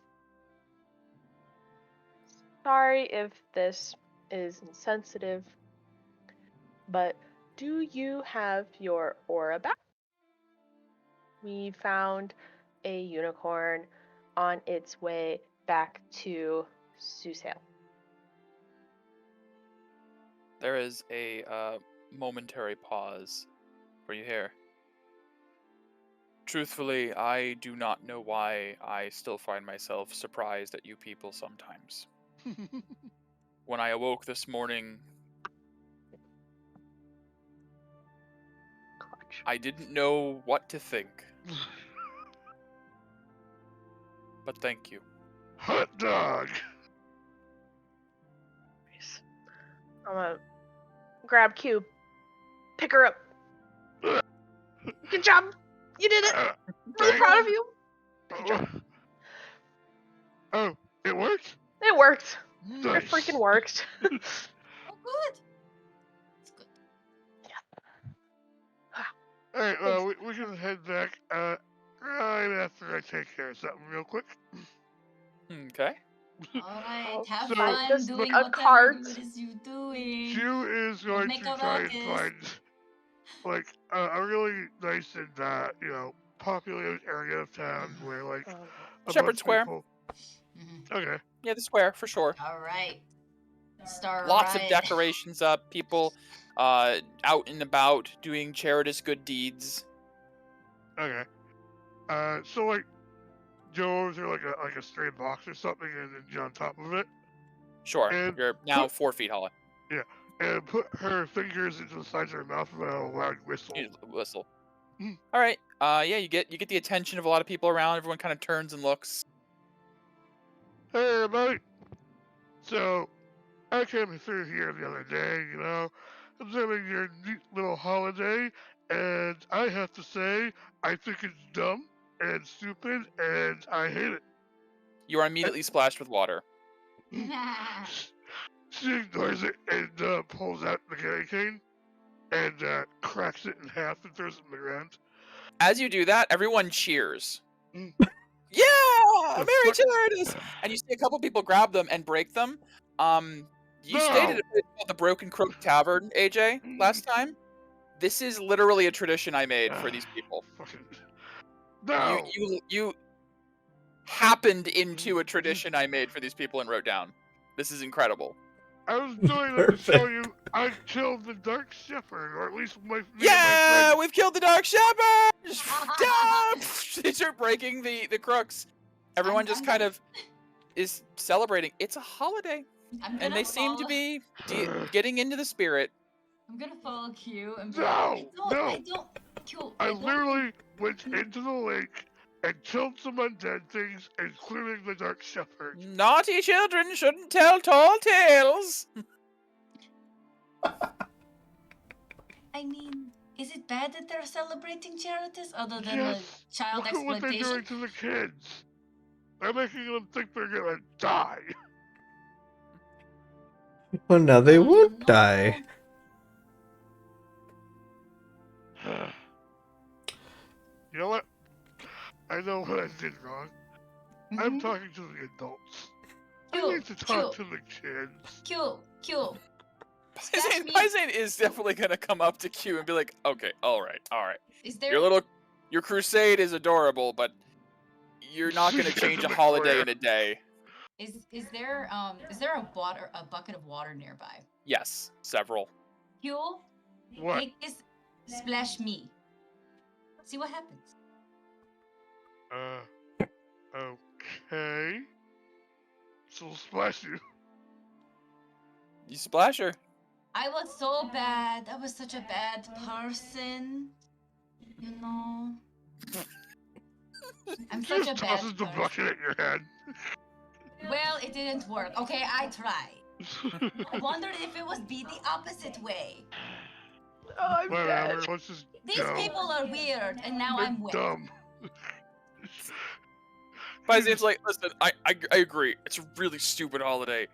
[SPEAKER 4] Sorry if this is insensitive, but do you have your aura back? We found a unicorn on its way back to Susail.
[SPEAKER 2] There is a momentary pause for you here. Truthfully, I do not know why I still find myself surprised at you people sometimes. When I awoke this morning,
[SPEAKER 4] Clutch.
[SPEAKER 2] I didn't know what to think. But thank you.
[SPEAKER 3] Hot dog.
[SPEAKER 4] Nice. I'm gonna grab Q, pick her up. Good job. You did it. Really proud of you. Good job.
[SPEAKER 3] Oh, it worked?
[SPEAKER 4] It worked. It
[SPEAKER 3] Nice.
[SPEAKER 4] freaking worked.
[SPEAKER 5] Oh, good. It's good.
[SPEAKER 3] Alright, we can head back right after I take care of something real quick.
[SPEAKER 2] Okay.
[SPEAKER 5] Alright, have
[SPEAKER 3] So-
[SPEAKER 5] fun
[SPEAKER 4] Just
[SPEAKER 5] doing
[SPEAKER 4] a
[SPEAKER 5] whatever
[SPEAKER 4] cart.
[SPEAKER 5] it is you're doing.
[SPEAKER 3] Q is going
[SPEAKER 5] make
[SPEAKER 3] to
[SPEAKER 5] a
[SPEAKER 3] try and
[SPEAKER 5] ruckus.
[SPEAKER 3] find, like, a really nice and, populated area of town where, like, a
[SPEAKER 2] Shepherd
[SPEAKER 3] bunch of
[SPEAKER 2] Square.
[SPEAKER 3] people...
[SPEAKER 5] Mhm.
[SPEAKER 3] Okay.
[SPEAKER 2] Yeah, the square, for sure.
[SPEAKER 5] Alright. Start
[SPEAKER 2] Lots of
[SPEAKER 5] right.
[SPEAKER 2] decorations up, people out and about doing Charitous good deeds.
[SPEAKER 3] Okay. So, like, Joe over there, like a straight box or something, and then get on top of it,
[SPEAKER 2] Sure,
[SPEAKER 3] And
[SPEAKER 2] you're now 4 feet high.
[SPEAKER 3] and put her fingers into the sides of her mouth with a loud whistle.
[SPEAKER 2] You whistle.
[SPEAKER 3] Mm.
[SPEAKER 2] All right. Yeah, you get the attention of a lot of people around. Everyone kind of turns and looks.
[SPEAKER 3] Hey, everybody! So, I came through here the other day, observing your neat little holiday, and I have to say, I think it's dumb and stupid, and I hate it.
[SPEAKER 2] You are immediately splashed with water.
[SPEAKER 3] She ignores it and pulls out the candy cane and cracks it in half and throws it in the ground.
[SPEAKER 2] As you do that, everyone cheers.
[SPEAKER 3] Mm.
[SPEAKER 2] Yeah,
[SPEAKER 3] The
[SPEAKER 2] Mary
[SPEAKER 3] fuck-
[SPEAKER 2] Charitous! And you see a couple people grab them and break them. You stated
[SPEAKER 3] No.
[SPEAKER 2] a bit about the Broken Crook Tavern, AJ, last time. This is literally a tradition I made for these people.
[SPEAKER 3] Fucking... No!
[SPEAKER 2] You happened into a tradition I made for these people and wrote down. This is incredible.
[SPEAKER 3] I was doing it to show you I killed the Dark Shepherd, or at least me and my
[SPEAKER 2] Yeah,
[SPEAKER 3] friend.
[SPEAKER 2] we've killed the Dark Shepherd! Yeah! They start breaking the crooks. Everyone just kind of is celebrating. It's a holiday, and they seem to be getting into the spirit.
[SPEAKER 5] I'm gonna follow Q and be
[SPEAKER 3] No,
[SPEAKER 5] like,
[SPEAKER 3] no.
[SPEAKER 5] I don't, Q,
[SPEAKER 3] I
[SPEAKER 5] don't
[SPEAKER 3] literally went into the lake and killed some undead things, including the Dark Shepherd.
[SPEAKER 2] Naughty children shouldn't tell tall tales.
[SPEAKER 5] I mean, is it bad that they're celebrating Charitous other than
[SPEAKER 3] Yes.
[SPEAKER 5] the child
[SPEAKER 3] Look at what they're doing
[SPEAKER 5] exploitation?
[SPEAKER 3] to the kids. They're making them think they're gonna die.
[SPEAKER 1] Well, now they
[SPEAKER 5] Oh,
[SPEAKER 1] won't
[SPEAKER 5] no.
[SPEAKER 1] die.
[SPEAKER 3] You know what? I know what I did wrong. I'm
[SPEAKER 5] Mhm.
[SPEAKER 3] talking to the adults.
[SPEAKER 5] Q,
[SPEAKER 3] I need to talk
[SPEAKER 5] Q,
[SPEAKER 3] to the kids.
[SPEAKER 5] Q. Splash
[SPEAKER 2] Paisane
[SPEAKER 5] me.
[SPEAKER 2] Paisane is definitely gonna come up to Q and be like, "Okay, all right.
[SPEAKER 5] Is there
[SPEAKER 2] Your crusade is adorable, but you're not gonna change a holiday in a day."
[SPEAKER 5] is there a bucket of water nearby?
[SPEAKER 2] Yes, several.
[SPEAKER 5] Q,
[SPEAKER 3] What?
[SPEAKER 5] take this, splash me. See what happens.
[SPEAKER 3] Okay. So we'll splash you.
[SPEAKER 2] You splash her.
[SPEAKER 5] I was so bad. I was such a bad person. You know. I'm such a
[SPEAKER 3] Just
[SPEAKER 5] bad
[SPEAKER 3] tosses the
[SPEAKER 5] person.
[SPEAKER 3] bucket at your head.
[SPEAKER 5] Well, it didn't work. Okay, I tried. I wondered if it would be the opposite way.
[SPEAKER 4] Oh, I'm
[SPEAKER 3] Whatever.
[SPEAKER 4] dead.
[SPEAKER 3] Let's just
[SPEAKER 5] These
[SPEAKER 3] go.
[SPEAKER 5] people are weird, and now
[SPEAKER 3] They're
[SPEAKER 5] I'm wet.
[SPEAKER 3] dumb.
[SPEAKER 2] Byzantine's like, listen, I agree. It's a really stupid holiday.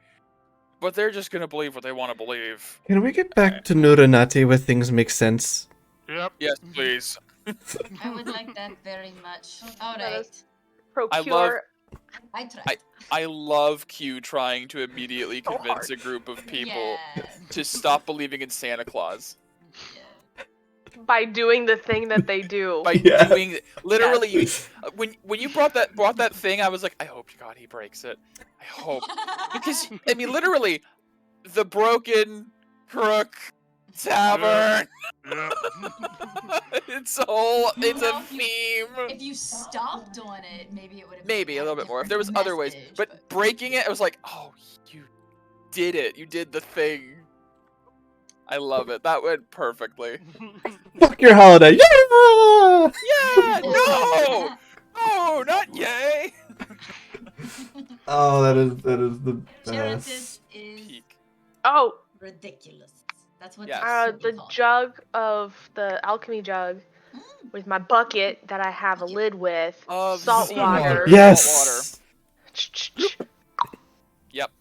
[SPEAKER 2] But they're just gonna believe what they want to believe.
[SPEAKER 1] Can we get back to Nuranati where things make sense?
[SPEAKER 3] Yep.
[SPEAKER 2] Yes, please.
[SPEAKER 5] I would like that very much. All
[SPEAKER 4] Let
[SPEAKER 5] right.
[SPEAKER 4] us procure.
[SPEAKER 5] I tried.
[SPEAKER 2] I love Q trying to immediately
[SPEAKER 4] So
[SPEAKER 2] convince
[SPEAKER 4] hard.
[SPEAKER 2] a group of people
[SPEAKER 5] Yeah.
[SPEAKER 2] to stop believing in Santa Claus.
[SPEAKER 5] Yeah.
[SPEAKER 4] By doing the thing that they do.
[SPEAKER 2] By
[SPEAKER 1] Yes.
[SPEAKER 2] doing literally, when you brought that thing, I was like, I hope to God he breaks it. I hope, because I mean, literally, the broken crook tavern.
[SPEAKER 3] Yep.
[SPEAKER 2] It's
[SPEAKER 5] Well,
[SPEAKER 2] a
[SPEAKER 5] if you-
[SPEAKER 2] theme.
[SPEAKER 5] If you stopped doing it, maybe it would have
[SPEAKER 2] Maybe a little bit more if there was other ways, but breaking it, I was like, oh, you did it. You did the thing. I love it. That went perfectly.
[SPEAKER 1] Fuck your holiday! Yeah!
[SPEAKER 2] Yeah, no, no, not yay.
[SPEAKER 1] Oh, that is the best.
[SPEAKER 5] Charitous is
[SPEAKER 2] Peak.
[SPEAKER 4] Oh,
[SPEAKER 5] ridiculous. That's what
[SPEAKER 2] Yes.
[SPEAKER 5] it's
[SPEAKER 4] the
[SPEAKER 5] called.
[SPEAKER 4] jug of the alchemy jug
[SPEAKER 5] Mm.
[SPEAKER 4] with my bucket that I have a
[SPEAKER 5] Bucket.
[SPEAKER 4] lid with,
[SPEAKER 2] Of
[SPEAKER 4] salt
[SPEAKER 2] seawater.
[SPEAKER 4] water.
[SPEAKER 1] Yes.
[SPEAKER 2] Yep.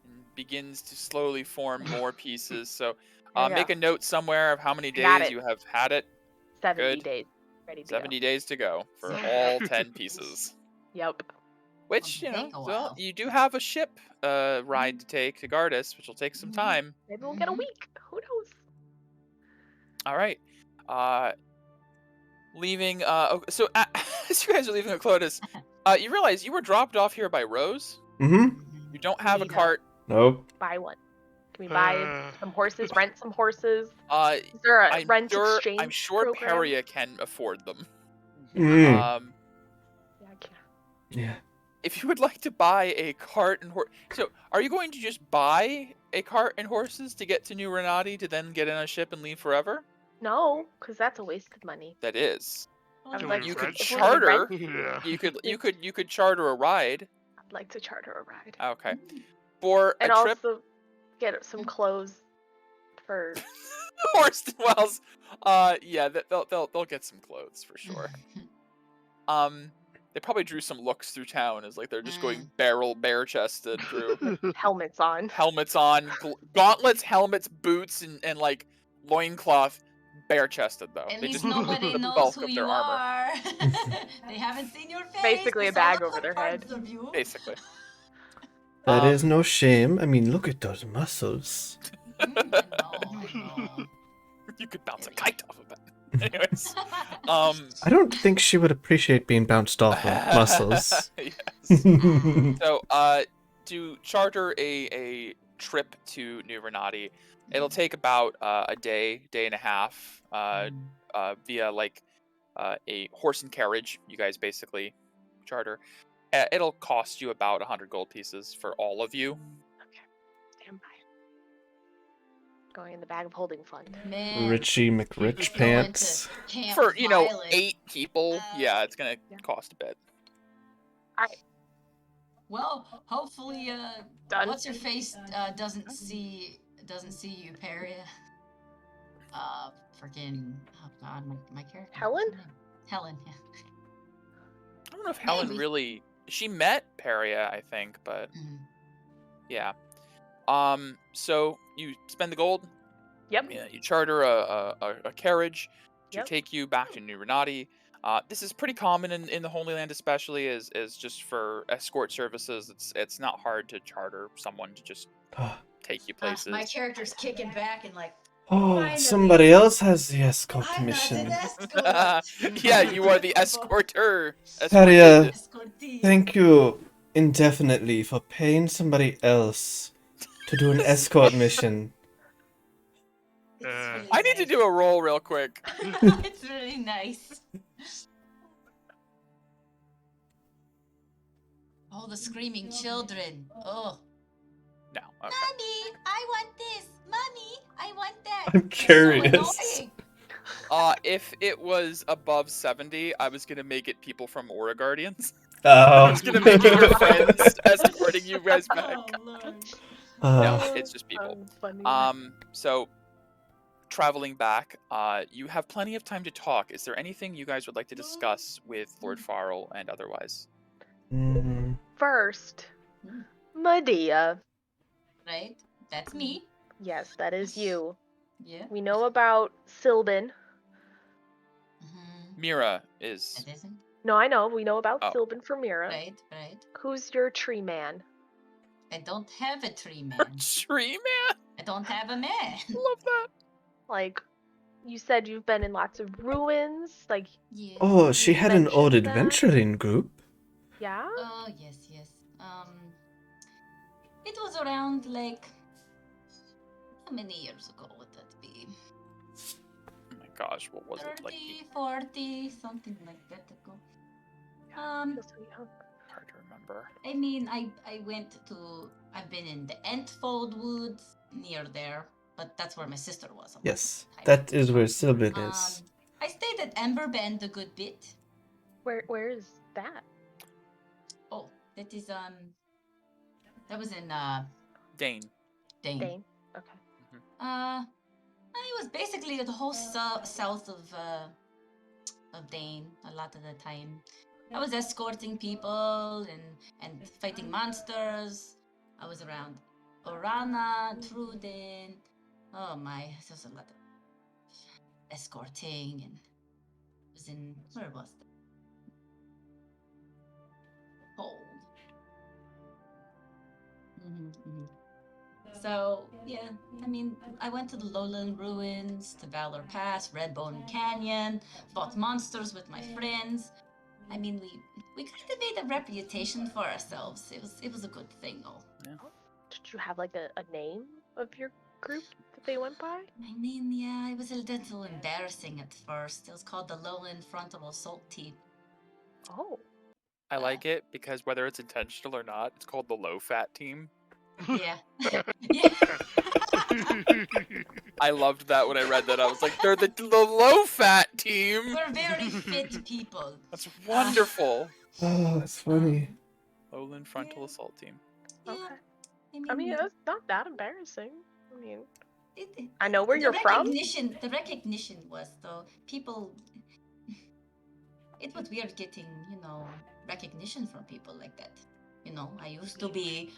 [SPEAKER 2] And begins to slowly form more pieces. So,
[SPEAKER 4] There you
[SPEAKER 2] make
[SPEAKER 4] go.
[SPEAKER 2] a note somewhere of how many
[SPEAKER 4] Got
[SPEAKER 2] days
[SPEAKER 4] it.
[SPEAKER 2] you have had it.
[SPEAKER 4] 70
[SPEAKER 2] Good.
[SPEAKER 4] days. Ready to
[SPEAKER 2] 70 days to go for
[SPEAKER 5] So-
[SPEAKER 2] all 10 pieces.
[SPEAKER 4] go. Yep.
[SPEAKER 2] Which, you know,
[SPEAKER 5] Take a
[SPEAKER 2] well,
[SPEAKER 5] while.
[SPEAKER 2] you do have a ship ride to take to Gardas, which will take some
[SPEAKER 5] Mhm.
[SPEAKER 2] time.
[SPEAKER 4] Maybe we'll get a
[SPEAKER 5] Mhm.
[SPEAKER 4] week. Who knows?
[SPEAKER 2] All right. Leaving. So as you guys are leaving Clotis, you realize you were dropped off here by Rose.
[SPEAKER 1] Mm-hmm.
[SPEAKER 2] You don't have a
[SPEAKER 5] Neato.
[SPEAKER 2] cart.
[SPEAKER 1] Nope.
[SPEAKER 4] Buy one. Can we buy some horses? Rent some horses?
[SPEAKER 2] Uh,
[SPEAKER 4] Is there a
[SPEAKER 2] I'm
[SPEAKER 4] rent
[SPEAKER 2] sure.
[SPEAKER 4] exchange
[SPEAKER 2] I'm sure
[SPEAKER 4] program?
[SPEAKER 2] Peria can afford them.
[SPEAKER 1] Mm.
[SPEAKER 4] Yeah, I can.
[SPEAKER 1] Yeah.
[SPEAKER 2] If you would like to buy a cart and horse, so are you going to just buy a cart and horses to get to New Renati to then get in a ship and leave forever?
[SPEAKER 4] No, because that's a waste of money.
[SPEAKER 2] That is.
[SPEAKER 4] I would
[SPEAKER 3] Can
[SPEAKER 4] like
[SPEAKER 3] we
[SPEAKER 2] You
[SPEAKER 4] to-
[SPEAKER 2] could
[SPEAKER 3] rent?
[SPEAKER 4] if we could
[SPEAKER 2] charter.
[SPEAKER 4] rent,
[SPEAKER 3] Yeah.
[SPEAKER 2] You could charter a ride.
[SPEAKER 4] I'd like to charter a ride.
[SPEAKER 2] Okay. For
[SPEAKER 4] And
[SPEAKER 2] a trip,
[SPEAKER 4] also get some clothes for.
[SPEAKER 2] horse wells. Yeah, they'll get some clothes for sure. They probably drew some looks through town as like they're just going bare chested through.
[SPEAKER 4] Helmets on.
[SPEAKER 2] Helmets on, gauntlets, helmets, boots, and like loincloth, bare chested though.
[SPEAKER 5] At
[SPEAKER 2] They
[SPEAKER 5] least
[SPEAKER 2] just
[SPEAKER 5] nobody
[SPEAKER 2] the
[SPEAKER 5] knows
[SPEAKER 2] bulk
[SPEAKER 5] who
[SPEAKER 2] of
[SPEAKER 5] you
[SPEAKER 2] their armor.
[SPEAKER 5] are. They haven't seen your face.
[SPEAKER 4] Basically
[SPEAKER 5] they
[SPEAKER 4] a
[SPEAKER 5] saw
[SPEAKER 4] bag
[SPEAKER 5] the
[SPEAKER 4] over their
[SPEAKER 5] parts
[SPEAKER 4] head.
[SPEAKER 5] of you.
[SPEAKER 2] Basically.
[SPEAKER 1] That is
[SPEAKER 2] Um,
[SPEAKER 1] no shame. I mean, look at those muscles.
[SPEAKER 5] No.
[SPEAKER 2] You could bounce a kite off of it. Anyways,
[SPEAKER 1] I don't think she would appreciate being bounced off of muscles.
[SPEAKER 2] Yes. So, to charter a trip to New Renati, it'll take about a day and a half, via like a horse and carriage. You guys basically charter. It'll cost you about 100 gold pieces for all of you.
[SPEAKER 4] Okay. Stand by. Going in the bag of holding fund.
[SPEAKER 5] Man,
[SPEAKER 1] Richie McRich
[SPEAKER 5] if you went to
[SPEAKER 1] pants.
[SPEAKER 5] Camp
[SPEAKER 2] For, you know,
[SPEAKER 5] Violet,
[SPEAKER 2] 8 people, yeah, it's gonna
[SPEAKER 4] Yeah.
[SPEAKER 2] cost a bit.
[SPEAKER 5] Well, hopefully,
[SPEAKER 4] Done.
[SPEAKER 5] what's her face doesn't see you, Peria. Freaking, oh god, my character.
[SPEAKER 4] Helen?
[SPEAKER 5] what's her name? Helen, yeah.
[SPEAKER 2] I don't know if Helen
[SPEAKER 5] Maybe.
[SPEAKER 2] really... She met Peria, I think, but
[SPEAKER 5] Mhm.
[SPEAKER 2] yeah. So you spend the gold.
[SPEAKER 4] Yep.
[SPEAKER 2] Yeah, you charter a carriage to
[SPEAKER 4] Yep.
[SPEAKER 2] take you back to New Renati. This is pretty common in the Holy Land, especially is just for escort services. It's not hard to charter someone to just take you places.
[SPEAKER 5] My character's kicking back and like,
[SPEAKER 1] Oh,
[SPEAKER 5] Finally.
[SPEAKER 1] somebody else has the escort
[SPEAKER 5] I'm
[SPEAKER 1] mission.
[SPEAKER 5] not an escort.
[SPEAKER 2] Yeah, you are the escorter.
[SPEAKER 1] Peria,
[SPEAKER 5] Escortee.
[SPEAKER 1] thank you indefinitely for paying somebody else to do an escort mission.
[SPEAKER 5] It's really
[SPEAKER 2] I need to
[SPEAKER 5] nice.
[SPEAKER 2] do a roll real quick.
[SPEAKER 5] It's really nice. Oh, the screaming children. Oh.
[SPEAKER 2] No. Okay.
[SPEAKER 5] Mommy, I want this. Mommy, I want that.
[SPEAKER 1] I'm
[SPEAKER 5] It's so
[SPEAKER 1] curious.
[SPEAKER 5] annoying.
[SPEAKER 2] If it was above 70, I was gonna make it people from Aura Guardians.
[SPEAKER 1] Oh.
[SPEAKER 2] I was gonna make it your friends escorting you guys back.
[SPEAKER 5] Oh, Lord.
[SPEAKER 2] No, it's just people.
[SPEAKER 4] Funny.
[SPEAKER 2] So traveling back, you have plenty of time to talk. Is there anything you guys would like to discuss with Lord Farrell and otherwise?
[SPEAKER 4] First,
[SPEAKER 5] Hmm.
[SPEAKER 4] Medea.
[SPEAKER 5] Right? That's me.
[SPEAKER 4] Yes, that is you.
[SPEAKER 5] Yeah.
[SPEAKER 4] We know about Sylvan.
[SPEAKER 2] Mira is...
[SPEAKER 5] It isn't.
[SPEAKER 4] No, I know. We know about
[SPEAKER 2] Oh.
[SPEAKER 4] Sylvan from Mira.
[SPEAKER 5] Right, right.
[SPEAKER 4] Who's your tree man?
[SPEAKER 5] I don't have a tree man.
[SPEAKER 2] Tree man?
[SPEAKER 5] I don't have a man.
[SPEAKER 2] Love that.
[SPEAKER 4] Like, you said you've been in lots of ruins. Like,
[SPEAKER 5] Yes.
[SPEAKER 1] Oh, she had an old
[SPEAKER 4] mentioned that.
[SPEAKER 1] adventuring group.
[SPEAKER 4] yeah?
[SPEAKER 5] Oh, yes, yes. It was around, like, how many years ago would that be?
[SPEAKER 2] Oh my gosh, what was
[SPEAKER 5] 30,
[SPEAKER 2] it? Like,
[SPEAKER 5] 40, something like that ago.
[SPEAKER 4] I feel so young.
[SPEAKER 2] hard to remember.
[SPEAKER 5] I mean, I've been in the Entfold Woods near there, but that's where my sister was. a lot
[SPEAKER 1] Yes,
[SPEAKER 5] of the time.
[SPEAKER 1] that is where Sylvan is.
[SPEAKER 5] I stayed at Emberbend a good bit.
[SPEAKER 4] Where is that?
[SPEAKER 5] Oh, that is, that was in,
[SPEAKER 2] Dane.
[SPEAKER 5] Dane.
[SPEAKER 4] Dane. Okay.
[SPEAKER 5] It was basically the whole south of Dane a lot of the time. I was escorting people and fighting monsters. I was around Aurora, Truden. Oh my, there's a lot of escorting, and I was in, where was that? Hold. So, yeah, I mean, I went to the Lowland Ruins, to Valor Pass, Redbone Canyon, fought monsters with my friends. I mean, we kind of made a reputation for ourselves. It was a good thing, though.
[SPEAKER 4] Did you have like a name of your group that they went by?
[SPEAKER 5] I mean, yeah, it was a little embarrassing at first. It was called the Lowland Frontal Assault Team.
[SPEAKER 4] Oh.
[SPEAKER 2] I like it because whether it's intentional or not, it's called the low fat team.
[SPEAKER 5] Yeah. Yeah.
[SPEAKER 2] I loved that when I read that. I was like, they're the low fat team.
[SPEAKER 5] We're very fit people.
[SPEAKER 2] That's wonderful.
[SPEAKER 1] Oh, that's funny.
[SPEAKER 2] Lowland Frontal Assault Team.
[SPEAKER 5] Yeah.
[SPEAKER 4] Okay. I mean, it's not that embarrassing. I mean,
[SPEAKER 5] it-
[SPEAKER 4] I know where
[SPEAKER 5] the
[SPEAKER 4] you're from.
[SPEAKER 5] The recognition was, though, people. It was weird getting, recognition from people like that. I used to be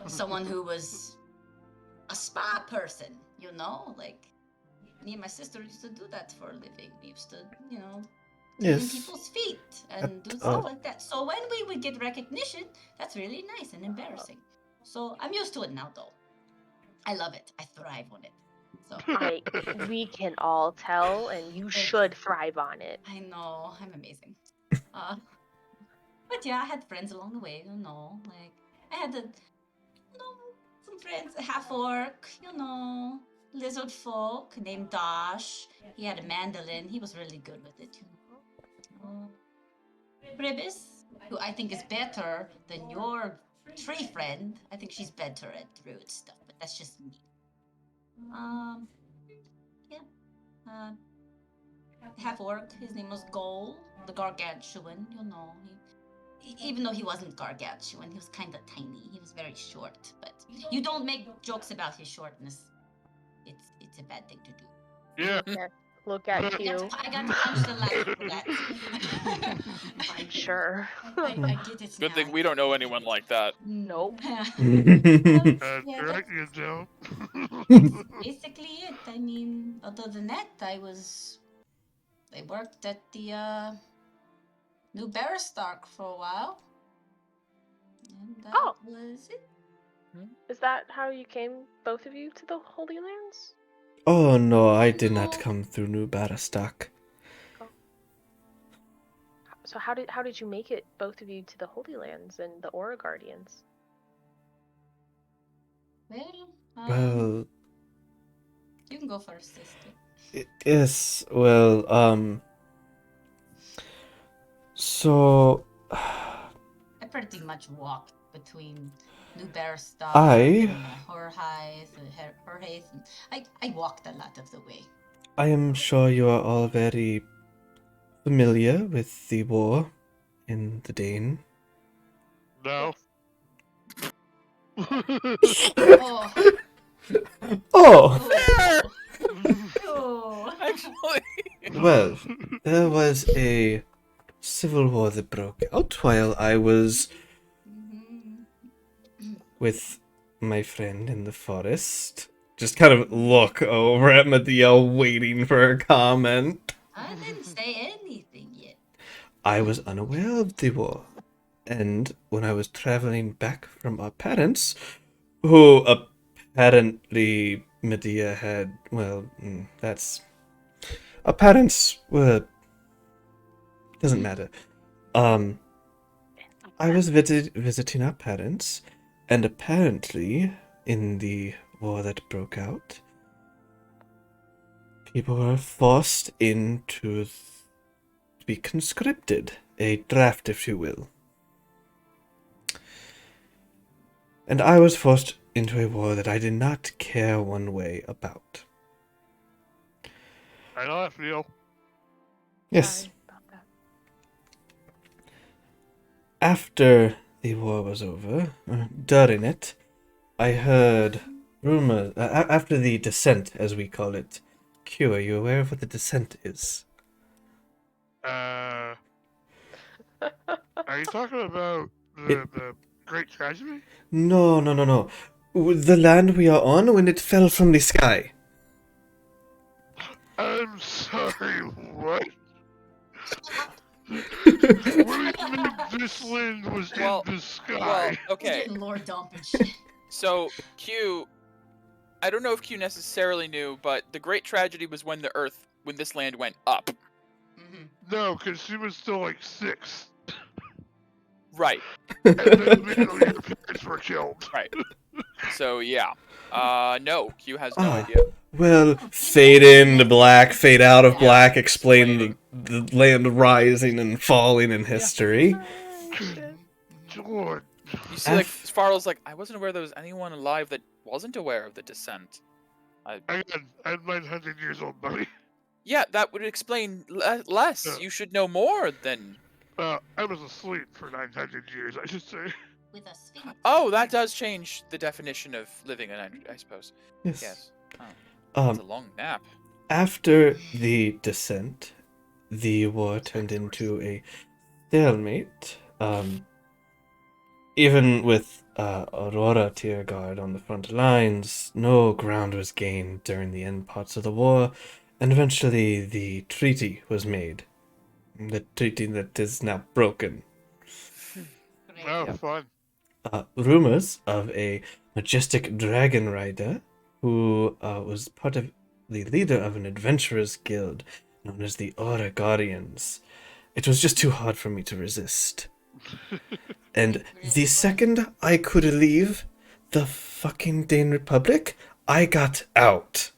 [SPEAKER 5] someone who was a spa person, like me and my sister used to do that for a living. We used to, clean
[SPEAKER 1] Yes.
[SPEAKER 5] people's feet and do stuff like that. So when we would get recognition, that's really nice and embarrassing. So I'm used to it now, though. I love it. I thrive on it. So
[SPEAKER 4] We can all tell, and you should thrive on it.
[SPEAKER 5] I know, I'm amazing. But yeah, I had friends along the way, like I had some friends, a half orc, lizard folk named Dash. He had a mandolin. He was really good with it, Bribis, who I think is better than your tree friend. I think she's better at druid stuff, but that's just me. Half orc. His name was Gol, the gargantuan. Even though he wasn't gargantuan, he was kind of tiny. He was very short. But you don't make jokes about his shortness. It's a bad thing to do.
[SPEAKER 3] Yeah.
[SPEAKER 4] Look at you.
[SPEAKER 5] I got punched a lot for that.
[SPEAKER 4] I'm sure.
[SPEAKER 5] I get it.
[SPEAKER 2] Good thing we don't know anyone like that.
[SPEAKER 4] Nope.
[SPEAKER 3] That's
[SPEAKER 5] Yeah,
[SPEAKER 3] right, you don't.
[SPEAKER 5] basically it. I mean, other than that, I worked at the New Barristark for a while. And that
[SPEAKER 4] Oh.
[SPEAKER 5] was it.
[SPEAKER 4] Is that how you came, both of you, to the Holy Lands?
[SPEAKER 1] Oh no, I did not come through New Barristock.
[SPEAKER 4] So how did you make it, both of you, to the Holy Lands and the Aura Guardians?
[SPEAKER 5] Well,
[SPEAKER 1] Well,
[SPEAKER 5] you can go first, sister.
[SPEAKER 1] yes, well, so
[SPEAKER 5] I pretty much walked between New Barristock
[SPEAKER 1] I-
[SPEAKER 5] and Horhaith and I walked a lot of the way.
[SPEAKER 1] I am sure you are all very familiar with the war in the Dane.
[SPEAKER 3] No.
[SPEAKER 5] Oh,
[SPEAKER 1] Oh!
[SPEAKER 5] oh, Oh.
[SPEAKER 2] Actually,
[SPEAKER 1] Well, there was a civil war that broke out while I was
[SPEAKER 5] Mhm.
[SPEAKER 1] with my friend in the forest. Just kind of look over at Medea, waiting for a comment.
[SPEAKER 5] I didn't say anything yet.
[SPEAKER 1] I was unaware of the war, and when I was traveling back from our parents, who apparently Medea had, well, that's... Our parents were... doesn't matter. I was visiting our parents, and apparently, in the war that broke out, people were forced into to be conscripted, a draft, if you will. And I was forced into a war that I did not care one way about.
[SPEAKER 3] I know that feel.
[SPEAKER 1] Yes,
[SPEAKER 4] Sorry about that.
[SPEAKER 1] after the war was over, during it, I heard rumors, after the descent, as we call it. Q, are you aware of what the descent is?
[SPEAKER 3] Are you talking about the Great Tragedy?
[SPEAKER 1] No. The land we are on when it fell from the sky.
[SPEAKER 3] I'm sorry, what? What do you mean this land was
[SPEAKER 2] Well-
[SPEAKER 3] in the sky?
[SPEAKER 2] well,
[SPEAKER 5] We're
[SPEAKER 2] okay.
[SPEAKER 5] getting lore dump and shit.
[SPEAKER 2] So Q, I don't know if Q necessarily knew, but the Great Tragedy was when this land went up.
[SPEAKER 5] Mhm.
[SPEAKER 3] No, because she was still like 6.
[SPEAKER 2] Right.
[SPEAKER 3] And then immediately her parents were killed.
[SPEAKER 2] So yeah. No, Q has no
[SPEAKER 1] Ah.
[SPEAKER 2] idea.
[SPEAKER 1] Well, fade into black, fade out of
[SPEAKER 5] Yeah.
[SPEAKER 1] black, explain the land rising and falling in history.
[SPEAKER 4] Oh, shit.
[SPEAKER 3] George.
[SPEAKER 2] You see, like Farrell's like, I wasn't aware there was anyone alive that wasn't aware of the descent.
[SPEAKER 3] I'm 900 years old, buddy.
[SPEAKER 2] Yeah, that would explain less.
[SPEAKER 3] Yeah.
[SPEAKER 2] You should know more than.
[SPEAKER 3] I was asleep for 900 years, I should say.
[SPEAKER 5] With a sphinx.
[SPEAKER 2] Oh, that does change the definition of living, I suppose.
[SPEAKER 1] Yes.
[SPEAKER 2] Yes. Oh, it's a
[SPEAKER 1] Um,
[SPEAKER 2] long nap.
[SPEAKER 1] after the descent, the war turned into a stalemate. Even with Aurora Tier Guard on the front lines, no ground was gained during the end parts of the war, and eventually the treaty was made. The treaty that is now broken.
[SPEAKER 5] Great.
[SPEAKER 3] Oh,
[SPEAKER 2] Yep.
[SPEAKER 3] fun.
[SPEAKER 1] Rumors of a majestic dragon rider who was part of the leader of an adventurers guild known as the Aurora Guardians. It was just too hard for me to resist. And the second I could leave the fucking Dane Republic, I got out.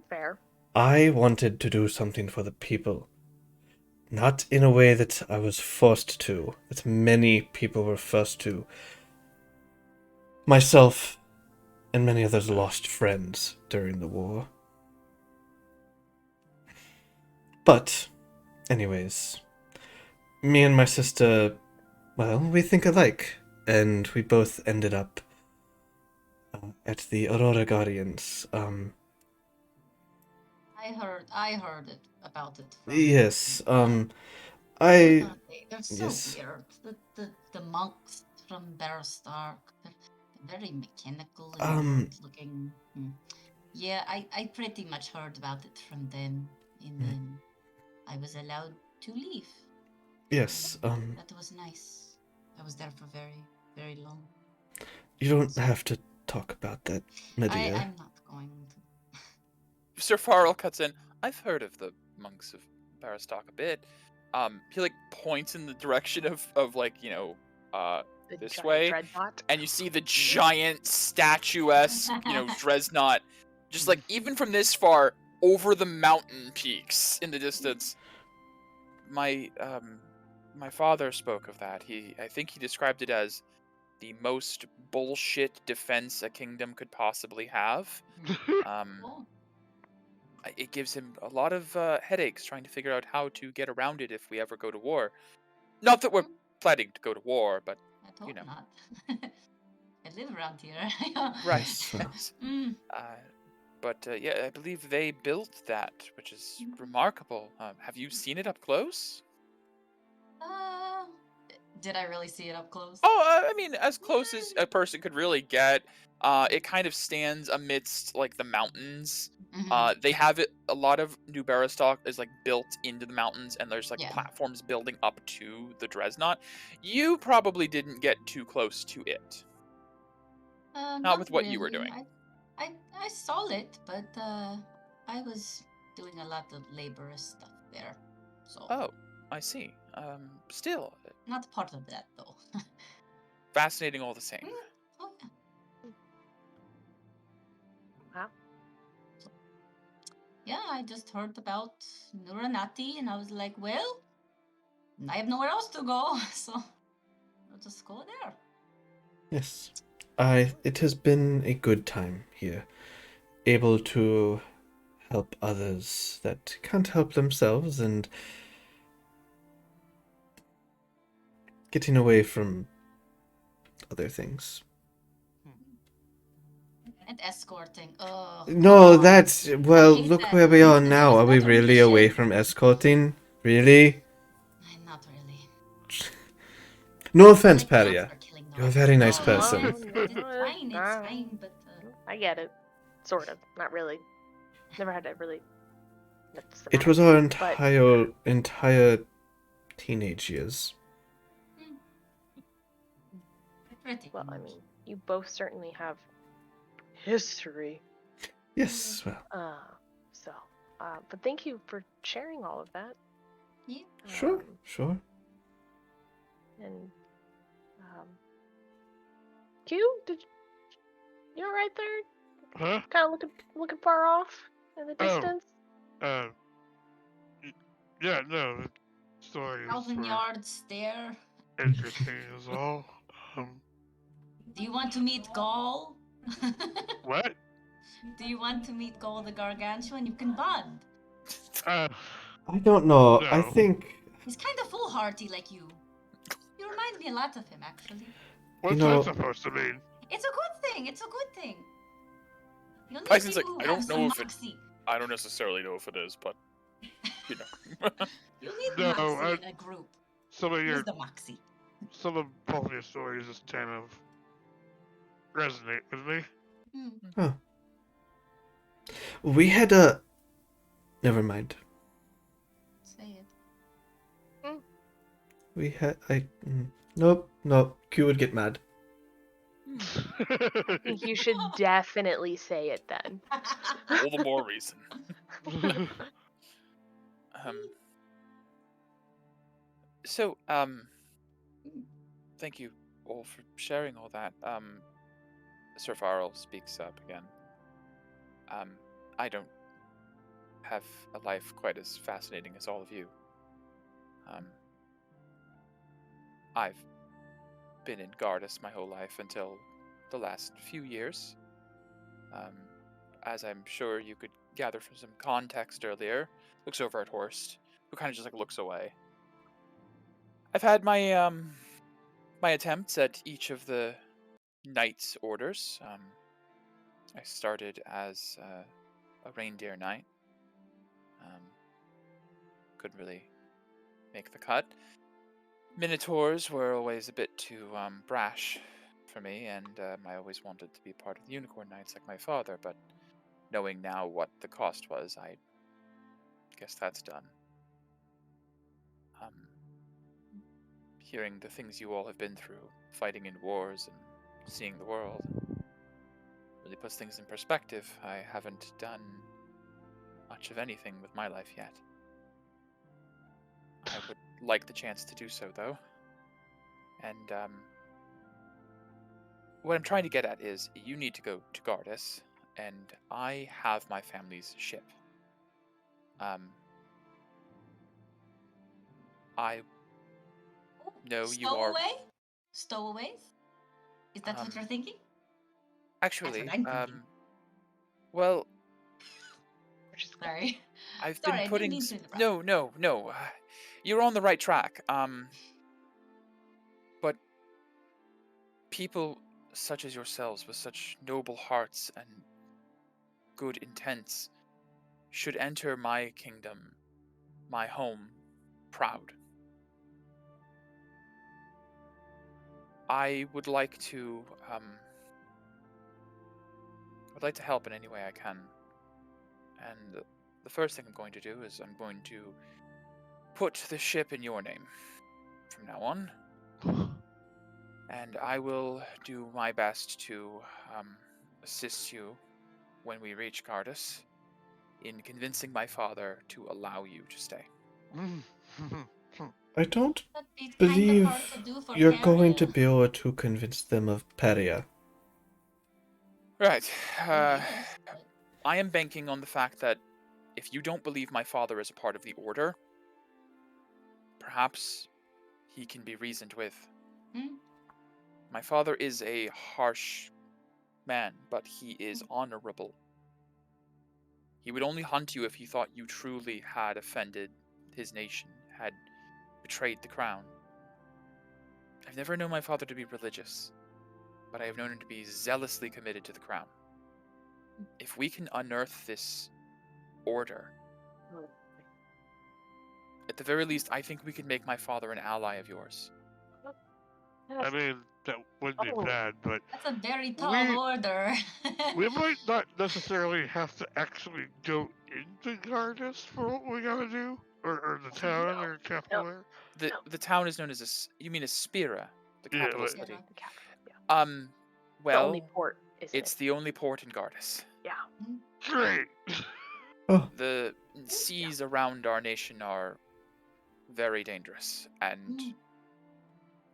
[SPEAKER 4] Fair.
[SPEAKER 1] I wanted to do something for the people. Not in a way that I was forced to, that many people were forced to. Myself and many others lost friends during the war. But, anyways, me and my sister, well, we think alike, and we both ended up at the Aurora Guardians.
[SPEAKER 5] I heard it about it. From
[SPEAKER 1] Yes,
[SPEAKER 5] They're so
[SPEAKER 1] yes.
[SPEAKER 5] weird. The monks from Stark, they're very mechanical and weird looking. Yeah, I pretty much heard about it from them, and then I was allowed to leave.
[SPEAKER 1] Yes,
[SPEAKER 5] That was nice. I was there for very, very long.
[SPEAKER 1] you don't have to talk about that, Medea.
[SPEAKER 5] I'm not going to.
[SPEAKER 2] Sir Farrell cuts in. I've heard of the monks of Barastock a bit. He like points in the direction of like,
[SPEAKER 4] The
[SPEAKER 2] this
[SPEAKER 4] giant
[SPEAKER 2] way,
[SPEAKER 4] dreadnought.
[SPEAKER 2] and you see the giant statuesque, Dreadnought, just like even from this far over the mountain peaks in the distance. My father spoke of that. I think he described it as the most bullshit defense a kingdom could possibly have.
[SPEAKER 5] Oh,
[SPEAKER 2] It gives him a lot of headaches trying to figure out how to get around it if we ever go to war. Not that we're planning to go to war, but
[SPEAKER 5] I hope
[SPEAKER 2] know.
[SPEAKER 5] not. I live around here.
[SPEAKER 2] right.
[SPEAKER 1] Yes.
[SPEAKER 5] Mm,
[SPEAKER 2] but yeah, I believe they built that, which is remarkable. Have you seen it up close?
[SPEAKER 5] Uh, did I really see it up close?
[SPEAKER 2] Oh, I mean, as close as a person could really get. It kind of stands amidst like the mountains.
[SPEAKER 5] Mhm.
[SPEAKER 2] They have it. A lot of New Barrostock is like built into the mountains, and there's like
[SPEAKER 5] Yeah.
[SPEAKER 2] platforms building up to the Dreadnought. You probably didn't get too close to it. Not with what you were
[SPEAKER 5] really.
[SPEAKER 2] doing.
[SPEAKER 5] I saw it, but I was doing a lot of laborious stuff there, so
[SPEAKER 2] Oh, I see. Still
[SPEAKER 5] not part of that though.
[SPEAKER 2] fascinating all the same.
[SPEAKER 5] Oh yeah.
[SPEAKER 4] Wow.
[SPEAKER 5] Yeah, I just heard about Nuranati, and I was like, well, I have nowhere else to go, so I'll just go there.
[SPEAKER 1] Yes. It has been a good time here. Able to help others that can't help themselves and getting away from other things.
[SPEAKER 5] And escorting.
[SPEAKER 1] No, that's well,
[SPEAKER 5] hate
[SPEAKER 1] look
[SPEAKER 5] that.
[SPEAKER 1] where we are
[SPEAKER 5] It's
[SPEAKER 1] now. Are we
[SPEAKER 5] not a
[SPEAKER 1] really away
[SPEAKER 5] mission.
[SPEAKER 1] from escorting? Really?
[SPEAKER 5] Not really.
[SPEAKER 1] No offense,
[SPEAKER 5] My plans
[SPEAKER 1] Paria.
[SPEAKER 5] for killing
[SPEAKER 1] You're a
[SPEAKER 5] Nora.
[SPEAKER 1] very nice
[SPEAKER 5] Oh,
[SPEAKER 1] person.
[SPEAKER 5] It's fine, it's fine, but
[SPEAKER 4] I get it. Sort of. Not really. Never had to really. That's
[SPEAKER 1] It was our
[SPEAKER 4] But-
[SPEAKER 1] entire teenage years.
[SPEAKER 5] pretty
[SPEAKER 4] Well, I
[SPEAKER 5] much.
[SPEAKER 4] mean, you both certainly have history.
[SPEAKER 1] Yes, well,
[SPEAKER 4] But thank you for sharing all of that.
[SPEAKER 5] Yeah.
[SPEAKER 1] sure,
[SPEAKER 4] Um,
[SPEAKER 1] sure.
[SPEAKER 4] And Q, you all right there?
[SPEAKER 3] Huh?
[SPEAKER 4] Kind of looking far off in the
[SPEAKER 3] Oh.
[SPEAKER 4] distance.
[SPEAKER 3] Yeah, no, the story is
[SPEAKER 5] 1,000 yards stare.
[SPEAKER 3] interesting as all.
[SPEAKER 5] Do you want to meet Gaul?
[SPEAKER 3] What?
[SPEAKER 5] Do you want to meet Gaul the Gargantuan? You can bond.
[SPEAKER 3] Uh,
[SPEAKER 1] I don't know. I
[SPEAKER 3] No.
[SPEAKER 1] think
[SPEAKER 5] He's kind of foolhardy like you. You remind me a lot of him, actually.
[SPEAKER 3] what's
[SPEAKER 1] know-
[SPEAKER 3] that supposed to mean?
[SPEAKER 5] It's a good thing. It's a good thing. You'll need
[SPEAKER 2] Tyson's
[SPEAKER 5] people
[SPEAKER 2] like,
[SPEAKER 5] who
[SPEAKER 2] I
[SPEAKER 5] have
[SPEAKER 2] don't
[SPEAKER 5] some
[SPEAKER 2] know if it-
[SPEAKER 5] moxie.
[SPEAKER 2] I don't necessarily know if it is, but you know.
[SPEAKER 5] You need
[SPEAKER 3] No,
[SPEAKER 5] moxie in a group.
[SPEAKER 3] Some of
[SPEAKER 5] Use the moxie.
[SPEAKER 3] some of both of your stories just kind of resonate with me.
[SPEAKER 5] Hmm.
[SPEAKER 1] we had a. Never mind.
[SPEAKER 5] Say it.
[SPEAKER 1] We had. Nope. Q would get mad.
[SPEAKER 4] I think you should definitely say it then.
[SPEAKER 2] All the more reason. So, thank you all for sharing all that. Sir Farrell speaks up again. I don't have a life quite as fascinating as all of you. I've been in Gardas my whole life until the last few years. As I'm sure you could gather from some context earlier, looks over at Horst, who kind of just like looks away. I've had my my attempts at each of the Knights orders. I started as a reindeer knight. Couldn't really make the cut. Minotaurs were always a bit too brash for me, and I always wanted to be part of the Unicorn Knights like my father, but knowing now what the cost was, I guess that's done. Hearing the things you all have been through, fighting in wars and seeing the world, really puts things in perspective. I haven't done much of anything with my life yet. I would like the chance to do so, though. And what I'm trying to get at is, you need to go to Gardas, and I have my family's ship. I know you are...
[SPEAKER 5] Stowaways? Is that what you're thinking?
[SPEAKER 2] Actually,
[SPEAKER 5] I'm thinking.
[SPEAKER 2] well,
[SPEAKER 5] Sorry.
[SPEAKER 2] I've
[SPEAKER 5] Sorry, I
[SPEAKER 2] been
[SPEAKER 5] didn't
[SPEAKER 2] putting...
[SPEAKER 5] mean to interrupt.
[SPEAKER 2] No. You're on the right track. But people such as yourselves with such noble hearts and good intents should enter my kingdom, my home, proud. I would like to, help in any way I can. And the first thing I'm going to do is I'm going to put the ship in your name from now on. And I will do my best to assist you when we reach Charitous in convincing my father to allow you to stay.
[SPEAKER 1] I don't
[SPEAKER 5] That'd be kind of
[SPEAKER 1] believe
[SPEAKER 5] hard to do for
[SPEAKER 1] you're going to
[SPEAKER 5] Paria.
[SPEAKER 1] be able to convince them of Paria.
[SPEAKER 2] Right.
[SPEAKER 5] Yes, but-
[SPEAKER 2] I am banking on the fact that if you don't believe my father is a part of the Order, perhaps he can be reasoned with.
[SPEAKER 5] Hmm?
[SPEAKER 2] My father is a harsh man, but he is honorable. He would only hunt you if he thought you truly had offended his nation, had betrayed the crown. I've never known my father to be religious, but I have known him to be zealously committed to the crown. If we can unearth this order, at the very least, I think we can make my father an ally of yours.
[SPEAKER 3] I mean, that would be
[SPEAKER 4] Oh.
[SPEAKER 3] bad, but
[SPEAKER 5] That's a very tall order.
[SPEAKER 3] we might not necessarily have to actually go into Charitous for what we gotta do, or the town or capital there.
[SPEAKER 2] The town is known as you mean Aspira, the
[SPEAKER 3] Yeah,
[SPEAKER 2] capital
[SPEAKER 3] but-
[SPEAKER 2] city.
[SPEAKER 4] Yeah, the capital. Yeah.
[SPEAKER 2] Um,
[SPEAKER 4] The
[SPEAKER 2] well,
[SPEAKER 4] only port, isn't
[SPEAKER 2] it's
[SPEAKER 4] it?
[SPEAKER 2] the only port in Gardas.
[SPEAKER 4] Yeah.
[SPEAKER 3] Great.
[SPEAKER 1] Oh,
[SPEAKER 2] The seas around our nation are very dangerous, and
[SPEAKER 5] Mm.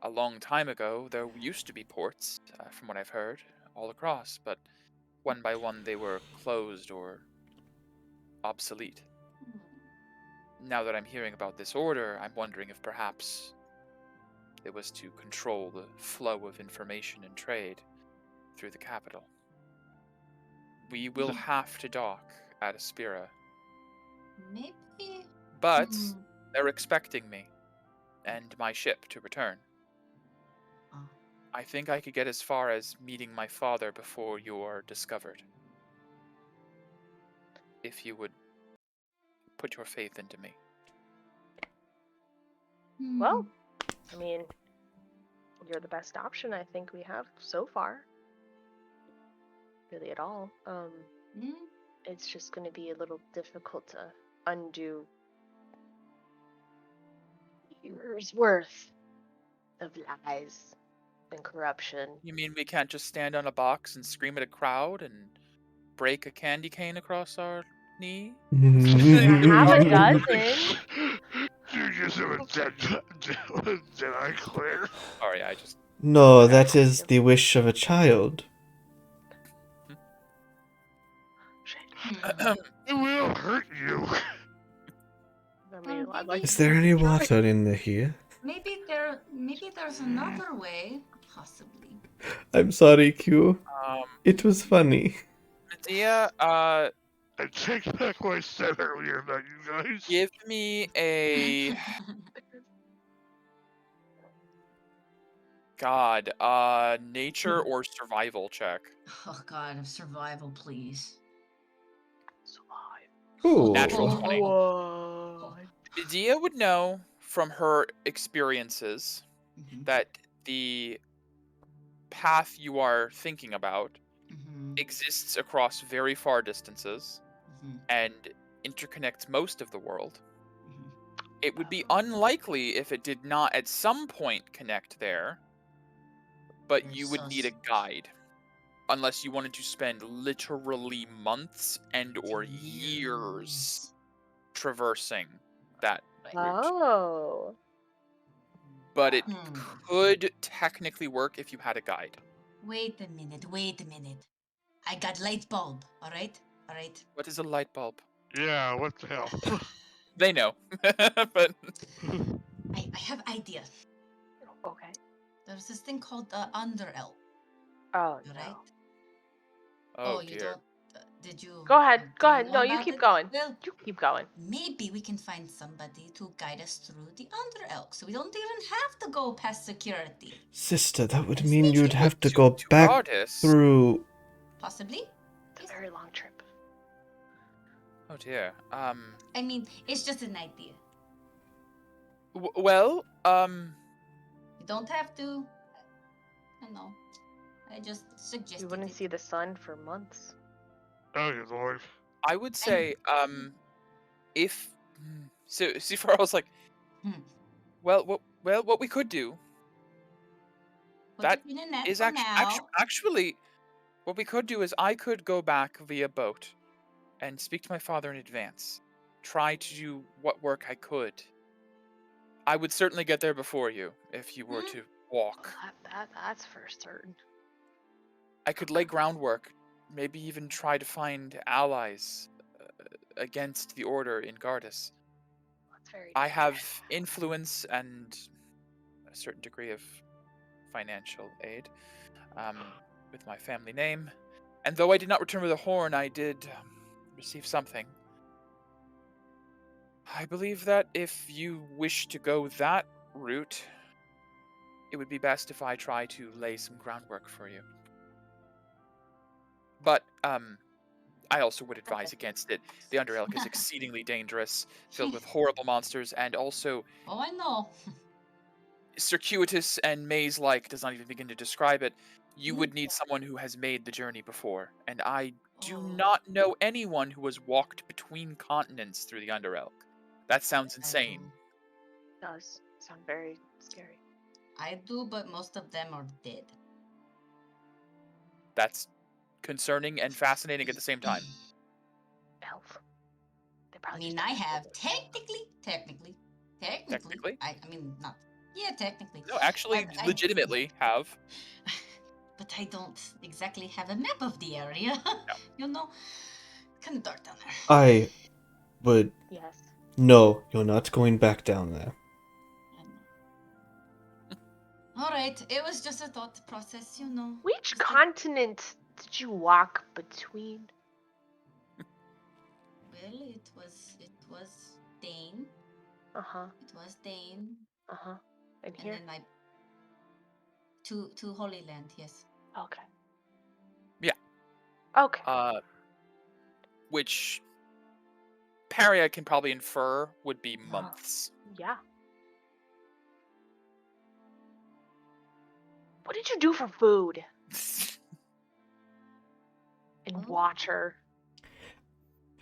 [SPEAKER 2] a long time ago there used to be ports, from what I've heard, all across, but one by one they were closed or obsolete. Now that I'm hearing about this order, I'm wondering if perhaps it was to control the flow of information and trade through the capital. We will have to dock at Aspira,
[SPEAKER 5] Maybe.
[SPEAKER 2] but
[SPEAKER 5] Hmm.
[SPEAKER 2] they're expecting me and my ship to return.
[SPEAKER 5] Oh.
[SPEAKER 2] I think I could get as far as meeting my father before you're discovered. If you would put your faith into me.
[SPEAKER 4] Well, I mean, you're the best option I think we have so far. Really at all.
[SPEAKER 5] Hmm.
[SPEAKER 4] It's just going to be a little difficult to undo years worth of lies and corruption.
[SPEAKER 2] You mean we can't just stand on a box and scream at a crowd and break a candy cane across our knee?
[SPEAKER 4] Have a dozen.
[SPEAKER 3] You just have a Jedi Claire.
[SPEAKER 2] Sorry, I just...
[SPEAKER 1] No, that is the wish of a child.
[SPEAKER 5] Hmm.
[SPEAKER 3] It will hurt you.
[SPEAKER 4] I mean, I'd like
[SPEAKER 1] Is
[SPEAKER 4] to
[SPEAKER 1] there any
[SPEAKER 4] try.
[SPEAKER 1] water in the here?
[SPEAKER 5] Maybe there's another way, possibly.
[SPEAKER 1] I'm sorry, Q.
[SPEAKER 2] Um,
[SPEAKER 1] It was funny.
[SPEAKER 2] Medea,
[SPEAKER 3] I take back what I said earlier about you guys.
[SPEAKER 2] give me a... God, nature or survival check.
[SPEAKER 5] Oh God, survival, please.
[SPEAKER 4] Survive.
[SPEAKER 1] Ooh.
[SPEAKER 2] Natural
[SPEAKER 5] Oh.
[SPEAKER 2] 20.
[SPEAKER 4] What?
[SPEAKER 2] Medea would know from her experiences
[SPEAKER 5] Mhm.
[SPEAKER 2] that the path you are thinking about
[SPEAKER 5] Mhm.
[SPEAKER 2] exists across very far distances
[SPEAKER 5] Mhm.
[SPEAKER 2] and interconnects most of the world.
[SPEAKER 5] Mhm.
[SPEAKER 2] It would be unlikely if it did not at some point connect there, but
[SPEAKER 5] Very
[SPEAKER 2] you would need a
[SPEAKER 5] sus.
[SPEAKER 2] guide. Unless you wanted to spend literally months and or years traversing that route.
[SPEAKER 4] Oh.
[SPEAKER 2] But it
[SPEAKER 5] Hmm.
[SPEAKER 2] could technically work if you had a guide.
[SPEAKER 5] Wait a minute. I got light bulb. All right.
[SPEAKER 2] What is a light bulb?
[SPEAKER 3] Yeah, what the hell?
[SPEAKER 2] They know. But
[SPEAKER 5] I have idea.
[SPEAKER 4] Okay.
[SPEAKER 5] There's this thing called the under elk.
[SPEAKER 4] Oh,
[SPEAKER 5] All
[SPEAKER 4] no.
[SPEAKER 5] right.
[SPEAKER 2] oh
[SPEAKER 5] you
[SPEAKER 2] dear.
[SPEAKER 5] don't. Did you?
[SPEAKER 4] Go ahead.
[SPEAKER 5] do
[SPEAKER 4] Go
[SPEAKER 5] you
[SPEAKER 4] ahead.
[SPEAKER 5] know
[SPEAKER 4] No, you
[SPEAKER 5] about
[SPEAKER 4] keep
[SPEAKER 5] it?
[SPEAKER 4] going.
[SPEAKER 5] Well,
[SPEAKER 4] You keep going.
[SPEAKER 5] maybe we can find somebody to guide us through the under elk, so we don't even have to go past security.
[SPEAKER 1] Sister, that would
[SPEAKER 5] Sneaky.
[SPEAKER 1] mean you'd have to
[SPEAKER 2] To-
[SPEAKER 1] go
[SPEAKER 2] to
[SPEAKER 1] back
[SPEAKER 2] Gardas,
[SPEAKER 1] through...
[SPEAKER 5] Possibly.
[SPEAKER 4] It's a very long trip.
[SPEAKER 2] Oh dear.
[SPEAKER 5] I mean, it's just an idea.
[SPEAKER 2] Well,
[SPEAKER 5] You don't have to. I don't know. I just suggested
[SPEAKER 4] You wouldn't
[SPEAKER 5] it.
[SPEAKER 4] see the sun for months.
[SPEAKER 3] Oh, good lord.
[SPEAKER 2] I would say, if so, Sephora was like,
[SPEAKER 5] Hmm.
[SPEAKER 2] well, what we could do
[SPEAKER 5] Put
[SPEAKER 2] that
[SPEAKER 5] it in a net
[SPEAKER 2] is
[SPEAKER 5] for now.
[SPEAKER 2] actually, what we could do is I could go back via boat and speak to my father in advance. Try to do what work I could. I would certainly get there before you if you were to walk.
[SPEAKER 4] That's for certain.
[SPEAKER 2] I could lay groundwork, maybe even try to find allies against the Order in Gardas.
[SPEAKER 4] That's very.
[SPEAKER 2] I have influence and a certain degree of financial aid with my family name. And though I did not return with a horn, I did receive something. I believe that if you wish to go that route, it would be best if I try to lay some groundwork for you. But I also would advise against it. The Underelk is exceedingly dangerous, filled with horrible monsters, and also
[SPEAKER 5] Oh, I know.
[SPEAKER 2] circuitous and maze-like. Does not even begin to describe it. You would need someone who has made the journey before, and I do not know anyone who has walked between continents through the Underelk. That sounds insane.
[SPEAKER 4] It does sound very scary.
[SPEAKER 5] I do, but most of them are dead.
[SPEAKER 2] That's concerning and fascinating at the same time.
[SPEAKER 4] Elf. They
[SPEAKER 5] I
[SPEAKER 4] probably
[SPEAKER 5] mean,
[SPEAKER 4] just
[SPEAKER 5] I
[SPEAKER 4] don't
[SPEAKER 5] have
[SPEAKER 4] know.
[SPEAKER 2] Technically?
[SPEAKER 5] I mean, not. Yeah, technically.
[SPEAKER 2] No, actually,
[SPEAKER 5] But I-
[SPEAKER 2] legitimately have.
[SPEAKER 5] But I don't exactly have a map of the area. You know, kind of dark down there.
[SPEAKER 1] I would.
[SPEAKER 4] Yes.
[SPEAKER 1] No, you're not going back down there.
[SPEAKER 5] All right, it was just a thought process, you know.
[SPEAKER 4] Which
[SPEAKER 5] Just like-
[SPEAKER 4] continent did you walk between?
[SPEAKER 5] Well, it was Dane.
[SPEAKER 4] Uh huh.
[SPEAKER 5] It was Dane,
[SPEAKER 4] Uh huh. And
[SPEAKER 5] and
[SPEAKER 4] here.
[SPEAKER 5] then I to Holy Land. Yes.
[SPEAKER 4] Okay.
[SPEAKER 2] Yeah.
[SPEAKER 4] Okay.
[SPEAKER 2] Which Paria can probably infer would be months.
[SPEAKER 4] Yeah. What did you do for food? And
[SPEAKER 5] Oh.
[SPEAKER 4] water.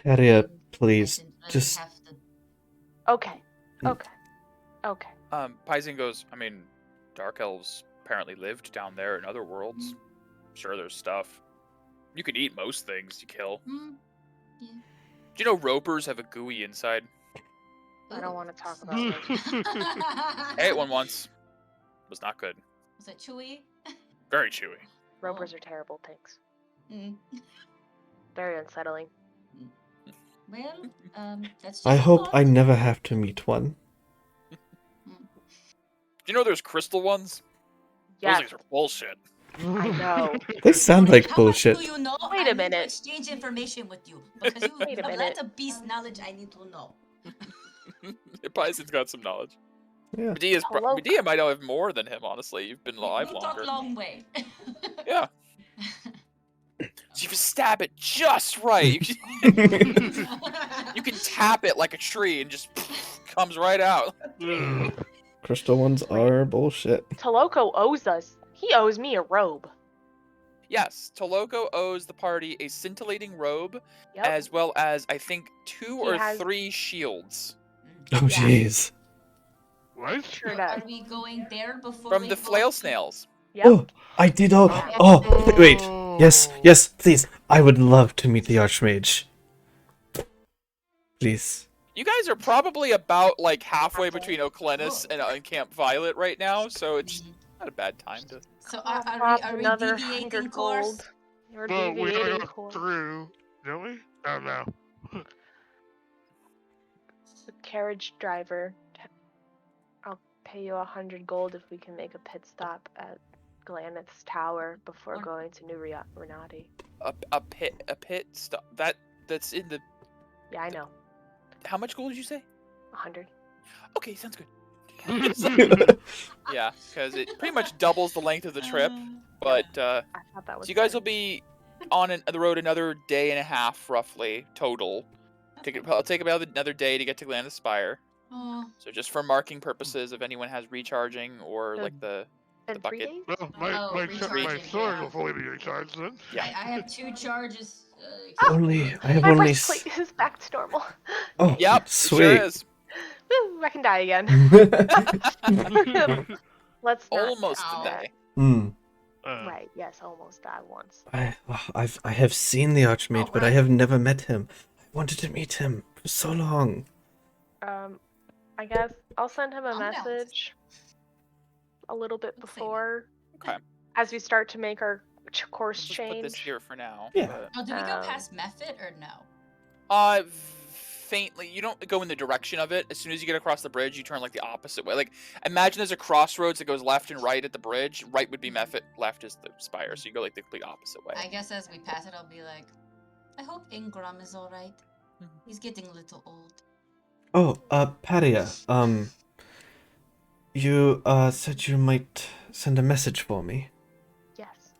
[SPEAKER 1] Paria,
[SPEAKER 5] I
[SPEAKER 1] please,
[SPEAKER 5] didn't really
[SPEAKER 1] just
[SPEAKER 5] have to.
[SPEAKER 4] Okay. Okay. Okay.
[SPEAKER 2] Paizen goes, I mean, Dark Elves apparently lived down there in other worlds. Sure, there's stuff. You could eat most things you kill.
[SPEAKER 5] Yeah.
[SPEAKER 2] Do you know ropers have a gooey inside?
[SPEAKER 4] I don't
[SPEAKER 5] Ooh.
[SPEAKER 4] want to talk about this.
[SPEAKER 2] I ate one once. It was not good.
[SPEAKER 5] Was it chewy?
[SPEAKER 2] Very chewy.
[SPEAKER 4] Ropers are terrible things.
[SPEAKER 5] Mm.
[SPEAKER 4] Very unsettling.
[SPEAKER 5] Well, that's.
[SPEAKER 1] I
[SPEAKER 5] just a
[SPEAKER 1] hope
[SPEAKER 5] thought.
[SPEAKER 1] I never have to meet one.
[SPEAKER 2] Do you know there's crystal ones? Those
[SPEAKER 4] Yes,
[SPEAKER 2] things are bullshit.
[SPEAKER 4] I know.
[SPEAKER 1] They sound like
[SPEAKER 5] How
[SPEAKER 1] bullshit.
[SPEAKER 5] much do you know?
[SPEAKER 4] Wait
[SPEAKER 5] I
[SPEAKER 4] a
[SPEAKER 5] need to
[SPEAKER 4] minute.
[SPEAKER 5] exchange information with you because you
[SPEAKER 4] Wait a
[SPEAKER 5] have
[SPEAKER 4] minute.
[SPEAKER 5] lots of beast knowledge I need to know.
[SPEAKER 2] Paizen's got some knowledge.
[SPEAKER 1] Yeah.
[SPEAKER 4] Hello.
[SPEAKER 2] Medea might have more than him, honestly. You've been alive
[SPEAKER 5] We
[SPEAKER 2] longer.
[SPEAKER 5] talk long way.
[SPEAKER 2] Yeah. So if you stab it just right, you can tap it like a tree and just comes right out.
[SPEAKER 1] Crystal ones are bullshit.
[SPEAKER 4] Toloco owes us. He owes me a robe.
[SPEAKER 2] Yes, Toloco owes the party a scintillating robe,
[SPEAKER 4] Yep.
[SPEAKER 2] as well as, I think, 2
[SPEAKER 4] He
[SPEAKER 2] or
[SPEAKER 4] has-
[SPEAKER 2] 3 shields.
[SPEAKER 1] Oh
[SPEAKER 4] Yeah.
[SPEAKER 1] jeez.
[SPEAKER 3] What?
[SPEAKER 4] Sure
[SPEAKER 5] So
[SPEAKER 4] does.
[SPEAKER 5] are we going there before
[SPEAKER 2] From
[SPEAKER 5] we
[SPEAKER 2] the
[SPEAKER 5] go
[SPEAKER 2] flail
[SPEAKER 5] to-
[SPEAKER 2] snails.
[SPEAKER 4] Yep.
[SPEAKER 1] Oh, I did. Wait. Yes, please. I would love to meet the Archmage. Please.
[SPEAKER 2] You guys are probably about, like, halfway between Oclenis and Camp Violet right now, so it's not a bad time to...
[SPEAKER 5] So
[SPEAKER 4] I'll
[SPEAKER 5] are
[SPEAKER 4] drop
[SPEAKER 5] we
[SPEAKER 4] another
[SPEAKER 5] deviating
[SPEAKER 4] 100
[SPEAKER 5] course?
[SPEAKER 4] gold. You're
[SPEAKER 3] Well, we
[SPEAKER 4] deviating
[SPEAKER 3] gotta go
[SPEAKER 4] course.
[SPEAKER 3] through, don't we? Oh no.
[SPEAKER 4] The carriage driver. I'll pay you 100 gold if we can make a pit stop at Glaneth's tower before
[SPEAKER 5] Or-
[SPEAKER 4] going to New Renati.
[SPEAKER 2] A pit stop. That's in the...
[SPEAKER 4] Yeah, I know.
[SPEAKER 2] How much gold did you say?
[SPEAKER 4] 100.
[SPEAKER 2] Okay, sounds good. Yeah, because it pretty much doubles the length of the trip, but...
[SPEAKER 4] I thought that was.
[SPEAKER 2] So you guys will
[SPEAKER 4] fine.
[SPEAKER 2] be on the road another day and a half, roughly, total. It'll take about another day to get to Gland Spire.
[SPEAKER 5] Oh,
[SPEAKER 2] So just for marking purposes, if anyone has recharging or
[SPEAKER 4] So-
[SPEAKER 2] like the
[SPEAKER 4] And 3
[SPEAKER 2] bucket.
[SPEAKER 4] days?
[SPEAKER 3] Well,
[SPEAKER 5] Oh,
[SPEAKER 3] my
[SPEAKER 5] recharging,
[SPEAKER 3] sword
[SPEAKER 5] yeah.
[SPEAKER 3] will fully be recharged then.
[SPEAKER 2] Yeah.
[SPEAKER 5] I have 2 charges.
[SPEAKER 1] I have
[SPEAKER 4] My
[SPEAKER 1] only
[SPEAKER 4] breastplate is back to normal.
[SPEAKER 1] Oh,
[SPEAKER 2] Yep, it sure
[SPEAKER 1] sweet.
[SPEAKER 2] is.
[SPEAKER 4] Woo, I can die again. Let's not
[SPEAKER 2] Almost
[SPEAKER 5] Ow.
[SPEAKER 2] a day.
[SPEAKER 1] Hmm.
[SPEAKER 4] Right, yes, almost died once.
[SPEAKER 1] I have seen the Archmage, but I
[SPEAKER 5] Alright.
[SPEAKER 1] have never met him. I wanted to meet him for so long.
[SPEAKER 4] I guess I'll send him a
[SPEAKER 5] I'm down.
[SPEAKER 4] message a little bit
[SPEAKER 5] We'll save it.
[SPEAKER 4] before,
[SPEAKER 2] Okay.
[SPEAKER 4] as we start to make our course
[SPEAKER 2] Let's just put this
[SPEAKER 4] change.
[SPEAKER 2] here for now.
[SPEAKER 1] Yeah.
[SPEAKER 2] but-
[SPEAKER 5] Oh, do we go past Method or no?
[SPEAKER 2] Faintly. You don't go in the direction of it. As soon as you get across the bridge, you turn like the opposite way. Like, imagine there's a crossroads that goes left and right at the bridge. Right would be Mephit, left is the spire. So you go like the complete opposite way.
[SPEAKER 5] I guess as we pass it, I'll be like, I hope Ingram is alright.
[SPEAKER 2] Mhm.
[SPEAKER 5] He's getting a little old.
[SPEAKER 1] Oh, Paria, you, said you might send a message for me.
[SPEAKER 4] Yes.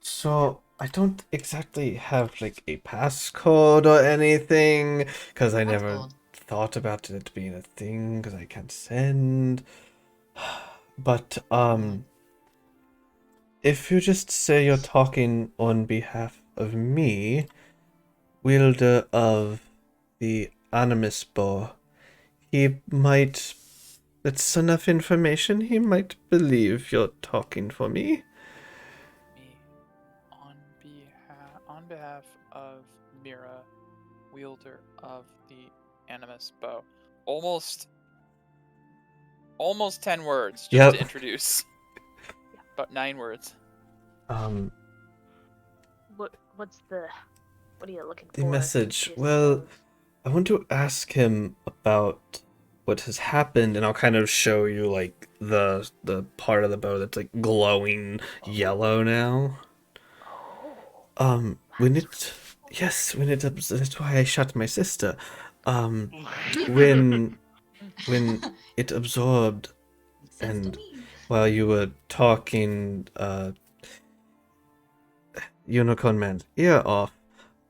[SPEAKER 1] So I don't exactly have, like, a passcode or anything, because I never
[SPEAKER 5] Passcode.
[SPEAKER 1] thought about it being a thing, because I can't send. But, if you just say you're talking on behalf of me, wielder of the Animus Bow, he might... That's enough information, he might believe you're talking for me.
[SPEAKER 2] Me, on behalf of Mira, wielder of the Animus Bow. Almost 10 words just
[SPEAKER 1] Yep.
[SPEAKER 2] to introduce. About 9 words.
[SPEAKER 4] What are you looking for?
[SPEAKER 1] The message.
[SPEAKER 4] Yes,
[SPEAKER 1] Well, I want to ask him about what has happened, and I'll kind of show you like the part of the bow that's like glowing yellow now. When it that's why I shot my sister. When it absorbed,
[SPEAKER 5] Makes sense to
[SPEAKER 1] and
[SPEAKER 5] me.
[SPEAKER 1] while you were talking, Unicorn Man's ear off.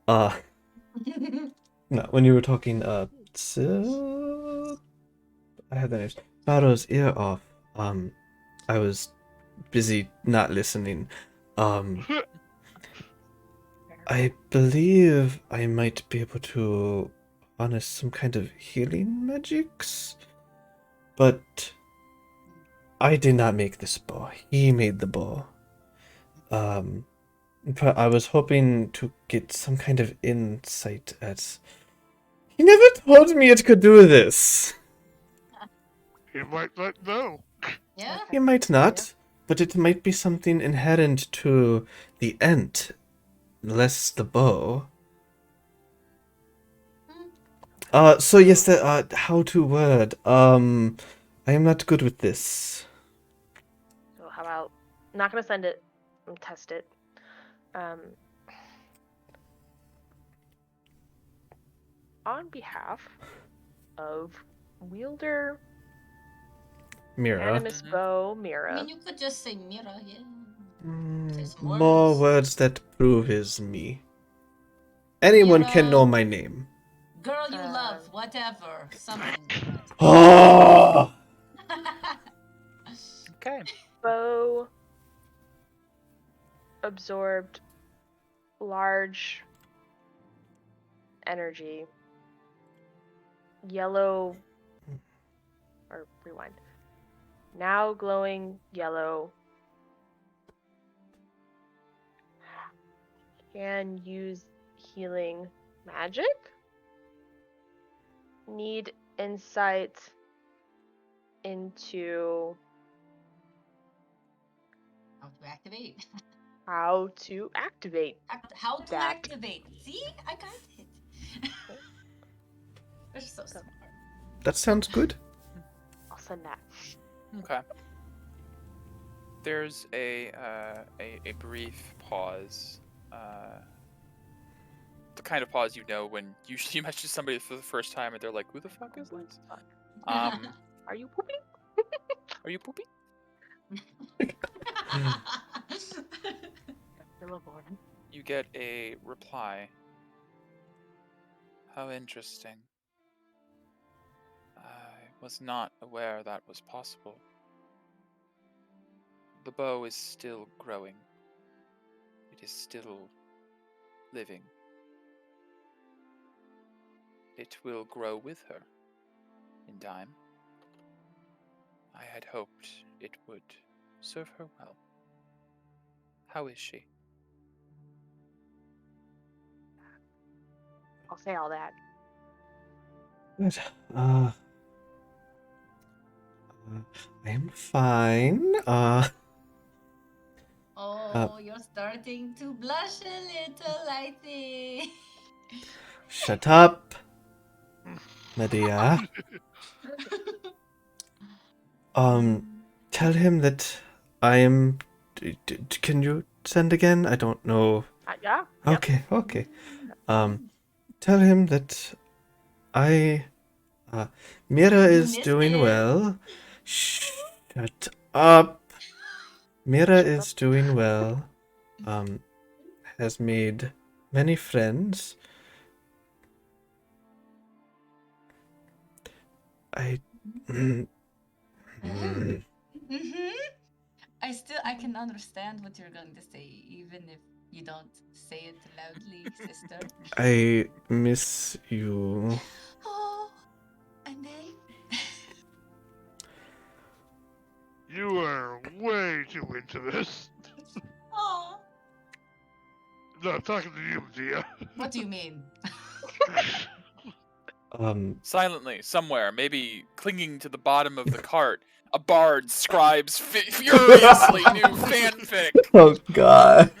[SPEAKER 1] No, when you were talking, I had the names. Pharaoh's ear off. I was busy not listening. I believe I might be able to harness some kind of healing magics, but I did not make this bow. He made the bow. But I was hoping to get some kind of insight at... He never told me it could do this.
[SPEAKER 3] He might not know.
[SPEAKER 5] Yeah?
[SPEAKER 1] He might not, but it might be something inherent to the ent, less the bow. So yes, the how to word. I am not good with this.
[SPEAKER 4] So how about not gonna send it and test it. On behalf of wielder
[SPEAKER 1] Mira.
[SPEAKER 4] Animus
[SPEAKER 2] Mhm.
[SPEAKER 4] Bow
[SPEAKER 5] I
[SPEAKER 4] Mira.
[SPEAKER 5] mean, you could just say Mira, yeah. Say some
[SPEAKER 1] More
[SPEAKER 5] words.
[SPEAKER 1] words that prove is me. Anyone can know
[SPEAKER 5] Mira.
[SPEAKER 1] my name.
[SPEAKER 5] Girl you love, whatever. Something.
[SPEAKER 1] Oh!
[SPEAKER 2] Okay.
[SPEAKER 4] Bow absorbed large energy. Yellow, or rewind. Now glowing yellow. Can use healing magic. Need insight into
[SPEAKER 5] How to activate.
[SPEAKER 4] how to activate.
[SPEAKER 5] How to
[SPEAKER 4] That.
[SPEAKER 5] activate. See? I got it. They're so smart.
[SPEAKER 1] That sounds good.
[SPEAKER 4] I'll send that.
[SPEAKER 2] Okay. There's a brief pause. The kind of pause you know when you message somebody for the first time and they're like, "Who the fuck is this?" Are
[SPEAKER 4] Are you pooping?
[SPEAKER 2] you pooping?
[SPEAKER 4] Hello, Gordon.
[SPEAKER 2] You get a reply. How interesting. I was not aware that was possible. The bow is still growing. It is still living. It will grow with her in time. I had hoped it would serve her well. How is she?
[SPEAKER 4] I'll say all that.
[SPEAKER 1] Good. I'm fine.
[SPEAKER 5] Oh, you're starting to blush a little, I think.
[SPEAKER 1] Shut up, Medea. Tell him that I am. Can you send again? I don't know.
[SPEAKER 4] Yeah.
[SPEAKER 1] Okay. Tell him that I. Mira
[SPEAKER 5] You
[SPEAKER 1] is
[SPEAKER 5] missed
[SPEAKER 1] doing
[SPEAKER 5] it.
[SPEAKER 1] well. Shut up. Mira is doing well. Has made many friends.
[SPEAKER 5] I can understand what you're going to say, even if you don't say it loudly, sister.
[SPEAKER 1] I miss you.
[SPEAKER 5] Oh, and then
[SPEAKER 3] You are way too into this.
[SPEAKER 5] oh,
[SPEAKER 3] No, I'm talking to you, Medea.
[SPEAKER 5] what do you mean?
[SPEAKER 2] Silently, somewhere, maybe clinging to the bottom of the cart, a bard scribes furiously new fanfic.
[SPEAKER 1] Oh God.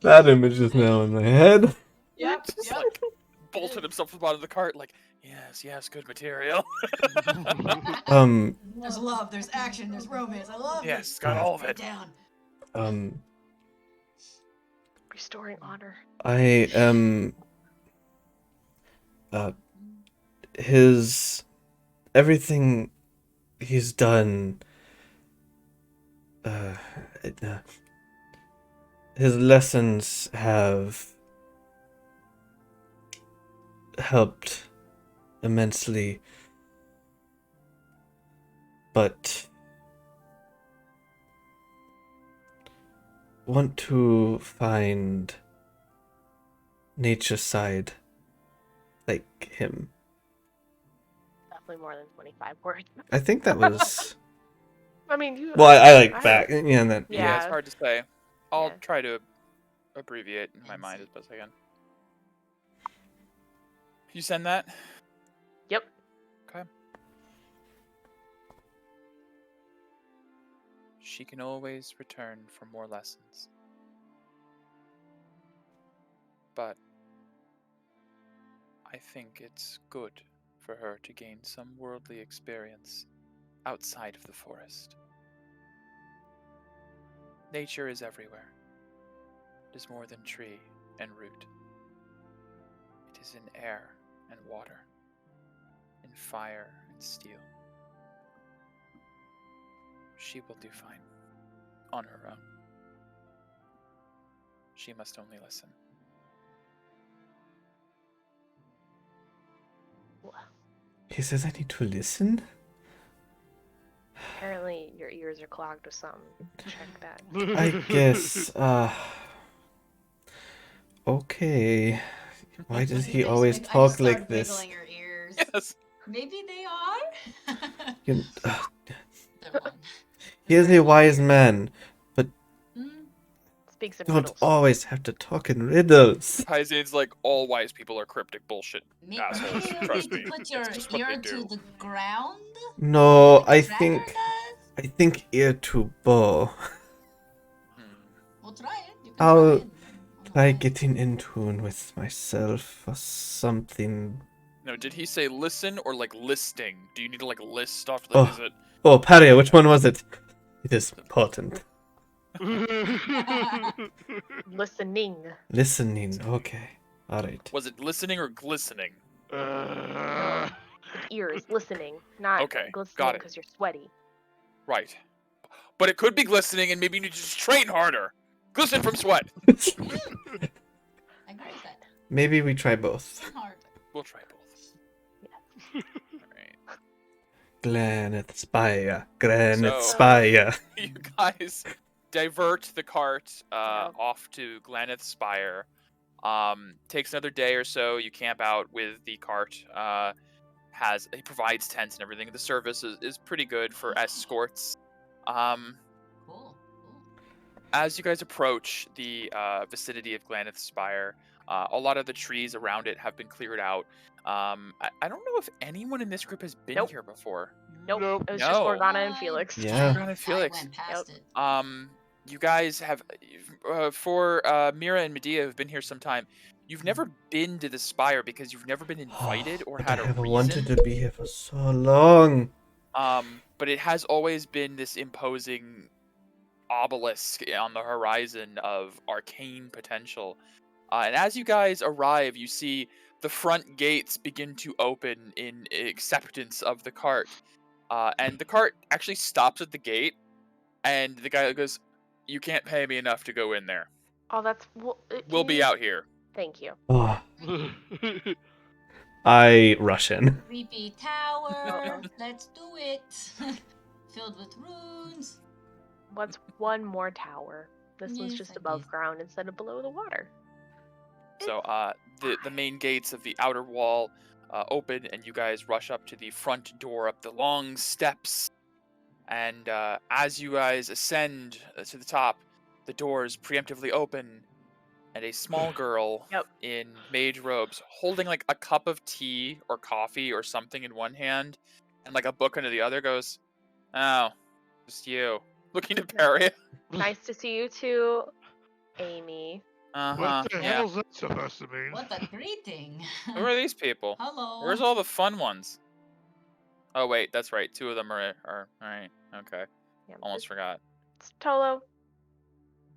[SPEAKER 1] That image is now in my head.
[SPEAKER 4] Yep.
[SPEAKER 2] Just like bolted himself to the bottom of the cart, like, yes, good material.
[SPEAKER 5] There's love, there's action, there's romance. I love
[SPEAKER 2] Yes,
[SPEAKER 5] this.
[SPEAKER 2] got all of it.
[SPEAKER 5] Down.
[SPEAKER 4] Restoring honor.
[SPEAKER 1] I am. Everything he's done. His lessons have helped immensely, but want to find nature side like him.
[SPEAKER 4] Definitely more than 25 words.
[SPEAKER 1] I think that was.
[SPEAKER 4] I mean, you.
[SPEAKER 1] Well, I like back, and then
[SPEAKER 2] Yeah, it's
[SPEAKER 4] Yeah.
[SPEAKER 2] hard to say. I'll
[SPEAKER 4] Yeah.
[SPEAKER 2] try to abbreviate in my mind as best I can. You send that?
[SPEAKER 4] Yep.
[SPEAKER 2] Okay. She can always return for more lessons. But I think it's good for her to gain some worldly experience outside of the forest. Nature is everywhere. It is more than tree and root. It is in air and water, in fire and steel. She will do fine, on her own. She must only listen.
[SPEAKER 1] he says I need to listen.
[SPEAKER 4] Apparently, your ears are clogged with something. Check that.
[SPEAKER 1] I guess. Okay. Why does he always
[SPEAKER 5] I
[SPEAKER 1] talk
[SPEAKER 5] just
[SPEAKER 1] like
[SPEAKER 5] start
[SPEAKER 1] this?
[SPEAKER 5] wiggling your ears.
[SPEAKER 2] Yes.
[SPEAKER 5] Maybe they are.
[SPEAKER 1] You-
[SPEAKER 5] They're one.
[SPEAKER 1] He is a wise man, but
[SPEAKER 4] Speaks in
[SPEAKER 1] you don't
[SPEAKER 4] riddles.
[SPEAKER 1] always have to talk in riddles.
[SPEAKER 2] Paizane's like, all wise people are cryptic bullshit.
[SPEAKER 5] Maybe
[SPEAKER 2] Assholes,
[SPEAKER 5] you
[SPEAKER 2] trust
[SPEAKER 5] need
[SPEAKER 2] me.
[SPEAKER 5] to put
[SPEAKER 2] It's
[SPEAKER 5] your
[SPEAKER 2] just what
[SPEAKER 5] ear
[SPEAKER 2] they
[SPEAKER 5] to
[SPEAKER 2] do.
[SPEAKER 5] the ground.
[SPEAKER 1] No,
[SPEAKER 5] like
[SPEAKER 1] I
[SPEAKER 5] a dragon
[SPEAKER 1] think
[SPEAKER 5] does?
[SPEAKER 1] ear to bow.
[SPEAKER 5] We'll try it. You can
[SPEAKER 1] I'll
[SPEAKER 5] try it.
[SPEAKER 1] Try getting in tune with myself or something.
[SPEAKER 2] No, did he say listen or like listing? Do you need to like list stuff?
[SPEAKER 1] Oh.
[SPEAKER 2] Like, is it?
[SPEAKER 1] Oh, Paria, which one was it? It is important.
[SPEAKER 4] Listening.
[SPEAKER 1] Listening, okay. Alright.
[SPEAKER 2] Was it listening or glistening?
[SPEAKER 4] Ears. Listening. Not
[SPEAKER 2] Okay,
[SPEAKER 4] glistening
[SPEAKER 2] got it.
[SPEAKER 4] because you're sweaty.
[SPEAKER 2] Right. But it could be glistening, and maybe you need to just train harder. Glisten from sweat.
[SPEAKER 5] I agree with that.
[SPEAKER 1] Maybe we try both.
[SPEAKER 5] Hard.
[SPEAKER 2] We'll try both. Alright.
[SPEAKER 1] Gleneth Spire, Gleneth
[SPEAKER 2] So-
[SPEAKER 1] Spire.
[SPEAKER 2] You guys divert the cart
[SPEAKER 4] Yep.
[SPEAKER 2] off to Glaneth Spire. Takes another day or so. You camp out with the cart. He provides tents and everything. The service is pretty good for escorts.
[SPEAKER 5] Cool.
[SPEAKER 2] As you guys approach the vicinity of Glaneth Spire, a lot of the trees around it have been cleared out. I don't know if anyone in this group has been
[SPEAKER 4] Nope.
[SPEAKER 2] here before.
[SPEAKER 4] Nope.
[SPEAKER 3] Nope.
[SPEAKER 4] It was just
[SPEAKER 2] No.
[SPEAKER 4] Morgana and
[SPEAKER 5] What?
[SPEAKER 4] Felix.
[SPEAKER 1] Yeah.
[SPEAKER 2] Morgana and Felix.
[SPEAKER 5] I went past it.
[SPEAKER 2] You guys have, for Mira and Medea who've been here some time, you've never been to the Spire because you've never been invited or
[SPEAKER 1] But
[SPEAKER 2] had
[SPEAKER 1] I
[SPEAKER 2] a
[SPEAKER 1] have
[SPEAKER 2] reason.
[SPEAKER 1] wanted to be here for so long.
[SPEAKER 2] But it has always been this imposing obelisk on the horizon of arcane potential. And as you guys arrive, you see the front gates begin to open in acceptance of the cart. And the cart actually stops at the gate, and the guy goes, "You can't pay me enough to go in there.
[SPEAKER 4] Oh, that's.
[SPEAKER 2] We'll be out here."
[SPEAKER 4] Thank you.
[SPEAKER 1] Oh, I rush in.
[SPEAKER 5] Creepy tower. Let's do it. Filled with runes.
[SPEAKER 4] What's one more tower? This one's
[SPEAKER 5] Yes,
[SPEAKER 4] just
[SPEAKER 5] I
[SPEAKER 4] above
[SPEAKER 5] guess.
[SPEAKER 4] ground instead of below the water.
[SPEAKER 2] So the main gates of the outer wall open, and you guys rush up to the front door up the long steps. And as you guys ascend to the top, the doors preemptively open, and a small girl
[SPEAKER 4] Yep.
[SPEAKER 2] in mage robes, holding like a cup of tea or coffee or something in one hand, and like a book under the other, goes, "Oh, just you." Looking to Perry.
[SPEAKER 4] Nice to see you too, Amy.
[SPEAKER 2] Uh-huh.
[SPEAKER 3] What the
[SPEAKER 2] Yeah.
[SPEAKER 3] hell's that supposed to mean?
[SPEAKER 5] What a greeting.
[SPEAKER 2] Who are these people?
[SPEAKER 5] Hello.
[SPEAKER 2] Where's all the fun ones? Oh wait, that's right. Two of them are alright. Okay.
[SPEAKER 4] Yeah,
[SPEAKER 2] Almost forgot.
[SPEAKER 4] it's Tolo.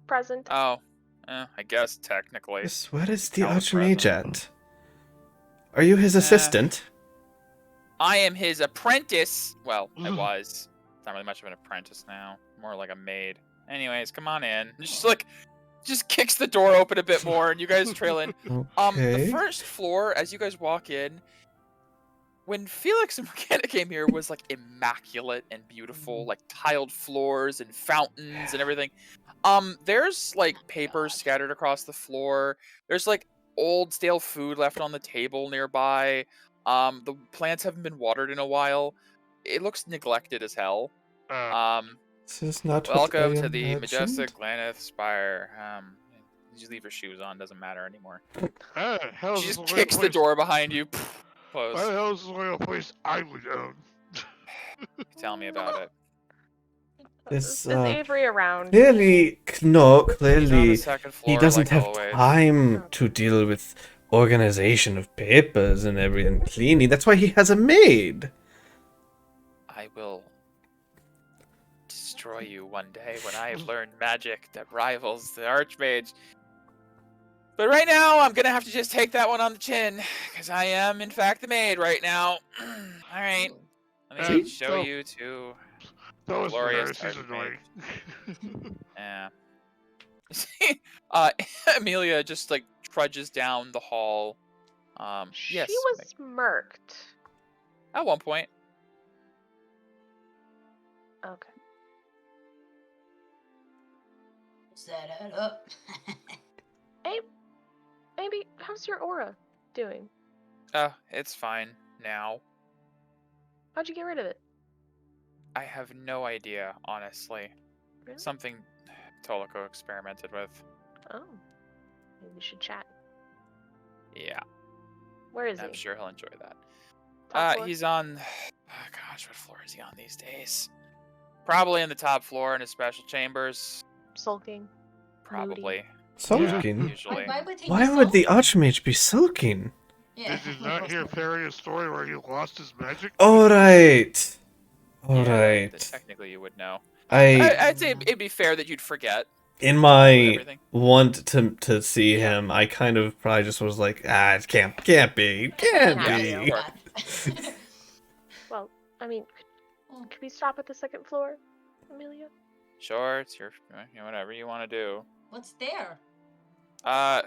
[SPEAKER 4] Present.
[SPEAKER 2] Oh, I guess technically.
[SPEAKER 1] Yes, where is the
[SPEAKER 2] Howard
[SPEAKER 1] Archmage
[SPEAKER 2] present.
[SPEAKER 1] at? Are you his assistant?
[SPEAKER 2] I am his apprentice. Well, I was. Not really much of an apprentice now. More like a maid. Anyways, come on in. Just kicks the door open a bit more, and you guys trail in. The
[SPEAKER 1] Okay.
[SPEAKER 2] first floor, as you guys walk in, when Felix and Morgana came here, was like immaculate and beautiful, like tiled floors and fountains and everything. There's like papers scattered across the floor. There's like old stale food left on the table nearby. The plants haven't been watered in a while. It looks neglected as hell.
[SPEAKER 1] This is not
[SPEAKER 2] Welcome
[SPEAKER 1] what I
[SPEAKER 2] to the
[SPEAKER 1] imagined.
[SPEAKER 2] majestic Glaneth Spire. You leave your shoes on, doesn't matter anymore.
[SPEAKER 3] Hell
[SPEAKER 2] She
[SPEAKER 3] is
[SPEAKER 2] just
[SPEAKER 3] the
[SPEAKER 2] kicks the
[SPEAKER 3] place,
[SPEAKER 2] door behind you.
[SPEAKER 3] Why the
[SPEAKER 2] Close.
[SPEAKER 3] hell is the real place I would own?
[SPEAKER 2] Tell me about it.
[SPEAKER 1] This,
[SPEAKER 4] Is Avery around?
[SPEAKER 1] Clearly, no,
[SPEAKER 2] He's on the
[SPEAKER 1] clearly,
[SPEAKER 2] second
[SPEAKER 1] he
[SPEAKER 2] floor,
[SPEAKER 1] doesn't
[SPEAKER 2] like
[SPEAKER 1] have
[SPEAKER 2] always.
[SPEAKER 1] time to deal with organization of papers and everything cleaning. That's why he has a maid.
[SPEAKER 2] I will destroy you one day when I have learned magic that rivals the Archmage. But right now, I'm gonna have to just take that one on the chin, because I am, in fact, the maid right now. Alright, let me
[SPEAKER 3] See?
[SPEAKER 2] show
[SPEAKER 3] So-
[SPEAKER 2] you to...
[SPEAKER 3] That was
[SPEAKER 2] Glorious
[SPEAKER 3] hilarious. He's
[SPEAKER 2] Archmage.
[SPEAKER 3] annoying.
[SPEAKER 2] Yeah. Amelia just, like, trudges down the hall.
[SPEAKER 4] She
[SPEAKER 2] Yes,
[SPEAKER 4] was smirked.
[SPEAKER 2] at one point.
[SPEAKER 4] Okay.
[SPEAKER 5] Set it up.
[SPEAKER 4] Maybe how's your aura doing?
[SPEAKER 2] It's fine now.
[SPEAKER 4] How'd you get rid of it?
[SPEAKER 2] I have no idea, honestly.
[SPEAKER 4] Really?
[SPEAKER 2] Something Tolico experimented with.
[SPEAKER 4] Oh. Maybe we should chat.
[SPEAKER 2] Yeah,
[SPEAKER 4] Where is
[SPEAKER 2] I'm
[SPEAKER 4] he?
[SPEAKER 2] sure he'll enjoy that.
[SPEAKER 4] Top floor?
[SPEAKER 2] He's on... Oh, gosh, what floor is he on these days? Probably in the top floor in his special chambers.
[SPEAKER 4] Sulking.
[SPEAKER 2] Probably.
[SPEAKER 1] Sulking?
[SPEAKER 2] Usually.
[SPEAKER 5] Why would he
[SPEAKER 1] Why
[SPEAKER 5] be
[SPEAKER 1] would the
[SPEAKER 5] sulking?
[SPEAKER 1] Archmage be sulking?
[SPEAKER 5] Yeah.
[SPEAKER 3] Did you not hear Perry a story where he lost his magic?
[SPEAKER 1] Alright.
[SPEAKER 2] Yeah,
[SPEAKER 1] Alright.
[SPEAKER 2] technically, you would know.
[SPEAKER 1] I,
[SPEAKER 2] I'd say it'd be fair that you'd forget
[SPEAKER 1] in my
[SPEAKER 2] everything.
[SPEAKER 1] want to see him, I kind of probably just was like, it can't be. Can't
[SPEAKER 4] Yeah,
[SPEAKER 1] be.
[SPEAKER 4] yeah. Well, I mean, could we stop at the second floor, Amelia?
[SPEAKER 2] Sure, it's your... whatever you want to do.
[SPEAKER 5] What's there?
[SPEAKER 2] The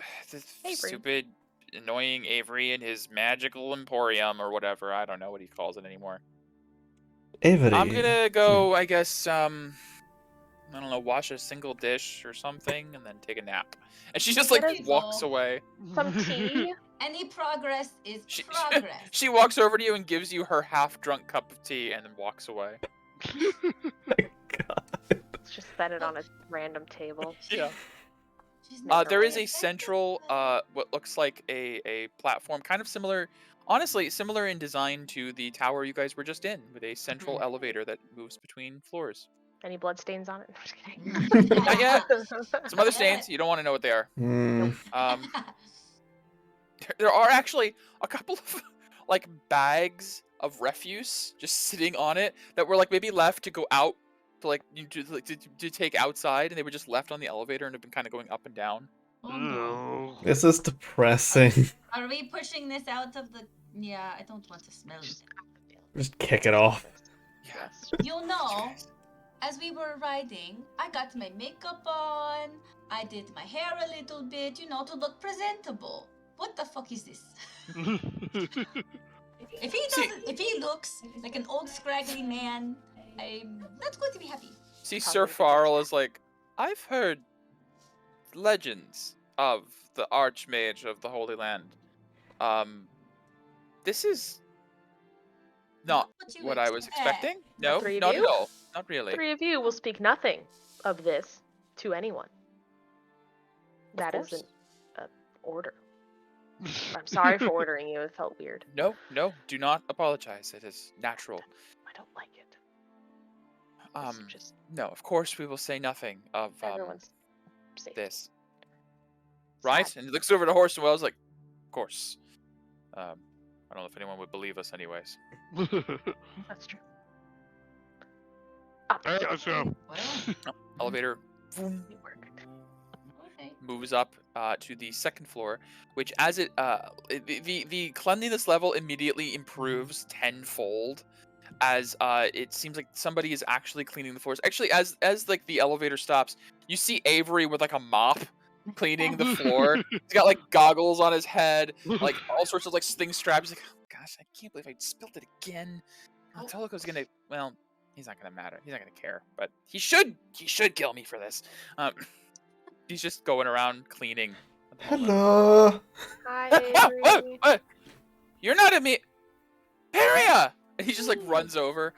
[SPEAKER 4] Avery.
[SPEAKER 2] stupid annoying Avery in his magical emporium or whatever. I don't know what he calls it anymore.
[SPEAKER 1] Avery.
[SPEAKER 2] I'm gonna go, I guess, I don't know, wash a single dish or something, and then take a nap. And she just, like,
[SPEAKER 5] There you
[SPEAKER 2] walks
[SPEAKER 5] go.
[SPEAKER 2] away.
[SPEAKER 4] Some tea.
[SPEAKER 5] Any progress is
[SPEAKER 2] She,
[SPEAKER 5] progress.
[SPEAKER 2] she walks over to you and gives you her half-drunk cup of tea, and then walks away.
[SPEAKER 1] God.
[SPEAKER 4] Let's just set it on a random table.
[SPEAKER 2] Yeah.
[SPEAKER 5] She's never
[SPEAKER 2] There is
[SPEAKER 5] really
[SPEAKER 2] a central, what looks like a platform, kind of similar, honestly, similar in design to the tower you guys were just in, with a central elevator that moves between floors.
[SPEAKER 4] Any bloodstains on it? I'm just kidding.
[SPEAKER 2] Not yet. Some other
[SPEAKER 5] Not
[SPEAKER 2] stains,
[SPEAKER 5] yet.
[SPEAKER 2] you don't want to know what they are.
[SPEAKER 1] Hmm.
[SPEAKER 2] There are actually a couple of like bags of refuse just sitting on it that were like maybe left to go out to like to take outside, and they were just left on the elevator and have been kind of going up and down.
[SPEAKER 5] Oh, no.
[SPEAKER 3] No.
[SPEAKER 1] This is depressing.
[SPEAKER 5] Are we pushing this out of the... Yeah, I don't want to smell it.
[SPEAKER 1] Just kick it off.
[SPEAKER 4] Yes.
[SPEAKER 5] You'll know, as we were riding, I got my makeup on, I did my hair a little bit, you know, to look presentable. What the fuck is this? If he
[SPEAKER 2] See-
[SPEAKER 5] doesn't, if he looks like an old scraggly man, I'm not going to be happy.
[SPEAKER 2] See,
[SPEAKER 4] Probably
[SPEAKER 2] Sir
[SPEAKER 4] the
[SPEAKER 2] Farrell is like, I've heard legends of the Archmage of the Holy Land. This is not
[SPEAKER 5] you
[SPEAKER 2] what I was
[SPEAKER 5] expect.
[SPEAKER 2] expecting. No,
[SPEAKER 4] three of
[SPEAKER 2] not
[SPEAKER 4] you?
[SPEAKER 2] at all. Not really.
[SPEAKER 4] 3 of you will speak nothing of this to anyone. That
[SPEAKER 2] course.
[SPEAKER 4] isn't an order. I'm sorry for ordering you. It felt weird.
[SPEAKER 2] No, do not apologize. It is natural.
[SPEAKER 4] I don't like it. It's just
[SPEAKER 2] No, of course we will say nothing of
[SPEAKER 4] everyone's safe.
[SPEAKER 2] this. Right?
[SPEAKER 4] Sad.
[SPEAKER 2] And he looks over to Horse and Wells like, of course. I don't know if anyone would believe us anyways.
[SPEAKER 4] That's true. Up.
[SPEAKER 3] Alright, let's go.
[SPEAKER 5] Well,
[SPEAKER 2] Elevator vroom,
[SPEAKER 4] You work.
[SPEAKER 5] okay.
[SPEAKER 2] moves up to the second floor, which as the cleanliness level immediately improves tenfold as it seems like somebody is actually cleaning the floors. Actually, as like the elevator stops, you see Avery with like a mop cleaning the floor. He's got like goggles on his head, like all sorts of like things strapped. He's like, oh gosh, I can't believe I spilled it again. Toloko's gonna, well, he's not gonna matter. He's not gonna care, but he should kill me for this. He's just going around cleaning. at the moment.
[SPEAKER 1] Hello.
[SPEAKER 4] Hi,
[SPEAKER 2] Ah,
[SPEAKER 4] Avery.
[SPEAKER 2] what? You're not a me, Peria! And he just like runs over.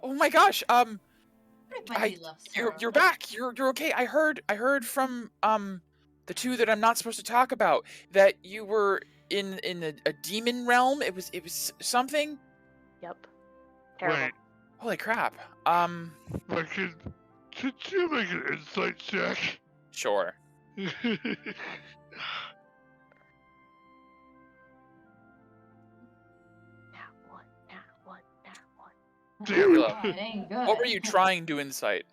[SPEAKER 2] Oh my gosh,
[SPEAKER 5] Everybody loves her.
[SPEAKER 2] you're back. You're okay. I heard from the two that I'm not supposed to talk about that you were in a demon realm. It was something.
[SPEAKER 4] Yep. Terrible.
[SPEAKER 3] Wait,
[SPEAKER 2] Holy crap.
[SPEAKER 3] but could you make an insight check?
[SPEAKER 2] Sure.
[SPEAKER 4] Nat one, nat one, nat one.
[SPEAKER 3] Damn
[SPEAKER 2] Look,
[SPEAKER 5] Oh, it ain't good.
[SPEAKER 2] What were you trying to incite?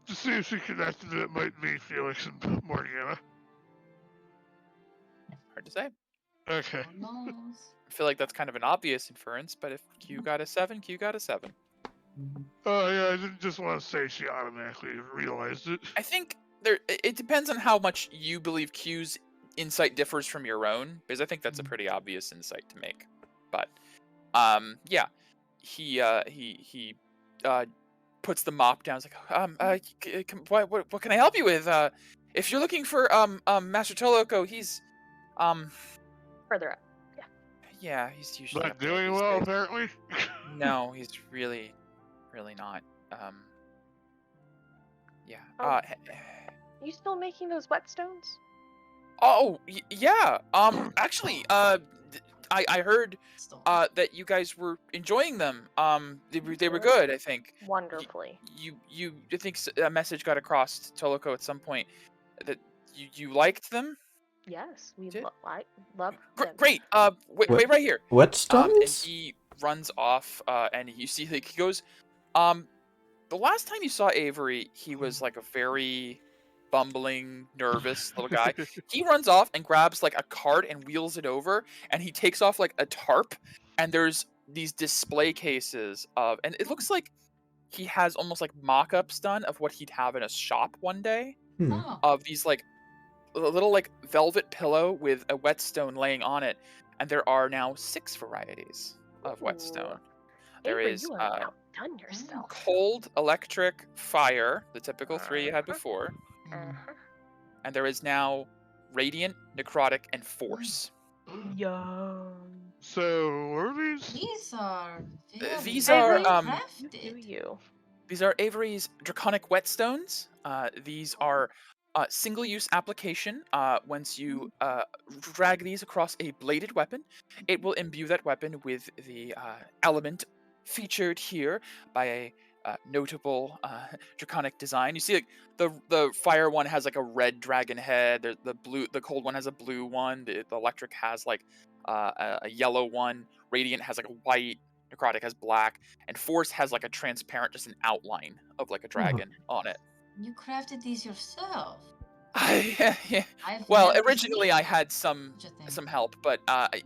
[SPEAKER 3] To see if she connected it might be Felix and Morgana.
[SPEAKER 2] Hard to say.
[SPEAKER 3] Okay.
[SPEAKER 5] Who knows?
[SPEAKER 2] I feel like that's kind of an obvious inference, but if Q got a 7, Q got a 7.
[SPEAKER 3] Oh yeah, I didn't just want to say she automatically realized it.
[SPEAKER 2] I think it depends on how much you believe Q's insight differs from your own, because I think that's a pretty obvious insight to make. But yeah, he puts the mop down. He's like, what can I help you with? If you're looking for Master Toloko, he's
[SPEAKER 4] Further up.
[SPEAKER 2] yeah, he's usually
[SPEAKER 3] Not
[SPEAKER 2] up there
[SPEAKER 3] doing
[SPEAKER 2] these
[SPEAKER 3] well,
[SPEAKER 2] days.
[SPEAKER 3] apparently.
[SPEAKER 2] No, he's really not. Yeah.
[SPEAKER 4] Oh. You still making those whetstones?
[SPEAKER 2] Yeah. Actually, I heard
[SPEAKER 5] Still.
[SPEAKER 2] that you guys were enjoying them. They were good. I think.
[SPEAKER 4] Wonderfully.
[SPEAKER 2] I think a message got across to Toloko at some point that you liked them.
[SPEAKER 4] Yes, we
[SPEAKER 2] Did-
[SPEAKER 4] love them.
[SPEAKER 2] Great. Wait right here.
[SPEAKER 1] What
[SPEAKER 2] And
[SPEAKER 1] stones?
[SPEAKER 2] he runs off. And you see, like, he goes. The last time you saw Avery, he was like a very bumbling, nervous little guy. He runs off and grabs like a cart and wheels it over, and he takes off like a tarp, and there's these display cases of, and it looks like he has almost like mock-ups done of what he'd have in a shop one day,
[SPEAKER 1] Hmm.
[SPEAKER 5] Oh.
[SPEAKER 2] of these like little like velvet pillow with a whetstone laying on it, and there are now 6 varieties of whetstone. There
[SPEAKER 4] Avery,
[SPEAKER 2] is
[SPEAKER 4] you have outdone yourself.
[SPEAKER 2] cold, electric, fire, the typical 3 you had before,
[SPEAKER 4] Uh-huh.
[SPEAKER 2] and there is now radiant, necrotic, and force.
[SPEAKER 4] Yum.
[SPEAKER 3] So, what are these?
[SPEAKER 5] These are very
[SPEAKER 2] These
[SPEAKER 4] are,
[SPEAKER 2] are
[SPEAKER 4] You do
[SPEAKER 5] crafted.
[SPEAKER 4] you.
[SPEAKER 2] these are Avery's draconic whetstones. These are single-use application. Once you drag these across a bladed weapon, it will imbue that weapon with the element featured here by a notable draconic design. You see, like the fire one has like a red dragon head. The cold one has a blue one. The electric has like a yellow one. Radiant has like a white. Necrotic has black, and Force has like a transparent, just an outline of like a dragon on it.
[SPEAKER 5] You crafted these yourself.
[SPEAKER 2] Yeah.
[SPEAKER 5] I've
[SPEAKER 2] Well,
[SPEAKER 5] never
[SPEAKER 2] originally
[SPEAKER 5] seen
[SPEAKER 2] I had some
[SPEAKER 5] such a thing.
[SPEAKER 2] help, but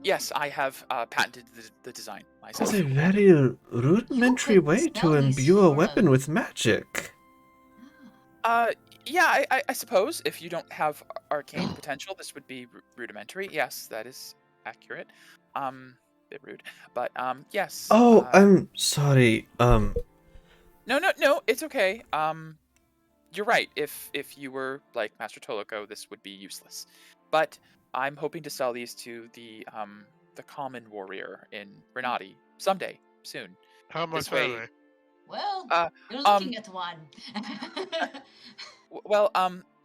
[SPEAKER 2] yes, I have patented the design myself.
[SPEAKER 1] That's a very rudimentary
[SPEAKER 5] could
[SPEAKER 1] way to
[SPEAKER 5] sell these
[SPEAKER 1] imbue a
[SPEAKER 5] for
[SPEAKER 1] weapon
[SPEAKER 5] a-
[SPEAKER 1] with magic.
[SPEAKER 2] Yeah, I suppose if you don't have arcane potential, this would be rudimentary. Yes, that is accurate. Bit rude, but yes.
[SPEAKER 1] Oh, I'm sorry.
[SPEAKER 2] No, it's okay. You're right. If you were like Master Toloko, this would be useless. But I'm hoping to sell these to the common warrior in Renati someday, soon.
[SPEAKER 3] How much
[SPEAKER 2] This
[SPEAKER 3] are
[SPEAKER 2] way-
[SPEAKER 3] they?
[SPEAKER 5] Well, you're
[SPEAKER 2] um,
[SPEAKER 5] looking at one.
[SPEAKER 2] Well,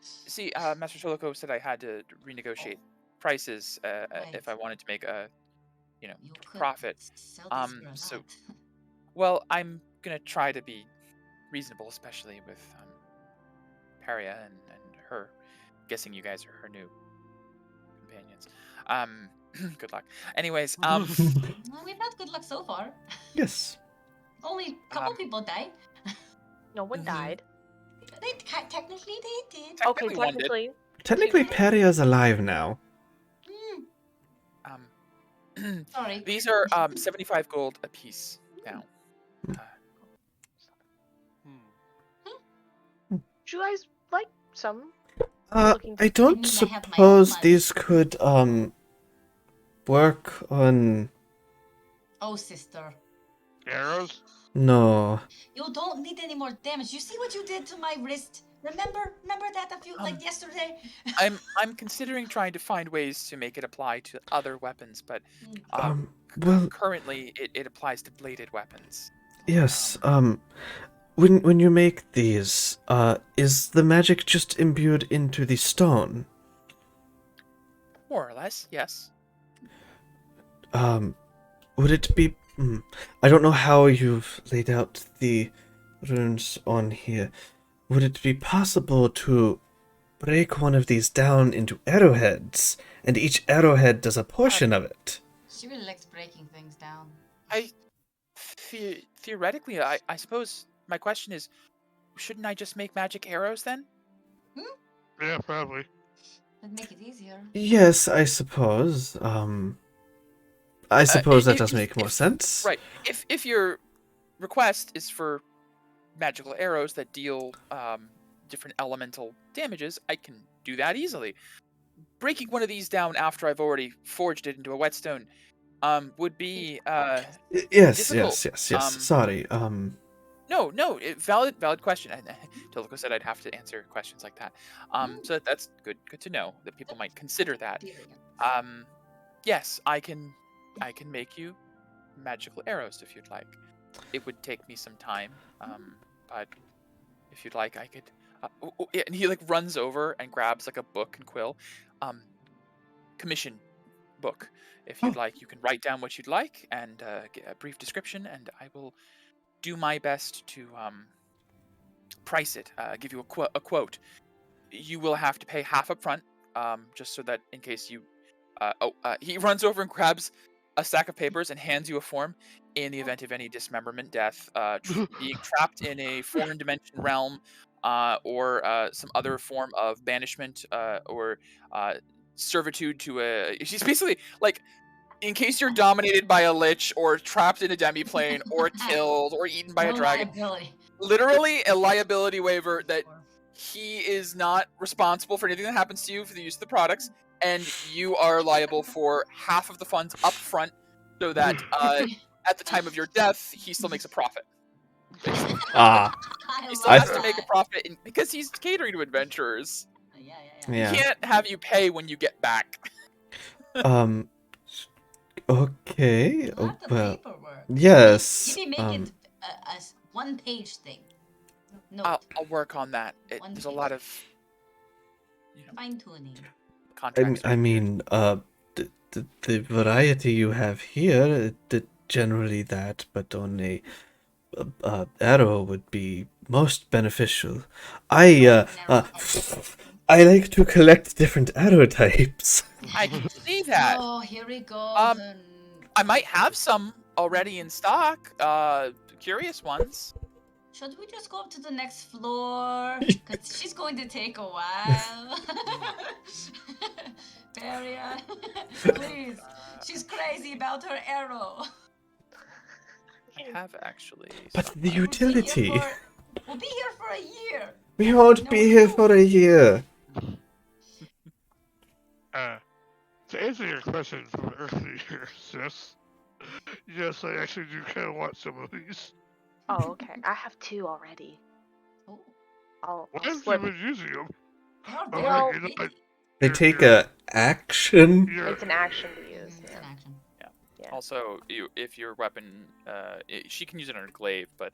[SPEAKER 2] see, Master Toloko said I had to renegotiate prices if I
[SPEAKER 5] Right.
[SPEAKER 2] wanted to make a,
[SPEAKER 5] You could
[SPEAKER 2] profit.
[SPEAKER 5] sell these for a
[SPEAKER 2] So-
[SPEAKER 5] lot.
[SPEAKER 2] Well, I'm gonna try to be reasonable, especially with Paria and her. Guessing you guys are her new companions. Good luck. Anyways,
[SPEAKER 5] Well, we've had good luck so far.
[SPEAKER 1] Yes.
[SPEAKER 5] Only a couple
[SPEAKER 2] Um,
[SPEAKER 5] people died.
[SPEAKER 4] No one
[SPEAKER 2] Mhm.
[SPEAKER 4] died.
[SPEAKER 5] Technically, they did.
[SPEAKER 4] Okay,
[SPEAKER 2] Technically one did.
[SPEAKER 4] technically.
[SPEAKER 1] Technically, Peria's alive now.
[SPEAKER 5] Sorry.
[SPEAKER 2] These are 75 gold a piece now.
[SPEAKER 3] Hmm.
[SPEAKER 4] Would you guys like some?
[SPEAKER 1] I
[SPEAKER 5] I
[SPEAKER 1] don't
[SPEAKER 5] mean, I have my own
[SPEAKER 1] suppose
[SPEAKER 5] money.
[SPEAKER 1] these could work on.
[SPEAKER 5] Oh, sister.
[SPEAKER 3] Arrows?
[SPEAKER 1] No.
[SPEAKER 5] You don't need any more damage. You see what you did to my wrist? Remember that a few yesterday?
[SPEAKER 2] I'm considering trying to find ways to make it apply to other weapons, but
[SPEAKER 1] Well,
[SPEAKER 2] currently it applies to bladed weapons.
[SPEAKER 1] yes. When you make these, is the magic just imbued into the stone?
[SPEAKER 2] More or less, yes.
[SPEAKER 1] Would it be? I don't know how you've laid out the runes on here. Would it be possible to break one of these down into arrowheads, and each arrowhead does a portion of it?
[SPEAKER 5] She really likes breaking things down.
[SPEAKER 2] Theoretically, I suppose my question is, shouldn't I just make magic arrows then?
[SPEAKER 3] Yeah, probably.
[SPEAKER 5] That'd make it easier.
[SPEAKER 1] Yes, I suppose. I suppose that does
[SPEAKER 2] if-
[SPEAKER 1] make more
[SPEAKER 2] if-
[SPEAKER 1] sense.
[SPEAKER 2] Right. If your request is for magical arrows that deal different elemental damages, I can do that easily. Breaking one of these down after I've already forged it into a whetstone would be
[SPEAKER 1] Yes,
[SPEAKER 2] difficult.
[SPEAKER 1] yes. Sorry.
[SPEAKER 2] no, valid question. And Toloko said I'd have to answer questions like that. So that's good to know that people might consider that. Yes, I can make you magical arrows if you'd like. It would take me some time, but if you'd like, I could. Yeah, and he like runs over and grabs like a book and quill, commission book. If you'd like, you can write down what you'd like and get a brief description, and I will do my best to price it. Give you a quote. You will have to pay half up front, just so that in case you. He runs over and grabs a stack of papers and hands you a form. In the event of any dismemberment, death, being trapped in a foreign dimension realm, or some other form of banishment, or servitude to a. She's basically like, in case you're dominated by a lich, or trapped in a demiplane, or killed, or eaten by a dragon.
[SPEAKER 5] Liability.
[SPEAKER 2] Literally a liability waiver that he is not responsible for anything that happens to you for the use of the products, and you are liable for half of the funds up front, so that at the time of your death, he still makes a profit. Basically.
[SPEAKER 1] Ah,
[SPEAKER 5] I
[SPEAKER 2] He still
[SPEAKER 5] love
[SPEAKER 2] has to make a
[SPEAKER 5] that.
[SPEAKER 2] profit because he's catering to adventurers.
[SPEAKER 5] Yeah.
[SPEAKER 1] yeah.
[SPEAKER 2] He can't have you pay when you get back.
[SPEAKER 1] Okay.
[SPEAKER 5] A lot of
[SPEAKER 1] Well,
[SPEAKER 5] paperwork.
[SPEAKER 1] yes.
[SPEAKER 5] You need to make it a one-page thing. No,
[SPEAKER 2] I'll work on that. There's a lot of
[SPEAKER 5] fine-tuning.
[SPEAKER 2] contracts.
[SPEAKER 1] I mean, the variety you have here, generally that, but on a arrow would be most beneficial. I like to collect different arrow types.
[SPEAKER 2] I can see that.
[SPEAKER 5] Oh, here we go.
[SPEAKER 2] I might have some already in stock. Curious ones.
[SPEAKER 5] Should we just go up to the next floor? Because she's going to take a while. Peria, please. She's crazy about her arrow.
[SPEAKER 2] I have actually.
[SPEAKER 1] But the
[SPEAKER 5] We'll be here
[SPEAKER 1] utility.
[SPEAKER 5] We'll be here for a year.
[SPEAKER 1] We won't
[SPEAKER 5] No,
[SPEAKER 1] be here for a year.
[SPEAKER 3] To answer your question from earlier, sis, yes, I actually do kind of want some of these.
[SPEAKER 4] Oh, okay. I have 2 already.
[SPEAKER 5] Oh,
[SPEAKER 4] I'll
[SPEAKER 3] Why haven't you
[SPEAKER 4] slip.
[SPEAKER 3] been using them?
[SPEAKER 5] they are
[SPEAKER 3] Oh,
[SPEAKER 5] very
[SPEAKER 4] Well-
[SPEAKER 3] you know,
[SPEAKER 5] pretty.
[SPEAKER 1] They take a action.
[SPEAKER 4] It's an action to use.
[SPEAKER 5] It's
[SPEAKER 4] Yeah.
[SPEAKER 5] an action.
[SPEAKER 4] Yeah.
[SPEAKER 2] Also, if your weapon, she can use it on her glaive, but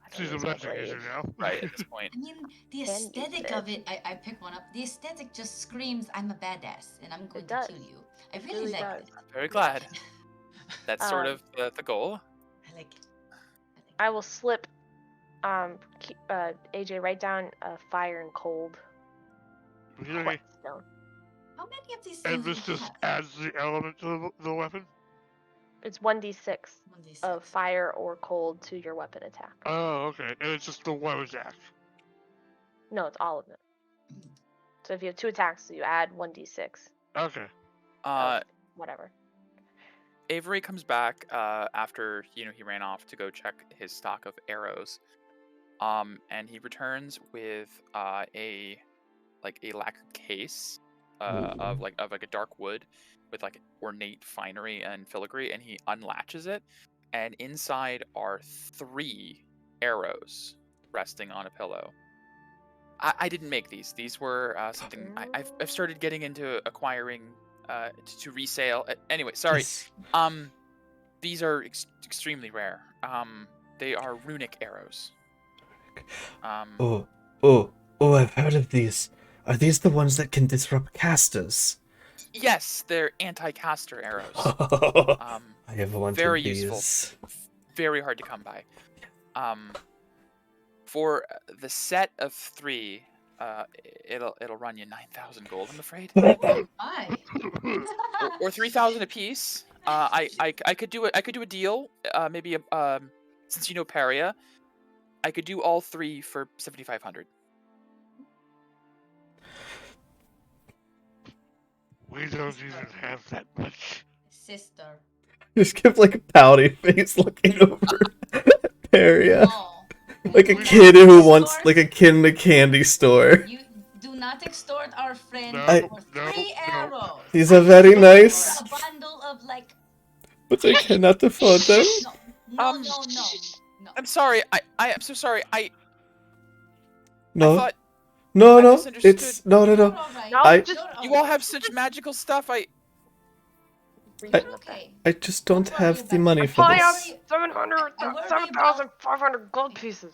[SPEAKER 4] I don't
[SPEAKER 3] she's a
[SPEAKER 4] use my
[SPEAKER 3] magic user
[SPEAKER 4] blade.
[SPEAKER 3] now.
[SPEAKER 2] right at this point,
[SPEAKER 5] I mean, the
[SPEAKER 4] Can use
[SPEAKER 5] aesthetic
[SPEAKER 4] it.
[SPEAKER 5] of it, I picked one up. The aesthetic just screams, I'm a badass and I'm going
[SPEAKER 4] It
[SPEAKER 5] to
[SPEAKER 4] does.
[SPEAKER 5] kill you. I
[SPEAKER 4] It
[SPEAKER 5] really
[SPEAKER 4] really
[SPEAKER 5] like
[SPEAKER 4] does.
[SPEAKER 5] it.
[SPEAKER 2] I'm very glad. That's sort
[SPEAKER 4] Um,
[SPEAKER 2] of the goal.
[SPEAKER 5] I like it.
[SPEAKER 4] I will slip AJ, write down fire and cold.
[SPEAKER 3] Really?
[SPEAKER 4] Whetstone.
[SPEAKER 5] How many of these
[SPEAKER 3] And
[SPEAKER 5] things
[SPEAKER 3] this
[SPEAKER 5] do you
[SPEAKER 3] just
[SPEAKER 5] have?
[SPEAKER 3] adds the element to the weapon?
[SPEAKER 4] It's 1d6
[SPEAKER 5] 1d6.
[SPEAKER 4] of fire or cold to your weapon attack.
[SPEAKER 3] Oh, okay. And it's just the one attack.
[SPEAKER 4] No, it's all of them. So if you have 2 attacks, so you add 1d6
[SPEAKER 3] Okay.
[SPEAKER 4] of whatever.
[SPEAKER 2] Avery comes back after he ran off to go check his stock of arrows, and he returns with a lacquered case of a dark wood with like ornate finery and filigree, and he unlatches it, and inside are 3 arrows resting on a pillow. I didn't make these. These were something I've started getting into acquiring to resale. Anyway, sorry. These are extremely rare. They are runic arrows.
[SPEAKER 1] Oh, I've heard of these. Are these the ones that can disrupt casters?
[SPEAKER 2] Yes, they're anti-caster arrows.
[SPEAKER 1] I have wanted
[SPEAKER 2] Very
[SPEAKER 1] these.
[SPEAKER 2] useful. Very hard to come by. For the set of 3, it'll run you 9,000 gold, I'm afraid,
[SPEAKER 5] Why?
[SPEAKER 2] or 3,000 apiece. I could do it. I could do a deal. Maybe since you know Paria, I could do all 3 for 7,500.
[SPEAKER 3] We don't even have that much.
[SPEAKER 5] Sister.
[SPEAKER 1] Just give like a pouty face looking over Paria.
[SPEAKER 5] No.
[SPEAKER 1] Like a
[SPEAKER 5] Do
[SPEAKER 1] kid
[SPEAKER 5] not
[SPEAKER 1] who wants,
[SPEAKER 5] extort-
[SPEAKER 1] like a kid in a candy store.
[SPEAKER 5] You do not extort our friend
[SPEAKER 3] No,
[SPEAKER 5] for
[SPEAKER 3] no,
[SPEAKER 5] 3
[SPEAKER 3] no.
[SPEAKER 5] arrows.
[SPEAKER 1] These are very nice,
[SPEAKER 5] For a bundle of like.
[SPEAKER 1] but I cannot afford them.
[SPEAKER 5] No. No.
[SPEAKER 2] I'm sorry. I'm so sorry. I
[SPEAKER 1] No,
[SPEAKER 2] thought
[SPEAKER 1] no,
[SPEAKER 2] I
[SPEAKER 1] no.
[SPEAKER 2] misunderstood.
[SPEAKER 1] It's no.
[SPEAKER 5] You're alright.
[SPEAKER 4] No,
[SPEAKER 1] I-
[SPEAKER 4] just
[SPEAKER 2] you all have such magical stuff.
[SPEAKER 4] reach in the back.
[SPEAKER 5] Okay.
[SPEAKER 1] I just don't
[SPEAKER 5] Don't worry
[SPEAKER 1] have the
[SPEAKER 5] about
[SPEAKER 1] money
[SPEAKER 5] it.
[SPEAKER 1] for
[SPEAKER 4] Pulling out
[SPEAKER 1] this.
[SPEAKER 4] 7,500 gold pieces.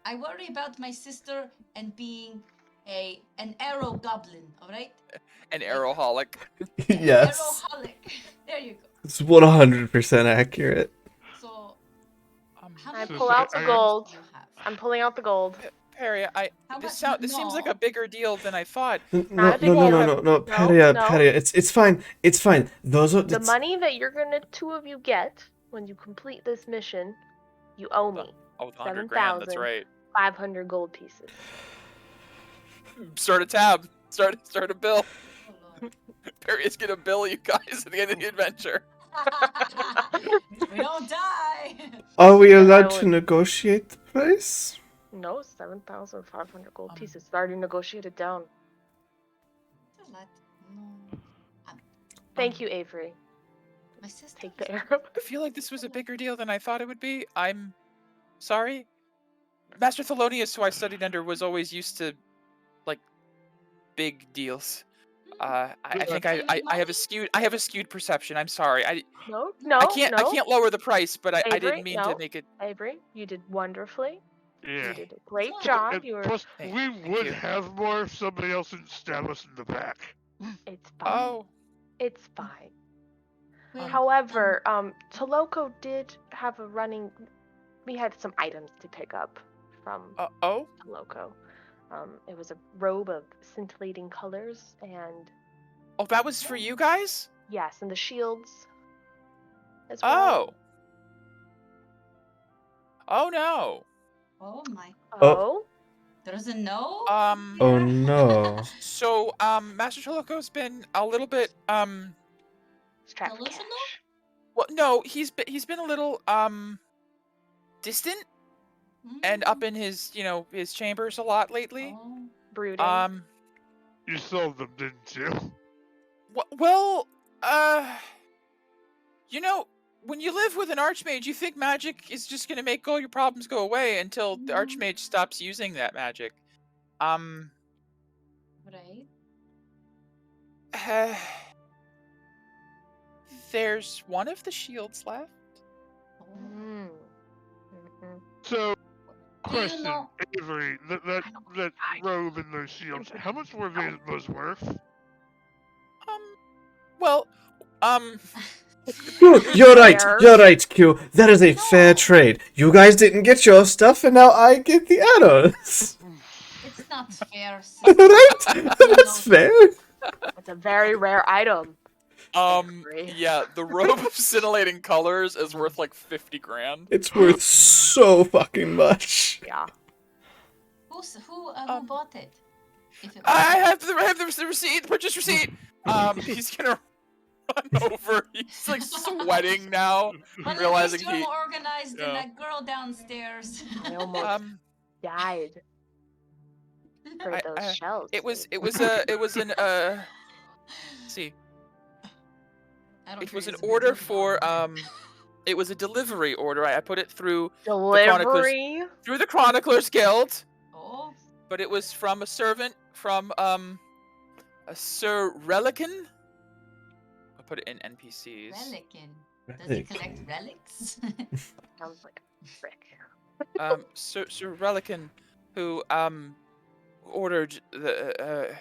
[SPEAKER 5] I worry about my sister and being an arrow goblin. All right.
[SPEAKER 2] An arrowholic.
[SPEAKER 1] Yes,
[SPEAKER 5] Arrowholic. There you go.
[SPEAKER 1] it's 100% accurate.
[SPEAKER 5] So. How
[SPEAKER 4] I
[SPEAKER 5] much
[SPEAKER 4] pull out the
[SPEAKER 3] I-
[SPEAKER 4] gold.
[SPEAKER 5] do you have?
[SPEAKER 4] I'm pulling out the gold.
[SPEAKER 2] Paria,
[SPEAKER 5] How
[SPEAKER 2] this
[SPEAKER 5] much-
[SPEAKER 2] seems like
[SPEAKER 5] no.
[SPEAKER 2] a bigger deal than I thought.
[SPEAKER 1] No,
[SPEAKER 4] Not a big
[SPEAKER 1] no,
[SPEAKER 4] deal.
[SPEAKER 1] Paria,
[SPEAKER 4] No.
[SPEAKER 1] Paria. It's fine. It's fine. Those are
[SPEAKER 4] The
[SPEAKER 1] it's-
[SPEAKER 4] money that you're gonna 2 of you get when you complete this mission, you owe me
[SPEAKER 2] Oh, 100 grand. That's
[SPEAKER 4] 7,000.
[SPEAKER 2] right.
[SPEAKER 4] 500 gold pieces.
[SPEAKER 2] Start a tab. Start a bill.
[SPEAKER 5] Oh, Lord.
[SPEAKER 2] Paria's gonna bill you guys at the end of the adventure.
[SPEAKER 5] We don't die.
[SPEAKER 1] Are we
[SPEAKER 4] I
[SPEAKER 1] allowed
[SPEAKER 4] would-
[SPEAKER 1] to negotiate the price?
[SPEAKER 4] No, 7,500 gold pieces. It's already negotiated down.
[SPEAKER 5] That's a lot. No.
[SPEAKER 4] Thank you, Avery.
[SPEAKER 5] My sister.
[SPEAKER 4] Take the arrow.
[SPEAKER 2] I feel like this was a bigger deal than I thought it would be. I'm sorry. Master Thelonious, who I studied under, was always used to, like, big deals. I think I have a skewed perception. I'm sorry. I can't lower the price, but I
[SPEAKER 4] Avery,
[SPEAKER 2] didn't mean to
[SPEAKER 4] no.
[SPEAKER 2] make it.
[SPEAKER 4] Avery, you did wonderfully.
[SPEAKER 3] Yeah.
[SPEAKER 4] You did a great
[SPEAKER 5] Well,
[SPEAKER 4] job.
[SPEAKER 3] And
[SPEAKER 4] You were.
[SPEAKER 3] plus,
[SPEAKER 2] Thank
[SPEAKER 3] we would
[SPEAKER 2] you.
[SPEAKER 3] have more if somebody else didn't stab us in the back.
[SPEAKER 4] It's fine.
[SPEAKER 2] Oh.
[SPEAKER 4] It's fine.
[SPEAKER 5] Well,
[SPEAKER 4] However, Toloco did have a running. We had some items to pick up from
[SPEAKER 2] Oh.
[SPEAKER 4] Toloco. It was a robe of scintillating colors, and
[SPEAKER 2] Oh, that was for you guys?
[SPEAKER 4] yes, and the shields as well.
[SPEAKER 2] Oh. Oh no.
[SPEAKER 5] Oh my.
[SPEAKER 4] Oh.
[SPEAKER 5] There's a no?
[SPEAKER 1] Oh no.
[SPEAKER 2] So, Master Toloco's been a little bit,
[SPEAKER 4] Strapped for
[SPEAKER 5] Delusional?
[SPEAKER 4] cash.
[SPEAKER 2] well, no, he's been a little, distant and up in his, his chambers a lot lately.
[SPEAKER 5] Oh.
[SPEAKER 4] Brooding.
[SPEAKER 3] You sold them, didn't you?
[SPEAKER 2] Well, when you live with an archmage, you think magic is just gonna make all your problems go away until the archmage stops using that magic.
[SPEAKER 5] Right.
[SPEAKER 2] There's one of the shields left.
[SPEAKER 5] Oh.
[SPEAKER 4] Mm. Mhm.
[SPEAKER 3] So,
[SPEAKER 5] Do you
[SPEAKER 3] question,
[SPEAKER 5] know-
[SPEAKER 3] Avery, that robe and those shields, how much were those worth?
[SPEAKER 2] Well,
[SPEAKER 1] You're right.
[SPEAKER 4] Fair.
[SPEAKER 1] You're right, Q. That is a fair
[SPEAKER 5] No.
[SPEAKER 1] trade. You guys didn't get your stuff, and now I get the arrows.
[SPEAKER 5] It's not fair.
[SPEAKER 1] Right? That's fair.
[SPEAKER 4] It's a very rare item. Avery.
[SPEAKER 2] yeah, the robe of scintillating colors is worth like 50 grand.
[SPEAKER 1] It's worth so fucking much.
[SPEAKER 4] Yeah.
[SPEAKER 5] Who bought it? If it
[SPEAKER 2] I have the receipt, the purchase receipt. He's gonna run over. He's like sweating now,
[SPEAKER 5] Well,
[SPEAKER 2] realizing
[SPEAKER 5] at least
[SPEAKER 2] he.
[SPEAKER 5] you're more organized than
[SPEAKER 2] yeah.
[SPEAKER 5] that girl downstairs.
[SPEAKER 4] I almost died for those shells.
[SPEAKER 2] It was an see.
[SPEAKER 5] I don't
[SPEAKER 2] It was
[SPEAKER 5] care,
[SPEAKER 2] an
[SPEAKER 5] it's a
[SPEAKER 2] order
[SPEAKER 5] big
[SPEAKER 2] for
[SPEAKER 5] one.
[SPEAKER 2] it was a delivery order. I put it through
[SPEAKER 4] Delivery.
[SPEAKER 2] the Chroniclers Guild,
[SPEAKER 5] Oh,
[SPEAKER 2] but it was from a servant from a Sir Relican. I put it in NPCs.
[SPEAKER 5] Relican. Does he collect relics?
[SPEAKER 4] Sounds like a frick.
[SPEAKER 2] Sir Relican, who ordered the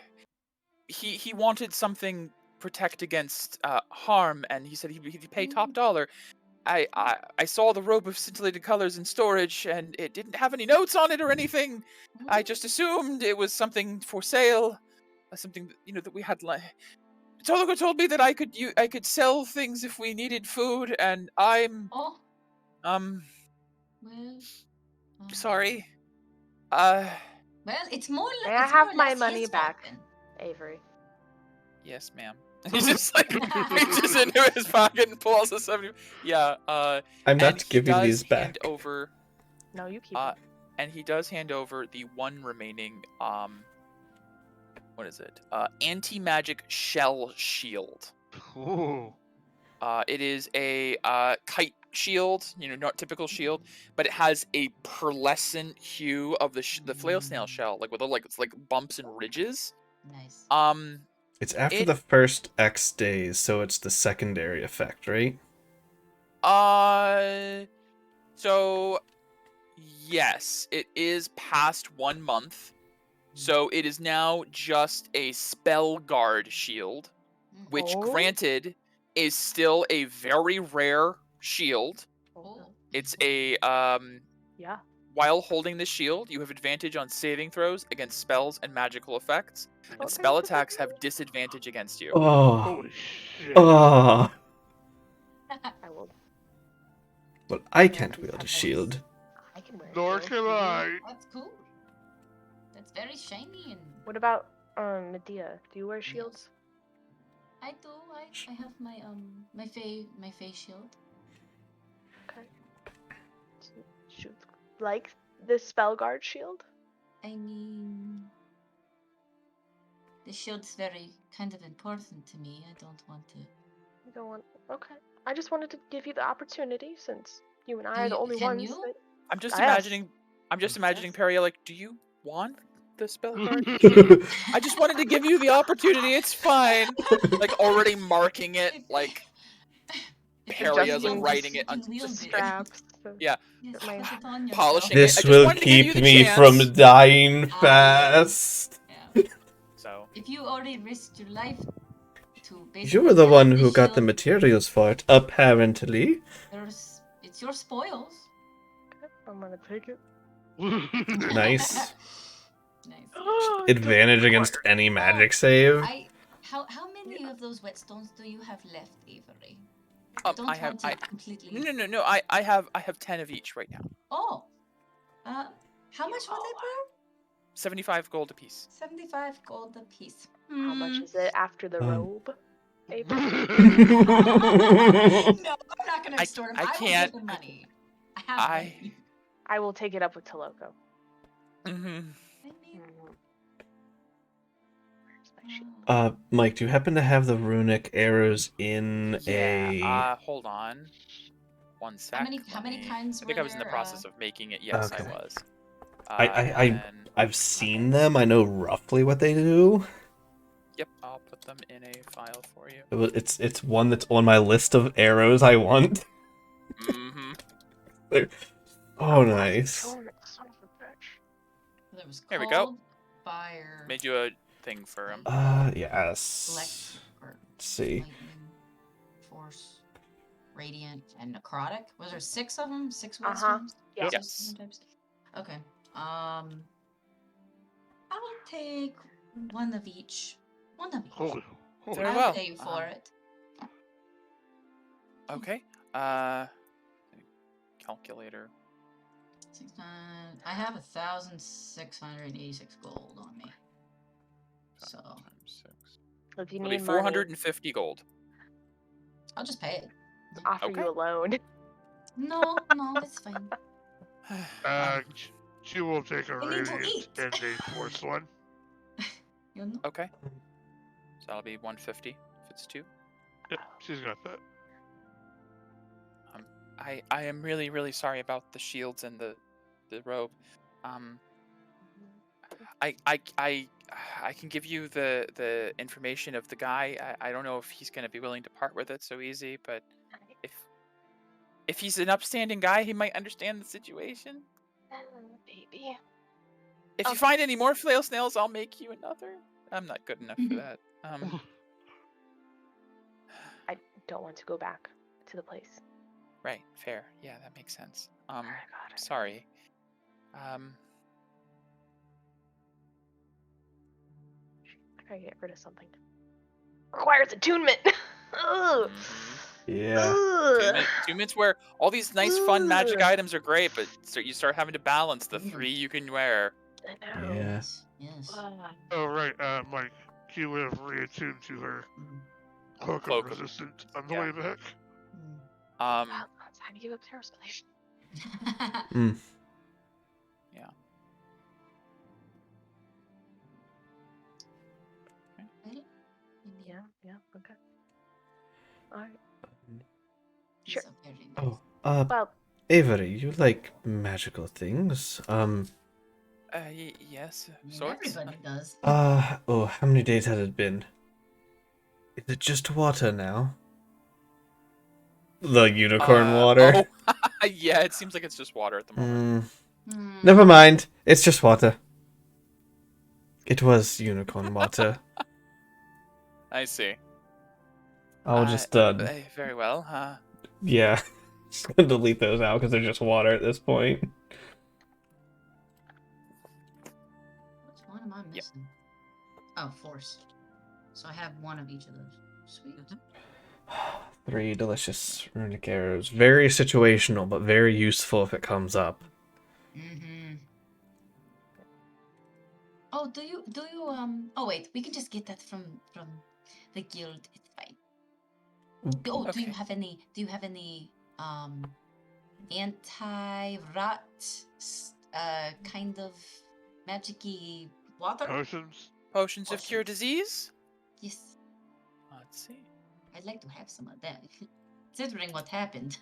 [SPEAKER 2] he wanted something protect against harm, and he said he'd pay top dollar. I saw the robe of scintillated colors in storage, and it didn't have any notes on it or anything. I just assumed it was something for sale, something that we had. Toloco told me that I could sell things if we needed food, and I'm
[SPEAKER 5] Oh, well.
[SPEAKER 2] sorry.
[SPEAKER 5] Well, it's more like.
[SPEAKER 4] May I
[SPEAKER 5] it's
[SPEAKER 4] have
[SPEAKER 5] more or
[SPEAKER 4] my
[SPEAKER 5] less
[SPEAKER 4] money
[SPEAKER 5] his
[SPEAKER 4] back?
[SPEAKER 5] fault then.
[SPEAKER 4] Avery.
[SPEAKER 2] Yes, ma'am. He just like reaches into his pocket and pulls a 70. Yeah.
[SPEAKER 1] I'm
[SPEAKER 2] and
[SPEAKER 1] not
[SPEAKER 2] he
[SPEAKER 1] giving
[SPEAKER 2] does
[SPEAKER 1] these
[SPEAKER 2] hand
[SPEAKER 1] back.
[SPEAKER 2] over.
[SPEAKER 4] No, you keep it.
[SPEAKER 2] And he does hand over the one remaining what is it? Anti-magic shell shield.
[SPEAKER 3] Ooh.
[SPEAKER 2] It is a kite shield, not typical shield, but it has a pearlescent hue of the flail snail shell, like with it's like bumps and ridges.
[SPEAKER 5] Nice.
[SPEAKER 1] It's after the first X days, so it's the secondary effect, right?
[SPEAKER 2] So yes, it is past 1 month. So it is now just a spell guard shield, which
[SPEAKER 4] Oh.
[SPEAKER 2] granted is still a very rare shield.
[SPEAKER 5] Oh.
[SPEAKER 2] It's a
[SPEAKER 4] Yeah.
[SPEAKER 2] while holding the shield, you have advantage on saving throws against spells and magical effects, and
[SPEAKER 4] Okay.
[SPEAKER 2] spell attacks have disadvantage against you.
[SPEAKER 1] Oh.
[SPEAKER 3] Holy shit.
[SPEAKER 1] Oh.
[SPEAKER 4] I will.
[SPEAKER 1] Well, I can't wield a shield.
[SPEAKER 4] I can wear. a
[SPEAKER 3] Nor
[SPEAKER 4] shield.
[SPEAKER 3] can I.
[SPEAKER 5] That's cool. That's very shiny and
[SPEAKER 4] What about Medea? Do you wear shields?
[SPEAKER 5] I do. I have my face shield.
[SPEAKER 4] Okay. Shoot. Like the spell guard shield?
[SPEAKER 5] I mean, the shield's very kind of important to me. I don't want to.
[SPEAKER 4] You don't want. Okay. I just wanted to give you the opportunity since you and I
[SPEAKER 5] Do
[SPEAKER 4] are the
[SPEAKER 5] you-
[SPEAKER 4] only
[SPEAKER 5] can
[SPEAKER 4] ones
[SPEAKER 5] you?
[SPEAKER 4] that.
[SPEAKER 2] I'm just
[SPEAKER 4] I asked.
[SPEAKER 2] imagining. I'm just imagining
[SPEAKER 5] Yes.
[SPEAKER 2] Perry like, do you want the spell card? I just wanted to give you the opportunity. It's fine. Like already marking it, like Perry as
[SPEAKER 4] Adjusting
[SPEAKER 2] writing it
[SPEAKER 5] You
[SPEAKER 2] on
[SPEAKER 5] can wield
[SPEAKER 4] the
[SPEAKER 5] it.
[SPEAKER 4] straps.
[SPEAKER 2] Yeah.
[SPEAKER 5] Yes,
[SPEAKER 4] My-
[SPEAKER 5] put it on
[SPEAKER 2] Polishing
[SPEAKER 5] yourself.
[SPEAKER 2] it. I
[SPEAKER 1] This
[SPEAKER 2] just
[SPEAKER 1] will
[SPEAKER 2] wanted to give you
[SPEAKER 1] keep
[SPEAKER 2] the
[SPEAKER 1] me
[SPEAKER 2] chance.
[SPEAKER 1] from dying
[SPEAKER 5] Ah,
[SPEAKER 1] fast.
[SPEAKER 5] Yeah.
[SPEAKER 2] So
[SPEAKER 5] If you already risked your life to
[SPEAKER 1] You
[SPEAKER 5] basically
[SPEAKER 1] were the
[SPEAKER 5] get
[SPEAKER 1] one
[SPEAKER 5] this
[SPEAKER 1] who got the
[SPEAKER 5] shield,
[SPEAKER 1] materials for it, apparently.
[SPEAKER 5] it's your spoils.
[SPEAKER 4] I'm gonna take it.
[SPEAKER 1] Nice.
[SPEAKER 5] Nice.
[SPEAKER 1] Advantage against any magic save.
[SPEAKER 5] How many of those whetstones do you have left, Avery? I
[SPEAKER 2] I
[SPEAKER 5] don't
[SPEAKER 2] have
[SPEAKER 5] want to completely.
[SPEAKER 2] no. I have 10 of each right now.
[SPEAKER 5] Oh, how much were they, bro?
[SPEAKER 2] 75 gold apiece.
[SPEAKER 5] 75 gold a piece.
[SPEAKER 4] How much is it after the robe? Avery?
[SPEAKER 5] No, I'm not gonna extort him.
[SPEAKER 2] I
[SPEAKER 5] I will
[SPEAKER 2] can't-
[SPEAKER 5] give him money. I have money.
[SPEAKER 4] I will take it up with Toloco.
[SPEAKER 2] Mm-hmm.
[SPEAKER 5] I mean,
[SPEAKER 4] Where's my shield?
[SPEAKER 1] Mike, do you happen to have the runic arrows in
[SPEAKER 2] Yeah. Hold on. One sec.
[SPEAKER 5] how many kinds
[SPEAKER 2] I think
[SPEAKER 5] were
[SPEAKER 2] I was in the
[SPEAKER 5] there,
[SPEAKER 2] process of making it. Yes,
[SPEAKER 1] Okay.
[SPEAKER 2] I was.
[SPEAKER 1] I I've seen them. I know roughly what they do.
[SPEAKER 2] Yep, I'll put them in a file for you.
[SPEAKER 1] It's one that's on my list of arrows I want.
[SPEAKER 2] Mm-hmm.
[SPEAKER 1] Oh, nice.
[SPEAKER 4] Son of a bitch.
[SPEAKER 5] There was
[SPEAKER 2] There we go.
[SPEAKER 5] cold, fire,
[SPEAKER 2] Made you a thing for him.
[SPEAKER 1] Yes.
[SPEAKER 5] electric, or
[SPEAKER 1] Let's see.
[SPEAKER 5] lightning, force, radiant, and necrotic. Was there 6 of them? 6
[SPEAKER 4] Uh-huh.
[SPEAKER 5] whetstones?
[SPEAKER 4] Yeah.
[SPEAKER 2] Yes.
[SPEAKER 5] 6 different types? Okay. I will take one of each. One of each.
[SPEAKER 3] Holy,
[SPEAKER 2] Very
[SPEAKER 5] I'll
[SPEAKER 2] well.
[SPEAKER 5] pay you for it.
[SPEAKER 2] Okay. Calculator.
[SPEAKER 5] 6, 9. I have 1,686 gold on me. So
[SPEAKER 2] Times 6.
[SPEAKER 4] If you
[SPEAKER 2] It'll be
[SPEAKER 4] need
[SPEAKER 2] 450 gold.
[SPEAKER 5] I'll just pay it.
[SPEAKER 4] money, offer
[SPEAKER 2] Okay.
[SPEAKER 4] you a loan.
[SPEAKER 5] No, it's fine.
[SPEAKER 3] she will take a
[SPEAKER 5] We need to
[SPEAKER 3] radiant
[SPEAKER 5] eat.
[SPEAKER 3] and a force one.
[SPEAKER 5] You know?
[SPEAKER 2] Okay. So that'll be 150 if it's 2.
[SPEAKER 3] Yep, she's got that.
[SPEAKER 2] I am really, really sorry about the shields and the robe. I can give you the information of the guy. I don't know if he's gonna be willing to part with it so easy, but if he's an upstanding guy, he might understand the situation.
[SPEAKER 4] Baby.
[SPEAKER 2] If you find any more flail snails, I'll make you another. I'm not good enough for that.
[SPEAKER 4] I don't want to go back to the place.
[SPEAKER 2] Right, fair. Yeah, that makes sense.
[SPEAKER 4] Oh my God.
[SPEAKER 2] Sorry.
[SPEAKER 4] I gotta get rid of something. Requires attunement. Ugh.
[SPEAKER 1] Yeah.
[SPEAKER 4] Ugh.
[SPEAKER 2] Attunements where all these nice, fun magic
[SPEAKER 4] Ugh.
[SPEAKER 2] items are great, but you start having to balance the 3 you can wear.
[SPEAKER 4] I know.
[SPEAKER 1] Yeah.
[SPEAKER 5] Yes.
[SPEAKER 4] Ugh.
[SPEAKER 3] Oh, right, Mike. She would have reattuned to her cloak
[SPEAKER 2] Cloak
[SPEAKER 3] of
[SPEAKER 2] of
[SPEAKER 3] resistance on the
[SPEAKER 2] yeah.
[SPEAKER 3] way back.
[SPEAKER 4] Well, it's time to give up Terra's place.
[SPEAKER 1] Mm.
[SPEAKER 2] Yeah.
[SPEAKER 4] Yeah, okay. Alright.
[SPEAKER 5] He's
[SPEAKER 4] Sure.
[SPEAKER 5] a very
[SPEAKER 1] Oh,
[SPEAKER 5] nice-
[SPEAKER 4] Well,
[SPEAKER 1] Avery, you like magical things?
[SPEAKER 2] Yes,
[SPEAKER 5] I mean,
[SPEAKER 2] sorts.
[SPEAKER 5] everybody does.
[SPEAKER 1] Oh, how many days has it been? Is it just water now? The unicorn water?
[SPEAKER 2] Oh, yeah, it seems like it's just water at the moment.
[SPEAKER 1] Never mind. It's just water. It was unicorn water.
[SPEAKER 2] I see.
[SPEAKER 1] I'll just,
[SPEAKER 2] very well.
[SPEAKER 1] yeah. Just gonna delete those out because they're just water at this point.
[SPEAKER 5] Which one am I missing? Oh, force. So I have one of each of those. Sweet.
[SPEAKER 1] 3 delicious runic arrows. Very situational, but very useful if it comes up.
[SPEAKER 5] Mm-hmm. Oh, do you oh wait, we can just get that from the guild. It's fine. Oh,
[SPEAKER 2] Okay.
[SPEAKER 5] do you have any anti-rot kind of magic-y water?
[SPEAKER 3] Potions.
[SPEAKER 2] Potions of cure disease?
[SPEAKER 5] Yes.
[SPEAKER 2] Let's see.
[SPEAKER 5] I'd like to have some of that. Considering what happened.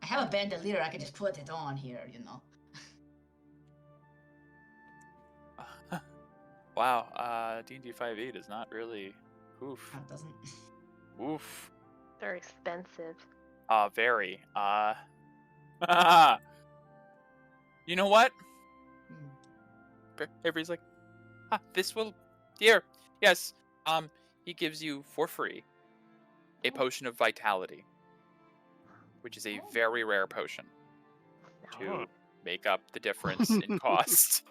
[SPEAKER 5] I have a bandolier, I could just put it on here, you know.
[SPEAKER 2] Wow, D&D 5e is not really... Oof.
[SPEAKER 5] Oh, it doesn't.
[SPEAKER 2] Oof.
[SPEAKER 4] They're expensive.
[SPEAKER 2] Very. You know what? Avery's like, this will... Here, yes. He gives you, for free, a potion of vitality. Which is a very rare potion. To
[SPEAKER 4] No.
[SPEAKER 2] make up the difference in cost.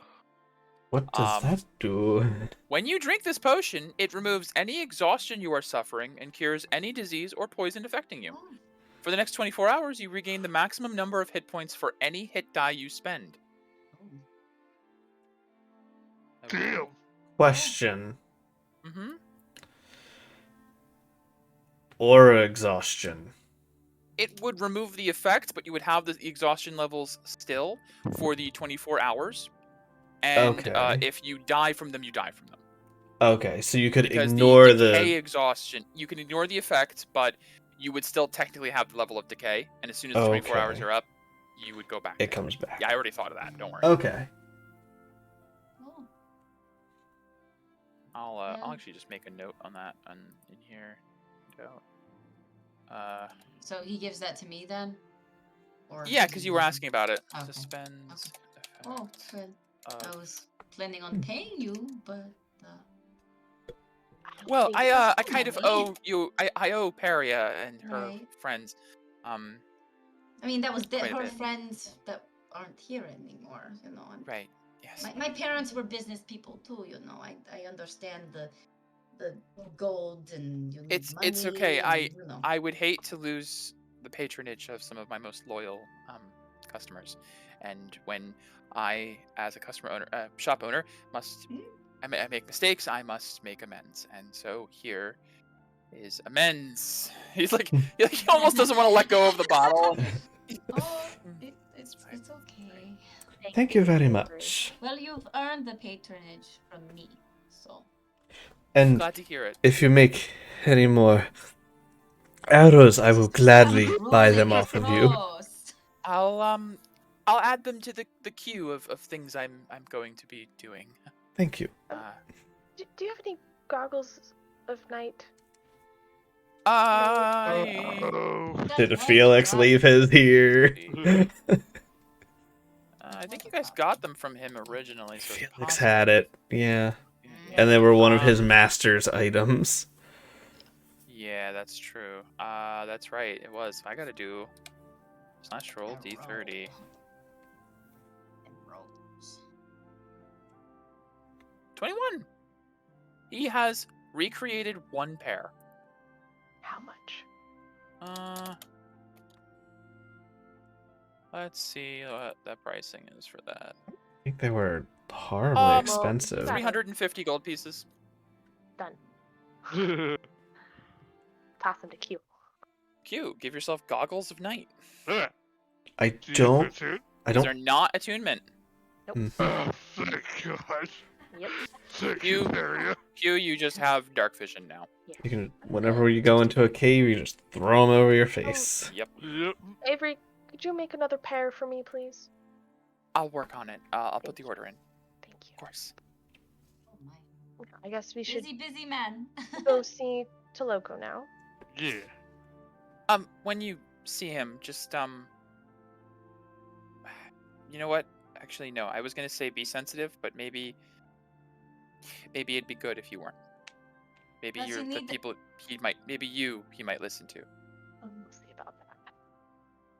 [SPEAKER 1] What does that do?
[SPEAKER 2] When you drink this potion, it removes any exhaustion you are suffering and cures any disease or poison affecting you.
[SPEAKER 5] Oh.
[SPEAKER 2] For the next 24 hours, you regain the maximum number of hit points for any hit die you spend.
[SPEAKER 3] Damn.
[SPEAKER 1] Question.
[SPEAKER 2] Mm-hmm.
[SPEAKER 1] Aura exhaustion.
[SPEAKER 2] It would remove the effect, but you would have the exhaustion levels still for the 24 hours. And
[SPEAKER 1] Okay.
[SPEAKER 2] if you die from them, you die from them.
[SPEAKER 1] Okay, so you could
[SPEAKER 2] Because
[SPEAKER 1] ignore
[SPEAKER 2] the decay
[SPEAKER 1] the...
[SPEAKER 2] exhaustion, you can ignore the effect, but you would still technically have the level of decay. And as soon as the 24 hours
[SPEAKER 1] Okay.
[SPEAKER 2] are up, you would go back.
[SPEAKER 1] It
[SPEAKER 2] down.
[SPEAKER 1] comes back.
[SPEAKER 2] Yeah, I already thought of that. Don't worry.
[SPEAKER 1] Okay.
[SPEAKER 5] Oh.
[SPEAKER 2] I'll actually just make a note on that in here. Go.
[SPEAKER 5] So he gives that to me then? Or
[SPEAKER 2] Yeah,
[SPEAKER 5] does
[SPEAKER 2] because
[SPEAKER 5] he
[SPEAKER 2] you were
[SPEAKER 5] give it-
[SPEAKER 2] asking about it.
[SPEAKER 5] Okay.
[SPEAKER 2] Suspends.
[SPEAKER 5] Oh,
[SPEAKER 2] effect
[SPEAKER 5] well, I
[SPEAKER 2] of-
[SPEAKER 5] was planning on paying you, but
[SPEAKER 2] Well,
[SPEAKER 4] think
[SPEAKER 2] I
[SPEAKER 5] that's
[SPEAKER 2] kind of
[SPEAKER 5] funny.
[SPEAKER 2] owe you. I owe Peria and her
[SPEAKER 5] Right.
[SPEAKER 2] friends.
[SPEAKER 5] I mean that was
[SPEAKER 2] Quite a
[SPEAKER 5] her
[SPEAKER 2] bit.
[SPEAKER 5] friends that aren't here anymore, you know. And
[SPEAKER 2] Right. Yes.
[SPEAKER 5] my parents were business people too, you know. I understand the gold and you need
[SPEAKER 2] It's
[SPEAKER 5] money
[SPEAKER 2] okay.
[SPEAKER 5] and, you know.
[SPEAKER 2] I would hate to lose the patronage of some of my most loyal customers, and when I, as a customer owner, shop owner, must I make mistakes, I must make amends, and so here is amends. He almost doesn't want to let go of the bottle.
[SPEAKER 5] Oh, it's okay.
[SPEAKER 1] Thank you very
[SPEAKER 4] Avery.
[SPEAKER 1] much.
[SPEAKER 5] Well, you've earned the patronage from me, so.
[SPEAKER 1] And
[SPEAKER 2] Glad to hear it.
[SPEAKER 1] if you make any more arrows, I will gladly buy them off of you.
[SPEAKER 2] I'll add them to the queue of things I'm going to be doing.
[SPEAKER 1] Thank you.
[SPEAKER 4] Do you have any goggles of night?
[SPEAKER 2] I
[SPEAKER 3] Oh.
[SPEAKER 1] Did Felix leave his here?
[SPEAKER 2] I think you guys got them from him originally. So it's
[SPEAKER 1] Felix
[SPEAKER 2] possible.
[SPEAKER 1] had it, yeah.
[SPEAKER 2] Yeah.
[SPEAKER 1] And they were one of his master's items.
[SPEAKER 2] Yeah, that's true. That's right. It was. I gotta do slash roll D30.
[SPEAKER 5] And rolls.
[SPEAKER 2] 21. He has recreated one pair.
[SPEAKER 4] How much?
[SPEAKER 2] Let's see what the pricing is for that.
[SPEAKER 1] I think they were horribly
[SPEAKER 2] Well,
[SPEAKER 1] expensive.
[SPEAKER 2] 350 gold pieces.
[SPEAKER 4] Done. Toss them to Q.
[SPEAKER 2] Q, give yourself goggles of night.
[SPEAKER 1] I
[SPEAKER 3] Do you
[SPEAKER 1] don't.
[SPEAKER 3] fit it?
[SPEAKER 1] I
[SPEAKER 2] These
[SPEAKER 1] don't.
[SPEAKER 2] are not attunement.
[SPEAKER 1] Mhm.
[SPEAKER 3] Oh, thank God.
[SPEAKER 4] Yep.
[SPEAKER 3] Thank
[SPEAKER 2] You-
[SPEAKER 3] you, Peria.
[SPEAKER 2] Q, you just have dark vision now.
[SPEAKER 1] You can. Whenever you go into a cave, you just throw them over your face.
[SPEAKER 2] Yep.
[SPEAKER 3] Yep.
[SPEAKER 4] Avery, could you make another pair for me, please?
[SPEAKER 2] I'll work on it. I'll put the order in.
[SPEAKER 4] Thank
[SPEAKER 2] Of course.
[SPEAKER 5] Oh my.
[SPEAKER 4] you. I guess we should
[SPEAKER 5] Busy man.
[SPEAKER 4] go see Toloco now.
[SPEAKER 3] Yeah.
[SPEAKER 2] When you see him, just you know what? Actually, no. I was gonna say be sensitive, but maybe it'd be good if you weren't. Maybe
[SPEAKER 5] Does he
[SPEAKER 2] you're the
[SPEAKER 5] need the-
[SPEAKER 2] people he might listen to.
[SPEAKER 4] We'll see about that.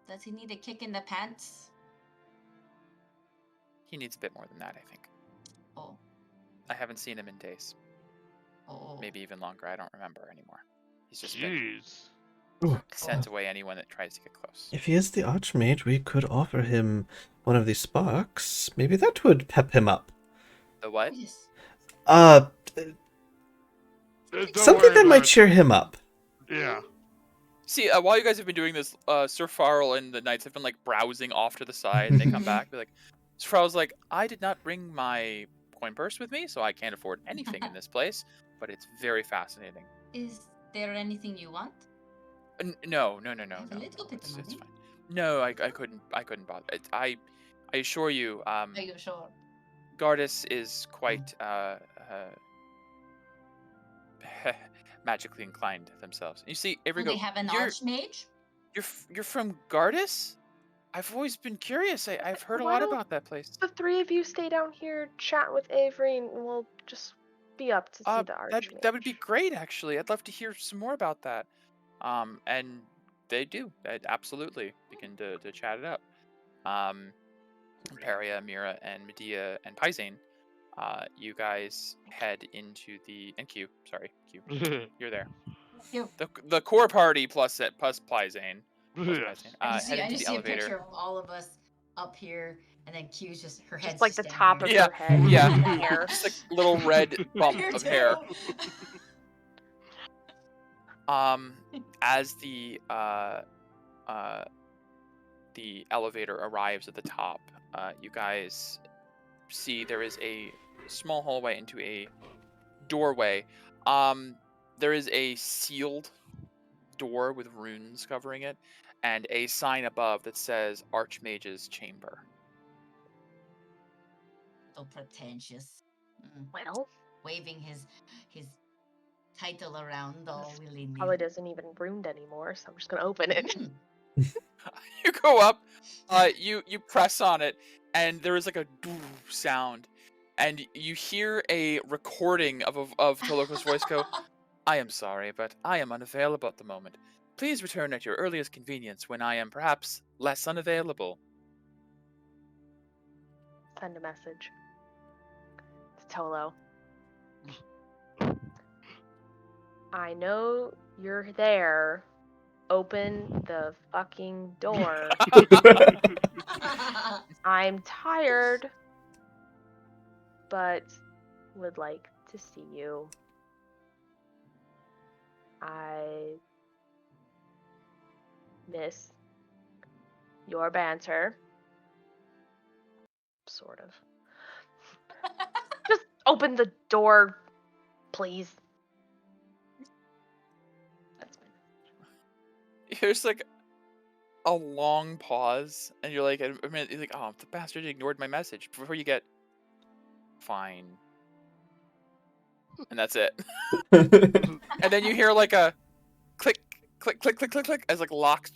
[SPEAKER 5] Does he need a kick in the pants?
[SPEAKER 2] He needs a bit more than that, I think.
[SPEAKER 5] Oh.
[SPEAKER 2] I haven't seen him in days.
[SPEAKER 5] Oh.
[SPEAKER 2] Maybe even longer. I don't remember anymore. He's just been
[SPEAKER 3] Jeez.
[SPEAKER 1] Ooh.
[SPEAKER 2] sent away anyone that tries to get close.
[SPEAKER 1] If he is the Archmage, we could offer him one of these sparks. Maybe that would pep him up.
[SPEAKER 2] The what?
[SPEAKER 5] Yes.
[SPEAKER 3] Don't
[SPEAKER 1] Something
[SPEAKER 3] worry
[SPEAKER 1] that might
[SPEAKER 3] about
[SPEAKER 1] cheer him up.
[SPEAKER 3] it. Yeah.
[SPEAKER 2] See, while you guys have been doing this, Sir Farrell and the knights have been like browsing off to the side, and they come back. Be like, Sir Farrell's like, I did not bring my coin purse with me, so I can't afford anything in this place. But it's very fascinating.
[SPEAKER 5] Is there anything you want?
[SPEAKER 2] No.
[SPEAKER 5] I have a little bit of
[SPEAKER 2] It's
[SPEAKER 5] money.
[SPEAKER 2] fine. No, I couldn't bother. I assure you,
[SPEAKER 5] Are you sure?
[SPEAKER 2] Gardas is quite magically inclined themselves. You see,
[SPEAKER 5] Do
[SPEAKER 2] Avery,
[SPEAKER 5] they have an archmage?
[SPEAKER 2] you're from Gardas? I've always been curious. I've heard a
[SPEAKER 4] Why
[SPEAKER 2] lot
[SPEAKER 4] don't
[SPEAKER 2] about that place.
[SPEAKER 4] The three of you stay down here, chat with Avery, and we'll just be up to see the archmage.
[SPEAKER 2] That would be great, actually. I'd love to hear some more about that. And they do. Absolutely begin to chat it up. Peria, Mira, and Medea, and Pizane, you guys head into the... And Q, sorry, Q. You're there.
[SPEAKER 5] You.
[SPEAKER 2] The core party plus Pizane.
[SPEAKER 3] Yes.
[SPEAKER 5] I
[SPEAKER 2] Head into
[SPEAKER 5] just
[SPEAKER 2] the
[SPEAKER 5] see a
[SPEAKER 2] elevator.
[SPEAKER 5] picture of all of us up here, and then Q's just her head's
[SPEAKER 4] Just like the
[SPEAKER 5] down
[SPEAKER 4] top
[SPEAKER 5] here.
[SPEAKER 4] of
[SPEAKER 2] Yeah,
[SPEAKER 4] her head.
[SPEAKER 2] yeah.
[SPEAKER 4] Hair.
[SPEAKER 2] Just like little red bump
[SPEAKER 5] Here
[SPEAKER 2] of
[SPEAKER 5] too.
[SPEAKER 2] hair. As the elevator arrives at the top, you guys see there is a small hallway into a doorway. There is a sealed door with runes covering it, and a sign above that says Archmage's Chamber.
[SPEAKER 5] So pretentious.
[SPEAKER 4] Well,
[SPEAKER 5] Waving his title around all willy nilly.
[SPEAKER 4] probably doesn't even ruined anymore, so I'm just gonna open it.
[SPEAKER 2] You go up, you press on it, and there is like a doo sound, and you hear a recording of Toloko's voice go, I am sorry, but I am unavailable at the moment. Please return at your earliest convenience when I am perhaps less unavailable.
[SPEAKER 4] Send a message to Tolo. I know you're there. Open the fucking door. I'm tired, but would like to see you. I miss your banter. Sort of. Just open the door, please. That's fine.
[SPEAKER 2] There's like a long pause, and you're like, a minute, you're like, oh, the bastard ignored my message before you get, fine. And that's it. And then you hear like a click, click, click, click, click, click, as like locks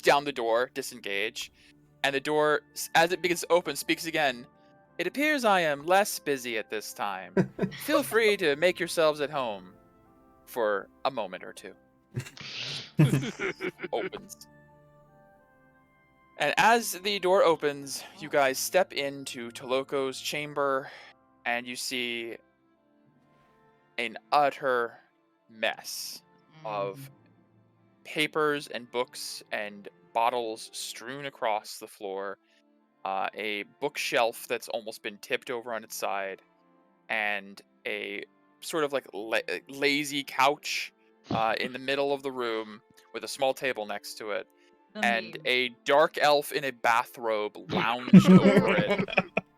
[SPEAKER 2] down the door, disengage. And the door, as it begins to open, speaks again. It appears I am less busy at this time. Feel free to make yourselves at home for a moment or two. Opens. And as the door opens, you guys step into Toloko's chamber, and you see an utter mess of papers and books and bottles strewn across the floor, a bookshelf that's almost been tipped over on its side, and a sort of like lazy couch in the middle of the room with a small table next to it, and a dark elf in a bathrobe lounged over it,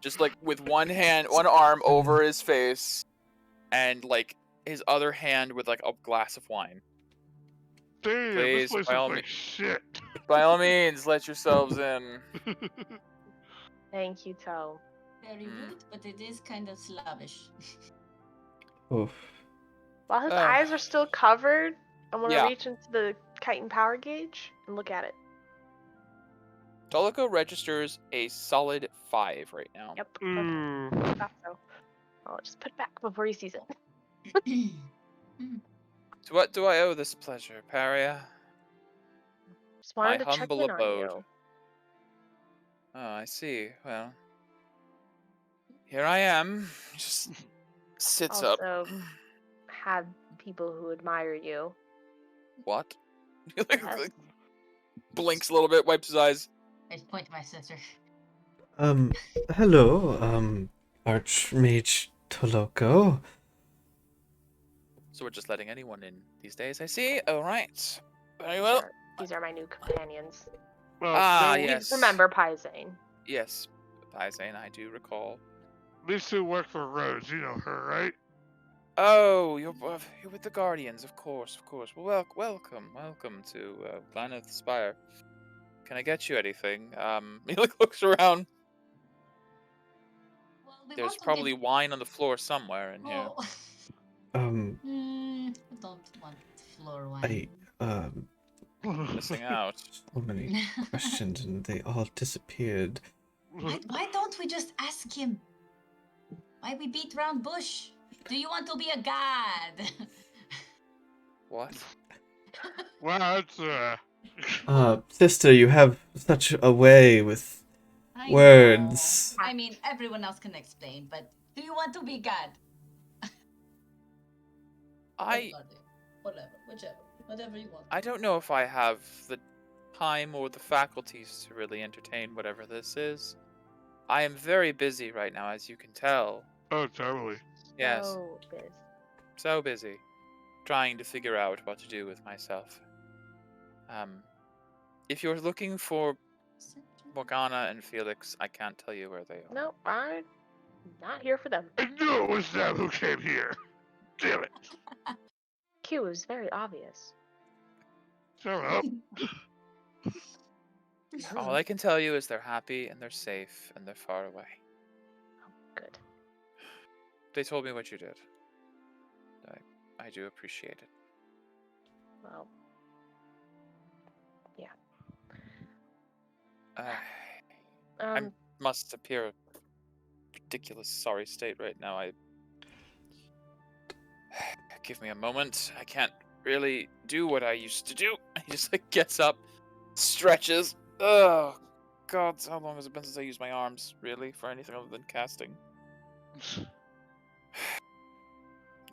[SPEAKER 2] just like with one arm over his face, and like his other hand with like a glass of wine.
[SPEAKER 3] Damn,
[SPEAKER 2] Please,
[SPEAKER 3] this place
[SPEAKER 2] by all
[SPEAKER 3] looks like shit.
[SPEAKER 2] By all means, let yourselves in.
[SPEAKER 4] Thank you, Toe.
[SPEAKER 5] Very rude, but it is kind of slavish.
[SPEAKER 1] Oof.
[SPEAKER 4] While his eyes are still covered, I'm gonna
[SPEAKER 2] Yeah.
[SPEAKER 4] reach into the chitin power gauge and look at it.
[SPEAKER 2] Toloko registers a solid 5 right now.
[SPEAKER 4] Yep. Okay.
[SPEAKER 3] Mm.
[SPEAKER 4] Thought so. I'll just put it back before he sees it.
[SPEAKER 2] To what do I owe this pleasure, Paria?
[SPEAKER 4] Just wanted
[SPEAKER 2] My
[SPEAKER 4] to check
[SPEAKER 2] humble
[SPEAKER 4] in
[SPEAKER 2] abode.
[SPEAKER 4] on you.
[SPEAKER 2] Oh, I see. Well, here I am. Just sits up.
[SPEAKER 4] Also, have people who admire you.
[SPEAKER 2] What? He
[SPEAKER 4] Yes.
[SPEAKER 2] blinks a little bit, wipes his eyes.
[SPEAKER 5] I just point to my sister.
[SPEAKER 1] Hello, Archmage Toloko.
[SPEAKER 2] So we're just letting anyone in these days, I see. All right. Very well.
[SPEAKER 4] These are my new companions.
[SPEAKER 3] Well,
[SPEAKER 2] Ah,
[SPEAKER 3] no,
[SPEAKER 2] yes.
[SPEAKER 4] Remember Pizane.
[SPEAKER 2] Yes, Pizane, I do recall.
[SPEAKER 3] These two work for Rose. You know her, right?
[SPEAKER 2] Oh, you're with the Guardians, of course, of course. Well, welcome to Planet Spire. Can I get you anything? He looks around.
[SPEAKER 5] Well, we
[SPEAKER 2] There's
[SPEAKER 5] want to
[SPEAKER 2] probably
[SPEAKER 5] get...
[SPEAKER 2] wine on the floor somewhere in here.
[SPEAKER 5] Oh.
[SPEAKER 1] Um,
[SPEAKER 5] I don't want floor
[SPEAKER 1] I,
[SPEAKER 5] wine.
[SPEAKER 2] Missing out.
[SPEAKER 1] so many questions and they all disappeared.
[SPEAKER 5] Why don't we just ask him? Why we beat around bush? Do you want to be a god?
[SPEAKER 2] What?
[SPEAKER 3] Wow, it's
[SPEAKER 1] Sister, you have such a way with
[SPEAKER 5] I
[SPEAKER 1] words.
[SPEAKER 5] know. I mean, everyone else can explain, but do you want to be god? Whatever, whatever you want.
[SPEAKER 2] I don't know if I have the time or the faculties to really entertain whatever this is. I am very busy right now, as you can tell.
[SPEAKER 3] Oh, totally.
[SPEAKER 2] Yes,
[SPEAKER 4] Oh, Biz.
[SPEAKER 2] so busy. Trying to figure out what to do with myself. If you're looking for Morgana and Felix, I can't tell you where they are.
[SPEAKER 4] No, I'm not here for them.
[SPEAKER 3] I knew it was them who came here. Damn it.
[SPEAKER 4] Q is very obvious.
[SPEAKER 3] Shut up.
[SPEAKER 2] All I can tell you is they're happy and they're safe and they're far away.
[SPEAKER 4] Good.
[SPEAKER 2] They told me what you did. I do appreciate it.
[SPEAKER 4] Well, yeah.
[SPEAKER 2] I must appear a ridiculous sorry state right now. Give me a moment. I can't really do what I used to do. He just gets up, stretches. Oh, God, how long has it been since I used my arms, really, for anything other than casting?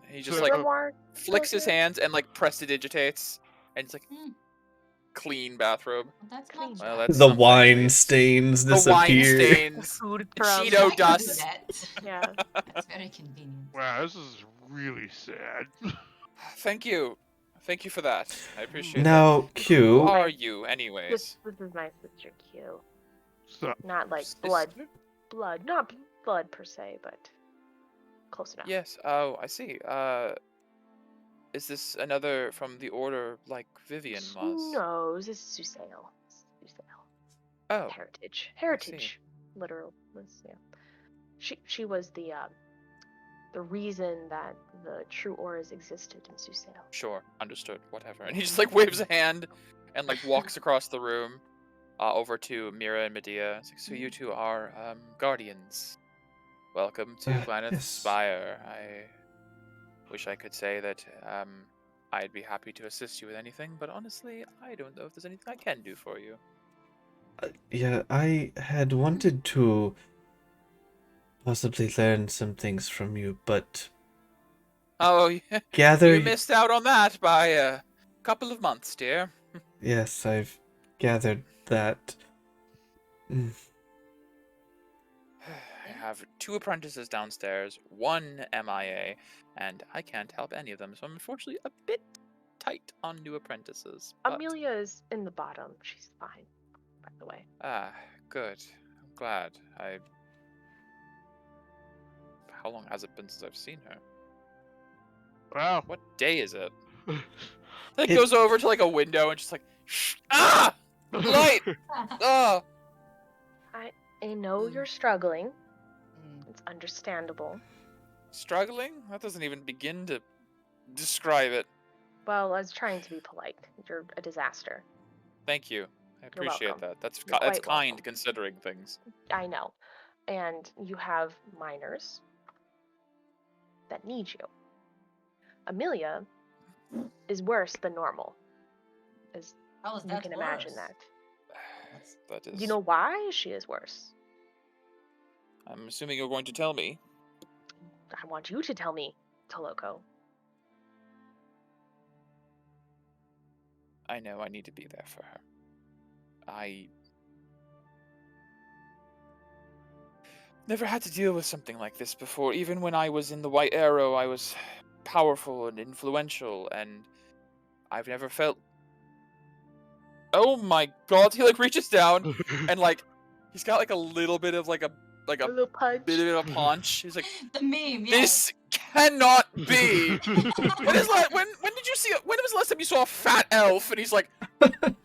[SPEAKER 2] He just flicks his hands and prestidigitates, and it's clean bathrobe.
[SPEAKER 5] That's
[SPEAKER 4] Clean.
[SPEAKER 5] not
[SPEAKER 2] Well, that's
[SPEAKER 1] The
[SPEAKER 2] something,
[SPEAKER 1] wine
[SPEAKER 2] at least.
[SPEAKER 1] stains
[SPEAKER 2] The wine
[SPEAKER 1] disappear.
[SPEAKER 2] stains,
[SPEAKER 4] Food
[SPEAKER 2] the
[SPEAKER 4] from
[SPEAKER 2] Cheeto
[SPEAKER 5] I
[SPEAKER 2] dust.
[SPEAKER 5] can do that.
[SPEAKER 4] Yeah.
[SPEAKER 5] That's very convenient.
[SPEAKER 3] Wow, this is really sad.
[SPEAKER 2] Thank you. Thank you for that. I appreciate
[SPEAKER 1] Now,
[SPEAKER 2] that. Who
[SPEAKER 1] Q,
[SPEAKER 2] are you, anyways?
[SPEAKER 4] This is my sister Q.
[SPEAKER 3] So,
[SPEAKER 4] Not like
[SPEAKER 2] Sister?
[SPEAKER 4] blood, not blood per se, but close enough.
[SPEAKER 2] Yes. Oh, I see. Is this another from the order like Vivian was?
[SPEAKER 4] No, this is Susail.
[SPEAKER 2] Oh,
[SPEAKER 4] Heritage. Literal. Yeah. She was the reason that the true auras existed in Susail.
[SPEAKER 2] sure. Understood. Whatever. And he just waves a hand and walks across the room over to Mira and Medea. It's so you two are guardians. Welcome to Planet
[SPEAKER 1] yes.
[SPEAKER 2] Spire. I wish I could say that I'd be happy to assist you with anything, but honestly, I don't know if there's anything I can do for you.
[SPEAKER 1] Yeah, I had wanted to possibly learn some things from you, but
[SPEAKER 2] Oh, yeah.
[SPEAKER 1] gather...
[SPEAKER 2] You missed out on that by a couple of months, dear.
[SPEAKER 1] Yes, I've gathered that.
[SPEAKER 2] I have 2 apprentices downstairs, 1 MIA, and I can't help any of them, so I'm unfortunately a bit tight on new apprentices. But...
[SPEAKER 4] Amelia is in the bottom. She's fine, by the way.
[SPEAKER 2] Ah, good. I'm glad. How long has it been since I've seen her?
[SPEAKER 3] wow.
[SPEAKER 2] What day is it? It goes over to a window and just shh, ah! Light! Ah!
[SPEAKER 4] I know you're struggling. It's understandable.
[SPEAKER 2] Struggling? That doesn't even begin to describe it.
[SPEAKER 4] Well, I was trying to be polite. You're a disaster.
[SPEAKER 2] Thank you. I
[SPEAKER 4] You're
[SPEAKER 2] appreciate
[SPEAKER 4] welcome.
[SPEAKER 2] that. That's
[SPEAKER 4] You're
[SPEAKER 2] that's
[SPEAKER 4] quite
[SPEAKER 2] kind
[SPEAKER 4] welcome.
[SPEAKER 2] considering things.
[SPEAKER 4] I know. And you have minors that need you. Amelia is worse than normal. As
[SPEAKER 5] How is
[SPEAKER 4] you
[SPEAKER 5] that
[SPEAKER 4] can imagine
[SPEAKER 5] worse?
[SPEAKER 4] that.
[SPEAKER 2] That is.
[SPEAKER 4] You know why she is worse?
[SPEAKER 2] I'm assuming you're going to tell me.
[SPEAKER 4] I want you to tell me, Toloko.
[SPEAKER 2] I know I need to be there for her. I never had to deal with something like this before. Even when I was in the White Arrow, I was powerful and influential, and I've never felt oh my god! He like reaches down and like he's got like a little bit of like a
[SPEAKER 4] A little punch.
[SPEAKER 2] bit of a paunch. He's like,
[SPEAKER 5] The meme, yeah.
[SPEAKER 2] this cannot be. When is like when did you see? When was the last time you saw a fat elf? And he's like,
[SPEAKER 5] I've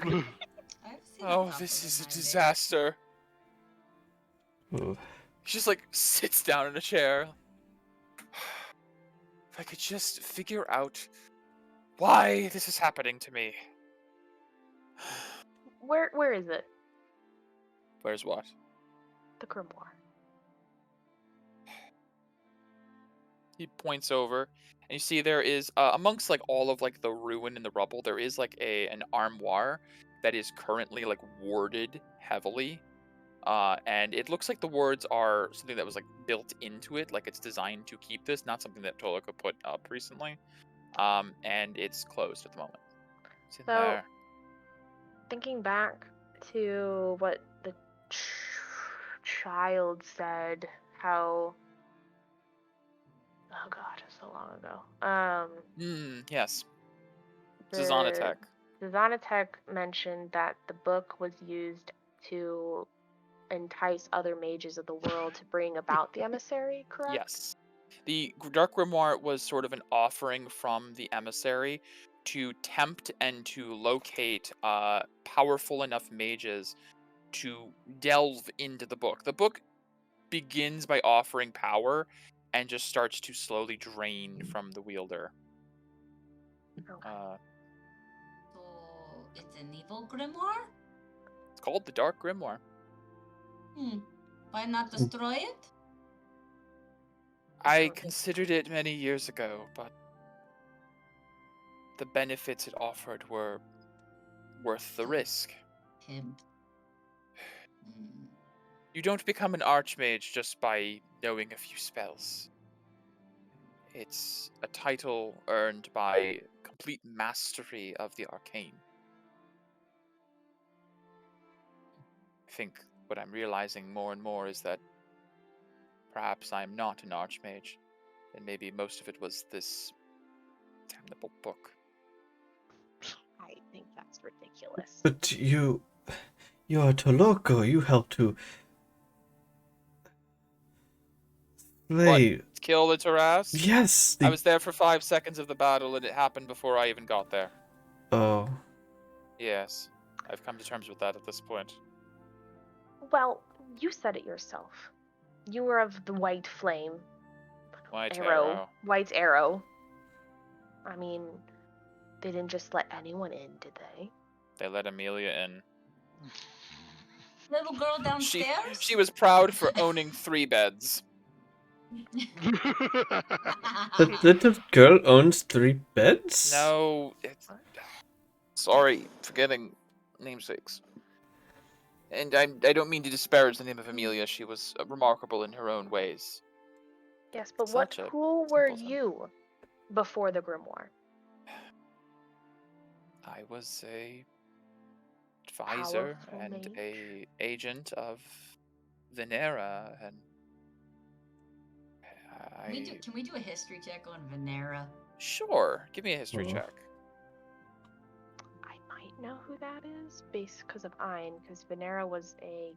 [SPEAKER 5] seen
[SPEAKER 2] oh,
[SPEAKER 5] enough
[SPEAKER 2] this
[SPEAKER 5] of
[SPEAKER 2] is a
[SPEAKER 5] them, I
[SPEAKER 2] disaster.
[SPEAKER 1] Ooh.
[SPEAKER 2] He just like sits down in a chair. If I could just figure out why this is happening to me.
[SPEAKER 4] Where is it?
[SPEAKER 2] Where's what?
[SPEAKER 4] The grimoire.
[SPEAKER 2] He points over, and you see there is amongst like all of like the ruin and the rubble, there is like an armoire that is currently like warded heavily, and it looks like the wards are something that was like built into it, like it's designed to keep this, not something that Toloko put up recently, and it's closed at the moment. It's in
[SPEAKER 4] So-
[SPEAKER 2] there.
[SPEAKER 4] Thinking back to what the child said, how. Oh god, so long ago.
[SPEAKER 2] Yes.
[SPEAKER 4] The
[SPEAKER 2] Zazanatek.
[SPEAKER 4] Zazanatek mentioned that the book was used to entice other mages of the world to bring about the emissary, correct?
[SPEAKER 2] Yes. The Dark Grimoire was sort of an offering from the emissary to tempt and to locate powerful enough mages to delve into the book. The book begins by offering power and just starts to slowly drain from the wielder.
[SPEAKER 4] Okay.
[SPEAKER 5] So it's an evil grimoire?
[SPEAKER 2] It's called the Dark Grimoire.
[SPEAKER 5] Why not destroy it?
[SPEAKER 2] I
[SPEAKER 4] Okay.
[SPEAKER 2] considered it many years ago, but the benefits it offered were worth the risk.
[SPEAKER 5] Him.
[SPEAKER 2] You don't become an archmage just by knowing a few spells. It's a title earned by complete mastery of the arcane. I think what I'm realizing more and more is that perhaps I'm not an archmage, and maybe most of it was this damnable book.
[SPEAKER 4] I think that's ridiculous.
[SPEAKER 1] But you are Toloko. You helped to slay.
[SPEAKER 2] What? Kill the Taras?
[SPEAKER 1] Yes.
[SPEAKER 2] I was there for 5 seconds of the battle, and it happened before I even got there.
[SPEAKER 1] Oh.
[SPEAKER 2] Yes, I've come to terms with that at this point.
[SPEAKER 4] Well, you said it yourself. You were of the white flame.
[SPEAKER 2] White
[SPEAKER 4] Arrow.
[SPEAKER 2] arrow.
[SPEAKER 4] White arrow. I mean, they didn't just let anyone in, did they?
[SPEAKER 2] They let Amelia in.
[SPEAKER 5] Little girl
[SPEAKER 2] She
[SPEAKER 5] downstairs?
[SPEAKER 2] was proud for owning 3 beds.
[SPEAKER 1] The little girl owns 3 beds?
[SPEAKER 2] No, it's... Sorry for getting namesakes. And I don't mean to disparage the name of Amelia. She was remarkable in her own ways.
[SPEAKER 4] Yes, but what?
[SPEAKER 2] Such a
[SPEAKER 4] Who were
[SPEAKER 2] simpleton.
[SPEAKER 4] you before the grimoire?
[SPEAKER 2] I was a advisor
[SPEAKER 4] Powerful
[SPEAKER 2] and
[SPEAKER 4] mage.
[SPEAKER 2] a agent of Venera, and
[SPEAKER 5] Can we do a history check on Venera?
[SPEAKER 2] Sure, give me a history
[SPEAKER 1] Oh.
[SPEAKER 2] check.
[SPEAKER 4] I might know who that is, based because of Ein, because Venera was a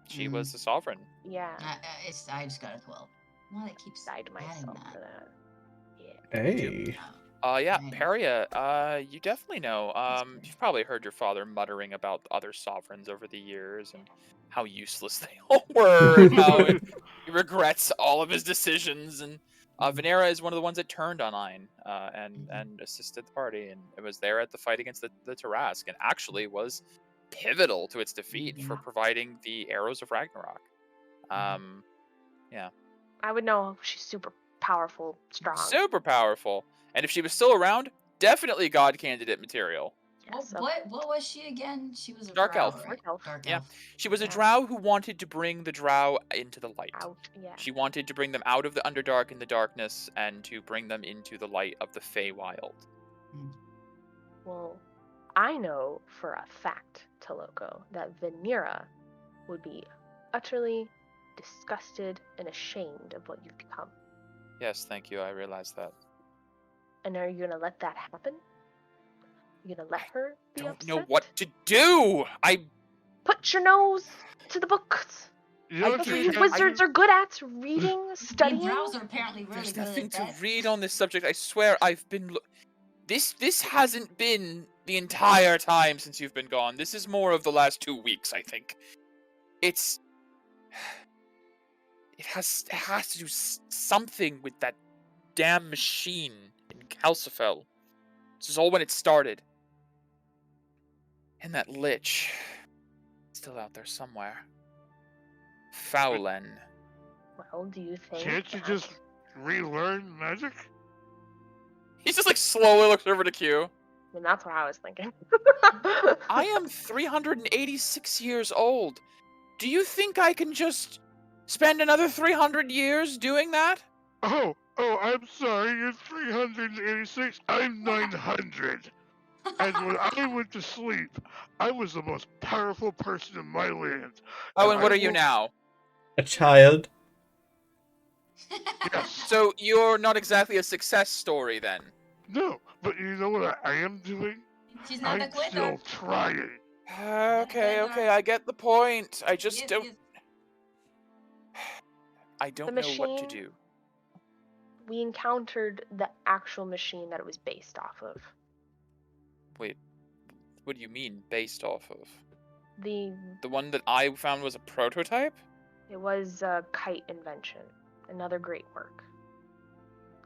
[SPEAKER 2] She was the sovereign.
[SPEAKER 4] yeah.
[SPEAKER 5] I just got a 12. Why that keeps
[SPEAKER 4] Died
[SPEAKER 5] adding
[SPEAKER 4] myself
[SPEAKER 5] that?
[SPEAKER 4] for that. Yeah.
[SPEAKER 1] Hey.
[SPEAKER 2] Yeah,
[SPEAKER 5] Nice.
[SPEAKER 2] Peria, you definitely know. You've probably heard your father muttering about other sovereigns over the years and how useless they all were, and how he regrets all of his decisions. And Venera is one of the ones that turned on Ein and assisted the party, and it was there at the fight against the Tarask, and actually was pivotal to its defeat for
[SPEAKER 5] Yeah.
[SPEAKER 2] providing the arrows of Ragnarok. Yeah.
[SPEAKER 4] I would know she's super powerful, strong.
[SPEAKER 2] Super powerful. And if she was still around, definitely god candidate material.
[SPEAKER 4] Yes,
[SPEAKER 5] What was she again? She was a
[SPEAKER 2] Dark
[SPEAKER 5] drow,
[SPEAKER 2] elf.
[SPEAKER 5] right?
[SPEAKER 4] Dark elf.
[SPEAKER 5] Dark
[SPEAKER 2] Yeah.
[SPEAKER 5] elf.
[SPEAKER 2] She was a
[SPEAKER 4] Yeah.
[SPEAKER 2] drow who wanted to bring the drow into the light.
[SPEAKER 4] Out. Yeah.
[SPEAKER 2] She wanted to bring them out of the Underdark and the darkness and to bring them into the light of the Feywild.
[SPEAKER 4] Well, I know for a fact, Toloko, that Venera would be utterly disgusted and ashamed of what you've become.
[SPEAKER 2] Yes, thank you. I realize that.
[SPEAKER 4] And are you gonna let that happen? You gonna let her be
[SPEAKER 2] Don't
[SPEAKER 4] upset?
[SPEAKER 2] know what to do.
[SPEAKER 4] Put your nose to the books.
[SPEAKER 3] You know what
[SPEAKER 4] That's
[SPEAKER 2] do-
[SPEAKER 4] what
[SPEAKER 3] you
[SPEAKER 4] you
[SPEAKER 3] can
[SPEAKER 4] wizards
[SPEAKER 3] do?
[SPEAKER 4] are good at: reading,
[SPEAKER 5] Me and
[SPEAKER 4] studying.
[SPEAKER 5] Brows are apparently really
[SPEAKER 2] There's
[SPEAKER 5] good
[SPEAKER 2] nothing
[SPEAKER 5] at
[SPEAKER 2] to
[SPEAKER 5] that.
[SPEAKER 2] read on this subject. I swear I've been. This hasn't been the entire time since you've been gone. This is more of the last 2 weeks, I think. It has to do something with that damn machine in Calcifel. This is all when it started. And that lich, still out there somewhere. Fowlen.
[SPEAKER 4] Well, do you think?
[SPEAKER 3] Can't you
[SPEAKER 4] that-
[SPEAKER 3] just relearn magic?
[SPEAKER 2] He just like slowly looks over to Q.
[SPEAKER 4] I mean, that's what I was thinking.
[SPEAKER 2] I am 386 years old. Do you think I can just spend another 300 years doing that?
[SPEAKER 3] Oh, I'm sorry, you're 386, I'm 900. And when I went to sleep, I was the most powerful person in my land.
[SPEAKER 2] Oh, and what
[SPEAKER 3] I
[SPEAKER 2] are you
[SPEAKER 3] will-
[SPEAKER 2] now?
[SPEAKER 1] A child.
[SPEAKER 3] Yes.
[SPEAKER 2] So you're not exactly a success story then.
[SPEAKER 3] No, but you know what I am doing?
[SPEAKER 5] She's not a
[SPEAKER 3] I'm
[SPEAKER 5] quitter.
[SPEAKER 3] still trying.
[SPEAKER 2] Okay, I get the point. I just
[SPEAKER 5] Yes,
[SPEAKER 2] don't.
[SPEAKER 5] yes.
[SPEAKER 2] I don't
[SPEAKER 4] The
[SPEAKER 2] know what to
[SPEAKER 4] machine-
[SPEAKER 2] do.
[SPEAKER 4] We encountered the actual machine that it was based off of.
[SPEAKER 2] Wait, what do you mean based off of?
[SPEAKER 4] The
[SPEAKER 2] The one that I found was a prototype?
[SPEAKER 4] It was a kite invention. Another great work.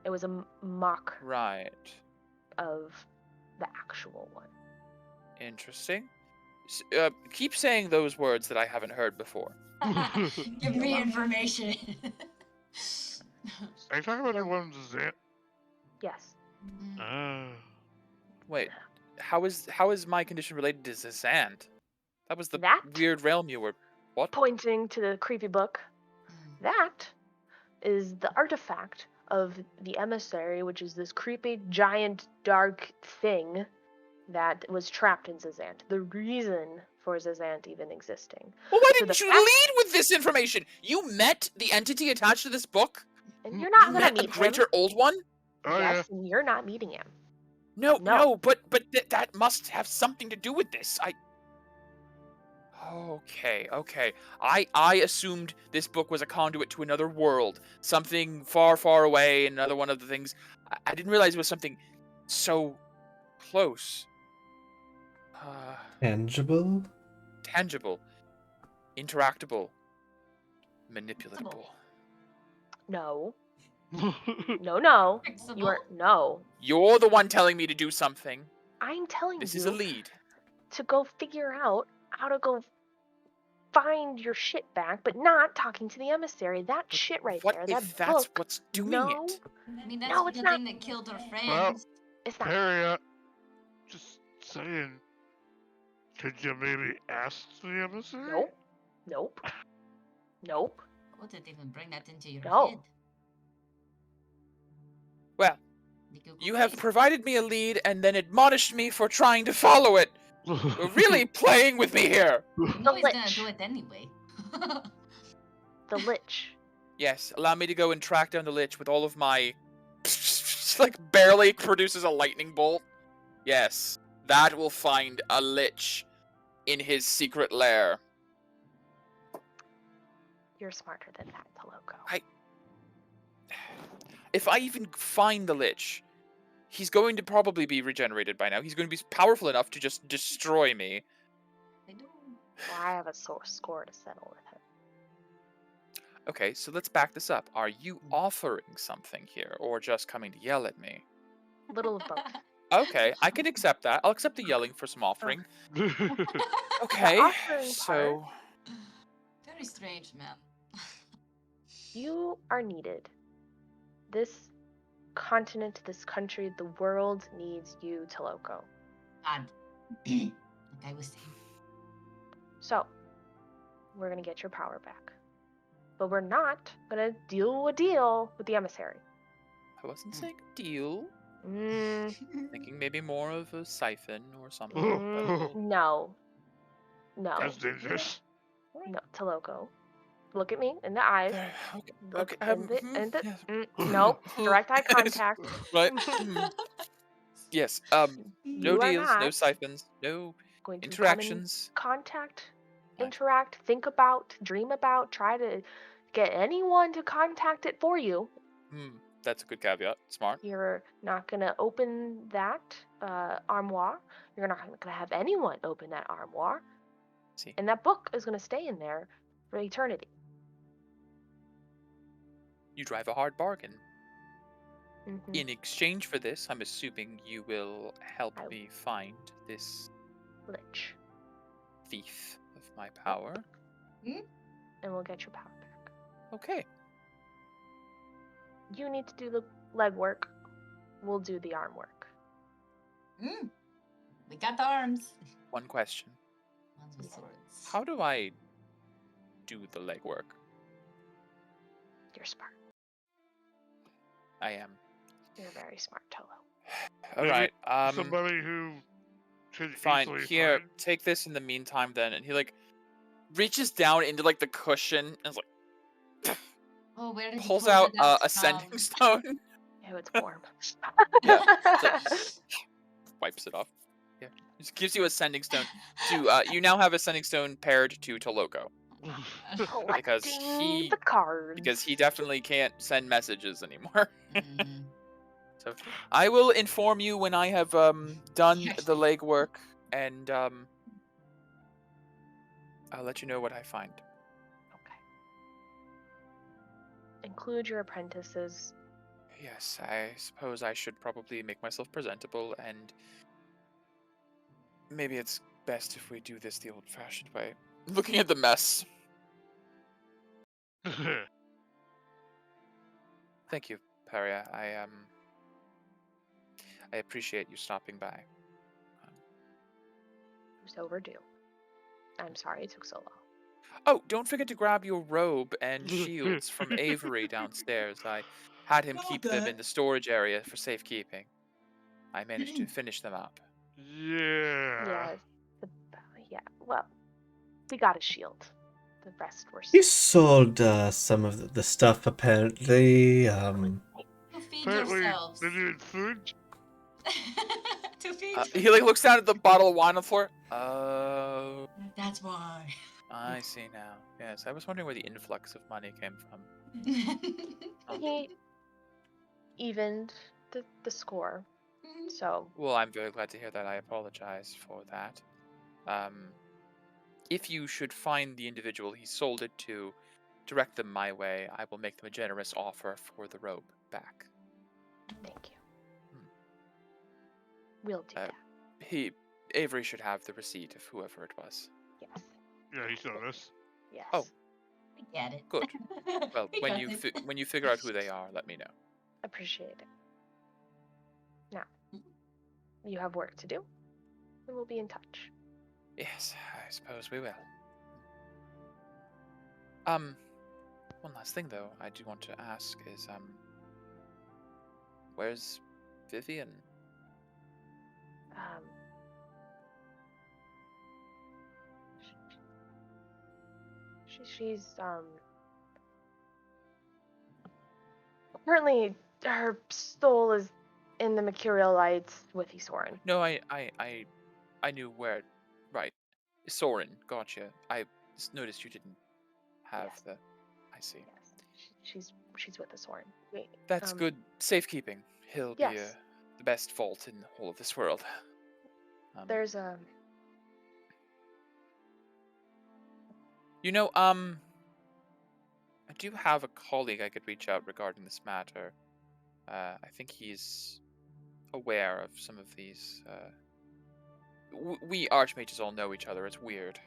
[SPEAKER 4] It was a mock
[SPEAKER 2] Right.
[SPEAKER 4] of the actual one.
[SPEAKER 2] Interesting. Keep saying those words that I haven't heard before.
[SPEAKER 5] Give me information.
[SPEAKER 3] Are you talking about the one with Zant?
[SPEAKER 4] Yes.
[SPEAKER 3] Ah.
[SPEAKER 2] Wait, how is my condition related to Zazant? That was the
[SPEAKER 4] That?
[SPEAKER 2] weird realm you were. What?
[SPEAKER 4] Pointing to the creepy book. That is the artifact of the emissary, which is this creepy, giant, dark thing that was trapped in Zazant. The reason for Zazant even existing.
[SPEAKER 2] Well, why
[SPEAKER 4] So
[SPEAKER 2] didn't
[SPEAKER 4] the
[SPEAKER 2] you
[SPEAKER 4] fact-
[SPEAKER 2] lead with this information? You met the entity attached to this book?
[SPEAKER 4] And you're not
[SPEAKER 2] You
[SPEAKER 4] gonna
[SPEAKER 2] met the
[SPEAKER 4] meet
[SPEAKER 2] greater
[SPEAKER 4] him.
[SPEAKER 2] old one?
[SPEAKER 3] Oh,
[SPEAKER 4] Yes, and you're not meeting him.
[SPEAKER 2] No,
[SPEAKER 4] No.
[SPEAKER 2] but that must have something to do with this. Okay. I assumed this book was a conduit to another world, something far, far away. Another one of the things. I didn't realize it was something so close.
[SPEAKER 1] Tangible?
[SPEAKER 2] Tangible, interactable, manipulatable.
[SPEAKER 4] No.
[SPEAKER 3] yeah.
[SPEAKER 4] No.
[SPEAKER 5] Fixable.
[SPEAKER 4] You are no.
[SPEAKER 2] You're the one telling me to do something.
[SPEAKER 4] I'm telling
[SPEAKER 2] This
[SPEAKER 4] you
[SPEAKER 2] is a lead.
[SPEAKER 4] to go figure out how to go find your shit back, but not talking to the emissary. That shit right
[SPEAKER 2] What
[SPEAKER 4] there,
[SPEAKER 2] if
[SPEAKER 4] that
[SPEAKER 2] that's
[SPEAKER 4] book.
[SPEAKER 2] what's doing
[SPEAKER 4] No,
[SPEAKER 2] it?
[SPEAKER 5] I mean, that's
[SPEAKER 4] No,
[SPEAKER 5] the
[SPEAKER 4] it's not.
[SPEAKER 5] thing that killed our friends.
[SPEAKER 3] Well-
[SPEAKER 4] it's not.
[SPEAKER 3] Harriet, just saying. Could you maybe ask the emissary?
[SPEAKER 4] Nope. Nope. Nope.
[SPEAKER 5] What did even bring that into your
[SPEAKER 4] No.
[SPEAKER 5] head?
[SPEAKER 2] Well,
[SPEAKER 5] Did go
[SPEAKER 2] you have
[SPEAKER 5] crazy?
[SPEAKER 2] provided me a lead and then admonished me for trying to follow it. You're really playing with me here.
[SPEAKER 5] I'm
[SPEAKER 4] The
[SPEAKER 5] always gonna
[SPEAKER 4] lich.
[SPEAKER 5] do it anyway.
[SPEAKER 4] The lich.
[SPEAKER 2] Yes, allow me to go and track down the lich with all of my... like, barely produces a lightning bolt. Yes, that will find a lich in his secret lair.
[SPEAKER 4] You're smarter than that, Toloco.
[SPEAKER 2] If I even find the lich, he's going to probably be regenerated by now. He's going to be powerful enough to just destroy me.
[SPEAKER 5] I do.
[SPEAKER 4] Well, I have a score to settle with him.
[SPEAKER 2] Okay, so let's back this up. Are you offering something here, or just coming to yell at me?
[SPEAKER 4] Little of both.
[SPEAKER 2] Okay, I can accept that. I'll accept the yelling for some offering. Okay,
[SPEAKER 4] offering
[SPEAKER 2] so...
[SPEAKER 5] Very strange, man.
[SPEAKER 4] You are needed. This continent, this country, the world needs you, Toloco.
[SPEAKER 5] God. Like I was saying.
[SPEAKER 4] So, we're gonna get your power back. But we're not gonna do a deal with the emissary.
[SPEAKER 2] I wasn't saying deal.
[SPEAKER 4] Mm,
[SPEAKER 2] Thinking maybe more of a siphon or something.
[SPEAKER 4] no. No.
[SPEAKER 3] That's dangerous.
[SPEAKER 4] No, Toloco. Look at me in the eyes.
[SPEAKER 2] There, okay,
[SPEAKER 4] Look
[SPEAKER 2] okay,
[SPEAKER 4] in the,
[SPEAKER 2] yes.
[SPEAKER 4] no. Direct eye contact.
[SPEAKER 2] Right. Yes. No
[SPEAKER 4] You are
[SPEAKER 2] deals, no
[SPEAKER 4] not
[SPEAKER 2] siphons, no
[SPEAKER 4] going to come in
[SPEAKER 2] interactions.
[SPEAKER 4] contact,
[SPEAKER 2] Right.
[SPEAKER 4] interact, think about, dream about, try to get anyone to contact it for you.
[SPEAKER 2] That's a good caveat. Smart.
[SPEAKER 4] You're not going to open that armoire. You're not going to have anyone open that armoire.
[SPEAKER 2] See.
[SPEAKER 4] And that book is going to stay in there for eternity.
[SPEAKER 2] You drive a hard bargain.
[SPEAKER 4] Mhm.
[SPEAKER 2] In exchange for this, I'm assuming you will help
[SPEAKER 4] I-
[SPEAKER 2] me find this
[SPEAKER 4] Lich.
[SPEAKER 2] thief of my power.
[SPEAKER 4] And we'll get your power back.
[SPEAKER 2] Okay.
[SPEAKER 4] You need to do the legwork. We'll do the arm work.
[SPEAKER 5] We got the arms.
[SPEAKER 2] One question.
[SPEAKER 5] Ones with swords.
[SPEAKER 2] How do I do the legwork?
[SPEAKER 4] You're smart.
[SPEAKER 2] I am.
[SPEAKER 4] You're very smart, Tolo.
[SPEAKER 2] All
[SPEAKER 3] Maybe
[SPEAKER 2] right.
[SPEAKER 3] somebody who could
[SPEAKER 2] Fine.
[SPEAKER 3] easily
[SPEAKER 2] Here,
[SPEAKER 3] find.
[SPEAKER 2] take this in the meantime then. And he like reaches down into like the cushion and is like
[SPEAKER 5] Oh, where did
[SPEAKER 2] pulls
[SPEAKER 5] he pull
[SPEAKER 2] out
[SPEAKER 5] it out
[SPEAKER 2] a sending stone.
[SPEAKER 4] Ew, it's warm.
[SPEAKER 2] Yeah, wipes it off. Yeah. Just gives you a sending stone. You now have a sending stone paired to Toloko. Because
[SPEAKER 4] Collecting the cards.
[SPEAKER 2] Because he definitely can't send messages anymore.
[SPEAKER 5] Mhm.
[SPEAKER 2] So I will inform you when I have done
[SPEAKER 5] Yes.
[SPEAKER 2] the legwork, and I'll let you know what I find.
[SPEAKER 4] Okay. Include your apprentices.
[SPEAKER 2] Yes, I suppose I should probably make myself presentable, and maybe it's best if we do this the old-fashioned way. Looking at the mess. Thank you, Paria. I appreciate you stopping by.
[SPEAKER 4] It was overdue. I'm sorry it took so long.
[SPEAKER 2] Oh, don't forget to grab your robe and shields from Avery downstairs. I had him keep them in the storage area for safekeeping. I managed to finish them up.
[SPEAKER 3] Yeah.
[SPEAKER 4] Yeah. Well, we got a shield. The rest were.
[SPEAKER 1] You sold some of the stuff apparently.
[SPEAKER 5] To feed
[SPEAKER 3] Apparently,
[SPEAKER 5] yourselves.
[SPEAKER 3] they needed food.
[SPEAKER 5] To feed
[SPEAKER 2] He like looks down at the bottle of wine on the floor. Oh,
[SPEAKER 5] That's why.
[SPEAKER 2] I see now. Yes, I was wondering where the influx of money came from.
[SPEAKER 4] He evened the score. So
[SPEAKER 2] Well, I'm very glad to hear that. I apologize for that. If you should find the individual he sold it to, direct them my way. I will make them a generous offer for the robe back.
[SPEAKER 4] thank you. We'll do that.
[SPEAKER 2] Avery should have the receipt of whoever it was.
[SPEAKER 4] Yes.
[SPEAKER 3] Yeah, he showed us.
[SPEAKER 4] Yes.
[SPEAKER 2] Oh.
[SPEAKER 5] I get it.
[SPEAKER 2] Good. Well,
[SPEAKER 5] We
[SPEAKER 2] when
[SPEAKER 5] got
[SPEAKER 2] you
[SPEAKER 5] it.
[SPEAKER 2] when you figure out who they are, let me know.
[SPEAKER 4] Appreciate it. Now, you have work to do, and we'll be in touch.
[SPEAKER 2] Yes, I suppose we will. One last thing though, I do want to ask is where's Vivian?
[SPEAKER 4] She's currently her soul is in the Mercurial Lights with Isorin.
[SPEAKER 2] No, I knew where. Right, Soren. Gotcha. I just noticed you didn't have
[SPEAKER 4] Yes.
[SPEAKER 2] the. I see.
[SPEAKER 4] Yes, she's with Isorin.
[SPEAKER 2] That's good safekeeping. He'll be
[SPEAKER 4] Yes.
[SPEAKER 2] the best vault in the whole of this world.
[SPEAKER 4] There's
[SPEAKER 2] You know, I do have a colleague I could reach out regarding this matter. I think he's aware of some of these. We archmages all know each other. It's weird.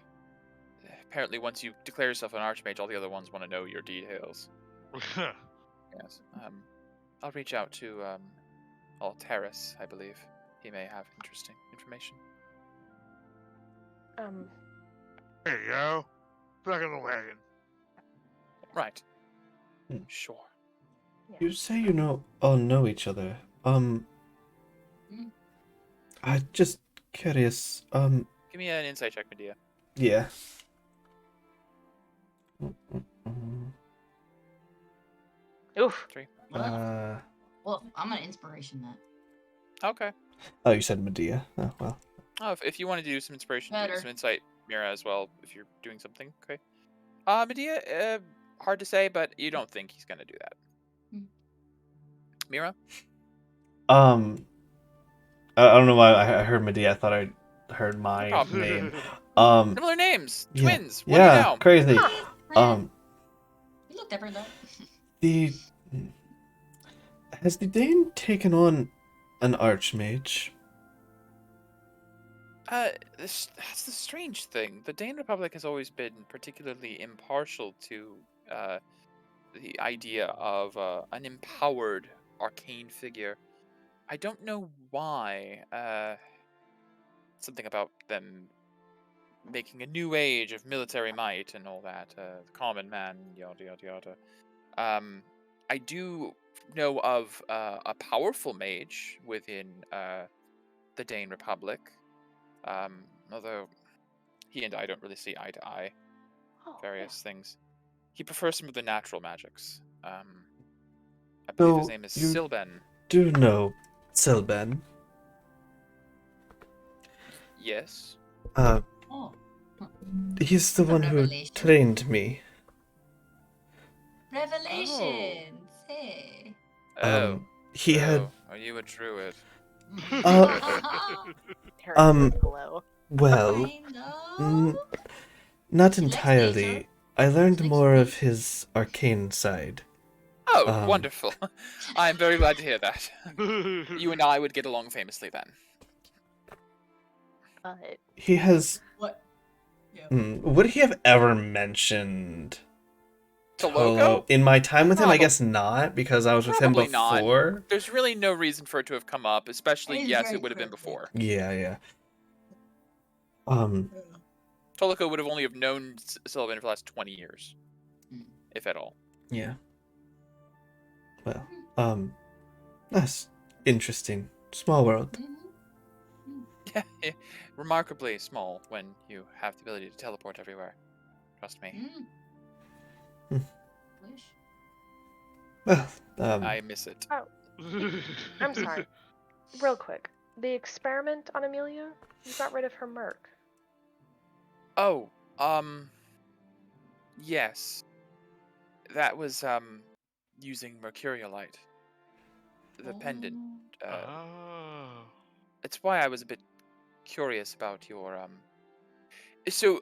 [SPEAKER 2] Apparently, once you declare yourself an archmage, all the other ones want to know your details. Yes. I'll reach out to Charitous, I believe. He may have interesting information.
[SPEAKER 3] There you go. Back in the wagon.
[SPEAKER 2] Right.
[SPEAKER 1] Hmm.
[SPEAKER 2] Sure.
[SPEAKER 1] You say you all know each other. I'm just curious.
[SPEAKER 2] Give me an insight check, Medea.
[SPEAKER 1] Yeah.
[SPEAKER 4] oof.
[SPEAKER 2] 3.
[SPEAKER 5] Well, I'm gonna inspiration that.
[SPEAKER 2] Okay.
[SPEAKER 1] Oh, you said Medea. Oh well.
[SPEAKER 2] Oh, if you wanted to do some inspiration,
[SPEAKER 5] Better.
[SPEAKER 2] some insight, Mira, as well, if you're doing something. Okay. Medea, hard to say, but you don't think he's gonna do that.
[SPEAKER 5] Hmm.
[SPEAKER 2] Mira?
[SPEAKER 1] I don't know why I heard Medea. I thought I heard my
[SPEAKER 2] problem.
[SPEAKER 1] name.
[SPEAKER 2] Similar names,
[SPEAKER 1] Yeah.
[SPEAKER 2] twins. What
[SPEAKER 1] Yeah,
[SPEAKER 2] do you know?
[SPEAKER 1] crazy.
[SPEAKER 5] Huh. You look different though.
[SPEAKER 1] The has the Dane taken on an archmage?
[SPEAKER 2] That's the strange thing. The Dane Republic has always been particularly impartial to the idea of an empowered arcane figure. I don't know why. Something about them making a new age of military might and all that. The common man, yada yada yada. I do know of a powerful mage within the Dane Republic. Although he and I don't really see eye to eye.
[SPEAKER 4] Oh,
[SPEAKER 2] Various things. He prefers some of the natural magics. I believe his
[SPEAKER 1] So
[SPEAKER 2] name is
[SPEAKER 1] you
[SPEAKER 2] Silben.
[SPEAKER 1] do know Silben?
[SPEAKER 2] Yes.
[SPEAKER 5] Oh.
[SPEAKER 1] He's the
[SPEAKER 5] A
[SPEAKER 1] one who
[SPEAKER 5] revelation.
[SPEAKER 1] trained me.
[SPEAKER 5] Revelations. Hey.
[SPEAKER 2] Oh.
[SPEAKER 1] He had
[SPEAKER 2] Are you a druid?
[SPEAKER 4] Eric below.
[SPEAKER 1] well,
[SPEAKER 5] Kind
[SPEAKER 1] mm,
[SPEAKER 5] of.
[SPEAKER 1] not
[SPEAKER 5] He likes
[SPEAKER 1] entirely.
[SPEAKER 5] nature.
[SPEAKER 1] I learned
[SPEAKER 5] Likes
[SPEAKER 1] more of
[SPEAKER 5] nature.
[SPEAKER 1] his arcane side.
[SPEAKER 2] Oh, wonderful. I'm very glad to hear that. You and I would get along famously then.
[SPEAKER 4] But
[SPEAKER 1] He has.
[SPEAKER 5] What? Yeah.
[SPEAKER 1] Would he have ever mentioned
[SPEAKER 2] Toloco?
[SPEAKER 1] in my time with him? I
[SPEAKER 2] Probably-
[SPEAKER 1] guess not, because I was with him
[SPEAKER 2] Probably not.
[SPEAKER 1] before.
[SPEAKER 2] There's really no reason for it to have come up, especially,
[SPEAKER 5] It is
[SPEAKER 2] yes,
[SPEAKER 5] very
[SPEAKER 2] it would have been
[SPEAKER 5] cryptic.
[SPEAKER 2] before.
[SPEAKER 1] Yeah.
[SPEAKER 2] Toloco would have only have known Sylvan for the last 20 years.
[SPEAKER 5] Hmm.
[SPEAKER 2] If at all.
[SPEAKER 1] Yeah. Well, that's interesting. Small world.
[SPEAKER 5] Mhm.
[SPEAKER 2] Yeah, remarkably small when you have the ability to teleport everywhere. Trust me.
[SPEAKER 5] Mm.
[SPEAKER 1] Hmm.
[SPEAKER 5] Wish.
[SPEAKER 1] Well,
[SPEAKER 2] I miss it.
[SPEAKER 4] I'm sorry. Real quick. The experiment on Amelia, you got rid of her merc.
[SPEAKER 2] Oh, yes. That was, using mercuriolite. The pendant.
[SPEAKER 3] Oh.
[SPEAKER 2] It's why I was a bit curious about your, So,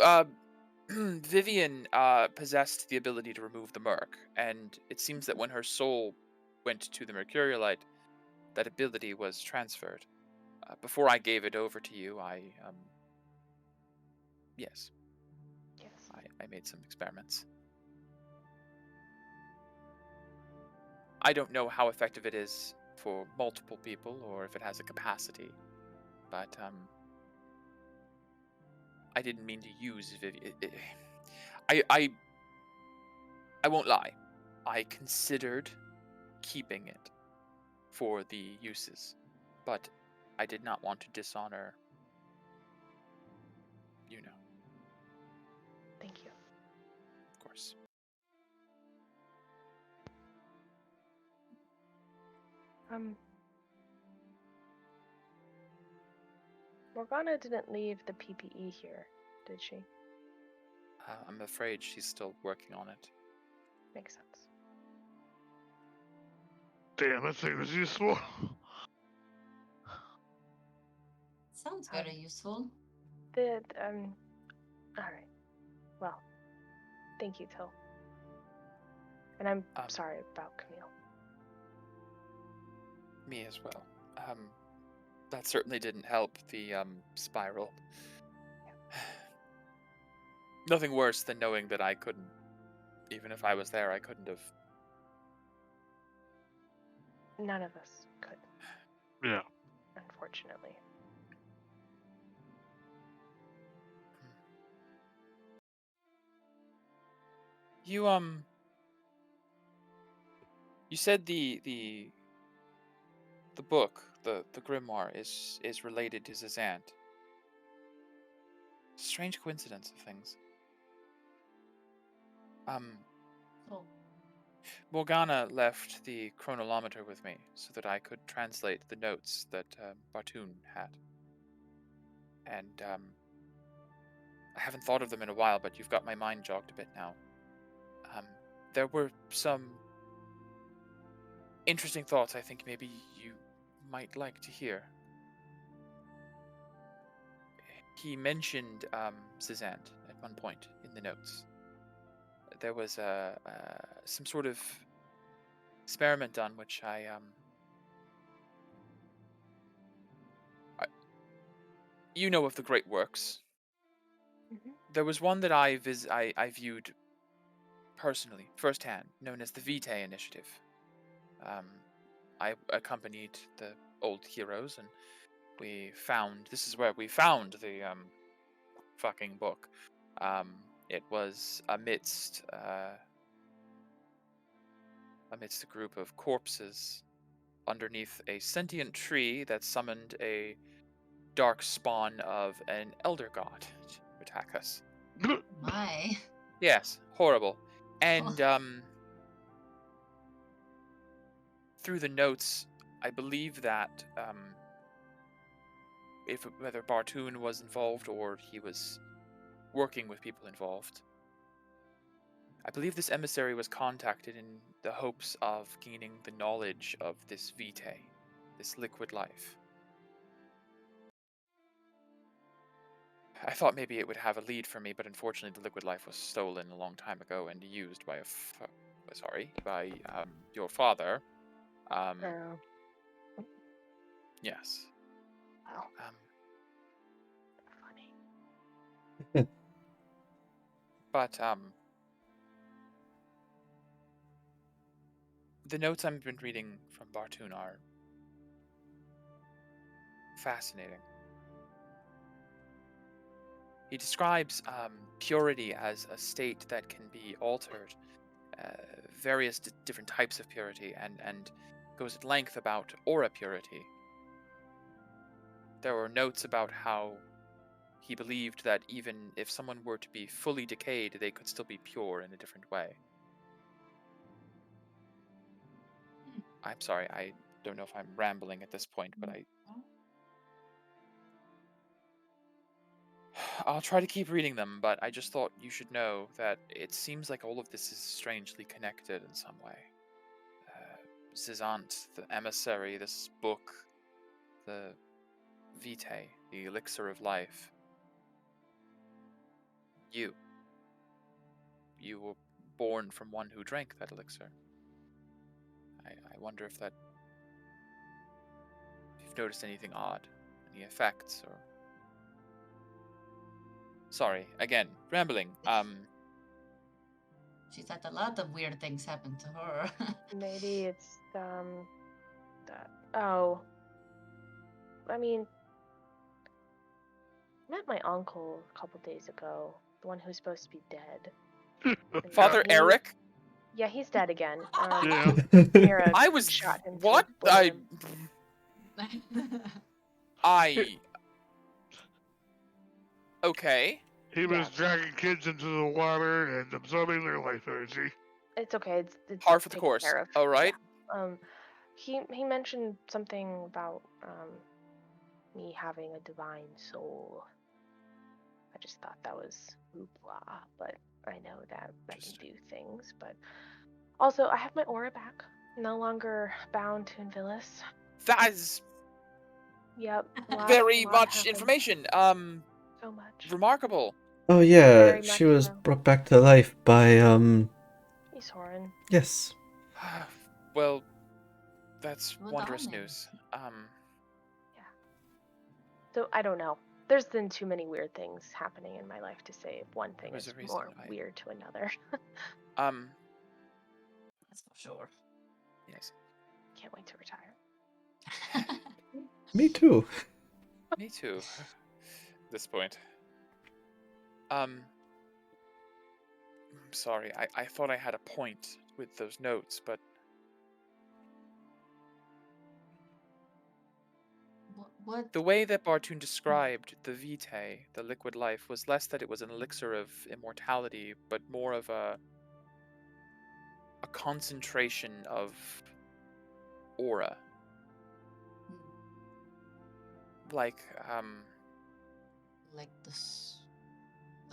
[SPEAKER 2] Vivian, possessed the ability to remove the merc, and it seems that when her soul went to the mercuriolite, that ability was transferred. Before I gave it over to you, yes,
[SPEAKER 4] Yes.
[SPEAKER 2] I made some experiments. I don't know how effective it is for multiple people, or if it has a capacity, but, I didn't mean to use Vivian. I won't lie. I considered keeping it for the uses, but I did not want to dishonor, you know,
[SPEAKER 4] Thank you.
[SPEAKER 2] of course.
[SPEAKER 4] Morgana didn't leave the PPE here, did she?
[SPEAKER 2] I'm afraid she's still working on it.
[SPEAKER 4] Makes sense.
[SPEAKER 3] Damn, that thing was useful.
[SPEAKER 5] Sounds very useful.
[SPEAKER 4] Alright. Well, thank you, Till. And I'm sorry about Camille.
[SPEAKER 2] Me as well. That certainly didn't help the, spiral. Nothing worse than knowing that I couldn't, even if I was there, I couldn't have.
[SPEAKER 4] None of us could,
[SPEAKER 3] Yeah.
[SPEAKER 4] unfortunately.
[SPEAKER 2] You said the book, the grimoire is related to his aunt. Strange coincidence of things.
[SPEAKER 5] Oh.
[SPEAKER 2] Morgana left the chronolometer with me so that I could translate the notes that Bartoon had. And I haven't thought of them in a while, but you've got my mind jogged a bit now. There were some interesting thoughts I think maybe you might like to hear. He mentioned Zizant at one point in the notes. There was some sort of experiment done, which you know of the Great Works.
[SPEAKER 4] Mhm.
[SPEAKER 2] There was one that I viewed personally, firsthand, known as the Vitae Initiative. I accompanied the old heroes, and this is where we found the fucking book. It was amidst a group of corpses underneath a sentient tree that summoned a dark spawn of an elder god to attack us.
[SPEAKER 5] My.
[SPEAKER 2] Yes, horrible. And through the notes, I believe that whether Bartoon was involved or he was working with people involved, I believe this emissary was contacted in the hopes of gaining the knowledge of this vitae, this liquid life. I thought maybe it would have a lead for me, but unfortunately the liquid life was stolen a long time ago and used by your father.
[SPEAKER 4] Oh,
[SPEAKER 2] Yes.
[SPEAKER 4] wow. Funny.
[SPEAKER 2] But the notes I've been reading from Bartoon are fascinating. He describes purity as a state that can be altered, various different types of purity, and goes at length about aura purity. There were notes about how he believed that even if someone were to be fully decayed, they could still be pure in a different way. I'm sorry, I don't know if I'm rambling at this point, but I'll try to keep reading them, but I just thought you should know that it seems like all of this is strangely connected in some way. Zizant, the emissary, this book, the vitae, the elixir of life. You were born from one who drank that elixir. I wonder if you've noticed anything odd, any effects, or... Sorry, again, rambling.
[SPEAKER 5] She's had a lot of weird things happen to her.
[SPEAKER 4] Maybe it's that. Oh, I mean, I met my uncle a couple days ago, the one who's supposed to be dead. And
[SPEAKER 2] Father
[SPEAKER 4] he-
[SPEAKER 2] Eric?
[SPEAKER 4] Yeah, he's dead again.
[SPEAKER 3] Yeah.
[SPEAKER 4] Mira
[SPEAKER 2] I was...
[SPEAKER 4] shot him.
[SPEAKER 2] What?
[SPEAKER 4] To
[SPEAKER 2] I... Okay.
[SPEAKER 3] He was dragging kids into the water and absorbing their life energy.
[SPEAKER 4] It's okay. It's
[SPEAKER 2] Par for the
[SPEAKER 4] taken
[SPEAKER 2] course.
[SPEAKER 4] care of.
[SPEAKER 2] All right.
[SPEAKER 4] Yeah. He mentioned something about me having a divine soul. I just thought that was hoopla, but I know that I can do things. But also, I have my aura back. No longer bound to Invilis.
[SPEAKER 2] That is
[SPEAKER 4] Yep.
[SPEAKER 2] very
[SPEAKER 4] lot
[SPEAKER 2] much
[SPEAKER 4] happened.
[SPEAKER 2] information.
[SPEAKER 4] So much.
[SPEAKER 2] Remarkable.
[SPEAKER 1] Oh yeah,
[SPEAKER 4] Very
[SPEAKER 1] she
[SPEAKER 4] much
[SPEAKER 1] was
[SPEAKER 4] so.
[SPEAKER 1] brought back to life by
[SPEAKER 4] He's Horan.
[SPEAKER 1] yes.
[SPEAKER 2] Well, that's
[SPEAKER 5] Well
[SPEAKER 2] wondrous
[SPEAKER 5] done, then.
[SPEAKER 2] news.
[SPEAKER 4] So I don't know. There's been too many weird things happening in my life to say if one thing
[SPEAKER 2] was
[SPEAKER 4] is
[SPEAKER 2] a reason
[SPEAKER 4] more
[SPEAKER 2] why.
[SPEAKER 4] weird to another.
[SPEAKER 5] That's for sure.
[SPEAKER 2] Yes.
[SPEAKER 4] Can't wait to retire.
[SPEAKER 1] Me too.
[SPEAKER 2] Me too. At this point. Sorry, I thought I had a point with those notes, but
[SPEAKER 5] What?
[SPEAKER 2] the way that Bartoon described the vitae, the liquid life, was less that it was an elixir of immortality, but more of a concentration of aura. Like,
[SPEAKER 5] Like this.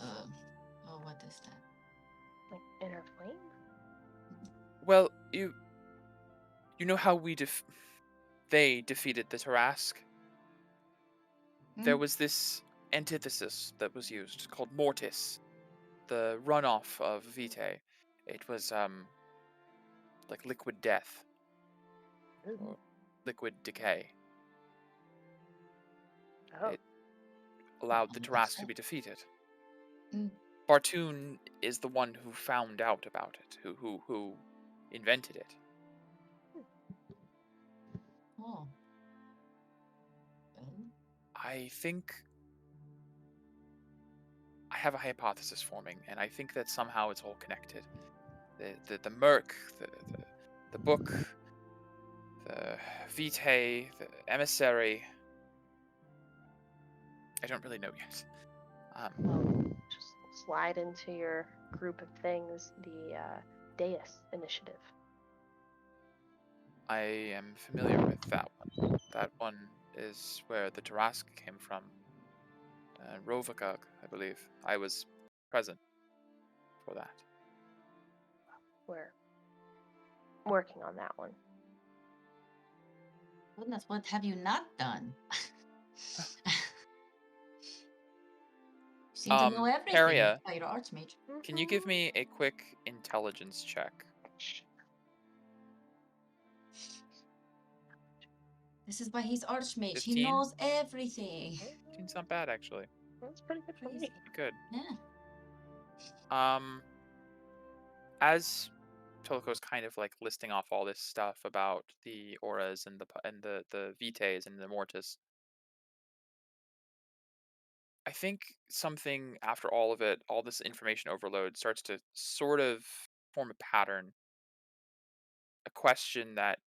[SPEAKER 5] Oh, what is that?
[SPEAKER 4] Like inner flame?
[SPEAKER 2] well, you know how they defeated the Tarask? There was this antithesis that was used called Mortis, the runoff of Vitae. It was like liquid death or liquid decay.
[SPEAKER 4] Oh.
[SPEAKER 2] It allowed the Tarask to be defeated. Bartoon is the one who found out about it, who invented it.
[SPEAKER 5] Oh.
[SPEAKER 2] I think I have a hypothesis forming, and I think that somehow it's all connected. The Merc, the book, the Vitae, the Emissary. I don't really know yet.
[SPEAKER 4] Just slide into your group of things the Deus initiative.
[SPEAKER 2] I am familiar with that one. That one is where the Tarask came from. Rovakag, I believe. I was present for that.
[SPEAKER 4] We're working on that one.
[SPEAKER 5] Goodness, what have you not done? Seem to know everything.
[SPEAKER 2] Paria,
[SPEAKER 5] Oh, you're an archmage.
[SPEAKER 2] can you give me a quick intelligence check?
[SPEAKER 5] This is why he's archmage.
[SPEAKER 2] 15?
[SPEAKER 5] He knows everything.
[SPEAKER 2] It's not bad, actually.
[SPEAKER 4] That's pretty good for me.
[SPEAKER 5] Crazy.
[SPEAKER 2] Good.
[SPEAKER 5] Yeah.
[SPEAKER 2] As Toloko's kind of like listing off all this stuff about the auras and the vitaes and the mortis, I think something after all of it, all this information overload, starts to sort of form a pattern. A question that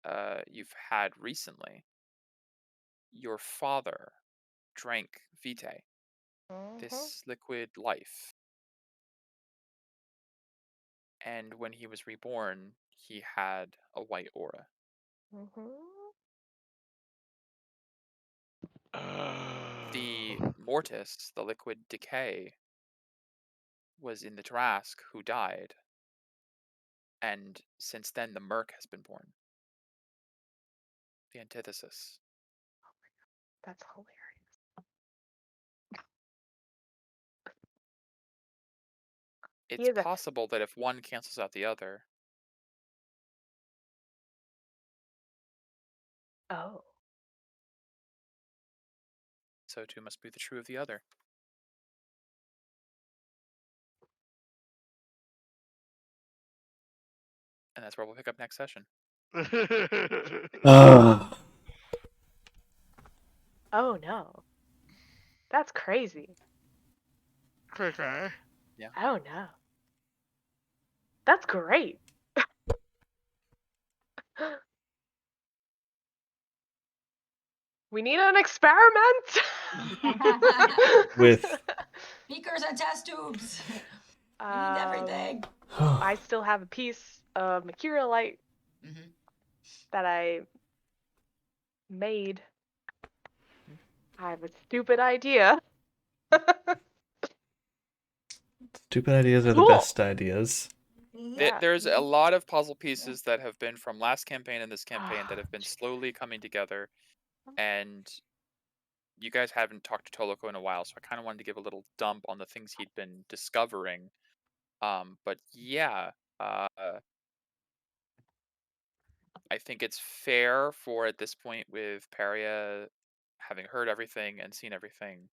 [SPEAKER 2] you've had recently. Your father drank vitae, this liquid life. And when he was reborn, he had a white aura. The mortis, the liquid decay, was in the Tarask, who died. And since then, the Merc has been born. The antithesis.
[SPEAKER 4] Oh my god, that's hilarious.
[SPEAKER 2] It's possible that if one cancels out the other.
[SPEAKER 4] Oh.
[SPEAKER 2] So too must be the true of the other. And that's where we'll pick up next session.
[SPEAKER 4] Oh no. That's crazy.
[SPEAKER 3] Okay.
[SPEAKER 2] Yeah.
[SPEAKER 4] Oh no. That's great. We need an experiment.
[SPEAKER 1] With
[SPEAKER 5] beakers and test tubes. We need everything.
[SPEAKER 4] I still have a piece of Mercurialite that I made. I have a stupid idea.
[SPEAKER 1] Stupid ideas are the best ideas.
[SPEAKER 4] Yeah.
[SPEAKER 2] There's a lot of puzzle pieces that have been from last campaign and this campaign that have been slowly coming together. And you guys haven't talked to Toloko in a while, so I kind of wanted to give a little dump on the things he'd been discovering. But yeah, I think it's fair for at this point with Paria having heard everything and seen everything,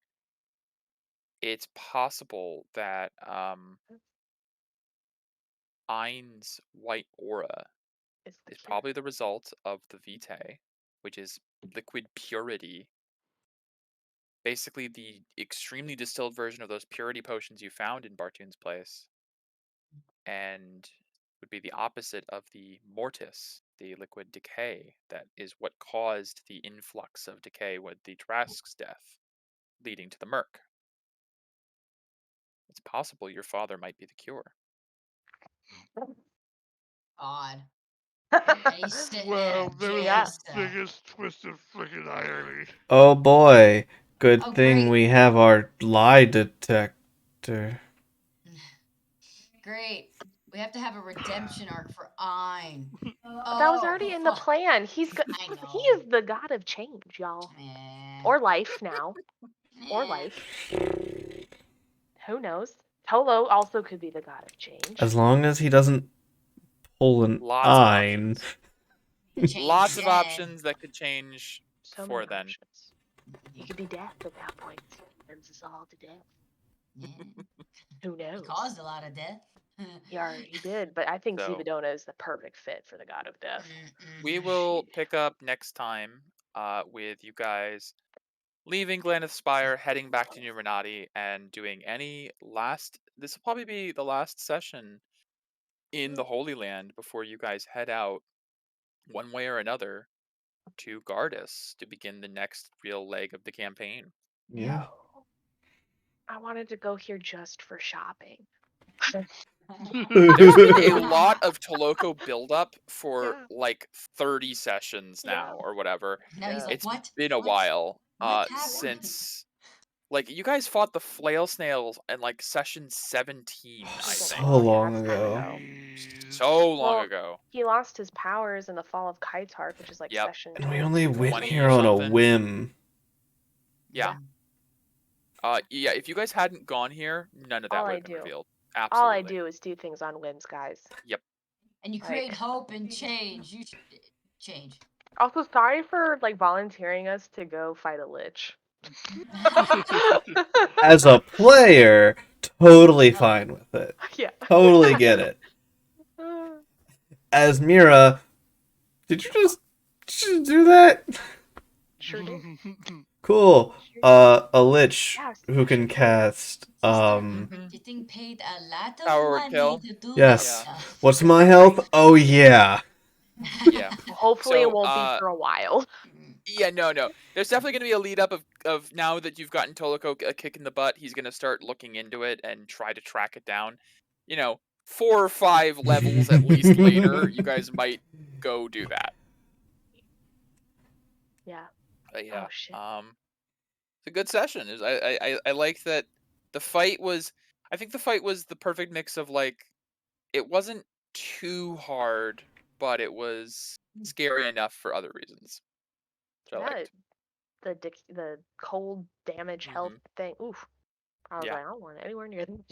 [SPEAKER 2] it's possible that Ein's white aura is probably the result of the vitae, which is liquid purity. Basically, the extremely distilled version of those purity potions you found in Bartoon's place, and would be the opposite of the mortis, the liquid decay, that is what caused the influx of decay with the Trask's death, leading to the Merc. It's possible your father might be the cure.
[SPEAKER 5] odd. Sitting
[SPEAKER 3] Well,
[SPEAKER 5] in
[SPEAKER 3] there
[SPEAKER 5] a
[SPEAKER 3] was
[SPEAKER 4] Yeah.
[SPEAKER 3] the biggest twist of freaking irony.
[SPEAKER 1] Oh boy. Good
[SPEAKER 5] Oh,
[SPEAKER 1] thing
[SPEAKER 5] great.
[SPEAKER 1] we have our lie detector.
[SPEAKER 5] Great. We have to have a redemption arc for Ein.
[SPEAKER 4] That was already in the
[SPEAKER 5] fuck.
[SPEAKER 4] plan.
[SPEAKER 5] I
[SPEAKER 4] He
[SPEAKER 5] know.
[SPEAKER 4] is the god of change, y'all.
[SPEAKER 5] Eh,
[SPEAKER 4] Or life now. Or
[SPEAKER 5] eh.
[SPEAKER 4] life. Who knows? Tolo also could be the god of change.
[SPEAKER 1] As long as he doesn't pull an
[SPEAKER 2] Lots of
[SPEAKER 1] Ein.
[SPEAKER 2] options.
[SPEAKER 5] Change
[SPEAKER 2] Lots of
[SPEAKER 5] dead.
[SPEAKER 2] options that could change
[SPEAKER 4] So
[SPEAKER 2] before
[SPEAKER 4] many
[SPEAKER 2] then.
[SPEAKER 4] options. He could be death at that point. Sends us all to death.
[SPEAKER 5] Yeah.
[SPEAKER 4] Who
[SPEAKER 5] He
[SPEAKER 4] knows?
[SPEAKER 5] caused a lot of death.
[SPEAKER 4] He already did, but I think
[SPEAKER 2] So-
[SPEAKER 4] Zebedona is the perfect fit for the god of death.
[SPEAKER 2] We will pick up next time with you guys leaving Glanith Spire, heading back to New Renati, and doing any last... This will probably be the last session in the Holy Land before you guys head out, one way or another, to Gardas to begin the next real leg of the campaign.
[SPEAKER 1] Yeah.
[SPEAKER 4] I wanted to go here just for shopping.
[SPEAKER 2] There's been a lot of Toloco buildup for
[SPEAKER 4] Yeah.
[SPEAKER 2] like 30 sessions now,
[SPEAKER 4] Yeah.
[SPEAKER 2] or whatever.
[SPEAKER 5] Now he's like,
[SPEAKER 2] It's
[SPEAKER 5] what?
[SPEAKER 2] been a
[SPEAKER 5] What?
[SPEAKER 2] while
[SPEAKER 5] What happened?
[SPEAKER 2] since, like, you guys fought the flail snails in like session 17, I
[SPEAKER 1] So
[SPEAKER 2] think.
[SPEAKER 1] long
[SPEAKER 4] ass time
[SPEAKER 1] ago.
[SPEAKER 2] So long
[SPEAKER 4] Well,
[SPEAKER 2] ago.
[SPEAKER 4] He lost his powers in the fall of Kaitark, which is like
[SPEAKER 2] Yep.
[SPEAKER 4] session.
[SPEAKER 1] And we only
[SPEAKER 4] 22,
[SPEAKER 1] went
[SPEAKER 2] 20
[SPEAKER 1] here on a
[SPEAKER 2] something.
[SPEAKER 1] whim.
[SPEAKER 2] Yeah. Yeah, if you guys hadn't gone here, none of that
[SPEAKER 4] All
[SPEAKER 2] would
[SPEAKER 4] I
[SPEAKER 2] have been
[SPEAKER 4] do.
[SPEAKER 2] revealed.
[SPEAKER 4] All
[SPEAKER 2] Absolutely.
[SPEAKER 4] I do is do things on whims, guys.
[SPEAKER 5] And you
[SPEAKER 4] Like-
[SPEAKER 5] create hope and change. You change.
[SPEAKER 4] Also, sorry for like volunteering us to go fight a lich.
[SPEAKER 1] As a player, totally fine with it.
[SPEAKER 4] Yeah.
[SPEAKER 1] Totally get it. As Mira, did you just do that?
[SPEAKER 4] Sure did.
[SPEAKER 1] Cool.
[SPEAKER 4] Sure
[SPEAKER 1] A lich
[SPEAKER 4] Yes,
[SPEAKER 1] who can cast
[SPEAKER 5] Getting paid a lot of
[SPEAKER 2] Power
[SPEAKER 5] money
[SPEAKER 2] kill.
[SPEAKER 5] to do
[SPEAKER 1] Yes.
[SPEAKER 5] this stuff.
[SPEAKER 1] What's my health? Oh yeah.
[SPEAKER 2] Yeah.
[SPEAKER 4] did. Hopefully
[SPEAKER 2] So,
[SPEAKER 4] it won't be for a while.
[SPEAKER 2] Yeah, no. There's definitely going to be a lead up of now that you've gotten Toloco a kick in the butt, he's going to start looking into it and try to track it down. 4 or 5 levels at least later, you guys might go do that.
[SPEAKER 4] Yeah.
[SPEAKER 2] But yeah,
[SPEAKER 4] Oh shit.
[SPEAKER 2] it's a good session. I like that the fight was. I think the fight was the perfect mix of like, it wasn't too hard, but it was scary enough for other reasons. Which I liked.
[SPEAKER 4] The cold damage health thing. Oof. I was
[SPEAKER 2] Yeah.
[SPEAKER 4] like, I don't want it anywhere near them.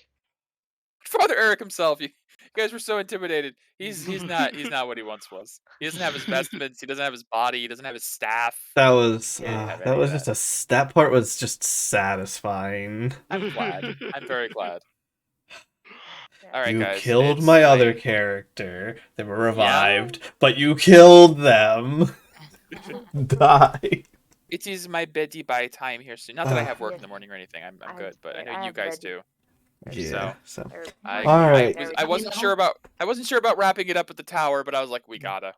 [SPEAKER 2] Father Eric himself, you guys were so intimidated. He's not what he once was. He doesn't have his vestments. He doesn't have his body. He doesn't have his staff.
[SPEAKER 1] That was
[SPEAKER 2] He didn't have
[SPEAKER 1] that
[SPEAKER 2] any
[SPEAKER 1] was
[SPEAKER 2] of
[SPEAKER 1] just that part was just satisfying.
[SPEAKER 2] I'm glad. I'm very glad. All right,
[SPEAKER 1] You
[SPEAKER 2] guys.
[SPEAKER 1] killed
[SPEAKER 2] it's-
[SPEAKER 1] my
[SPEAKER 2] I-
[SPEAKER 1] other character. They were revived, but you killed them. Die.
[SPEAKER 2] It is my beddy by time here soon. Not that I
[SPEAKER 1] Ugh.
[SPEAKER 2] have work
[SPEAKER 4] Yeah.
[SPEAKER 2] in the morning or anything. I'm
[SPEAKER 4] I'm
[SPEAKER 2] good, but I
[SPEAKER 4] scared.
[SPEAKER 2] know
[SPEAKER 4] I
[SPEAKER 2] you
[SPEAKER 4] have
[SPEAKER 2] guys
[SPEAKER 4] beddy.
[SPEAKER 2] do.
[SPEAKER 1] Yeah. So
[SPEAKER 4] Or-
[SPEAKER 1] All right.
[SPEAKER 2] I wasn't sure about wrapping it up at the tower, but I was like, we gotta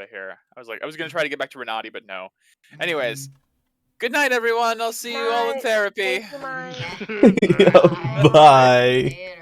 [SPEAKER 2] here. I was gonna try to get back to Renati, but no. Anyways, good night, everyone. I'll see you all in
[SPEAKER 4] Night.
[SPEAKER 2] therapy.
[SPEAKER 4] Thank you, Mike.
[SPEAKER 1] Yeah, bye.
[SPEAKER 5] Later.